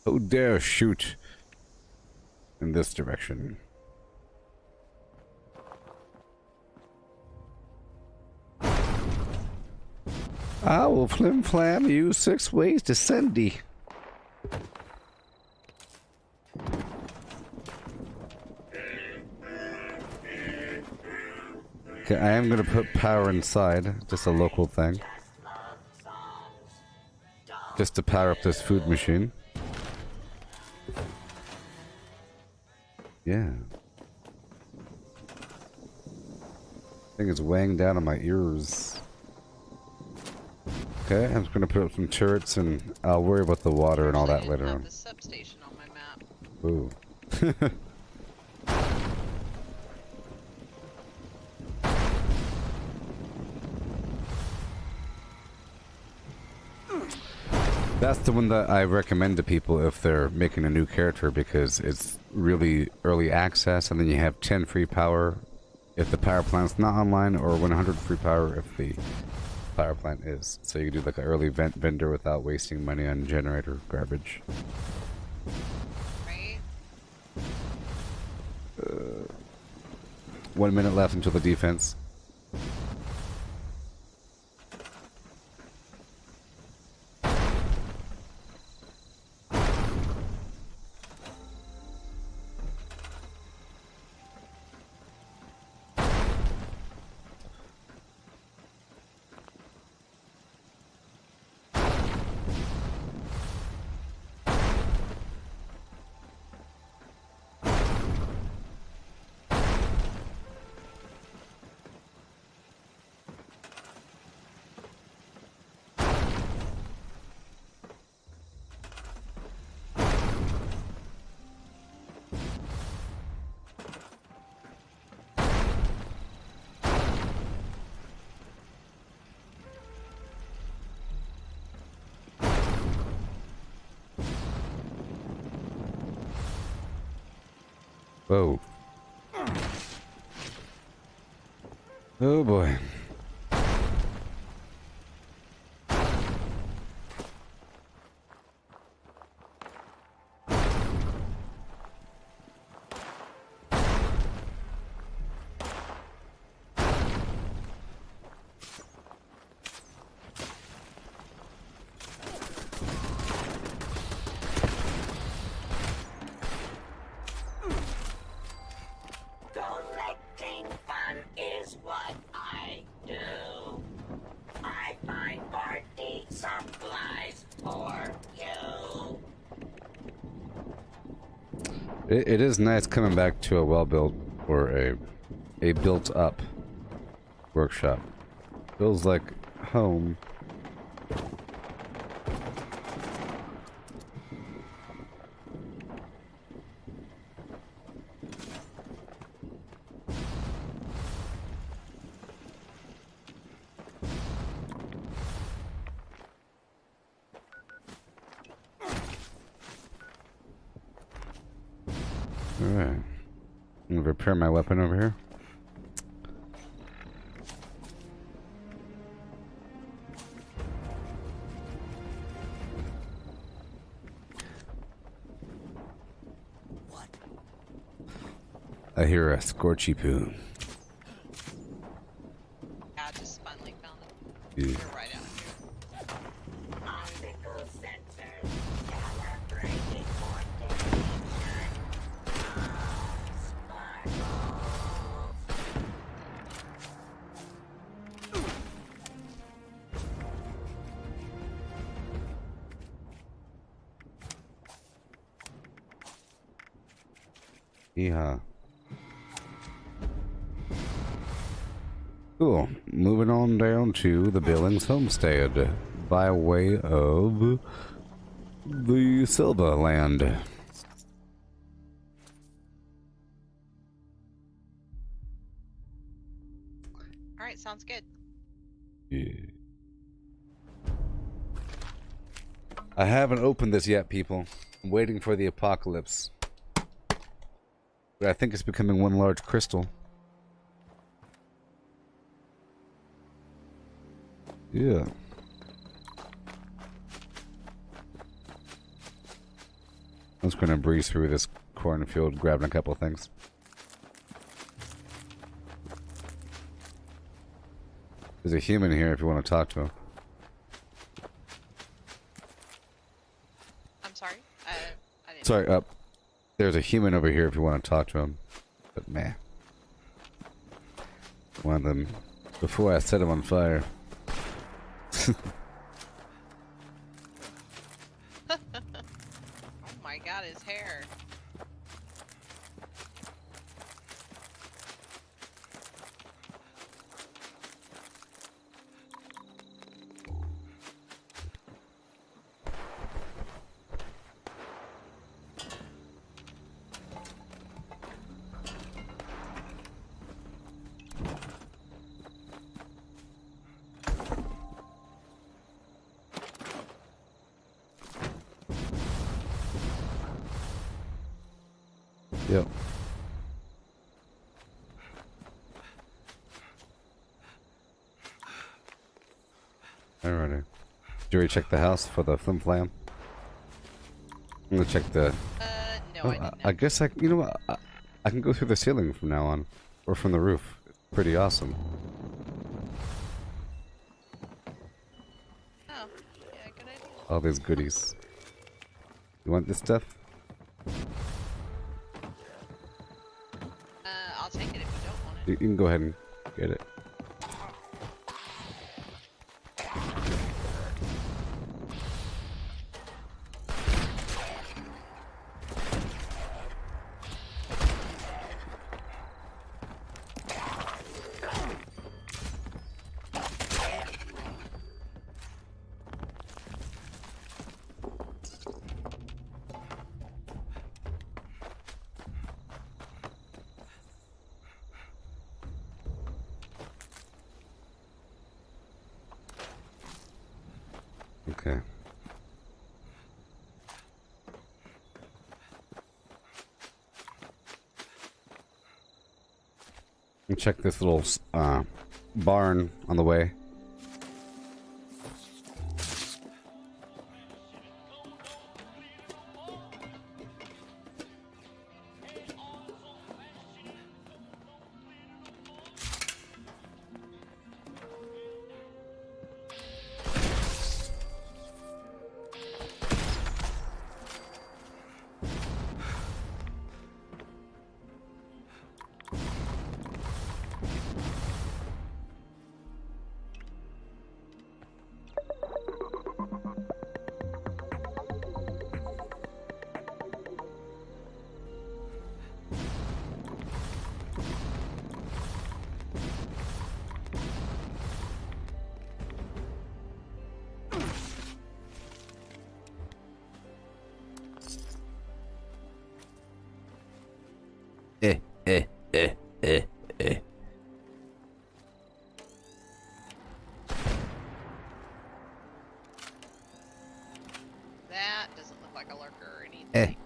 Who dare shoot in this direction? I will flim-flam you 6 ways to Cindy. Okay, I am gonna put power inside, just a local thing. Just to power up this food machine. Yeah. Thing is weighing down on my ears. Okay, I'm just gonna put up some turrets and I'll worry about the water and all that later on. The substation on my map. Ooh. That's the one that I recommend to people if they're making a new character, because it's really early access, and then you have 10 free power if the power plant's not online, or 100 free power if the power plant is. So you can do like an early vendor without wasting money on generator garbage. Right. 1 minute left until the defense. Whoa. Oh boy. Collecting fun is what I do. I find party supplies for you. It is nice coming back to a well-built, or a built-up workshop. Feels like home. Alright. I'm gonna repair my weapon over here. I hear a scorchy poo. I just finally found it. Yeah. You're right out here. Optical sensors, tower breaking Yeehaw. Cool. Moving on down to the Billings homestead by way of the Silva land. Alright, sounds good. Yeah. I haven't opened this yet, people. I'm waiting for the apocalypse. But I think it's becoming one large crystal. Yeah. I'm just gonna breeze through this cornfield, grabbing a couple things. There's a human here if you want to talk to him. I'm sorry. I didn't. Sorry, there's a human over here if you want to talk to him. But meh. One of them. Before I set him on fire. Oh my god, his hair. Yep. Alrighty. Did you already check the house for the flim flam? I'm gonna check the. No, Oh, I didn't. I guess you know what? I can go through the ceiling from now on, or from the roof. Pretty awesome. Oh, yeah, good idea. All these goodies. You want this stuff? I'll take it if you don't want it. You can go ahead and get it. Okay. And check this little barn on the way. That doesn't look like a lurker or anything.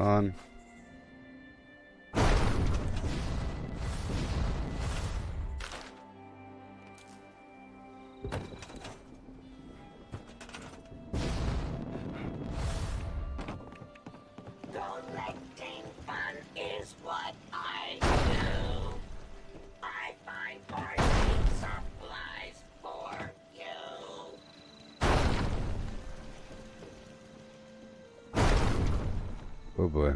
on. Collecting fun is what I do. I find party supplies for you. Oh boy.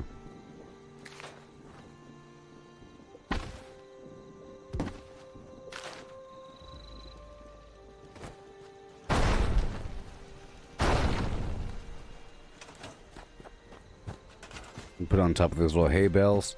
Put on top of those little hay bales.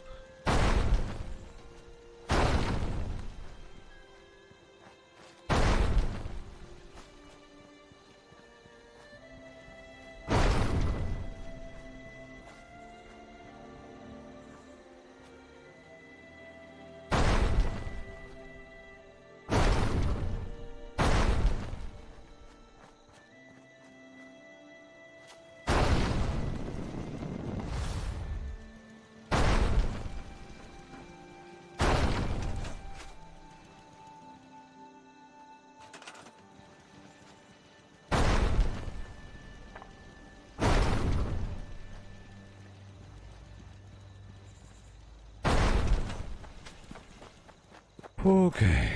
Okay.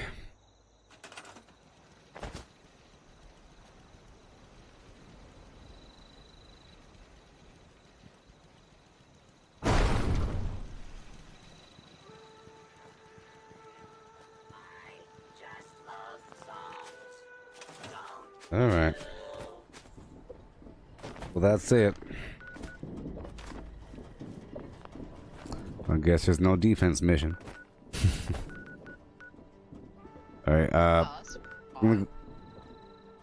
All right. Well, that's it. I guess there's no defense mission. All right. I'm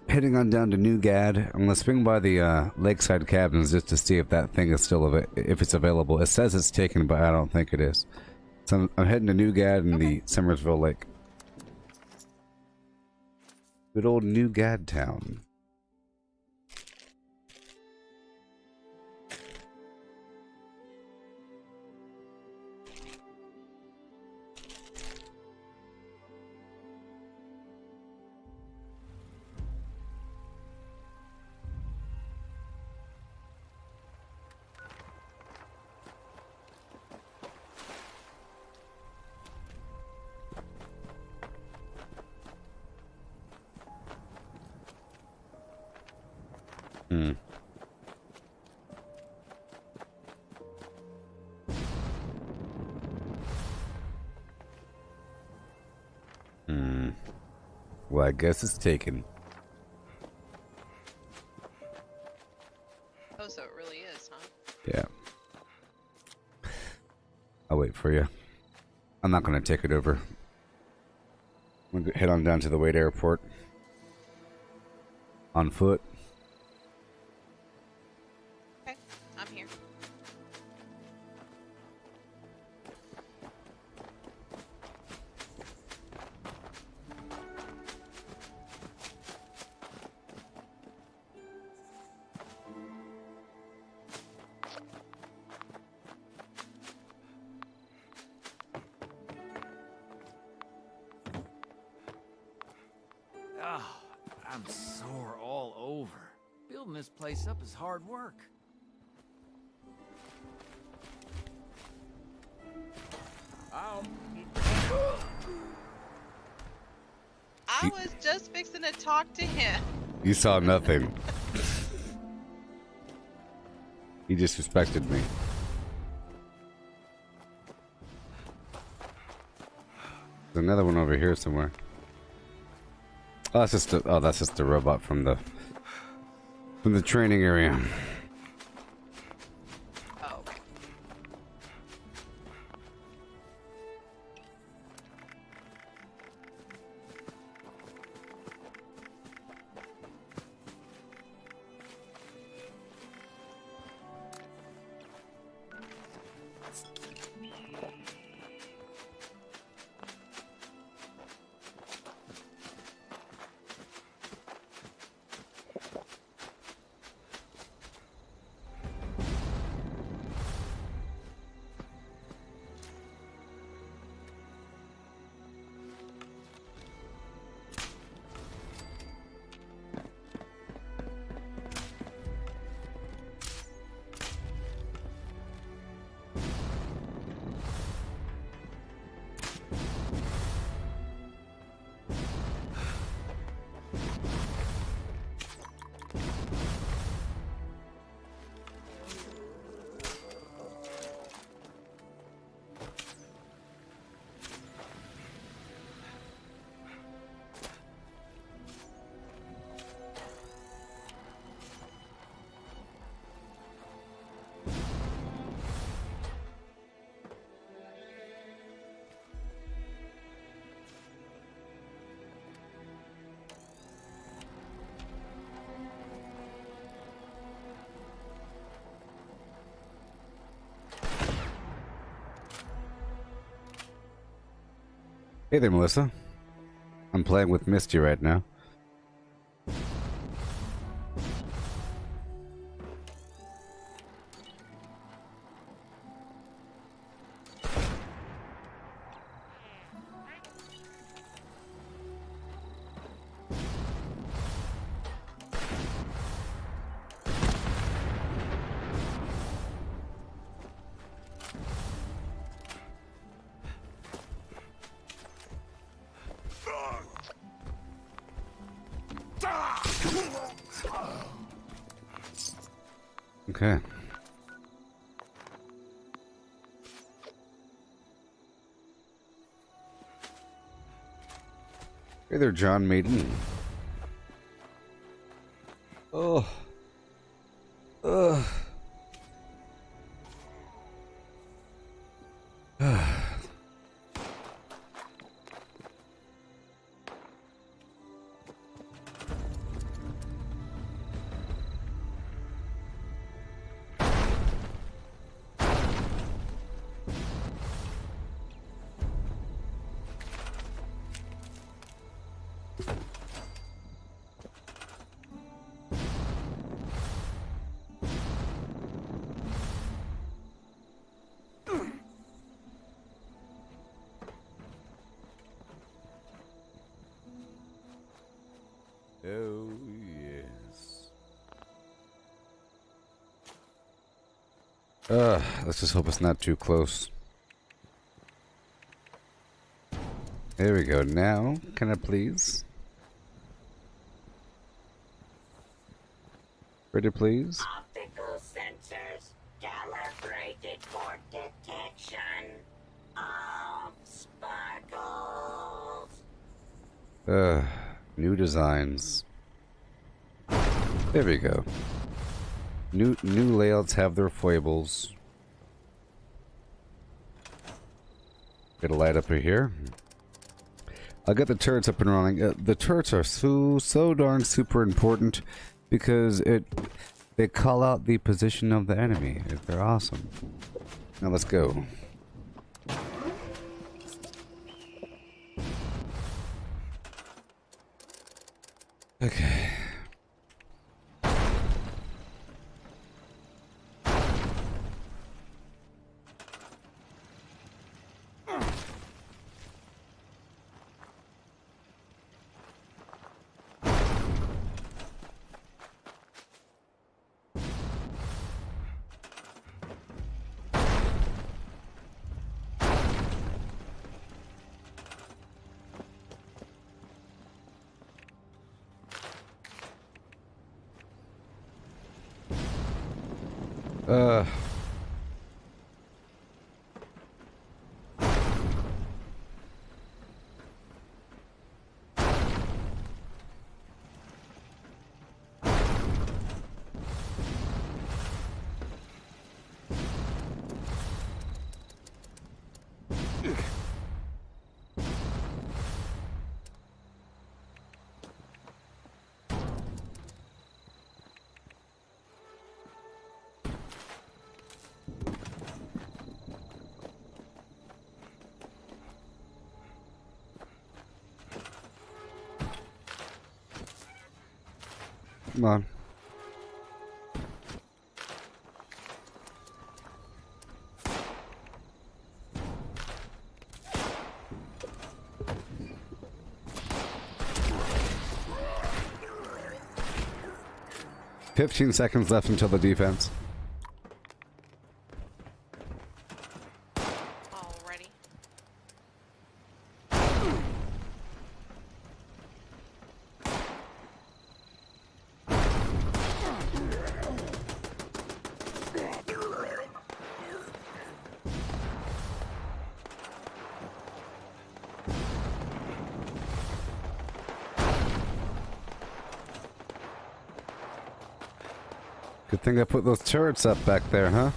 heading on down to New Gad. I'm gonna swing by the lakeside cabins just to see if that thing is still if it's available. It says it's taken, but I don't think it is. So I'm heading to New Gad in the Summersville Lake. Good old New Gad town. Hmm. Hmm. Well, I guess it's taken. Oh, so it really is, huh? Yeah. I'll wait for you. I'm not gonna take it over. I'm gonna head on down to the Wade Airport. On foot. Okay, I'm here. Oh, I'm sore all over. Building this place up is hard work. I was just fixing to talk to him. You saw nothing. He disrespected me. There's another one over here somewhere. Oh, that's just the robot from the training area. Oh, okay. Hey there, Melissa. I'm playing with Misty right now. Okay. Hey there, John Maiden. Oh. Ugh. Oh, yes. Let's just hope it's not too close. There we go. Now, can I please? Ready, please? Optical sensors calibrated for detection of sparkles. New designs. There we go. New layouts have their foibles. Get a light up here. I'll get the turrets up and running. The turrets are so darn super important because they call out the position of the enemy. They're awesome. Now let's go. Okay. Come on. "15 seconds left until the defense." Alrighty. Good thing I put those turrets up back there, huh?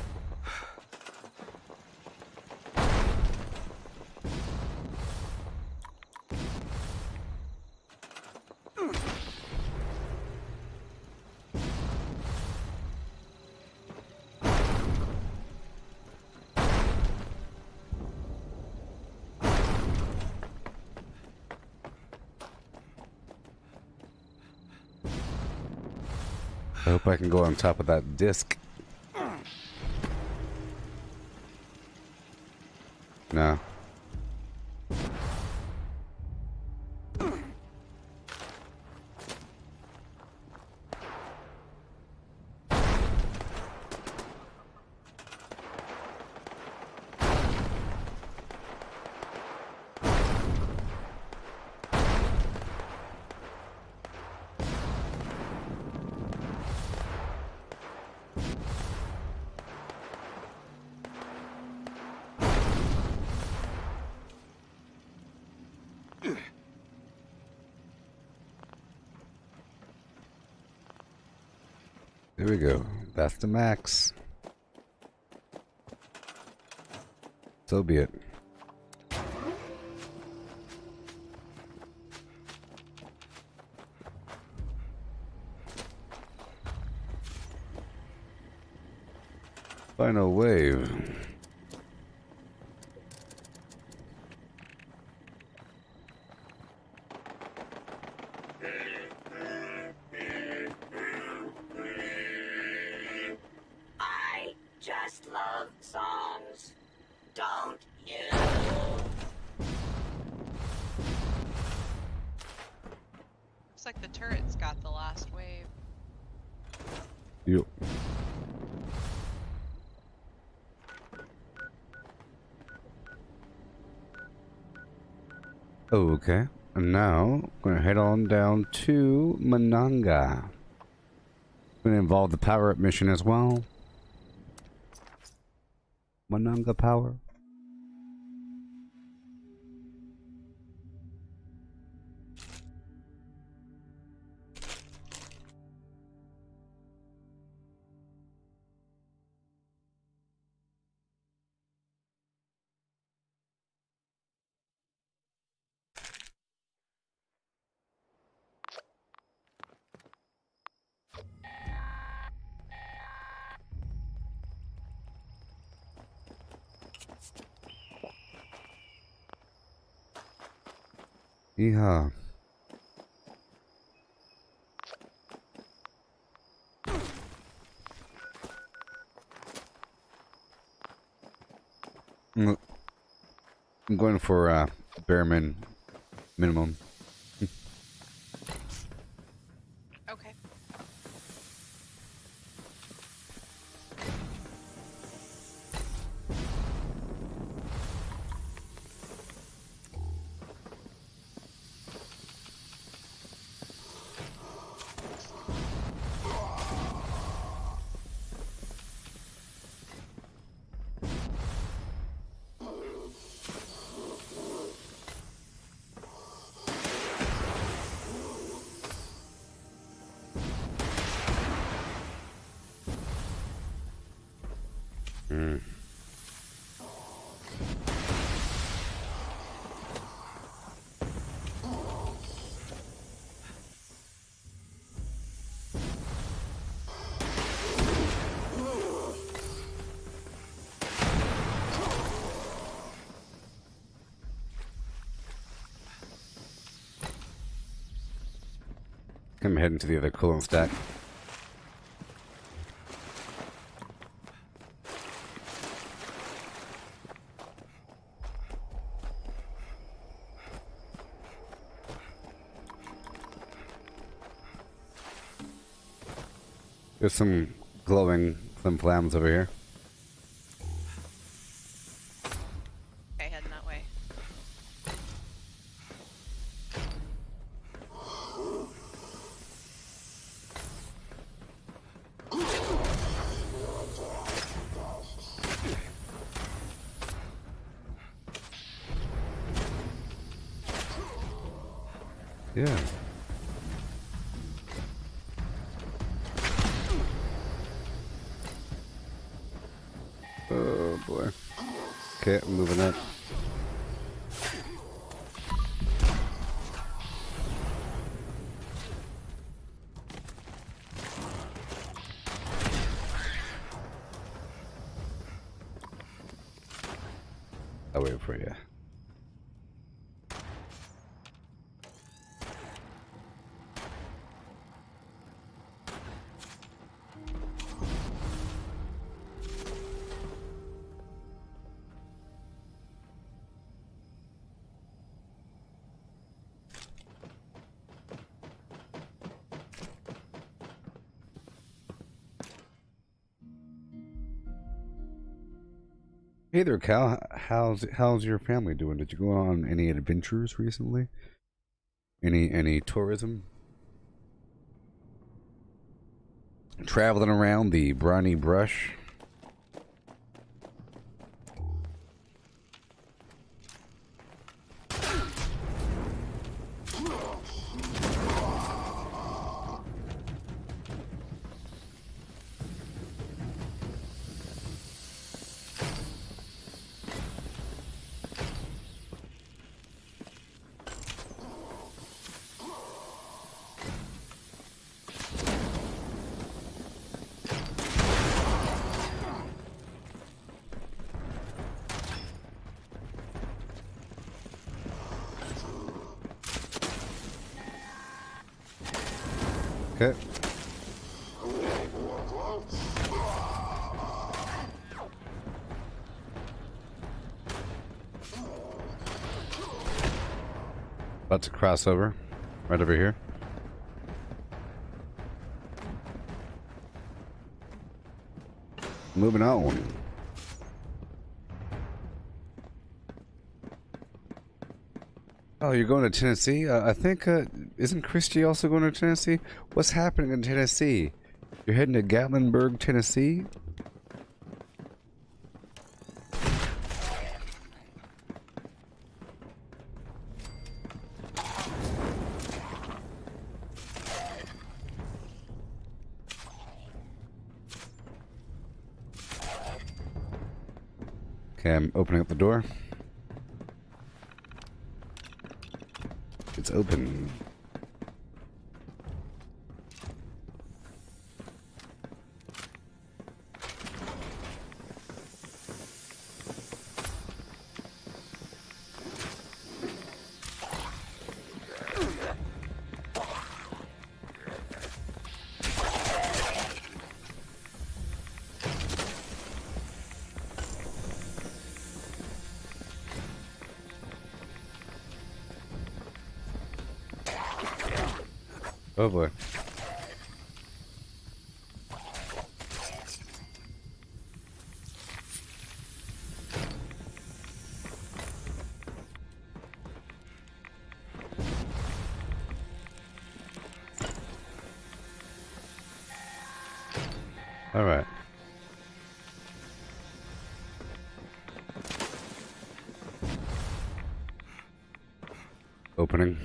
I hope I can go on top of that disc. No. There we go. That's the max. So be it. Final wave. I just love songs. Don't you? Looks like the turret's got the last wave. Yep. Okay, and now we're gonna head on down to Mananga. Gonna involve the power-up mission as well. Mananga power. Yeehaw. I'm going for bare minimum. Okay. I'm heading to the other coolant stack. There's some glowing flames over here. Okay, heading that way. Yeah. Oh boy. Okay, I'm moving up. I'll wait for you. Hey there, Cal. How's your family doing? Did you go on any adventures recently? Any tourism? Traveling around the briny brush? Okay. About to cross over. Right over here. Moving on. Oh, you're going to Tennessee? I think, isn't Christy also going to Tennessee? What's happening in Tennessee? You're heading to Gatlinburg, Tennessee? Okay, I'm opening up the door. It's open. Oh boy. All right. Opening.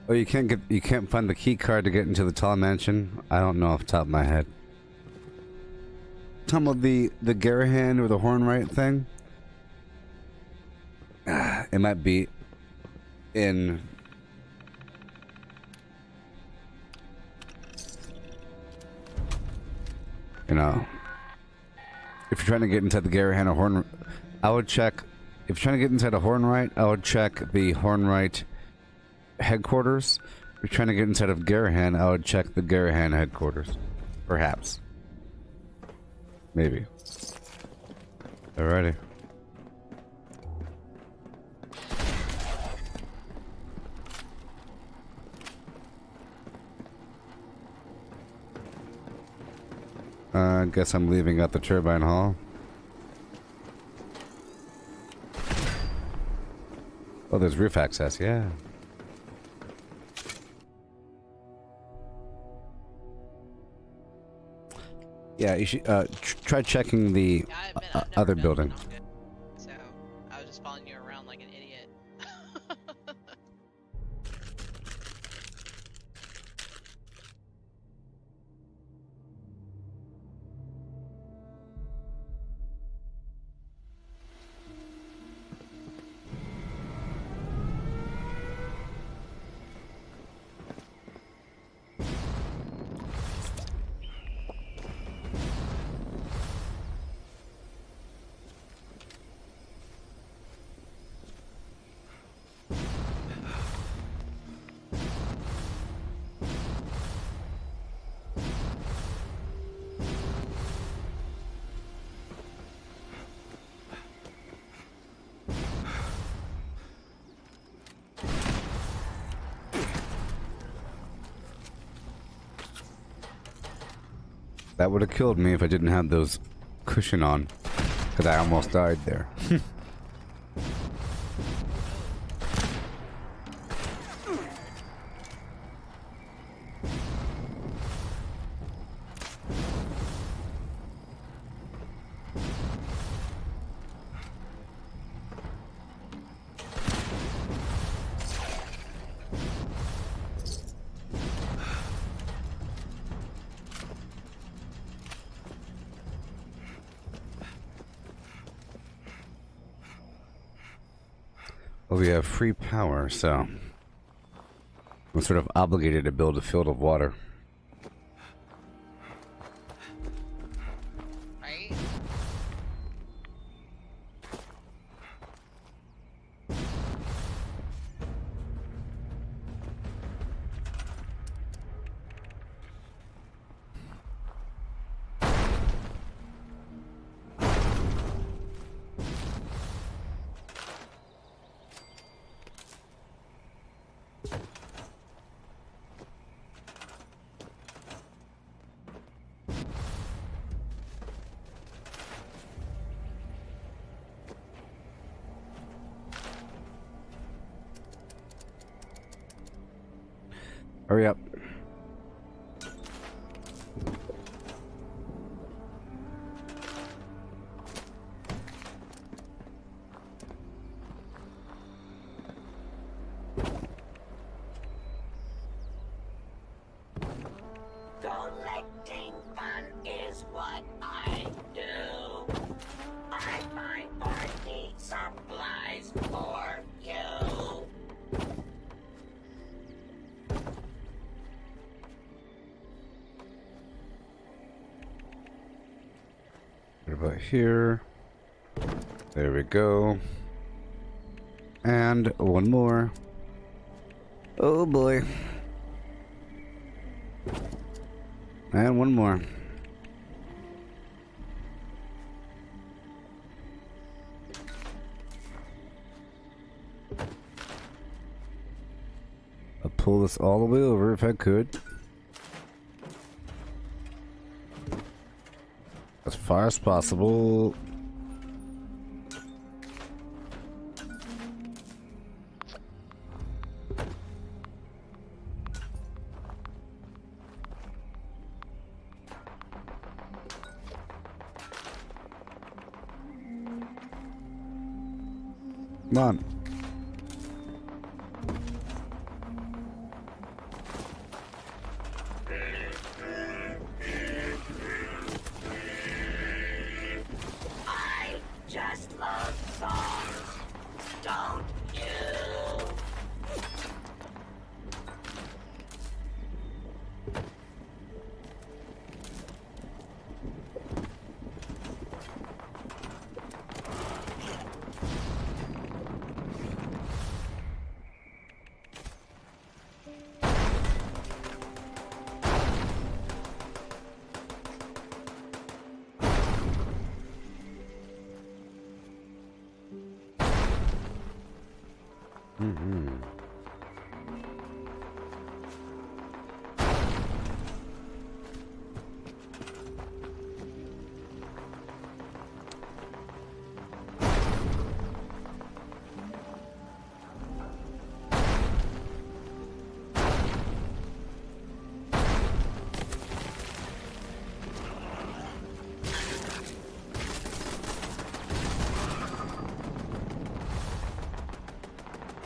Oh, you can't find the key card to get into the tall mansion? I don't know off the top of my head. Talking about the Garahan or the Hornwright thing? It might be in... You know, if you're trying to get inside the Garahan or Horn, I would check. If you're trying to get inside a Hornwright, I would check the Hornwright headquarters. If you're trying to get inside of Garahan, I would check the Garahan headquarters. Perhaps. Maybe. Alrighty. I guess I'm leaving at the turbine hall. Oh, there's roof access, yeah. Yeah, you should try checking the other building. So I was just following you around like an idiot. That would have killed me if I didn't have those cushion on. Because I almost died there. Well, we have free power, so I'm sort of obligated to build a field of water. Right? Hurry up. Collecting fun is what I do. I find party supplies for you. What about here? There we go. And one more. Oh boy. And one more. I'll pull this all the way over if I could. As far as possible. Come on. I just love songs, don't you? Mm-hmm.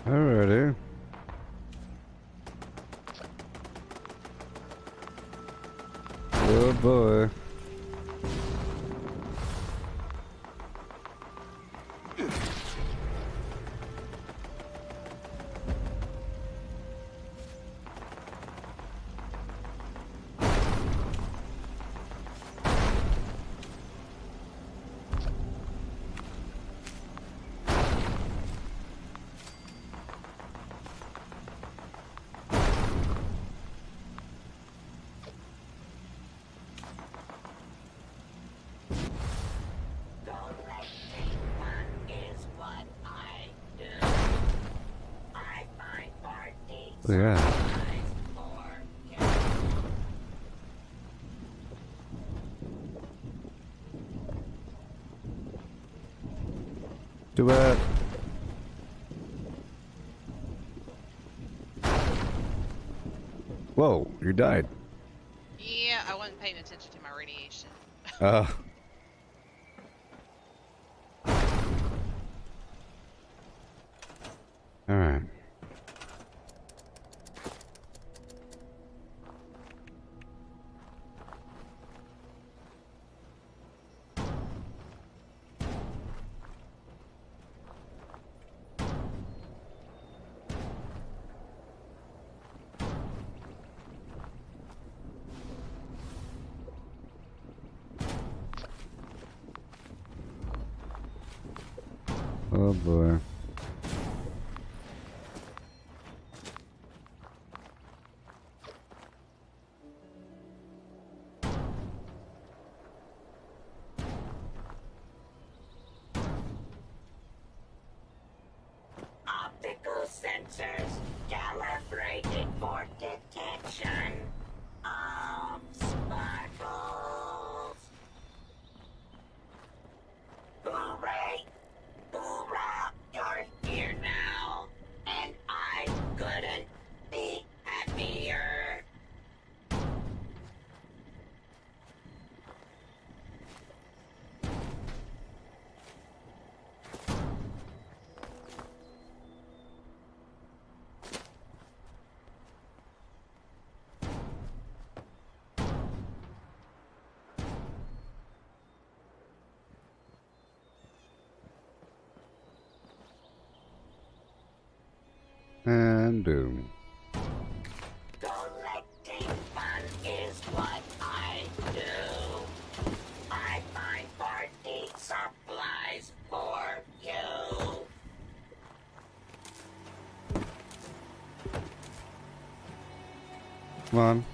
Alrighty. Oh boy. Yeah. Do it. Whoa, you died. Yeah, I wasn't paying attention to my radiation. Alright. Oh boy. Optical sensors calibrated for detection of sparkles. Hooray! Hoorah! You're here now, and I couldn't be happier. And boom. Collecting fun is what I do. I find party supplies for you. Come on.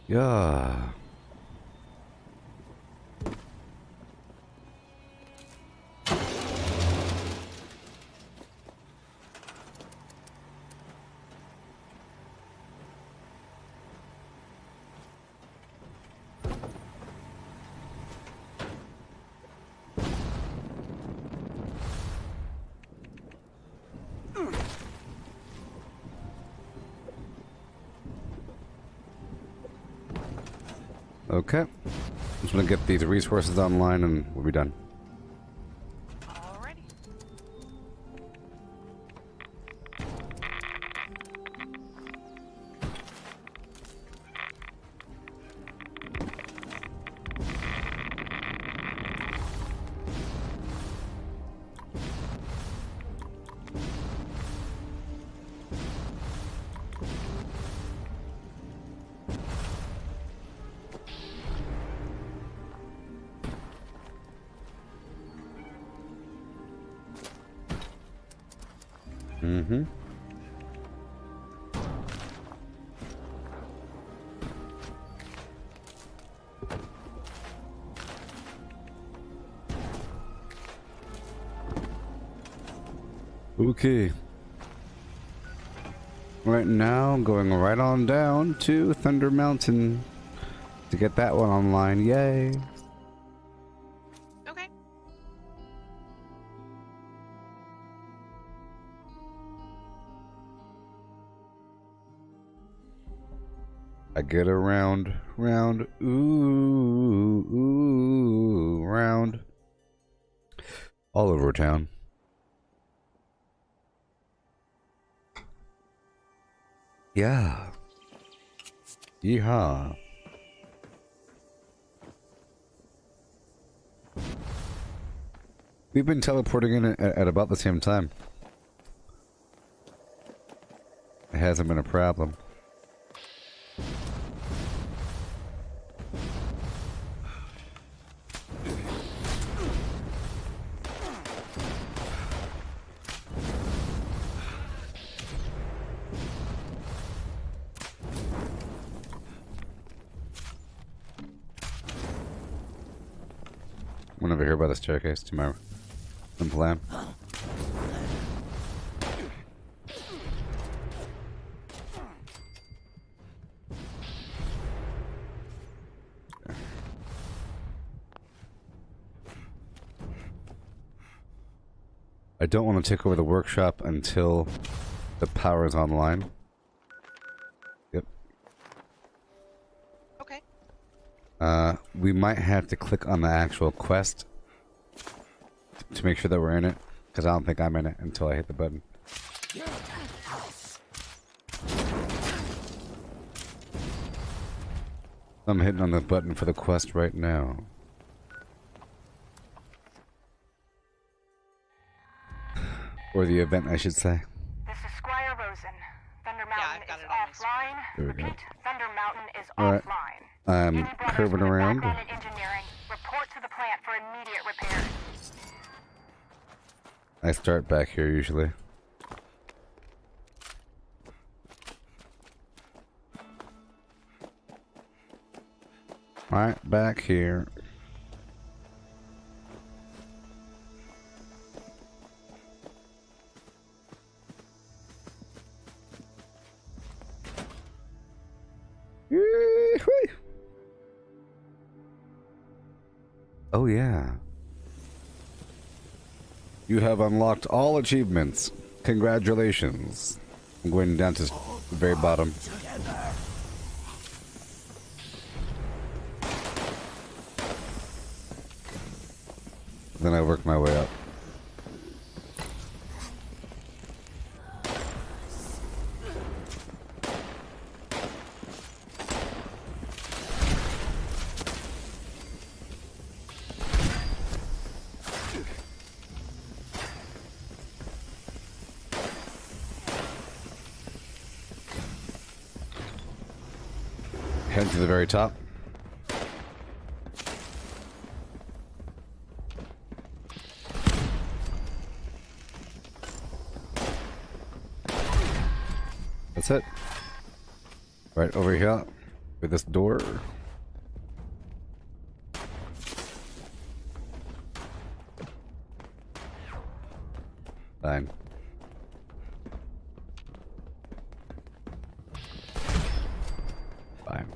Yeah. Okay. Just gonna get these resources online and we'll be done. Alrighty. Mm-hmm. Okay. Right now, going right on down to Thunder Mountain to get that one online. Yay! Okay. I get around, round, ooh, round. All over town. Yeah. Yeehaw. We've been teleporting in at about the same time. It hasn't been a problem. One over here by the staircase to my plan. I don't want to take over the workshop until the power is online. Yep. Okay. We might have to click on the actual quest to make sure that we're in it, because I don't think I'm in it until I hit the button. I'm hitting on the button for the quest right now. Or the event, I should say. This is Squire Rosen. Thunder Mountain is offline. There we go. Repeat, Thunder Mountain is Alright. offline. I'm curving around. Background in engineering. Report to the plant for immediate repairs. I start back here usually. Right back here. Oh yeah. You have unlocked all achievements. Congratulations. I'm going down to the very bottom. Then I work my way up. Head to the very top. That's it. Right over here with this door. Fine. Fine.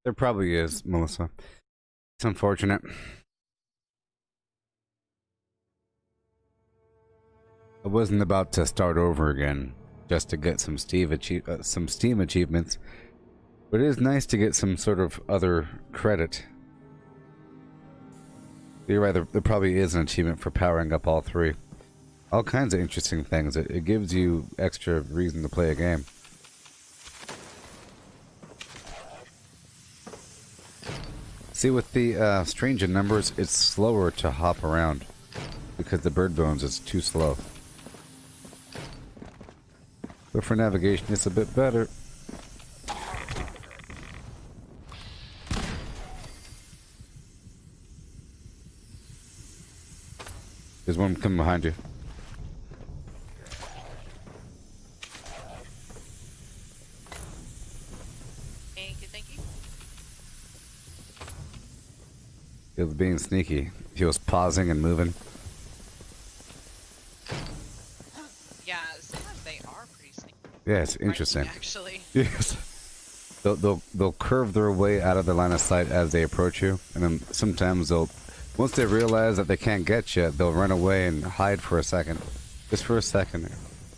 There probably is, Melissa. It's unfortunate. I wasn't about to start over again just to get some Steam achievements, but it is nice to get some sort of other credit. You're right, there probably is an achievement for powering up all three. All kinds of interesting things. It gives you extra reason to play a game. See, with the strange in numbers, it's slower to hop around because the bird bones is too slow. But for navigation, it's a bit better. There's one coming behind you. Thank you, thank you. He was being sneaky. He was pausing and moving. Yeah, sometimes they are pretty sneaky. Yeah, it's interesting. Actually. Yes. They'll curve their way out of the line of sight as they approach you, and then sometimes they'll Once they realize that they can't get you, they'll run away and hide for a second. Just for a second.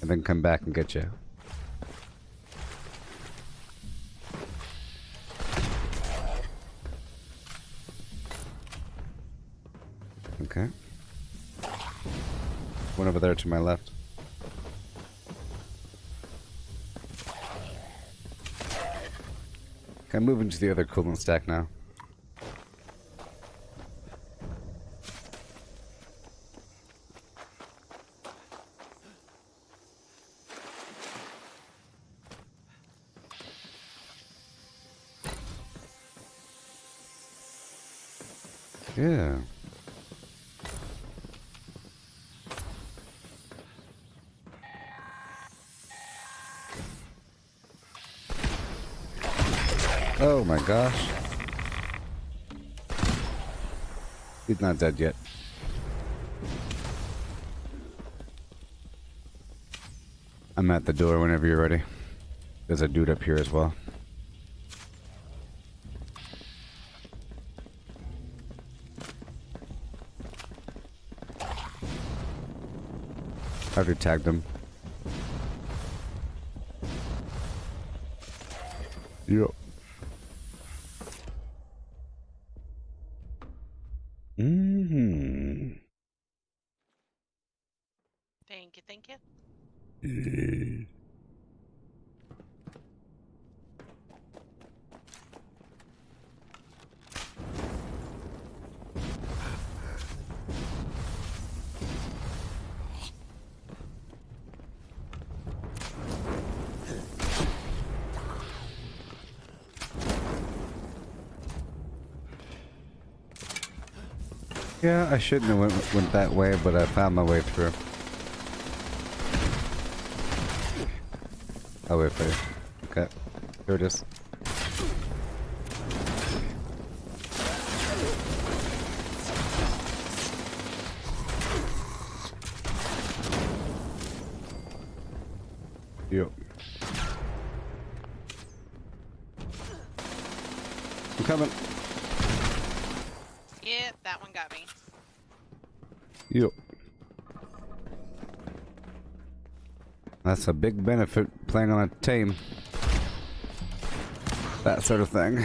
And then come back and get you. Okay. One over there to my left. Okay, I'm moving to the other coolant stack now. Yeah. Oh my gosh. He's not dead yet. I'm at the door whenever you're ready. There's a dude up here as well. I already tagged him. Yep. Mm-hmm. Thank you, thank you. Yeah, I shouldn't have went that way, but I found my way through. I'll wait for you. Okay, here it is. Yep. I'm coming. Yep, that one got me. Yep. That's a big benefit playing on a team. That sort of thing.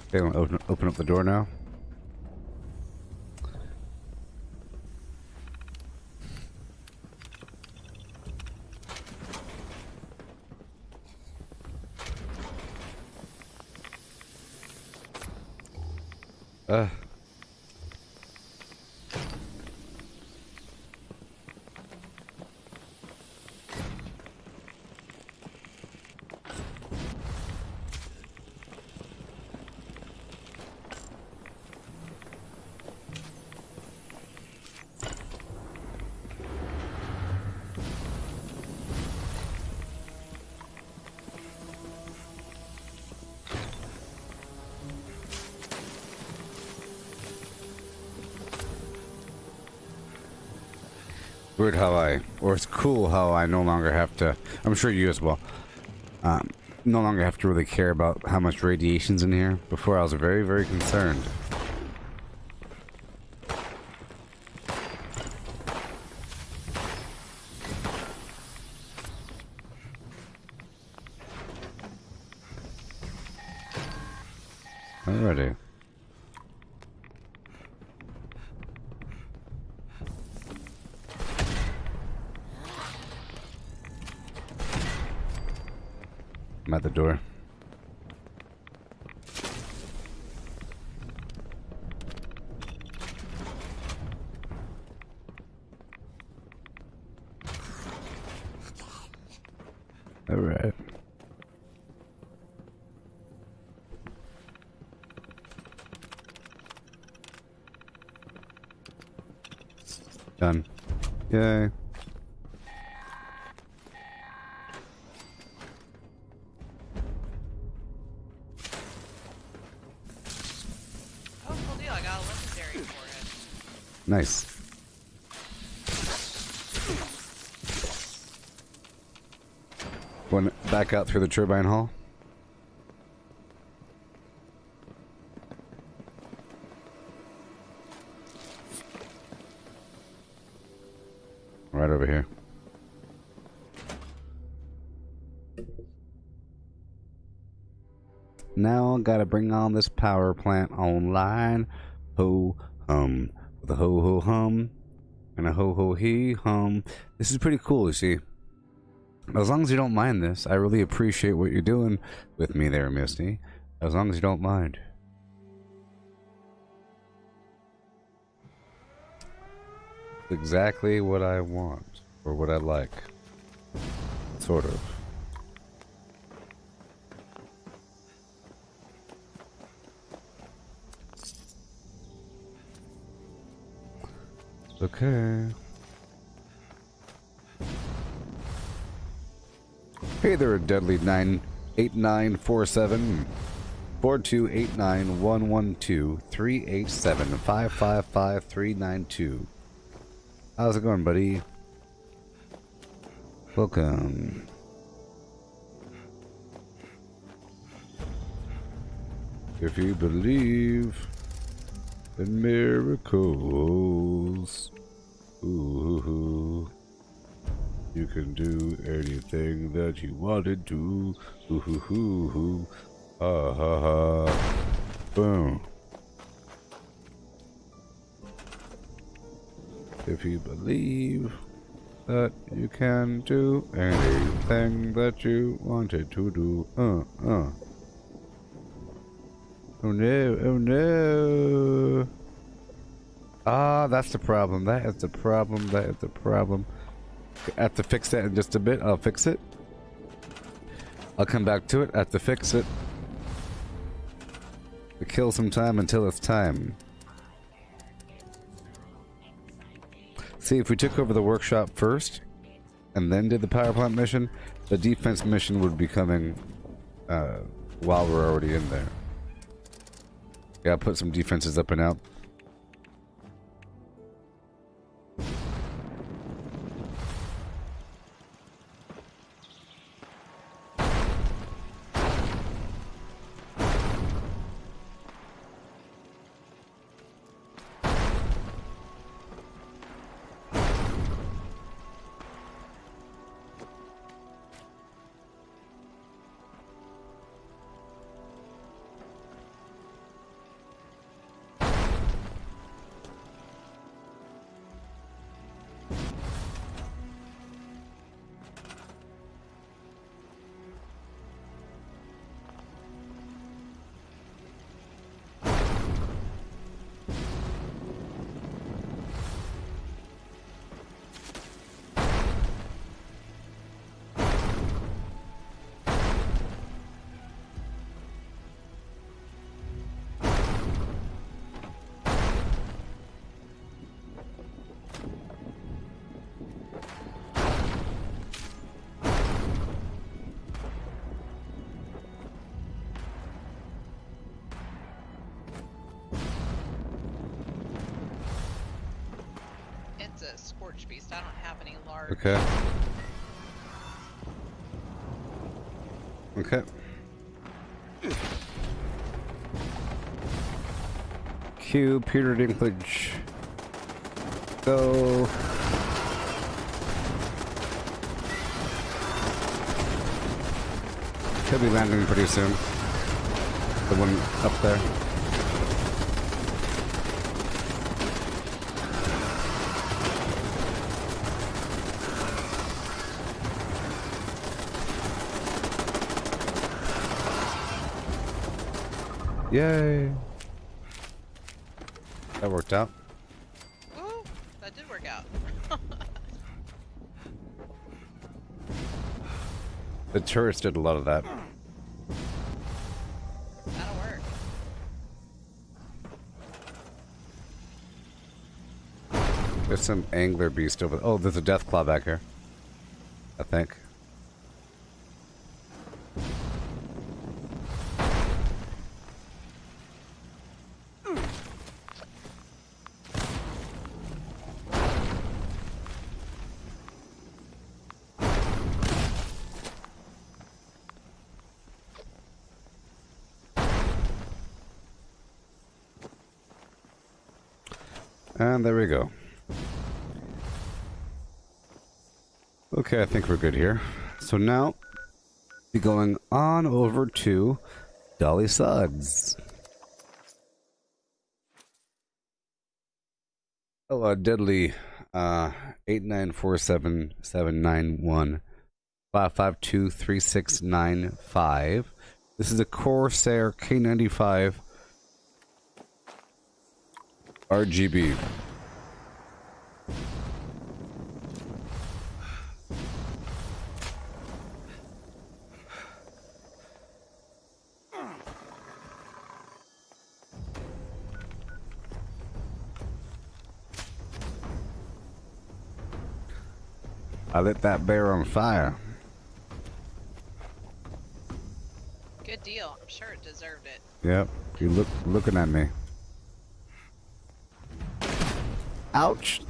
Okay, I'm gonna open up the door now. Weird how or it's cool how I no longer have to, I'm sure you as well, no longer have to really care about how much radiation's in here. Before I was very, very concerned. Alrighty. I'm at the door. All right. Done. Yay. Nice. Going back out through the turbine hall. Right over here. Now I gotta bring on this power plant online. Ho hum. With a ho ho hum. And a ho ho he hum. This is pretty cool, you see. As long as you don't mind this, I really appreciate what you're doing with me there, Misty. As long as you don't mind. Exactly what I want. Or what I like. Sort of. Okay. Hey there, Deadly 98947 4289 112 387 555 392. How's it going, buddy? Welcome. If you believe in miracles, ooh, you can do anything that you wanted to. Ooh, hoo, hoo, hoo. Ha ha ha. Boom. If you believe that you can do anything that you wanted to do. Oh no, oh no. Ah, that's the problem. That is the problem. That is the problem. I have to fix that in just a bit. I'll fix it. I'll come back to it. I have to fix it. To kill some time until it's time. See, if we took over the workshop first and then did the power plant mission, the defense mission would be coming while we're already in there. Yeah, I'll put some defenses up and out. It's a scorch beast. I don't have any large. Okay. Okay. Cue Peter Dinklage. Go. Should be landing pretty soon. The one up there. Yay! That worked out. Ooh, that did work out. The tourists did a lot of that. That'll work. There's some angler beast over. Oh, there's a death claw back here. I think. And there we go. Okay, I think we're good here. So now, be going on over to Dolly Suggs. Oh, Deadly, 89477915523695. This is a Corsair K95 RGB. I lit that bear on fire. Good deal. I'm sure it deserved it. Yep, you looking at me. Ouch.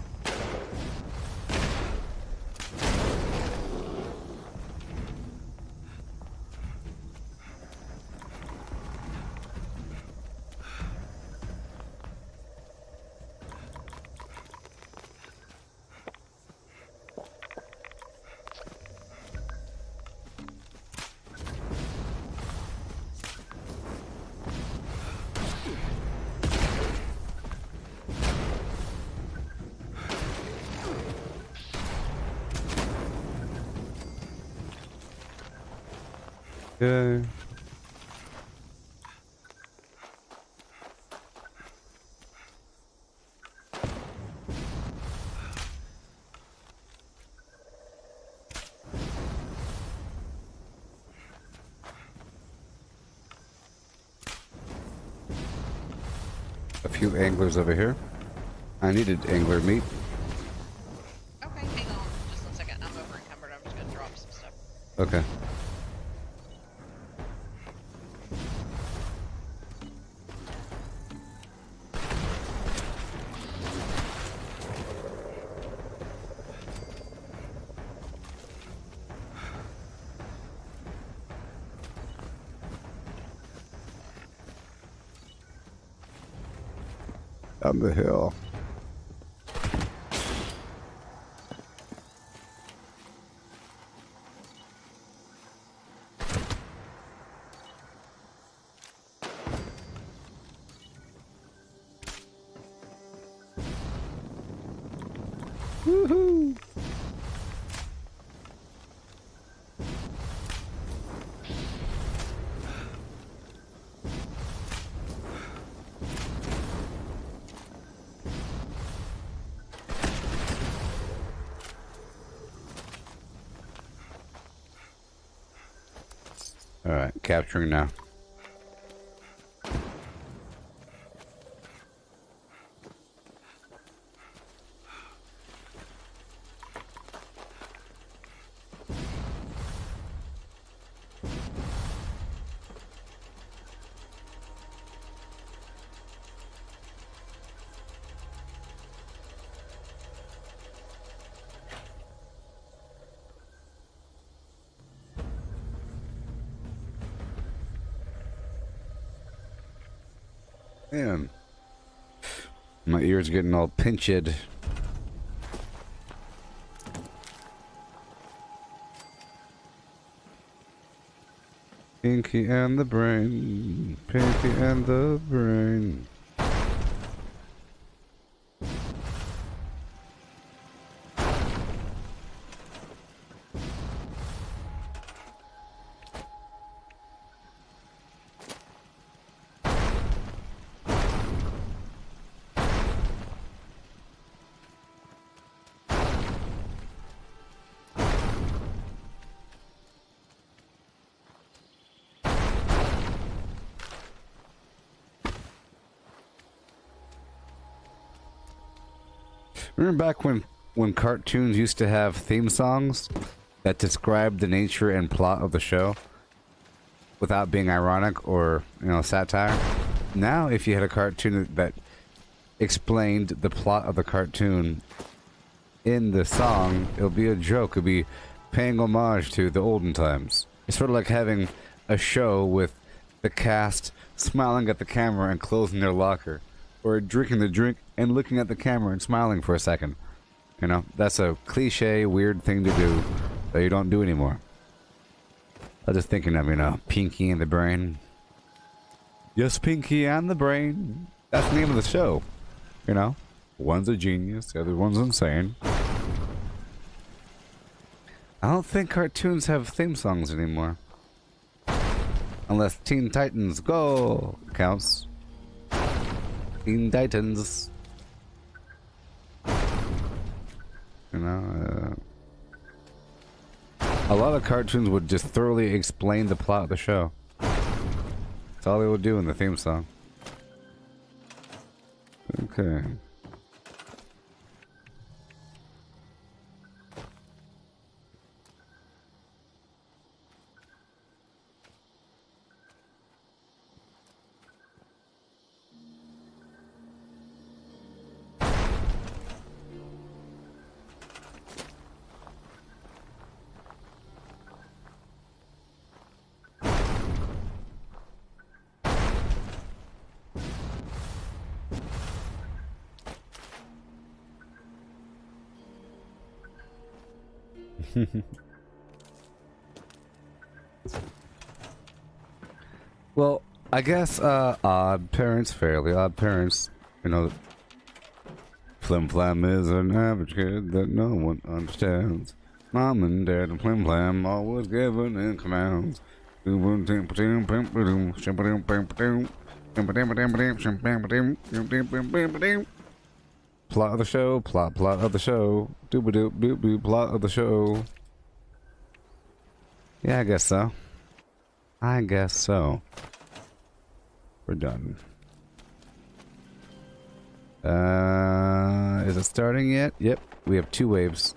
Okay. A few anglers over here. I needed angler meat. Okay, hang on just 1 second. I'm over encumbered. I'm just gonna drop some stuff. Okay. Down the hill. Woohoo! All right, capturing now. Man, my ears getting all pinched. Pinky and the brain, Pinky and the brain. Remember back when cartoons used to have theme songs that described the nature and plot of the show without being ironic or, you know, satire? Now, if you had a cartoon that explained the plot of the cartoon in the song, it'll be a joke. It'll be paying homage to the olden times. It's sort of like having a show with the cast smiling at the camera and closing their locker, or drinking the drink and looking at the camera and smiling for a second. You know, that's a cliche, weird thing to do that you don't do anymore. I was just thinking of, you know, Pinky and the Brain. Yes, Pinky and the Brain. That's the name of the show. You know, one's a genius, the other one's insane. I don't think cartoons have theme songs anymore. Unless Teen Titans Go counts. Teen Titans. You know, a lot of cartoons would just thoroughly explain the plot of the show. That's all they would do in the theme song. Okay. Well, I guess odd parents, fairly odd parents, you know, Flim Flam is an average kid that no one understands. Mom and Dad and Flim Flam always giving in commands. Plot of the show, plot of the show, doop plot of the show. Yeah, I guess so. I guess so. We're done. Is it starting yet? Yep, we have 2 waves.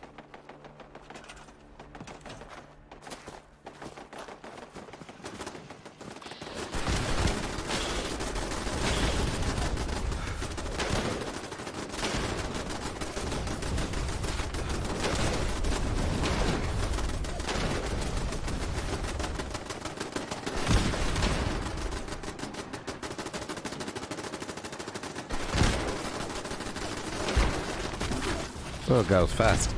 Oh, it goes fast.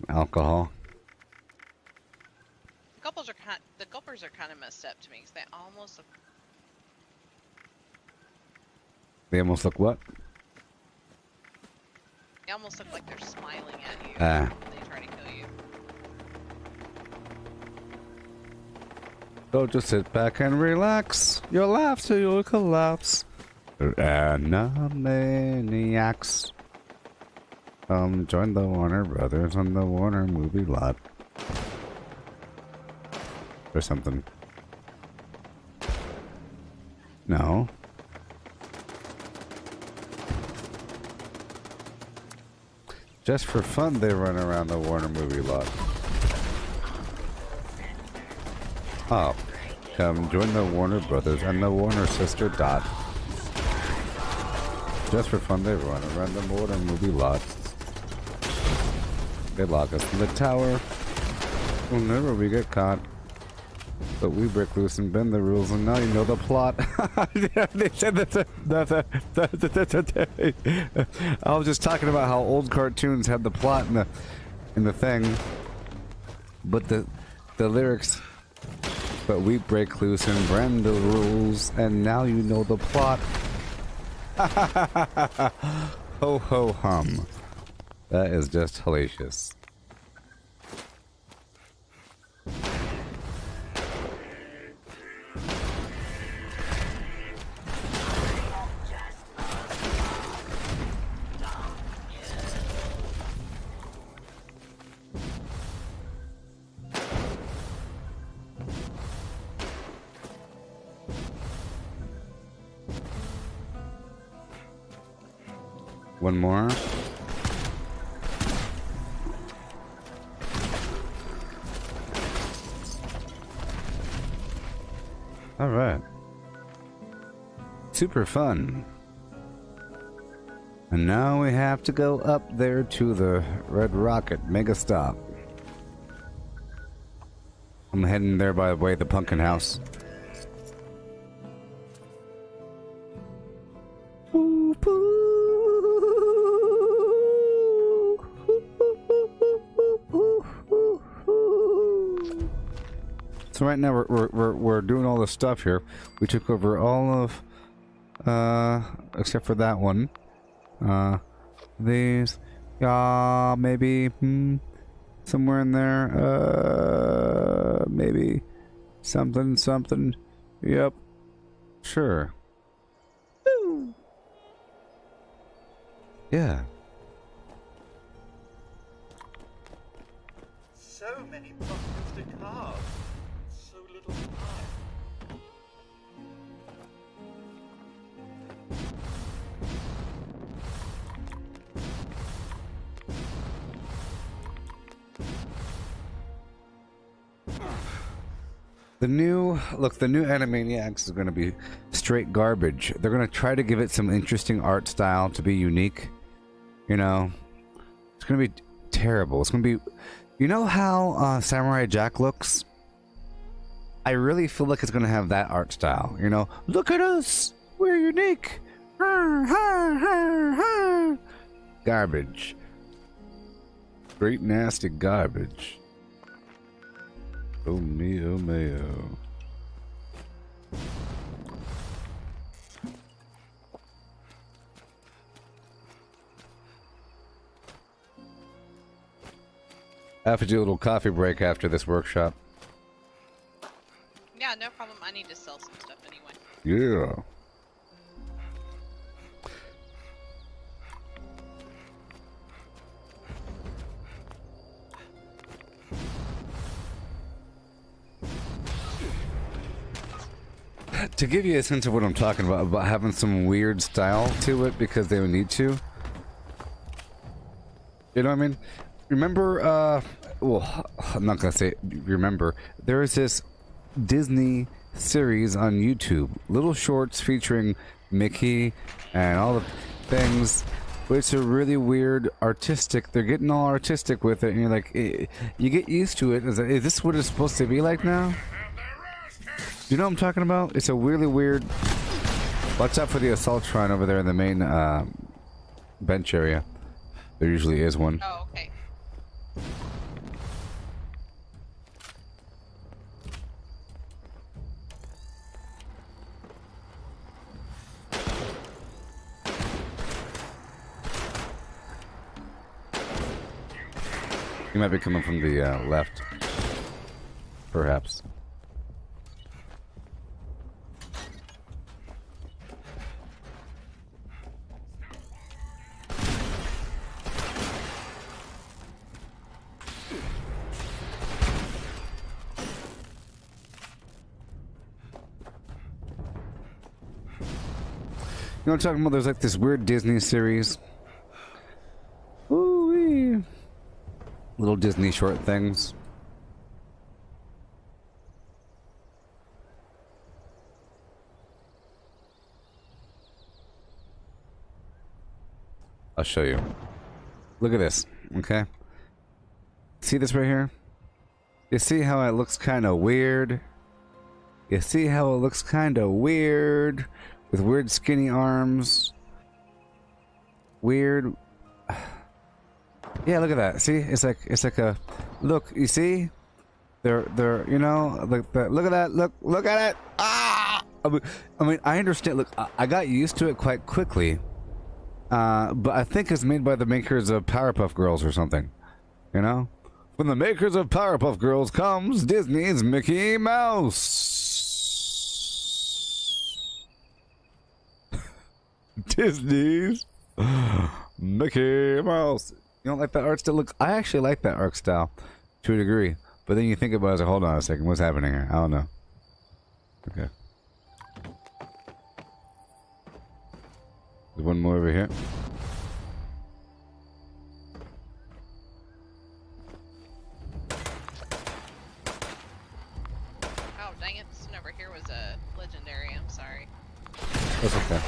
Alcohol. The gulpers are kind of messed up to me because they almost look. They almost look what? They almost look like they're smiling at you when they try to kill you. So just sit back and relax. You'll laugh till you'll collapse. Animaniacs. Join the Warner Brothers on the Warner movie lot. Or something. No. Just for fun, they run around the Warner movie lot. Oh. Come join the Warner Brothers and the Warner sister dot. Just for fun, they run around the Warner movie lot. They lock us in the tower. Whenever we get caught. But we break loose and bend the rules, and now you know the plot. They said that. I was just talking about how old cartoons had the plot in the thing, but the lyrics. But we break loose and bend the rules, and now you know the plot. Ho ho hum. That is just hellacious. One more. All right. Super fun. And now we have to go up there to the Red Rocket Mega Stop. I'm heading there, by the way, the pumpkin house. So right now we're doing all this stuff here. We took over all of, except for that one. These, maybe, somewhere in there, maybe, something, yep, sure. Woo. Yeah. So many pumpkins to carve. So little time. The new Animaniacs is going to be straight garbage. They're going to try to give it some interesting art style to be unique. You know, it's going to be terrible. It's going to be, you know how Samurai Jack looks? I really feel like it's going to have that art style. You know, look at us, we're unique. Garbage. Straight nasty garbage. Oh me, oh mayo. I have to do a little coffee break after this workshop. Yeah, no problem. I need to sell some stuff anyway. Yeah. To give you a sense of what I'm talking about having some weird style to it because they would need to. You know what I mean? Remember, well, I'm not gonna say remember. There is this Disney series on YouTube, little shorts featuring Mickey and all the things, which are really weird, artistic. They're getting all artistic with it, and you're like, you get used to it. Is this what it's supposed to be like now? You know what I'm talking about? It's a really weird. Watch out for the assault shrine over there in the main bench area. There usually is one. Oh, okay. You might be coming from the left. Perhaps. You know what I'm talking about? There's like this weird Disney series. Ooh-wee. Little Disney short things. I'll show you. Look at this, okay? See this right here? You see how it looks kind of weird? You see how it looks kind of weird? With weird skinny arms. Weird. Yeah, look at that. See? It's like a look, you see? They're you know, look at that. Look at it. Ah! I mean, I understand. Look, I got used to it quite quickly. But I think it's made by the makers of Powerpuff Girls or something. You know? From the makers of Powerpuff Girls comes Disney's Mickey Mouse. Disney's Mickey Mouse. You don't like that art style? Look, I actually like that art style to a degree. But then you think about it, it's like, hold on a second, what's happening here? I don't know. Okay. There's one more over here. Okay.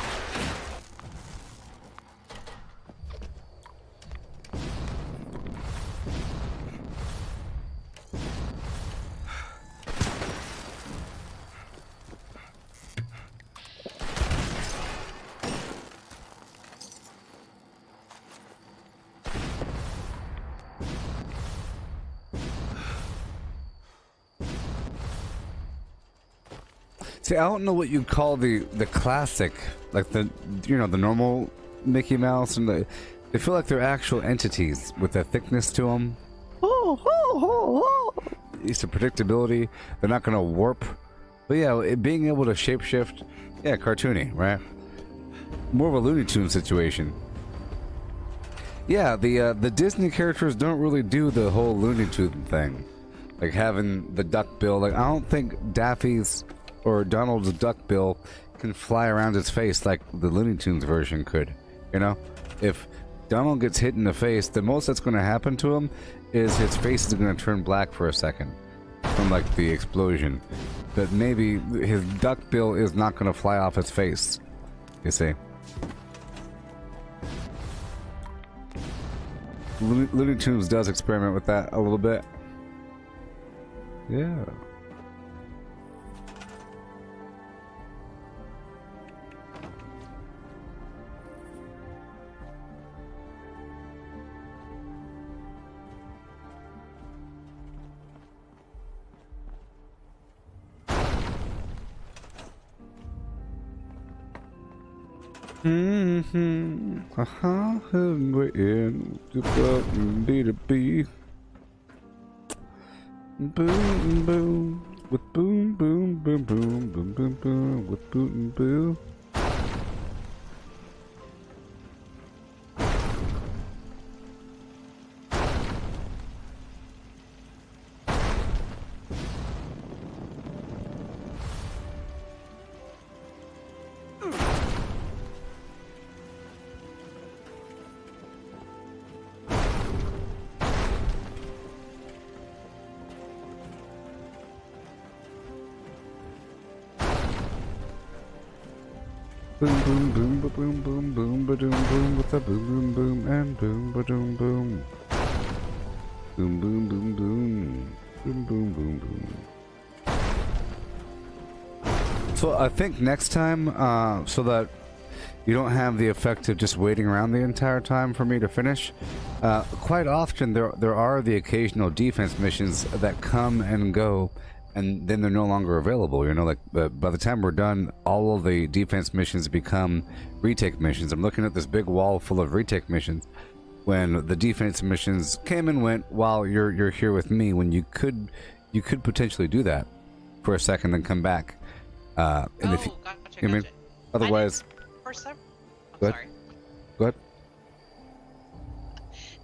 See, I don't know what you'd call the classic, like the the normal Mickey Mouse, and they feel like they're actual entities with a thickness to them. It's a predictability. They're not gonna warp, but yeah, being able to shapeshift, yeah, cartoony, right? More of a Looney Tunes situation. Yeah, the Disney characters don't really do the whole Looney Tune thing, like having the duck bill. Like I don't think Daffy's or Donald's duck bill can fly around his face like the Looney Tunes version could. You know, if Donald gets hit in the face, the most that's going to happen to him is his face is going to turn black for a second from like the explosion. But maybe his duck bill is not going to fly off his face. You see. Looney Tunes does experiment with that a little bit. Yeah. We're in the B to B. Boom boom with boom boom boom boom boom boom boom with boom boom. Boom boom boom ba boom boom boom ba doom boom with a boom boom boom and boom ba doom boom. Boom boom boom boom. Boom boom boom boom. So I think next time, so that you don't have the effect of just waiting around the entire time for me to finish, quite often there are the occasional defense missions that come and go, and then they're no longer available. You know, like by the time we're done, all of the defense missions become retake missions. I'm looking at this big wall full of retake missions when the defense missions came and went while you're here with me, when you could potentially do that for a second then come back. Gotcha. I mean, otherwise. For some, Go ahead. sorry. Go ahead.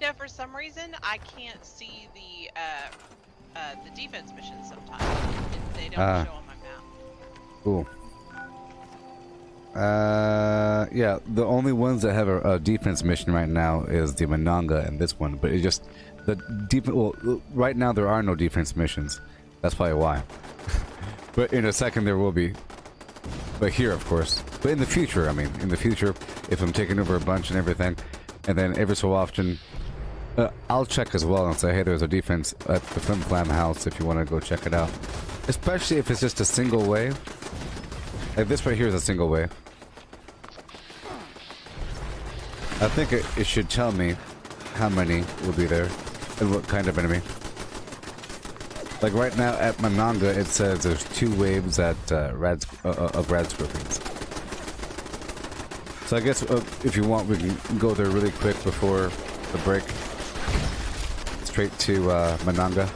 No, for some reason I can't see the defense missions sometimes. They don't show on my map. Cool. Yeah, the only ones that have a defense mission right now is the Mananga and this one, but it just the well, right now there are no defense missions. That's probably why. But in a second there will be. But here, of course. But in the future, I mean, in the future, if I'm taking over a bunch and everything, and then every so often, I'll check as well and say, hey, there's a defense at the Flim Flam house if you want to go check it out. Especially if it's just a single wave. Like this right here is a single wave. I think it should tell me how many will be there and what kind of enemy. Like right now at Mananga, it says there's 2 waves at of rad scorpions. So I guess if you want, we can go there really quick before the break. Straight to Mananga.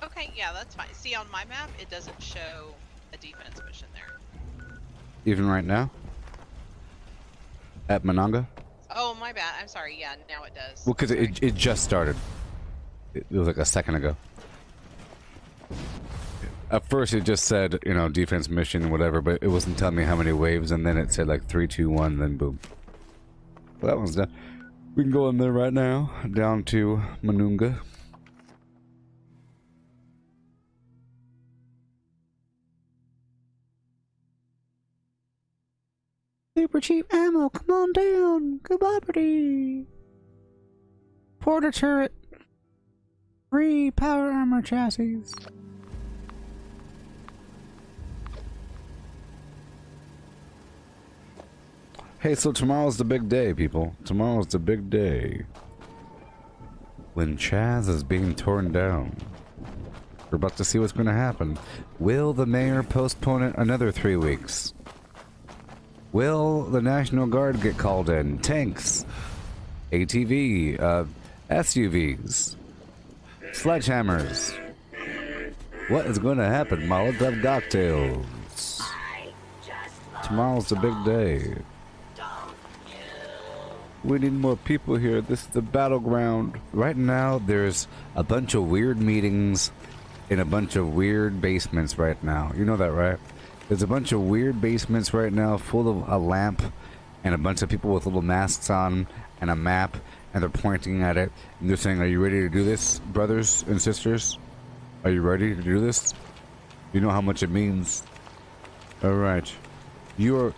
Okay, yeah, that's fine. See, on my map, it doesn't show a defense mission there. Even right now? At Mananga? Oh, my bad. I'm sorry. Yeah, now it does. Well, because it just started. It was like a second ago. At first it just said, you know, defense mission and whatever, but it wasn't telling me how many waves, and then it said like 3, 2, 1, then boom. Well, that one's done. We can go in there right now, down to Manunga. Super cheap ammo, come on down. Gooboberti. Porter turret. Free power armor chassis. Hey, so tomorrow's the big day, people. Tomorrow's the big day. When Chaz is being torn down. We're about to see what's going to happen. Will the mayor postpone it another 3 weeks? Will the National Guard get called in? Tanks, ATV, SUVs, sledgehammers. What is going to happen? Molotov cocktails. Tomorrow's the big day. We need more people here. This is the battleground. Right now, there's a bunch of weird meetings in a bunch of weird basements right now. You know that, right? There's a bunch of weird basements right now full of a lamp and a bunch of people with little masks on and a map, and they're pointing at it and they're saying, "Are you ready to do this, brothers and sisters? Are you ready to do this? You know how much it means. All right. You've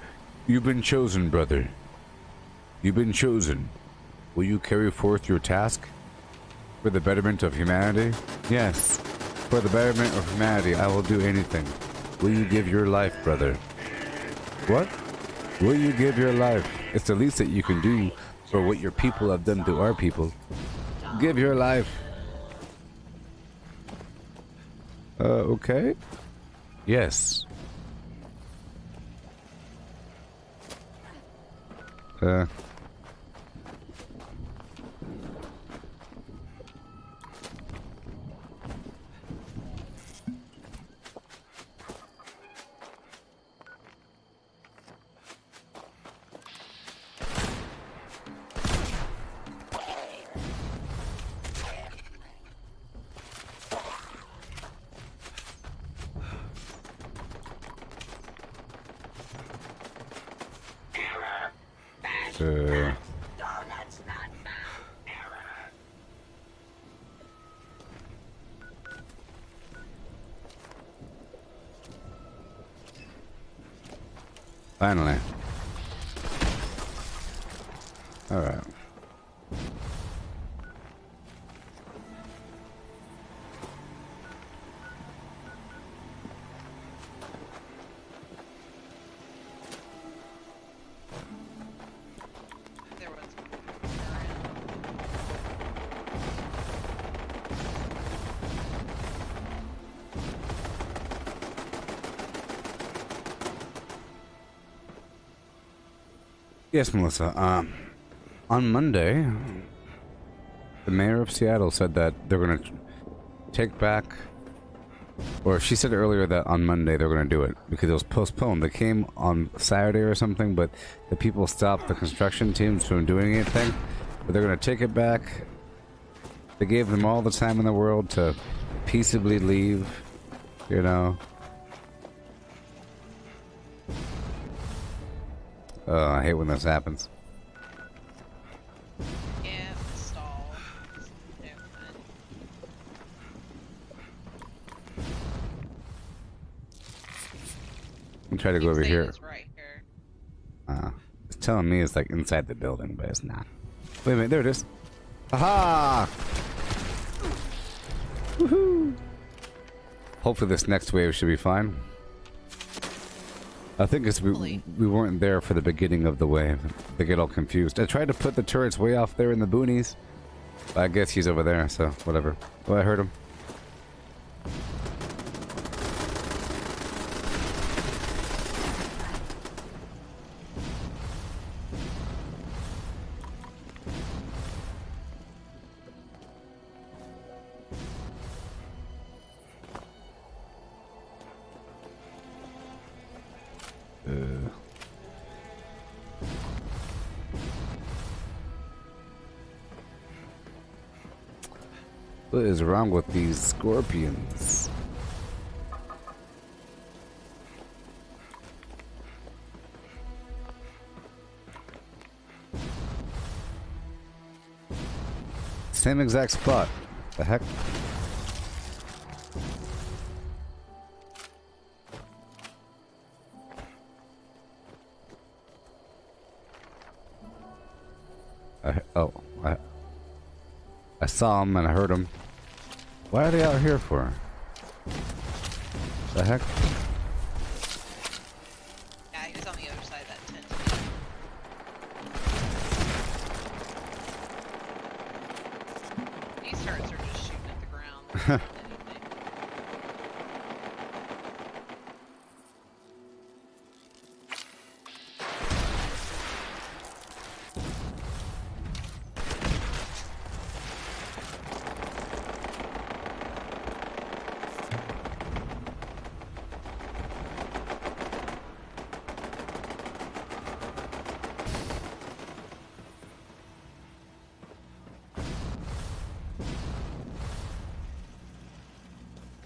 been chosen, brother. You've been chosen. Will you carry forth your task for the betterment of humanity? Yes. For the betterment of humanity, I will do anything. Will you give your life, brother? What? Will you give your life? It's the least that you can do for what your people have done to our people. Give your life. Okay. Yes. Finally. All right. Yes, Melissa. On Monday, the mayor of Seattle said that they're going to take back, or she said earlier that on Monday they're going to do it because it was postponed. They came on Saturday or something, but the people stopped the construction teams from doing anything. But they're going to take it back. They gave them all the time in the world to peaceably leave, you know. I hate when this happens. Yeah, stall. No fun. I'm trying to go over here. It's right here. It's telling me it's like inside the building, but it's not. Wait a minute, there it is. Aha! Woohoo! Hopefully this next wave should be fine. I think it's we weren't there for the beginning of the wave. They get all confused. I tried to put the turrets way off there in the boonies. But I guess he's over there, so whatever. Oh, I heard him. What is wrong with these scorpions? Same exact spot. The heck? I saw him and I heard him. Why are they out here for? The heck? Yeah, he was on the other side of that tent. These turrets are just shooting at the ground.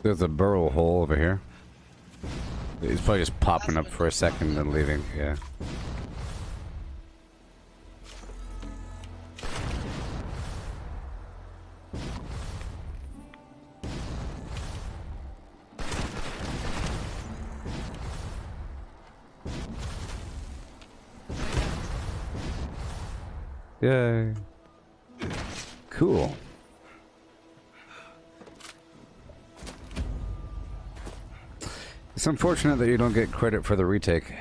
There's a burrow hole over here. He's probably just popping up for a second and then leaving. Yeah. Yay. Cool. It's unfortunate that you don't get credit for the retake.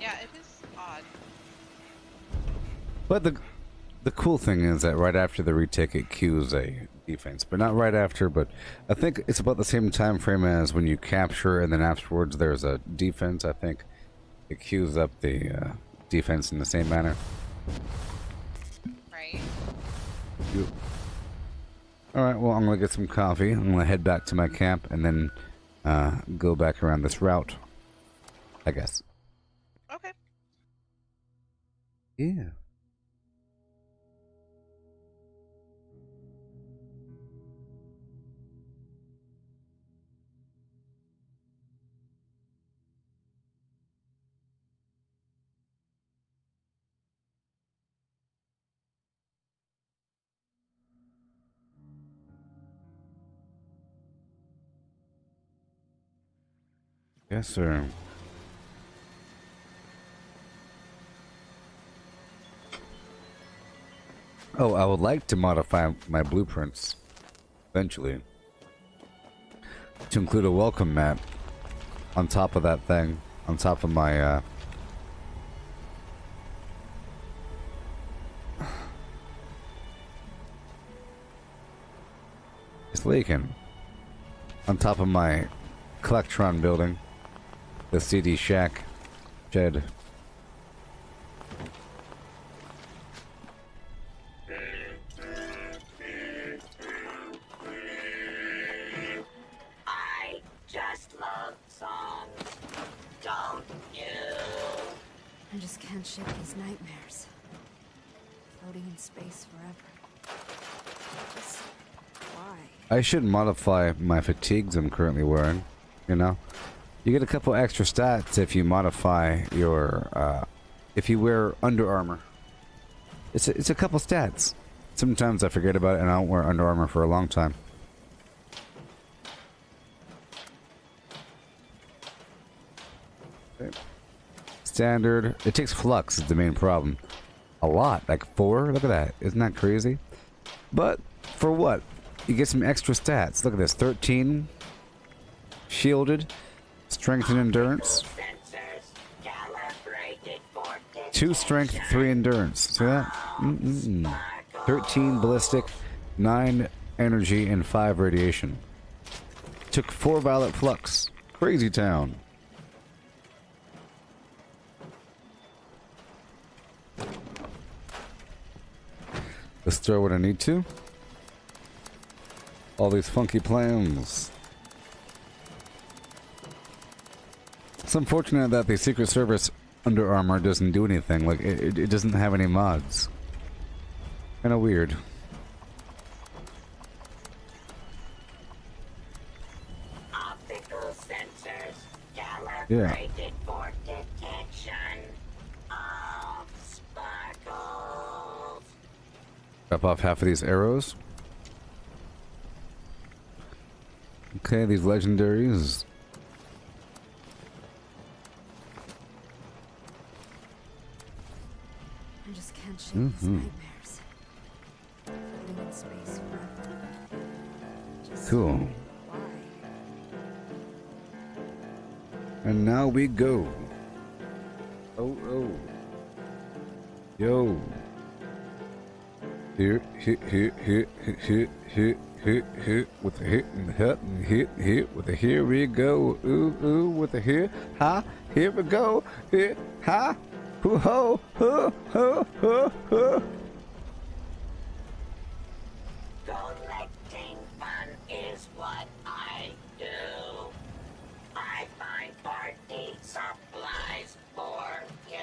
Yeah, it is odd. But the cool thing is that right after the retake it queues a defense. But not right after, but I think it's about the same time frame as when you capture and then afterwards there's a defense. I think it queues up the defense in the same manner. Right. Alright, well, I'm gonna get some coffee. I'm gonna head back to my camp and then go back around this route, I guess. Okay. Yeah. Yes, sir. Oh, I would like to modify my blueprints eventually to include a welcome map on top of that thing, on top of my it's leaking. On top of my Collectron building. The CD shack shed. I just love songs, don't you? I just can't shake these nightmares. Floating in space forever. Just why? I should modify my fatigues I'm currently wearing, you know? You get a couple extra stats if you modify your, if you wear Under Armour. It's a couple stats. Sometimes I forget about it and I don't wear Under Armour for a long time. Okay. Standard. It takes flux is the main problem. A lot. Like 4? Look at that. Isn't that crazy? But, for what? You get some extra stats. Look at this. 13. Shielded. Strength and endurance. 2 strength, 3 endurance. See that? 13 ballistic, 9 energy, and 5 radiation. Took 4 violet flux. Crazy town. Let's throw what I need to. All these funky plans. It's unfortunate that the Secret Service Under Armour doesn't do anything. Like, it doesn't have any mods. Kinda weird. Optical sensors Yeah. calibrated for detection of sparkles. Drop off half of these arrows. Okay, these legendaries. just can't shake these nightmares. Living in space forever. Just Cool. why? And now we go. Oh, oh. Yo. Here, hit, with a hit and hit, with a here we go. Ooh, with a here, ha, here we go. Here, ha, hoo, ho, ho, ho, ho, ho. Collecting fun is what I do. I find party supplies for you.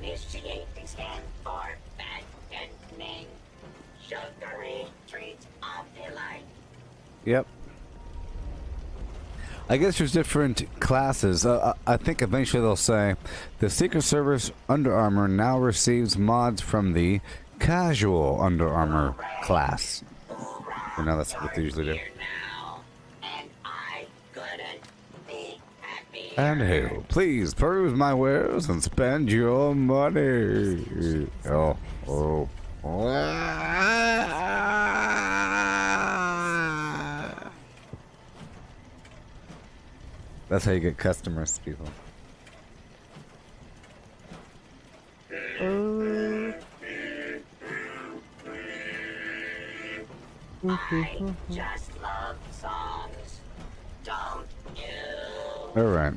Initiate the scan for fattening. Sugary treats of delight. Yep. I guess there's different classes. I think eventually they'll say the Secret Service Under Armour now receives mods from the casual Under Armour class. Or now that's what they usually do. And hail, please peruse my wares and spend your money. Oh. That's how you get customers, people. I just love songs, don't you? Alright.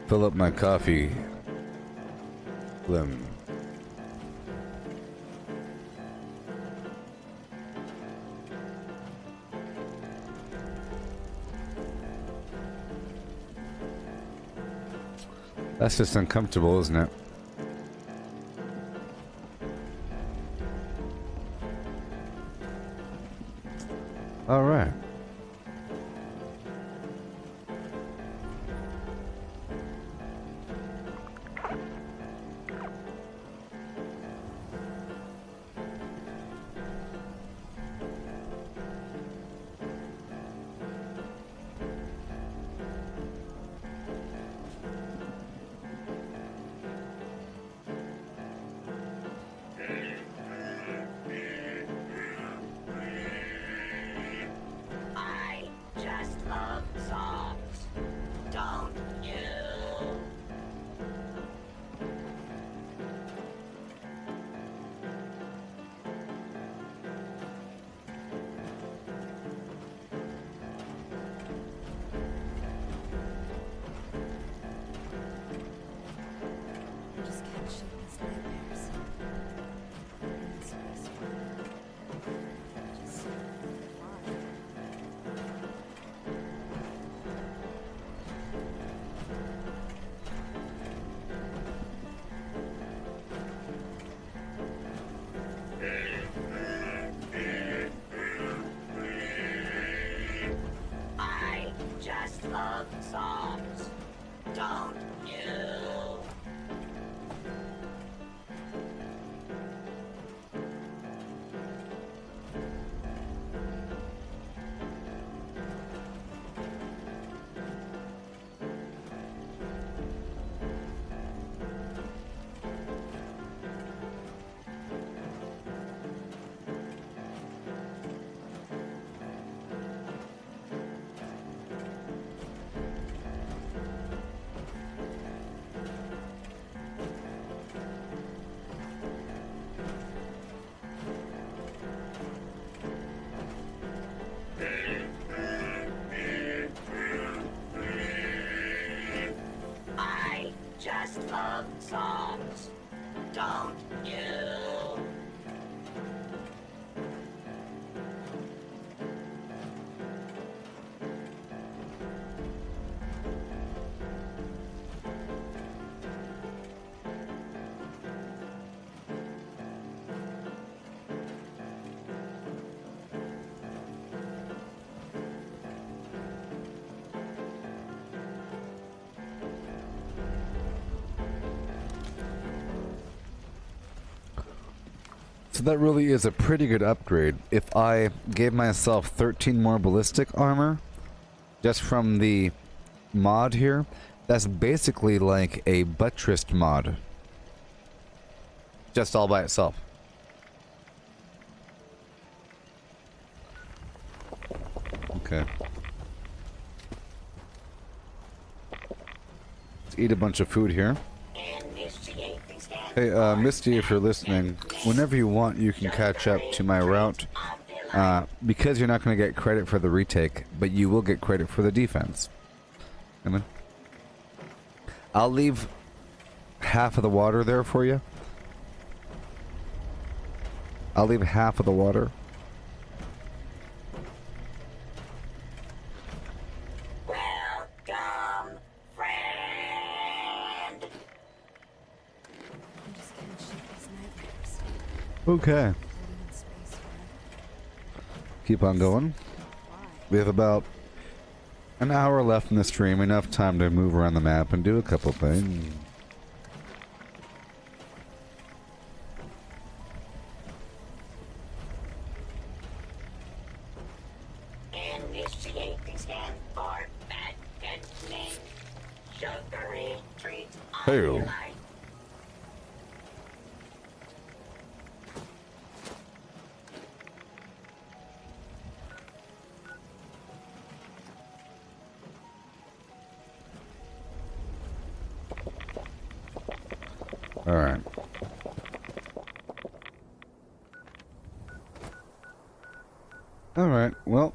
Fill up my coffee. Lemon. That's just uncomfortable, isn't it? All right. So that really is a pretty good upgrade. If I gave myself 13 more ballistic armor, just from the mod here, that's basically like a buttressed mod. Just all by itself. Okay. Let's eat a bunch of food here. Hey, Misty, if you're listening, whenever you want, you can catch up to my route. Because you're not going to get credit for the retake, but you will get credit for the defense. Come on. I'll leave half of the water there for you. I'll leave half of the water. Welcome, friend. I'm just gonna shake these nightmares. Okay. Keep on going. We have about an hour left in the stream, enough time to move around the map and do a couple things. Initiate scan for fattening. Sugary treats on Hey. your life. All right. All right. Well,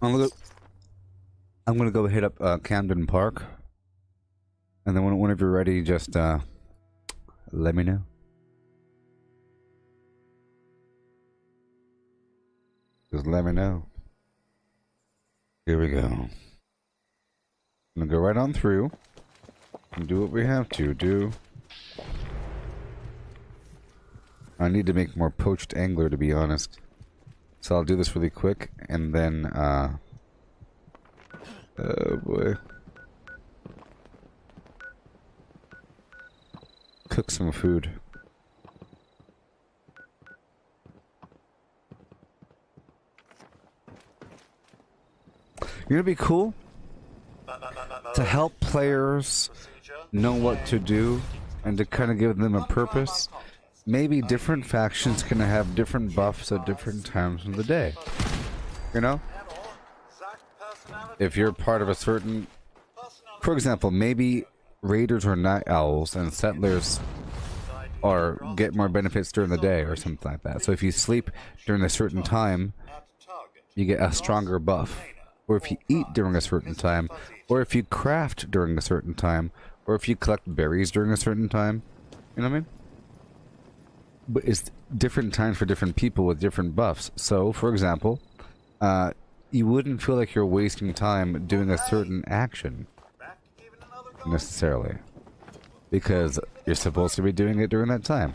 I'm gonna go hit up Camden Park, and then whenever you're ready, just let me know. Just let me know. Here we go. I'm gonna go right on through and do what we have to do. I need to make more poached angler, to be honest. So I'll do this really quick, and then, oh boy. Cook some food. You know, it'd be cool to help players know what to do and to kind of give them a purpose. Maybe different factions can have different buffs at different times of the day. You know? If you're part of a certain... For example, maybe raiders or night owls and settlers get more benefits during the day or something like that. So if you sleep during a certain time, you get a stronger buff. Or if you eat during a certain time, or if you craft during a certain time, or if you collect berries during a certain time. You know what I mean? But it's different times for different people with different buffs. So, for example, you wouldn't feel like you're wasting time doing a certain action, necessarily, because you're supposed to be doing it during that time.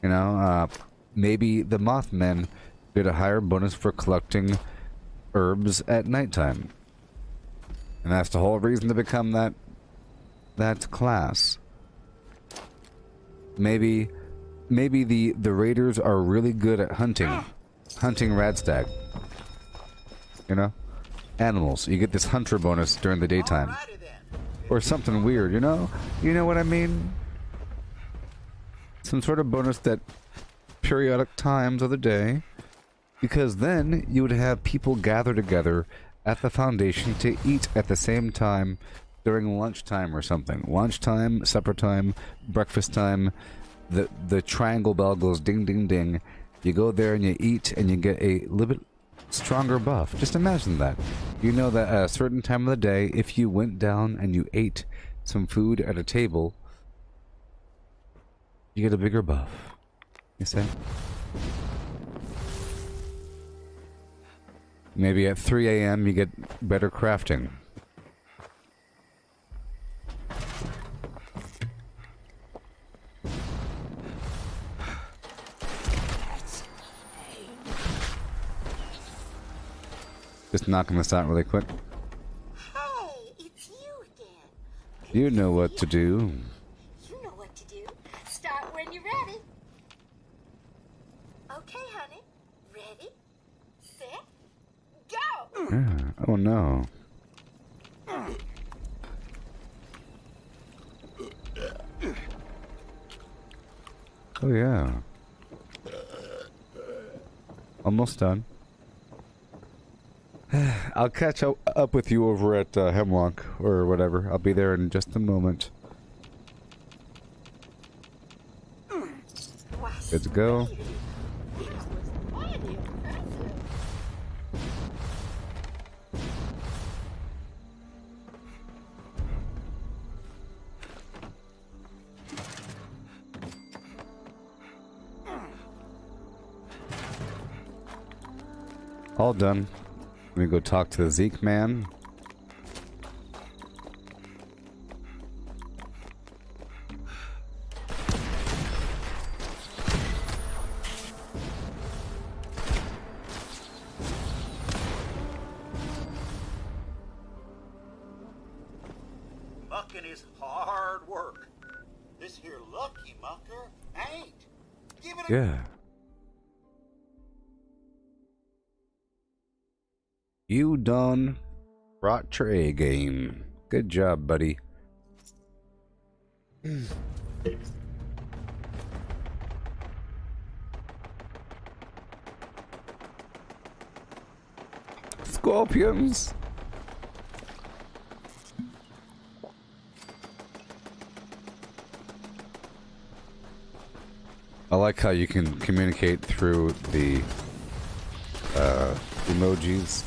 You know, maybe the Mothmen get a higher bonus for collecting herbs at nighttime, and that's the whole reason to become that class. Maybe the raiders are really good at hunting radstag. You know, animals. You get this hunter bonus during the daytime, or something weird. You know what I mean? Some sort of bonus that periodic times of the day. Because then you would have people gather together at the Foundation to eat at the same time during lunchtime or something. Lunchtime, supper time, breakfast time. The triangle bell goes ding, ding, ding. You go there and you eat and you get a little bit stronger buff. Just imagine that. You know that at a certain time of the day, if you went down and you ate some food at a table, you get a bigger buff. You see? Maybe at 3 a.m. you get better crafting. Just knocking this out really quick. Hey, it's you again. You know what to do. You know what to do. Okay, honey. Ready, set, go! Yeah. Oh no. Oh yeah. Almost done. I'll catch up with you over at Hemlock or whatever. I'll be there in just a moment. Good to go. All done. Let me go talk to the Zeke man. Mucking is hard work. This here lucky mucker ain't. Give it a Yeah. You done brought your A game. Good job, buddy. Scorpions. I like how you can communicate through the emojis,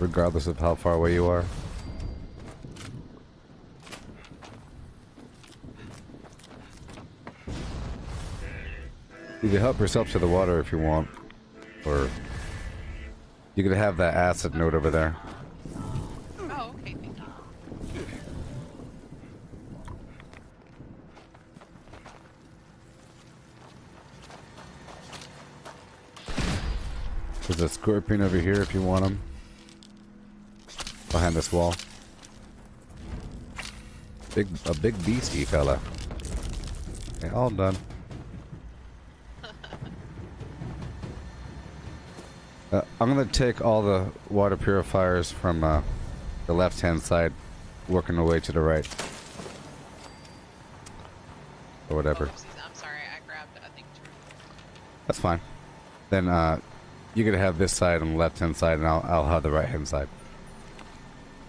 regardless of how far away you are. You can help yourself to the water if you want, or you could have that acid note over there. Oh, okay, thank you. There's a scorpion over here if you want him. Behind this wall. A big beastie fella. Okay, all done. I'm gonna take all the water purifiers from the left-hand side, working the way to the right. Or whatever. Oopsies, I'm sorry, I grabbed, I think, two. That's fine. Then you're gonna have this side on the left-hand side, and I'll have the right-hand side.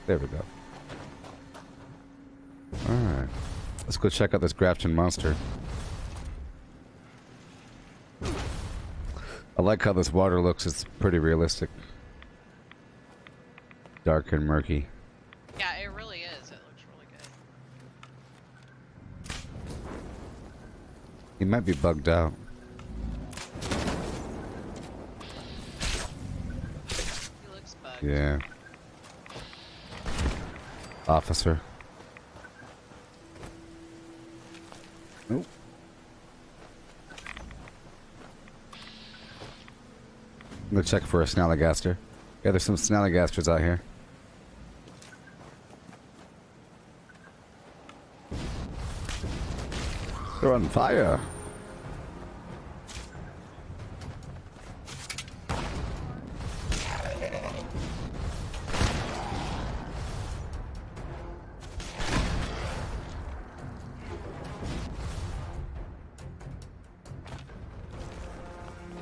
There we go. Alright. Let's go check out this Grafton monster. I like how this water looks. It's pretty realistic. Dark and murky. Yeah, it really is. It looks really good. He might be bugged out. He looks bugged. Yeah. Officer. Nope. I'm gonna check for a snallygaster. Yeah, there's some snallygasters out here. They're on fire.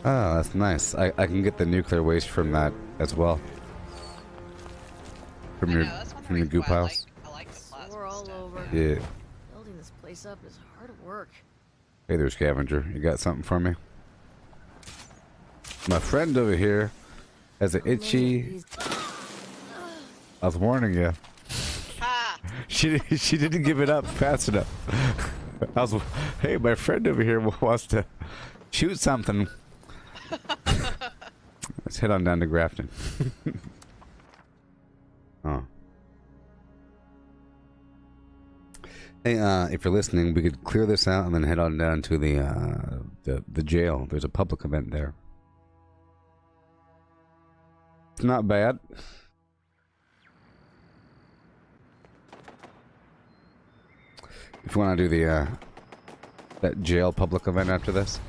Oh, that's nice. I can get the nuclear waste from that as well. From your goop house. I like the plasma We're all over. Yeah. Building this place up is hard work. Hey there, scavenger. You got something for me? My friend over here has an itchy. I was warning you. She didn't give it up fast enough. Hey, my friend over here wants to shoot something. Let's head on down to Grafton. Oh. Hey, if you're listening, we could clear this out and then head on down to the jail. There's a public event there. It's not bad. If you want to do that jail public event after this.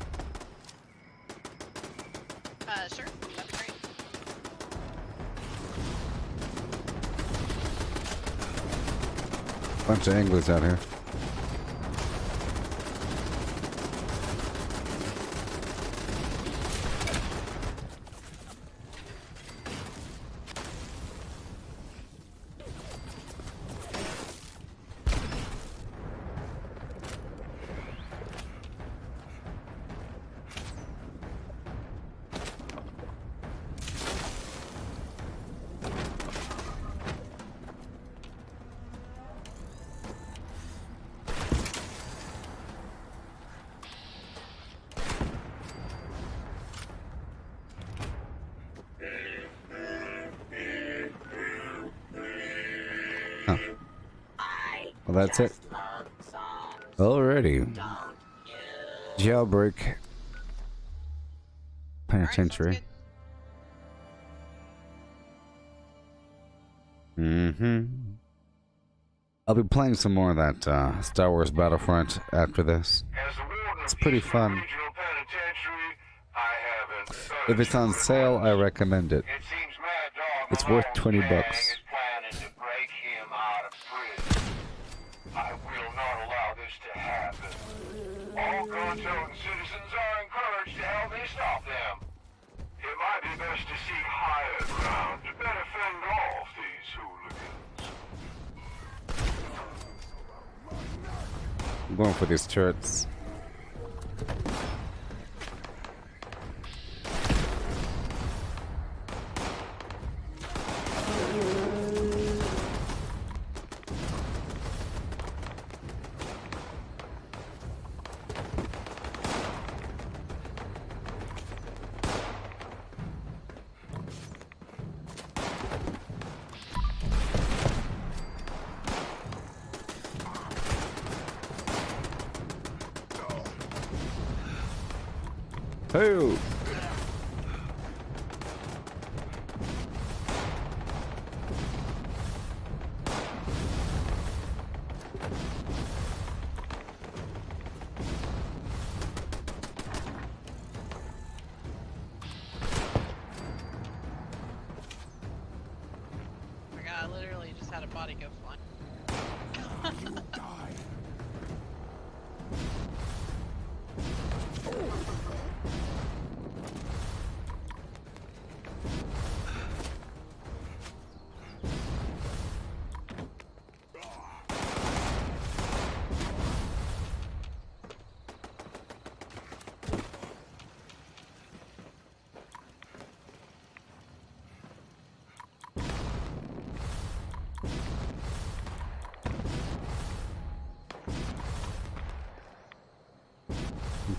Bunch of anglers out here. Well, that's it. Alrighty. Jailbreak. Penitentiary. I'll be playing some more of that Star Wars Battlefront after this. It's pretty fun. If it's on sale, I recommend it. It's worth $20. I will not allow this to happen. All gun-toting citizens are encouraged to help me stop them. It might be best to seek higher ground to better fend off these hooligans. I'm going for these turrets. Hey! My god, I literally just had a body go flying.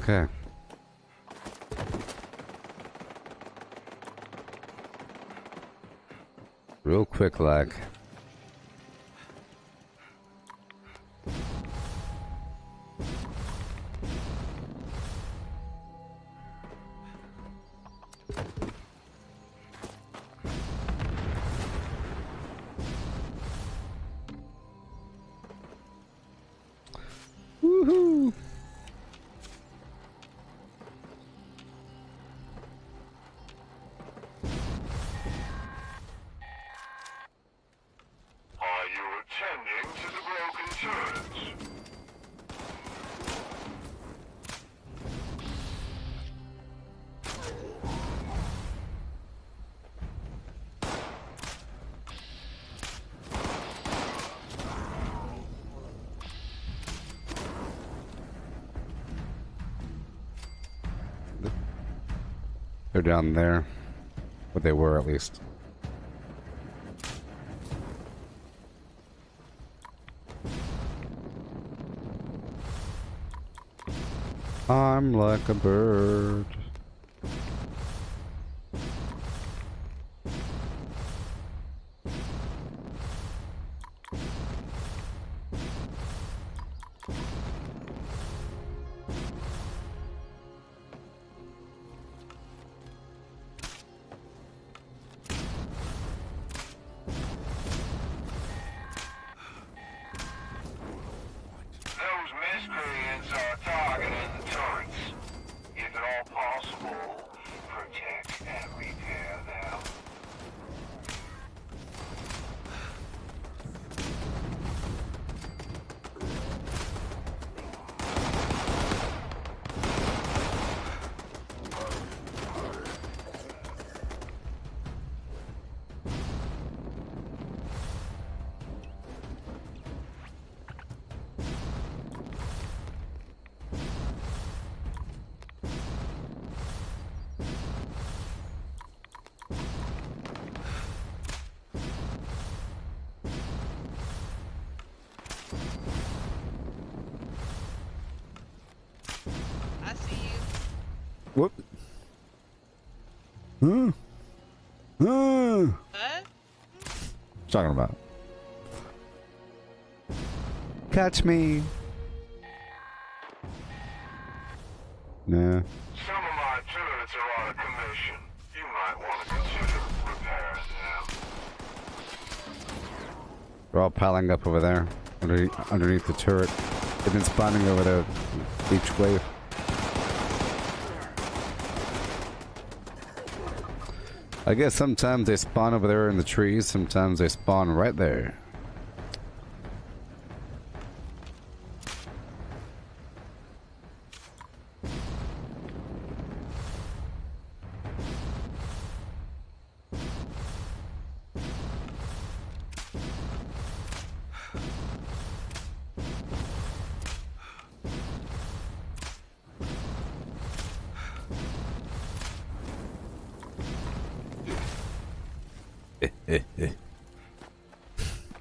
Okay. Real quick, lag. Woohoo! Are you attending to the broken turrets? They're down there. What they were, at least. I'm like a bird. Those miscreants are targeting the turrets. If at all possible, protect and repair them. Whoop. Huh? Huh? What? Talking about. Catch me. Nah. Some of my turrets are out of commission. You might want to consider repairing them. They're all piling up over there, underneath the turret. They've been spawning over there each wave. I guess sometimes they spawn over there in the trees, sometimes they spawn right there.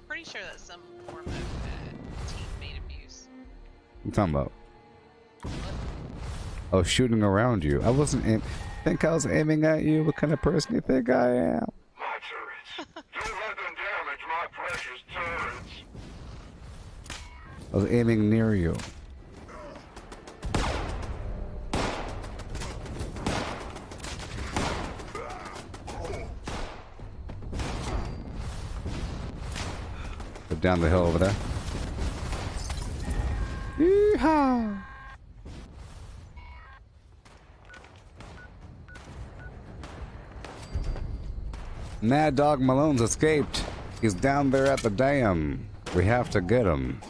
Pretty sure that's some form of teammate abuse. What you talking about? Oh, shooting around you. I wasn't aim. Think I was aiming at you? What kind of person do you think I am? My turrets. Don't let them damage my precious turrets. I was aiming near you. Down the hill over there. Yeehaw! Mad Dog Malone's escaped. He's down there at the dam. We have to get him.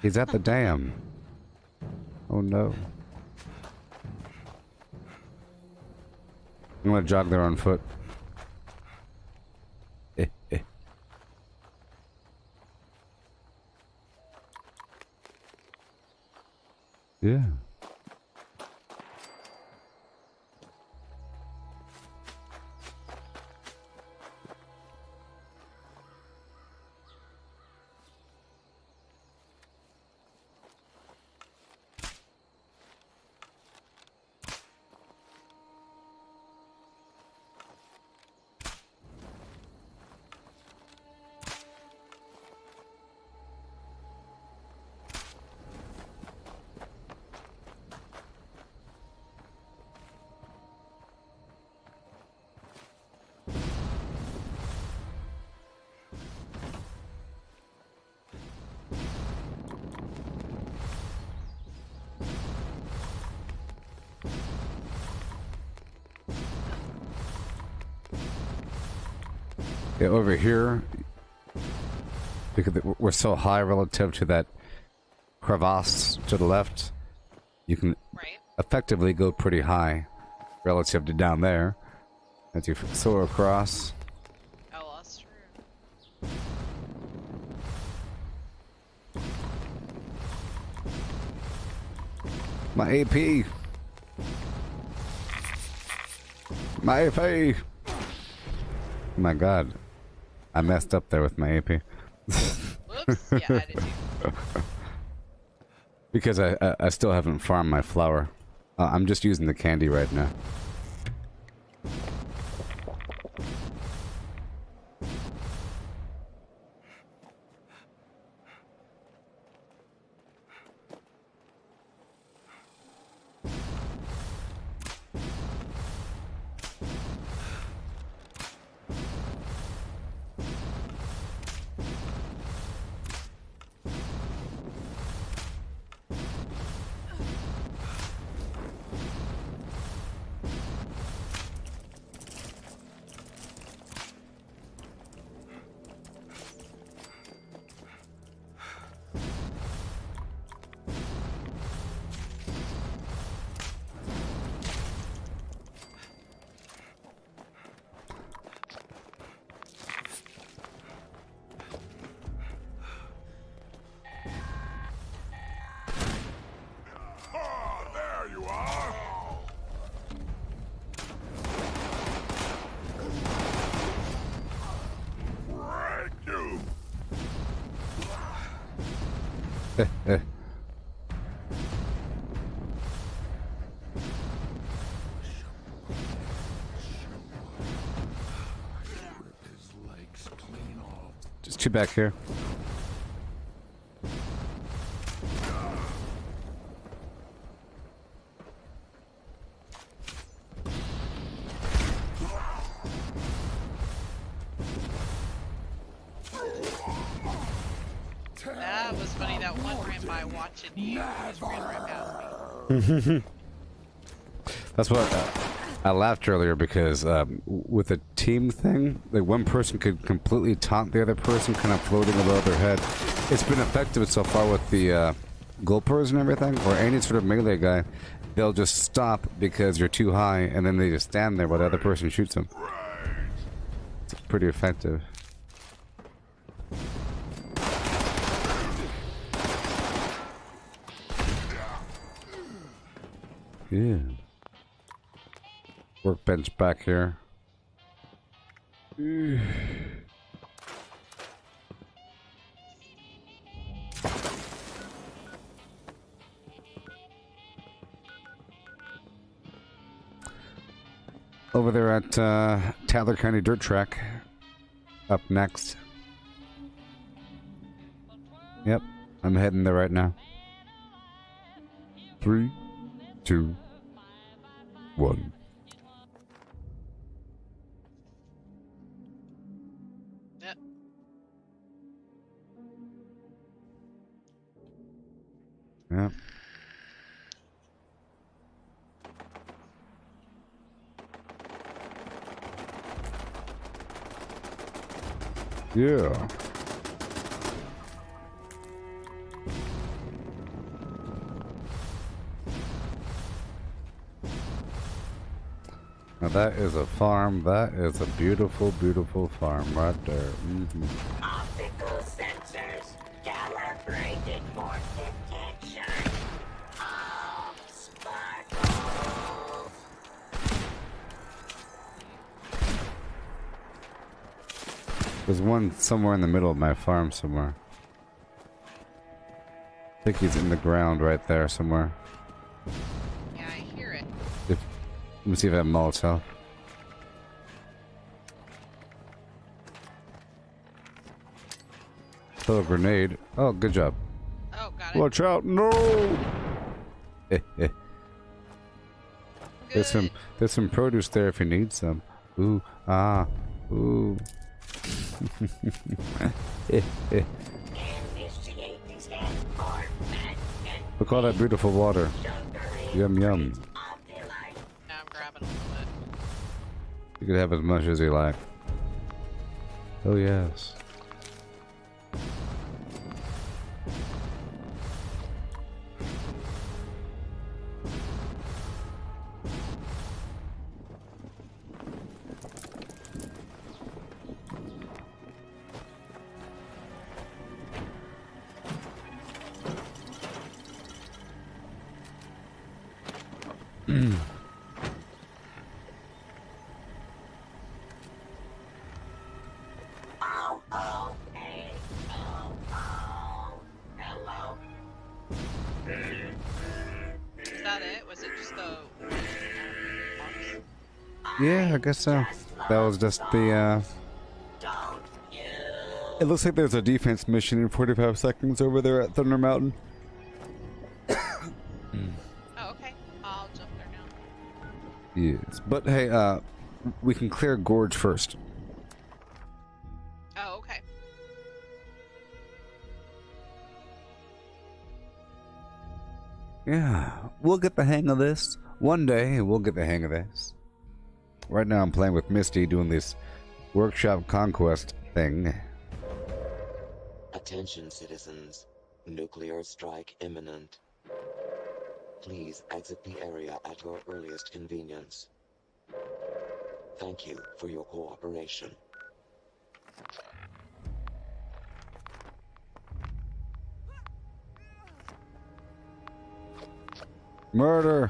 He's at the dam. Oh no. I'm gonna jog there on foot. Yeah. Yeah, over here, because we're so high relative to that crevasse to the left, you can effectively go pretty high relative to down there as you soar across. Oh, that's true. My AP! My AP! My god. I messed up there with my AP. Whoops. Yeah, I did too. Because I still haven't farmed my flour. I'm just using the candy right now. There's two back here. That was funny. That one ran by watching you. Just ran right past me. That's what I laughed earlier because with a team thing, like one person could completely taunt the other person, kind of floating above their head. It's been effective so far with the Gulpers and everything, or any sort of melee guy. They'll just stop because you're too high, and then they just stand there while the other person shoots them. It's pretty effective. Yeah. Workbench back here. Over there at Tyler County Dirt Track. Up next. Yep, I'm heading there right now. 3, 2, 1. Yep. Yep. Yeah. Now that is a farm. That is a beautiful, beautiful farm right there. Optical sensors calibrated for detection of sparkles. There's one somewhere in the middle of my farm somewhere. I think he's in the ground right there somewhere. Yeah, I hear it. Let me see if I have Molotov. Throw a grenade. Oh, good job. Oh, got it. Watch out! No! There's some produce there if you need some. Ooh, ah, ooh. Look all that beautiful water. Yum yum. Now I'm grabbing a little bit. You can have as much as you like. Oh yes. Is that it? Was it just the... Yeah, I guess so. That was just the, It looks like there's a defense mission in 45 seconds over there at Thunder Mountain. Oh, okay. I'll jump there now. Yes. But hey, we can clear Gorge first. Oh, okay. Yeah, we'll get the hang of this. One day, we'll get the hang of this. Right now, I'm playing with Misty, doing this workshop conquest thing. Attention, citizens. Nuclear strike imminent. Please exit the area at your earliest convenience. Thank you for your cooperation. Murder!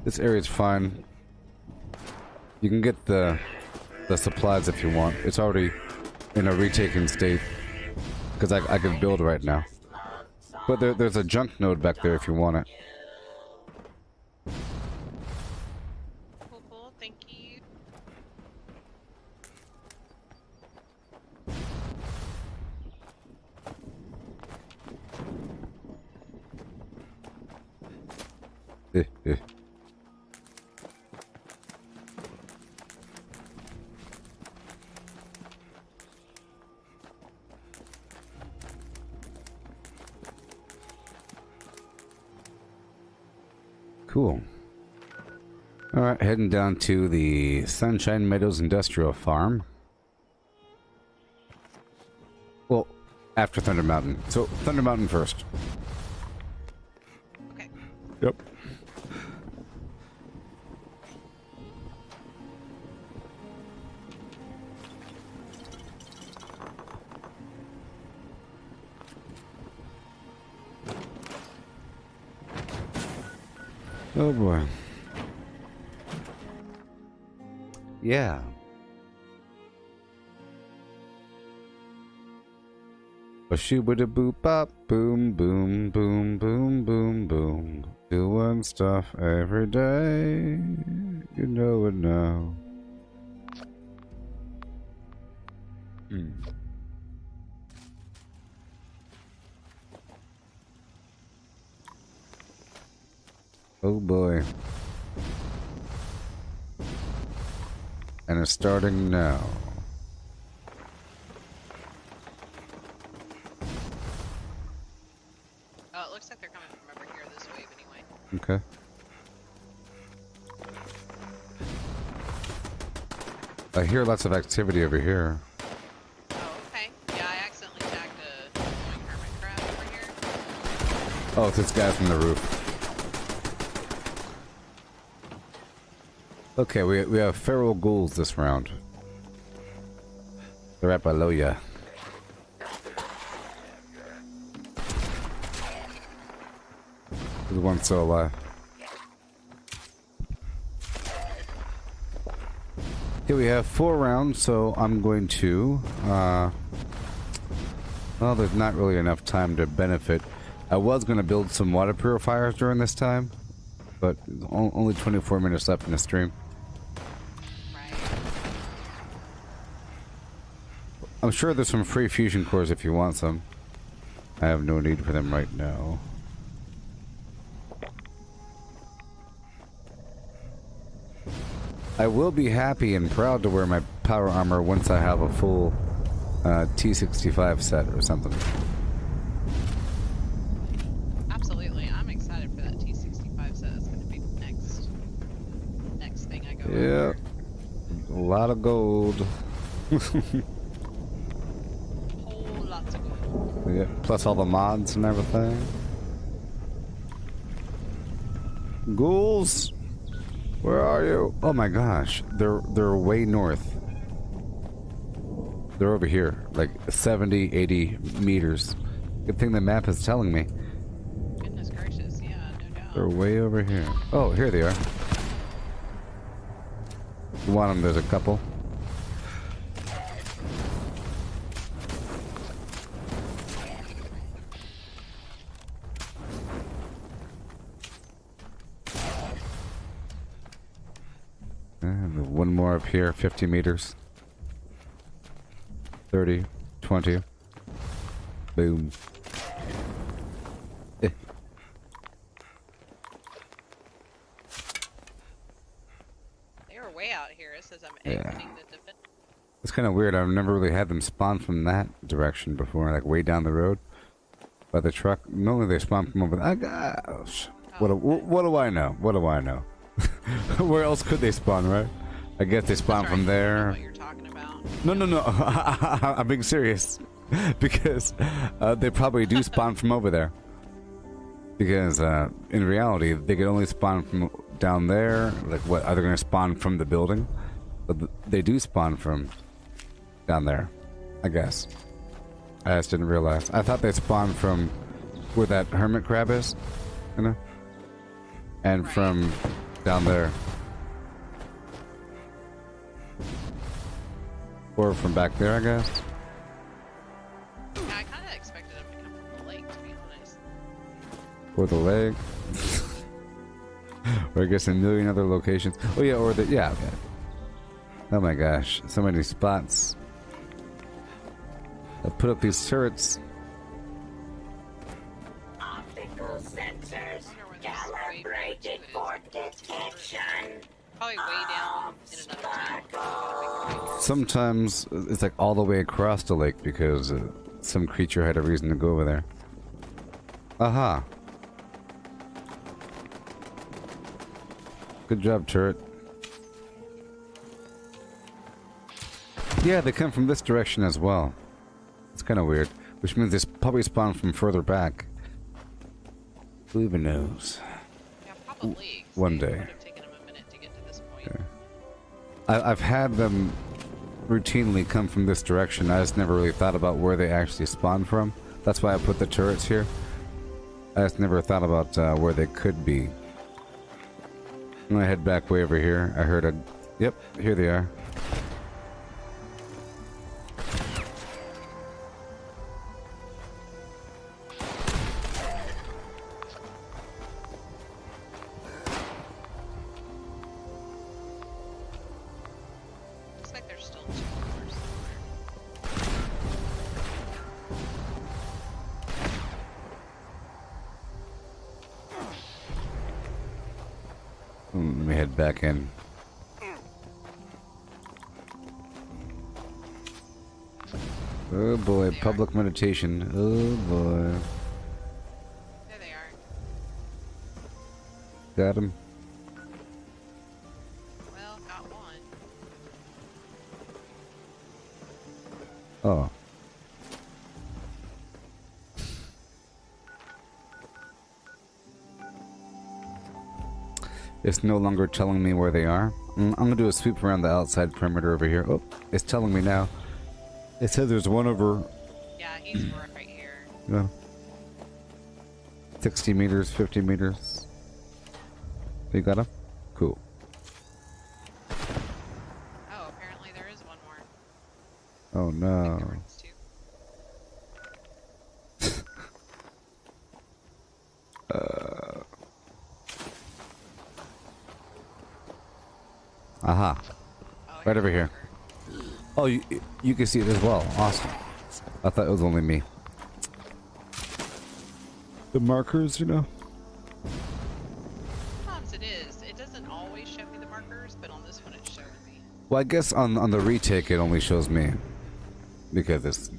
This area's fine. You can get the supplies if you want. It's already in a retaken state. Because I can build right now. But there's a junk node back there if you want it. Cool, thank you. Cool. Alright, heading down to the Sunshine Meadows Industrial Farm. Well, after Thunder Mountain. So, Thunder Mountain first. Okay. Yep. Oh boy. Yeah. A shoo-ba-da boop bop boom boom boom boom boom boom. Doing stuff every day. You know it now. Oh boy. And it's starting now. Oh, it looks like they're coming from over here this wave anyway. Okay. I hear lots of activity over here. Oh, okay. Yeah, I accidentally tagged a annoying hermit crab over here. Oh, it's this guy from the roof. Okay, we have feral ghouls this round. They're right below ya. There's one still alive. Okay, we have 4 rounds, so I'm going to, well, there's not really enough time to benefit. I was going to build some water purifiers during this time, but only 24 minutes left in the stream. I'm sure there's some free fusion cores if you want some. I have no need for them right now. I will be happy and proud to wear my power armor once I have a full T65 set or something. Absolutely, I'm excited for that T65 set. It's going to be the next thing I go Yeah, a lot of gold. Whole lots of gold. Yeah, plus all the mods and everything. Ghouls, where are you? Oh my gosh, they're way north. They're over here, like 70, 80 meters. Good thing the map is telling me. Goodness gracious, yeah, no doubt. They're way over here. Oh, here they are. You want them? There's a couple. And one more up here, 50 meters. 30, 20. Boom. Eh. They were way out here. It says I'm Yeah. exiting the defense. It's kind of weird. I've never really had them spawn from that direction before, like way down the road by the truck. Normally they spawn from over there. Gosh. What do I know? What do I know? Where else could they spawn, right? I guess they spawn from there. What you're talking about. No. I'm being serious. Because they probably do spawn from over there. Because in reality, they could only spawn from down there. Like, what? Are they going to spawn from the building? But they do spawn from down there, I guess. I just didn't realize. I thought they spawned from where that hermit crab is, you know? And from down there. Or from back there, I guess. Yeah, I kind of expected them to come from the lake, to be honest. Or the leg. Or I guess a million other locations. Oh yeah, or the yeah, okay. Oh my gosh, so many spots. I put up these turrets. Optical sensors calibrated for detection. Probably way down in another team. Sometimes it's like all the way across the lake because some creature had a reason to go over there. Aha. Good job, turret. Yeah, they come from this direction as well. It's kind of weird, which means they probably spawn from further back. Who even knows? Yeah, probably. One day. It would have taken them a minute to get to this point. Yeah. I've had them routinely come from this direction. I just never really thought about where they actually spawn from. That's why I put the turrets here. I just never thought about where they could be. I'm gonna head back way over here. I heard a... Yep, here they are. Looks like there's still 2 more Let me head back in. Oh boy, public meditation. Oh boy. There they are. Got him. Well, got one. Oh. It's no longer telling me where they are. I'm gonna do a sweep around the outside perimeter over here. Oh, it's telling me now. It says there's one over... Yeah, he's right here. No. 60 meters, 50 meters. You got him? Cool. Oh, apparently there is one more. Oh no. Aha. Right over here. Oh, you can see it as well. Awesome. I thought it was only me. The markers, you know? Sometimes it is. It doesn't always show me the markers, but on this one it showed me. Well, I guess on the retake it only shows me. Because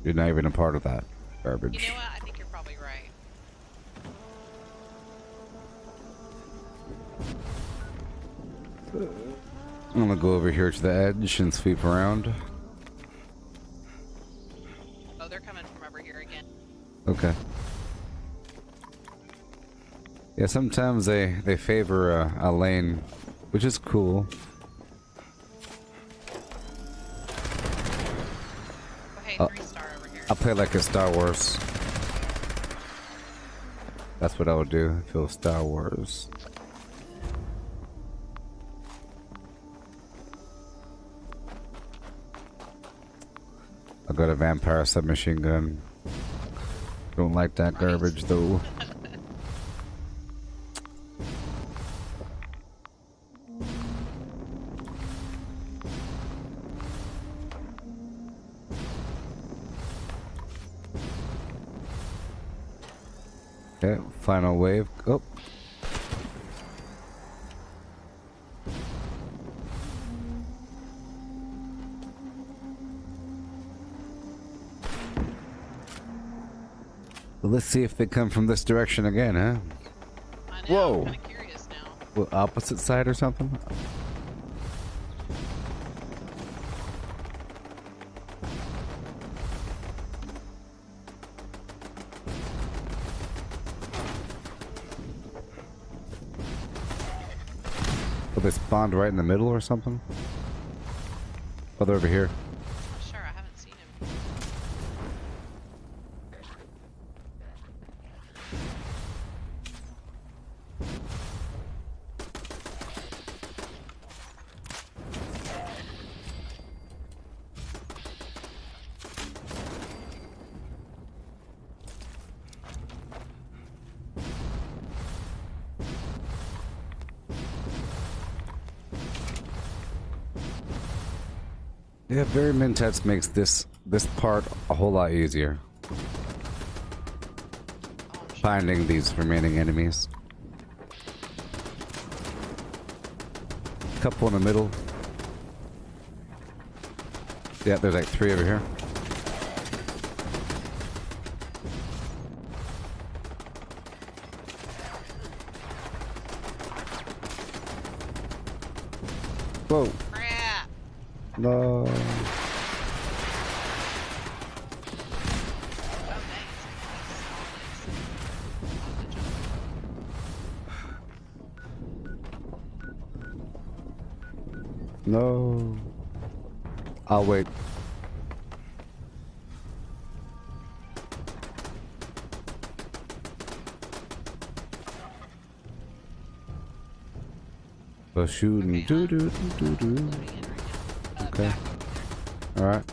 you're not even a part of that garbage. You know what? I think you're probably right. I'm gonna go over here to the edge and sweep around. Oh, they're coming from over here again. Okay. Yeah, sometimes they favor a lane, which is cool. Oh, hey, 3-star over here. I'll play like a Star Wars. That's what I would do if it was Star Wars. I got a vampire submachine gun. Don't like that garbage though. Okay, final wave. Oh. Well, let's see if they come from this direction again, huh? I know, whoa! I'm kinda curious now. Well, opposite side or something? Oh, they spawned right in the middle or something? Oh, they're over here. Sure, I haven't seen him. Yeah, very Mintats makes this part a whole lot easier. Finding these remaining enemies. Couple in the middle. Yeah, there's like 3 over here. Whoa. Crap. No. No. I'll wait. So shooting. Do do do do do. Okay. All right.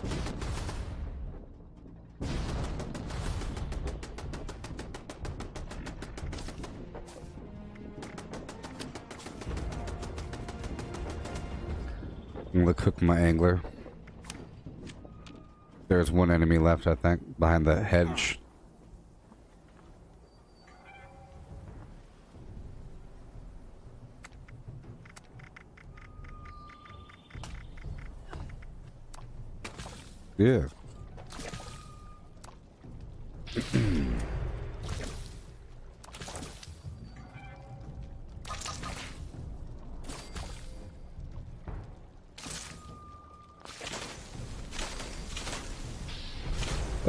I'm gonna cook my angler. There's one enemy left, I think, behind the hedge. Yeah.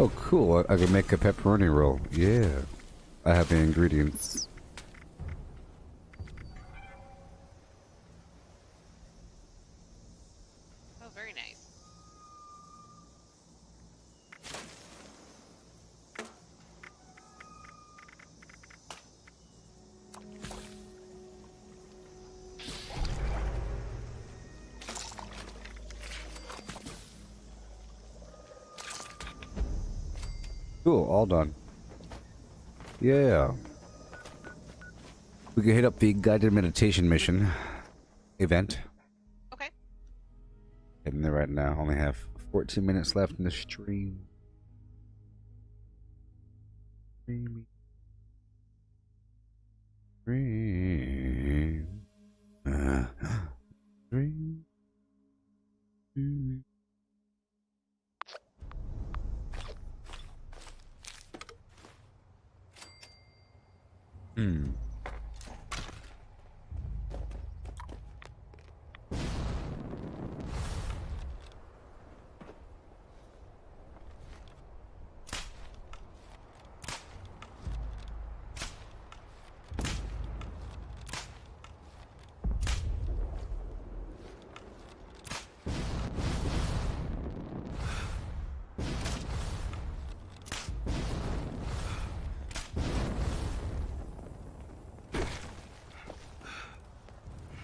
Oh, cool. I can make a pepperoni roll. Yeah. I have the ingredients. Oh, very nice. Cool, all done. Yeah. We can hit up the guided meditation mission event. Okay. Heading there right now. Only have 14 minutes left in the stream. Stream. Stream. Hmm.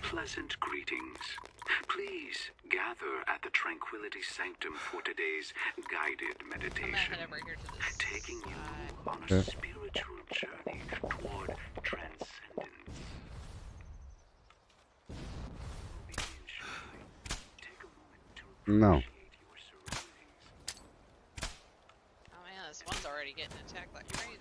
Pleasant greetings. Please gather at the Tranquility Sanctum for today's guided meditation, taking you on a spiritual journey toward transcendence. No. Oh man, this one's already getting attacked like crazy.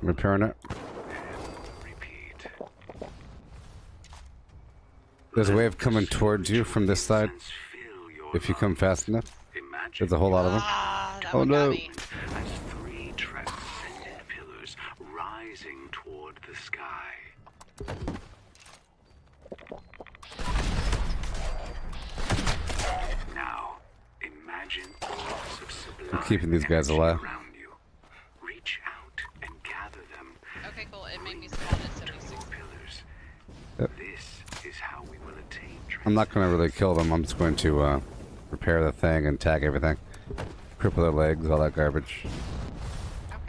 Repairing it. There's a way of coming towards you from this side. If you come fast enough. There's a whole lot of them. Oh no. As 3 transcendent pillars rising toward the sky. Now, imagine orbs of sublime I'm keeping these guys alive. around you. Reach out and gather them. Okay, cool. It made me spawn at 76. Yep. This is how we will attain I'm not going to really kill them. I'm just going to repair the thing and tag everything. Cripple their legs, all that garbage. Okay.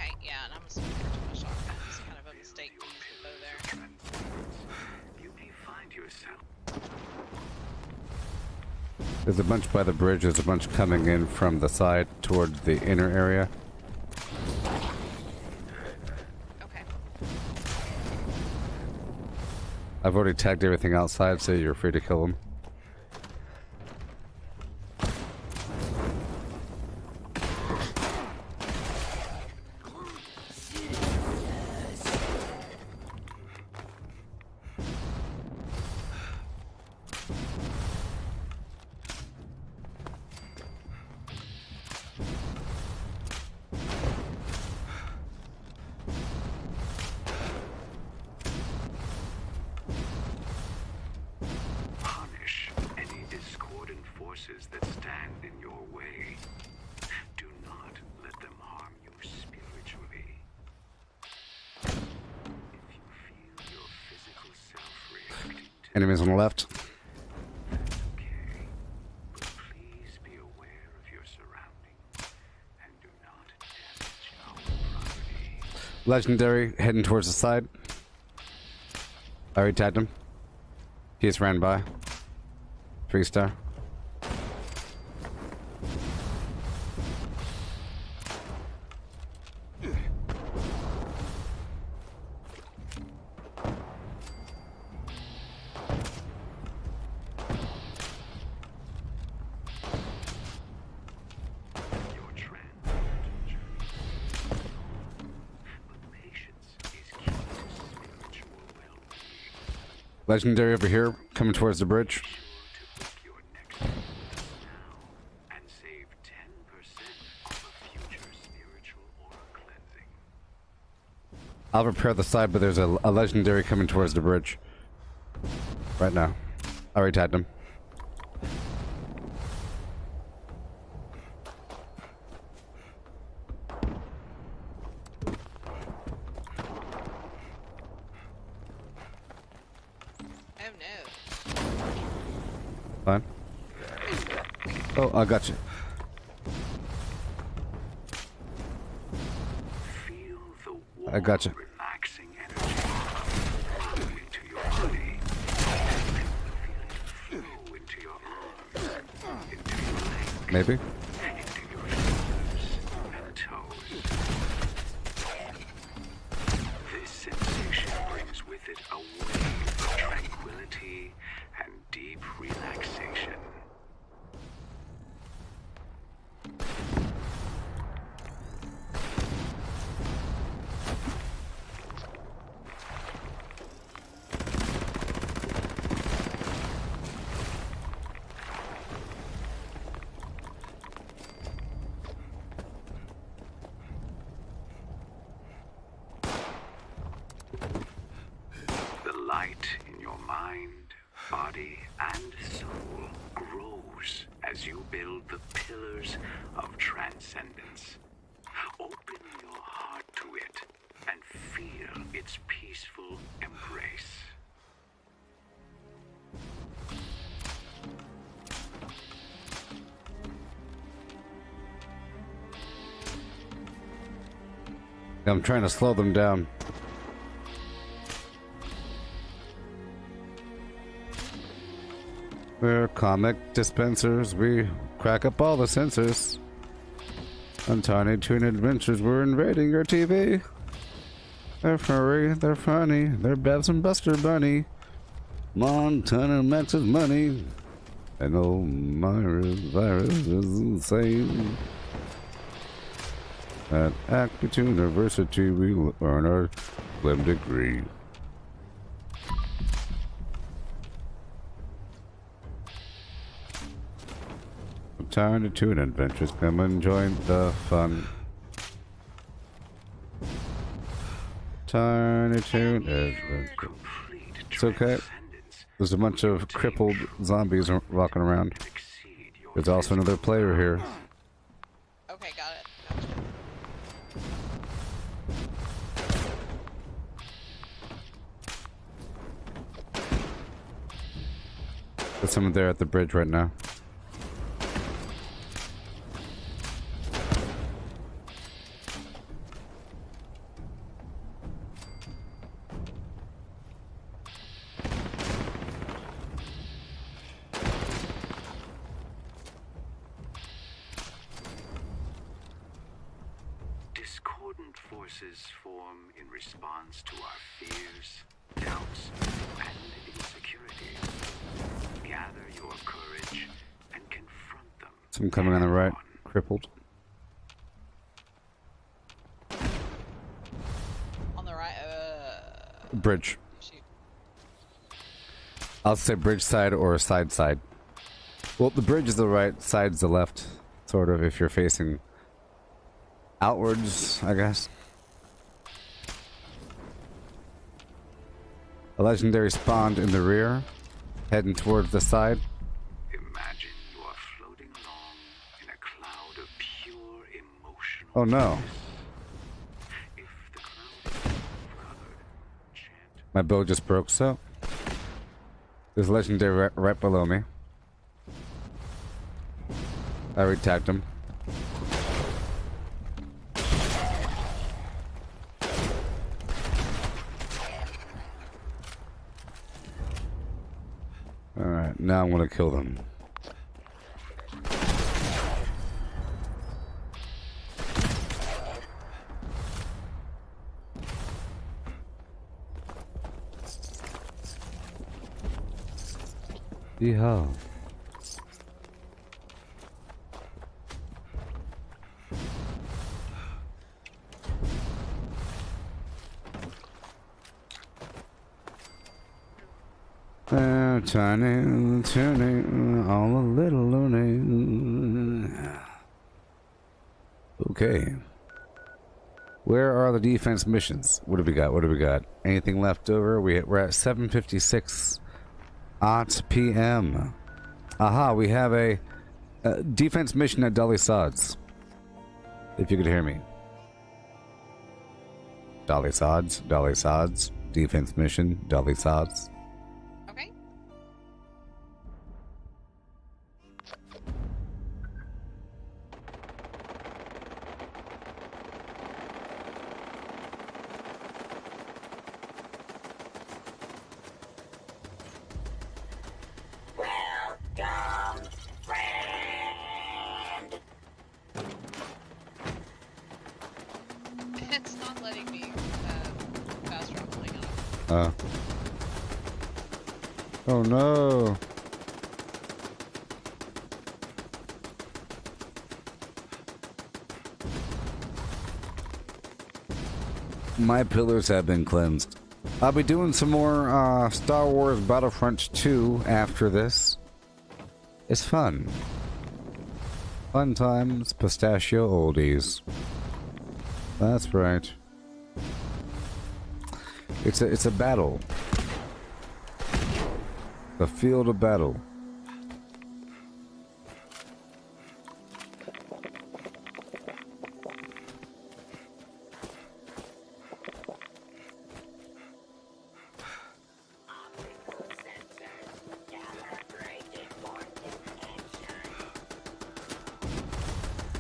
There's a bunch by the bridge. There's a bunch coming in from the side toward the inner area. Okay. I've already tagged everything outside, so you're free to kill them. Punish any discordant forces that stand in your way. Do not let them harm you spiritually. If you feel your physical self reacting to Enemies on the left. okay, but please be aware of your surroundings and do not damage our property. Legendary heading towards the side. I already tagged him. He just ran by. 3-star. Legendary over here, coming towards the bridge. And save 10% of a future spiritual aura cleansing. I'll repair the side, but there's a legendary coming towards the bridge. Right now. I already tagged him. Fine. Oh, I got you. I got you. Relaxing energy flow into your body. Feel it flow into your arms, into your legs, Maybe. into your shoulders and toes. This sensation brings with it a wave of tranquility and deep relaxation. The light in your mind, body, and soul grows as you build the pillars of transcendence. Open your heart to it and feel its peaceful embrace. I'm trying to slow them down. We're comic dispensers. We crack up all the sensors. On Tiny Toon Adventures, we're invading your TV. They're furry, they're funny, they're Babs and Buster Bunny. Montana Max's money. And oh, Myra's virus is insane. At Acme University, we earn our SLIM degree. Tiny Toon Adventures, come and join the fun. Tiny Toon Adventures. It's okay. There's a bunch of crippled zombies walking around. There's also another player here. Okay, got it. There's someone there at the bridge right now. discordant forces form in response to our fears, doubts, and insecurities. Gather your courage and confront them. Some coming on the right, crippled. On the right, Bridge. shoot. I'll say bridge side or side side. Well, the bridge is the right, side's the left, sort of, if you're facing outwards, I guess. A legendary spawned in the rear, heading towards the side. Imagine you are floating along in a cloud of pure emotional. Oh no. My bow just broke, so there's a legendary right below me. I retagged him. Alright, now I'm gonna kill them. Yeehaw. Tiny, turning, all a little loony. Okay. Where are the defense missions? What do we got? What do we got? Anything left over? We're at 7:56 p.m. Aha, we have a defense mission at Dolly Sods. If you could hear me. Dolly Sods, defense mission, Dolly Sods. Okay. Welcome, friend. It's not letting me fast travel. Hang on. Oh no. My pillars have been cleansed. I'll be doing some more Star Wars Battlefront 2 after this. It's fun. Fun times, pistachio oldies. That's right. It's a battle. The field of battle.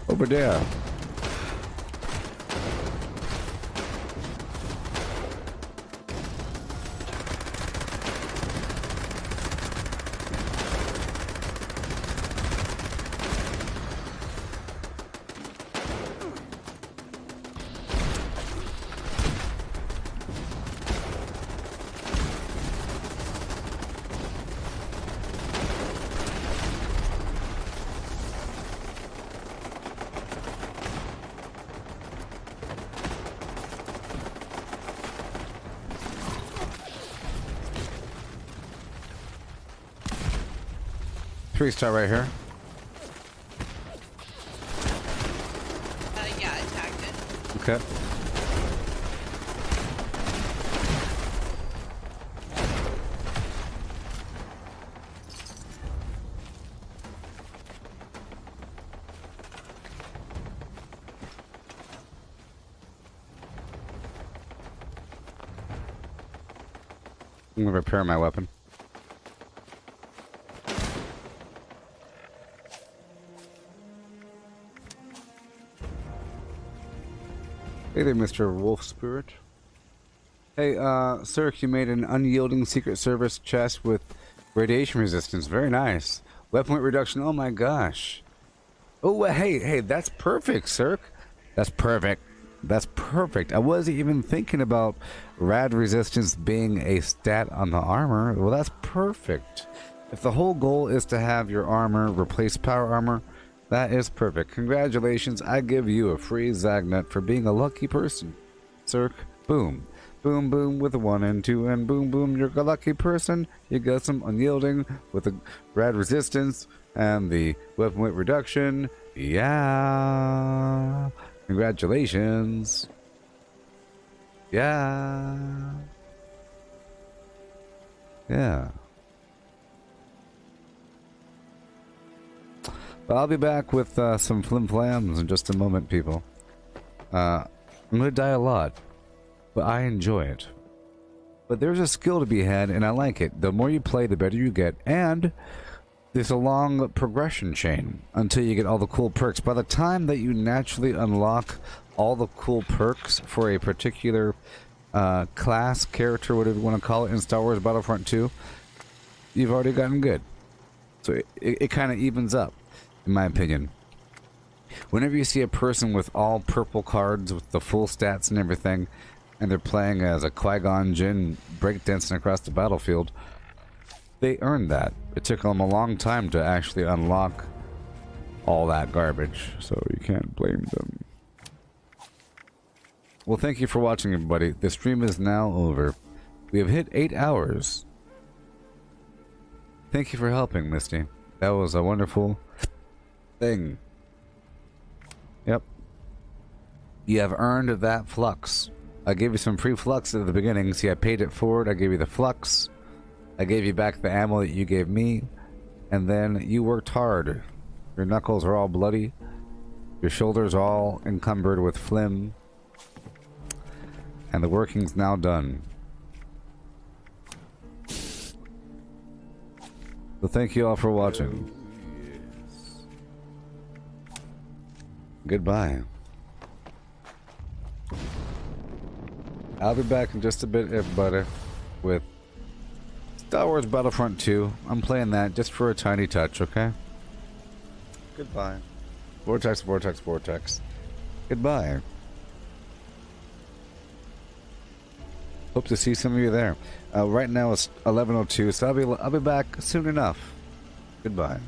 Over there. Three-star right here. Yeah, I tagged it. Okay. I'm gonna repair my weapon. Hey there, Mr. Wolf Spirit. Hey, sir, you made an unyielding Secret Service chest with radiation resistance. Very nice. Weapon weight reduction. Oh my gosh. Oh, hey, that's perfect, sir. That's perfect. That's perfect. I wasn't even thinking about rad resistance being a stat on the armor. Well, that's perfect. If the whole goal is to have your armor replace power armor, that is perfect. Congratulations, I give you a free Zagnet for being a lucky person. Circ, boom. Boom, boom with a 1 and 2, and boom, boom, you're a lucky person. You got some unyielding with the rad resistance and the weapon weight reduction. Yeah. Congratulations. Yeah. Yeah. But I'll be back with some flim flams in just a moment, people. I'm gonna die a lot, but I enjoy it. But there's a skill to be had, and I like it. The more you play, the better you get, and there's a long progression chain until you get all the cool perks. By the time that you naturally unlock all the cool perks for a particular class, character, whatever you want to call it, in Star Wars Battlefront 2, you've already gotten good. So it kind of evens up, in my opinion. Whenever you see a person with all purple cards with the full stats and everything, and they're playing as a Qui-Gon Jinn breakdancing across the battlefield, they earned that. It took them a long time to actually unlock all that garbage, so you can't blame them. Well, thank you for watching, everybody. The stream is now over. We have hit 8 hours. Thank you for helping, Misty. That was a wonderful thing. Yep. You have earned that flux. I gave you some free flux at the beginning. See, I paid it forward. I gave you the flux. I gave you back the ammo that you gave me. And then you worked hard. Your knuckles are all bloody. Your shoulders are all encumbered with phlegm. And the working's now done. So thank you all for watching. Goodbye. I'll be back in just a bit, everybody, with Star Wars Battlefront 2. I'm playing that just for a tiny touch, okay? Goodbye. Vortex, vortex, vortex. Goodbye. Hope to see some of you there. Right now it's 11:02, so I'll be back soon enough. Goodbye.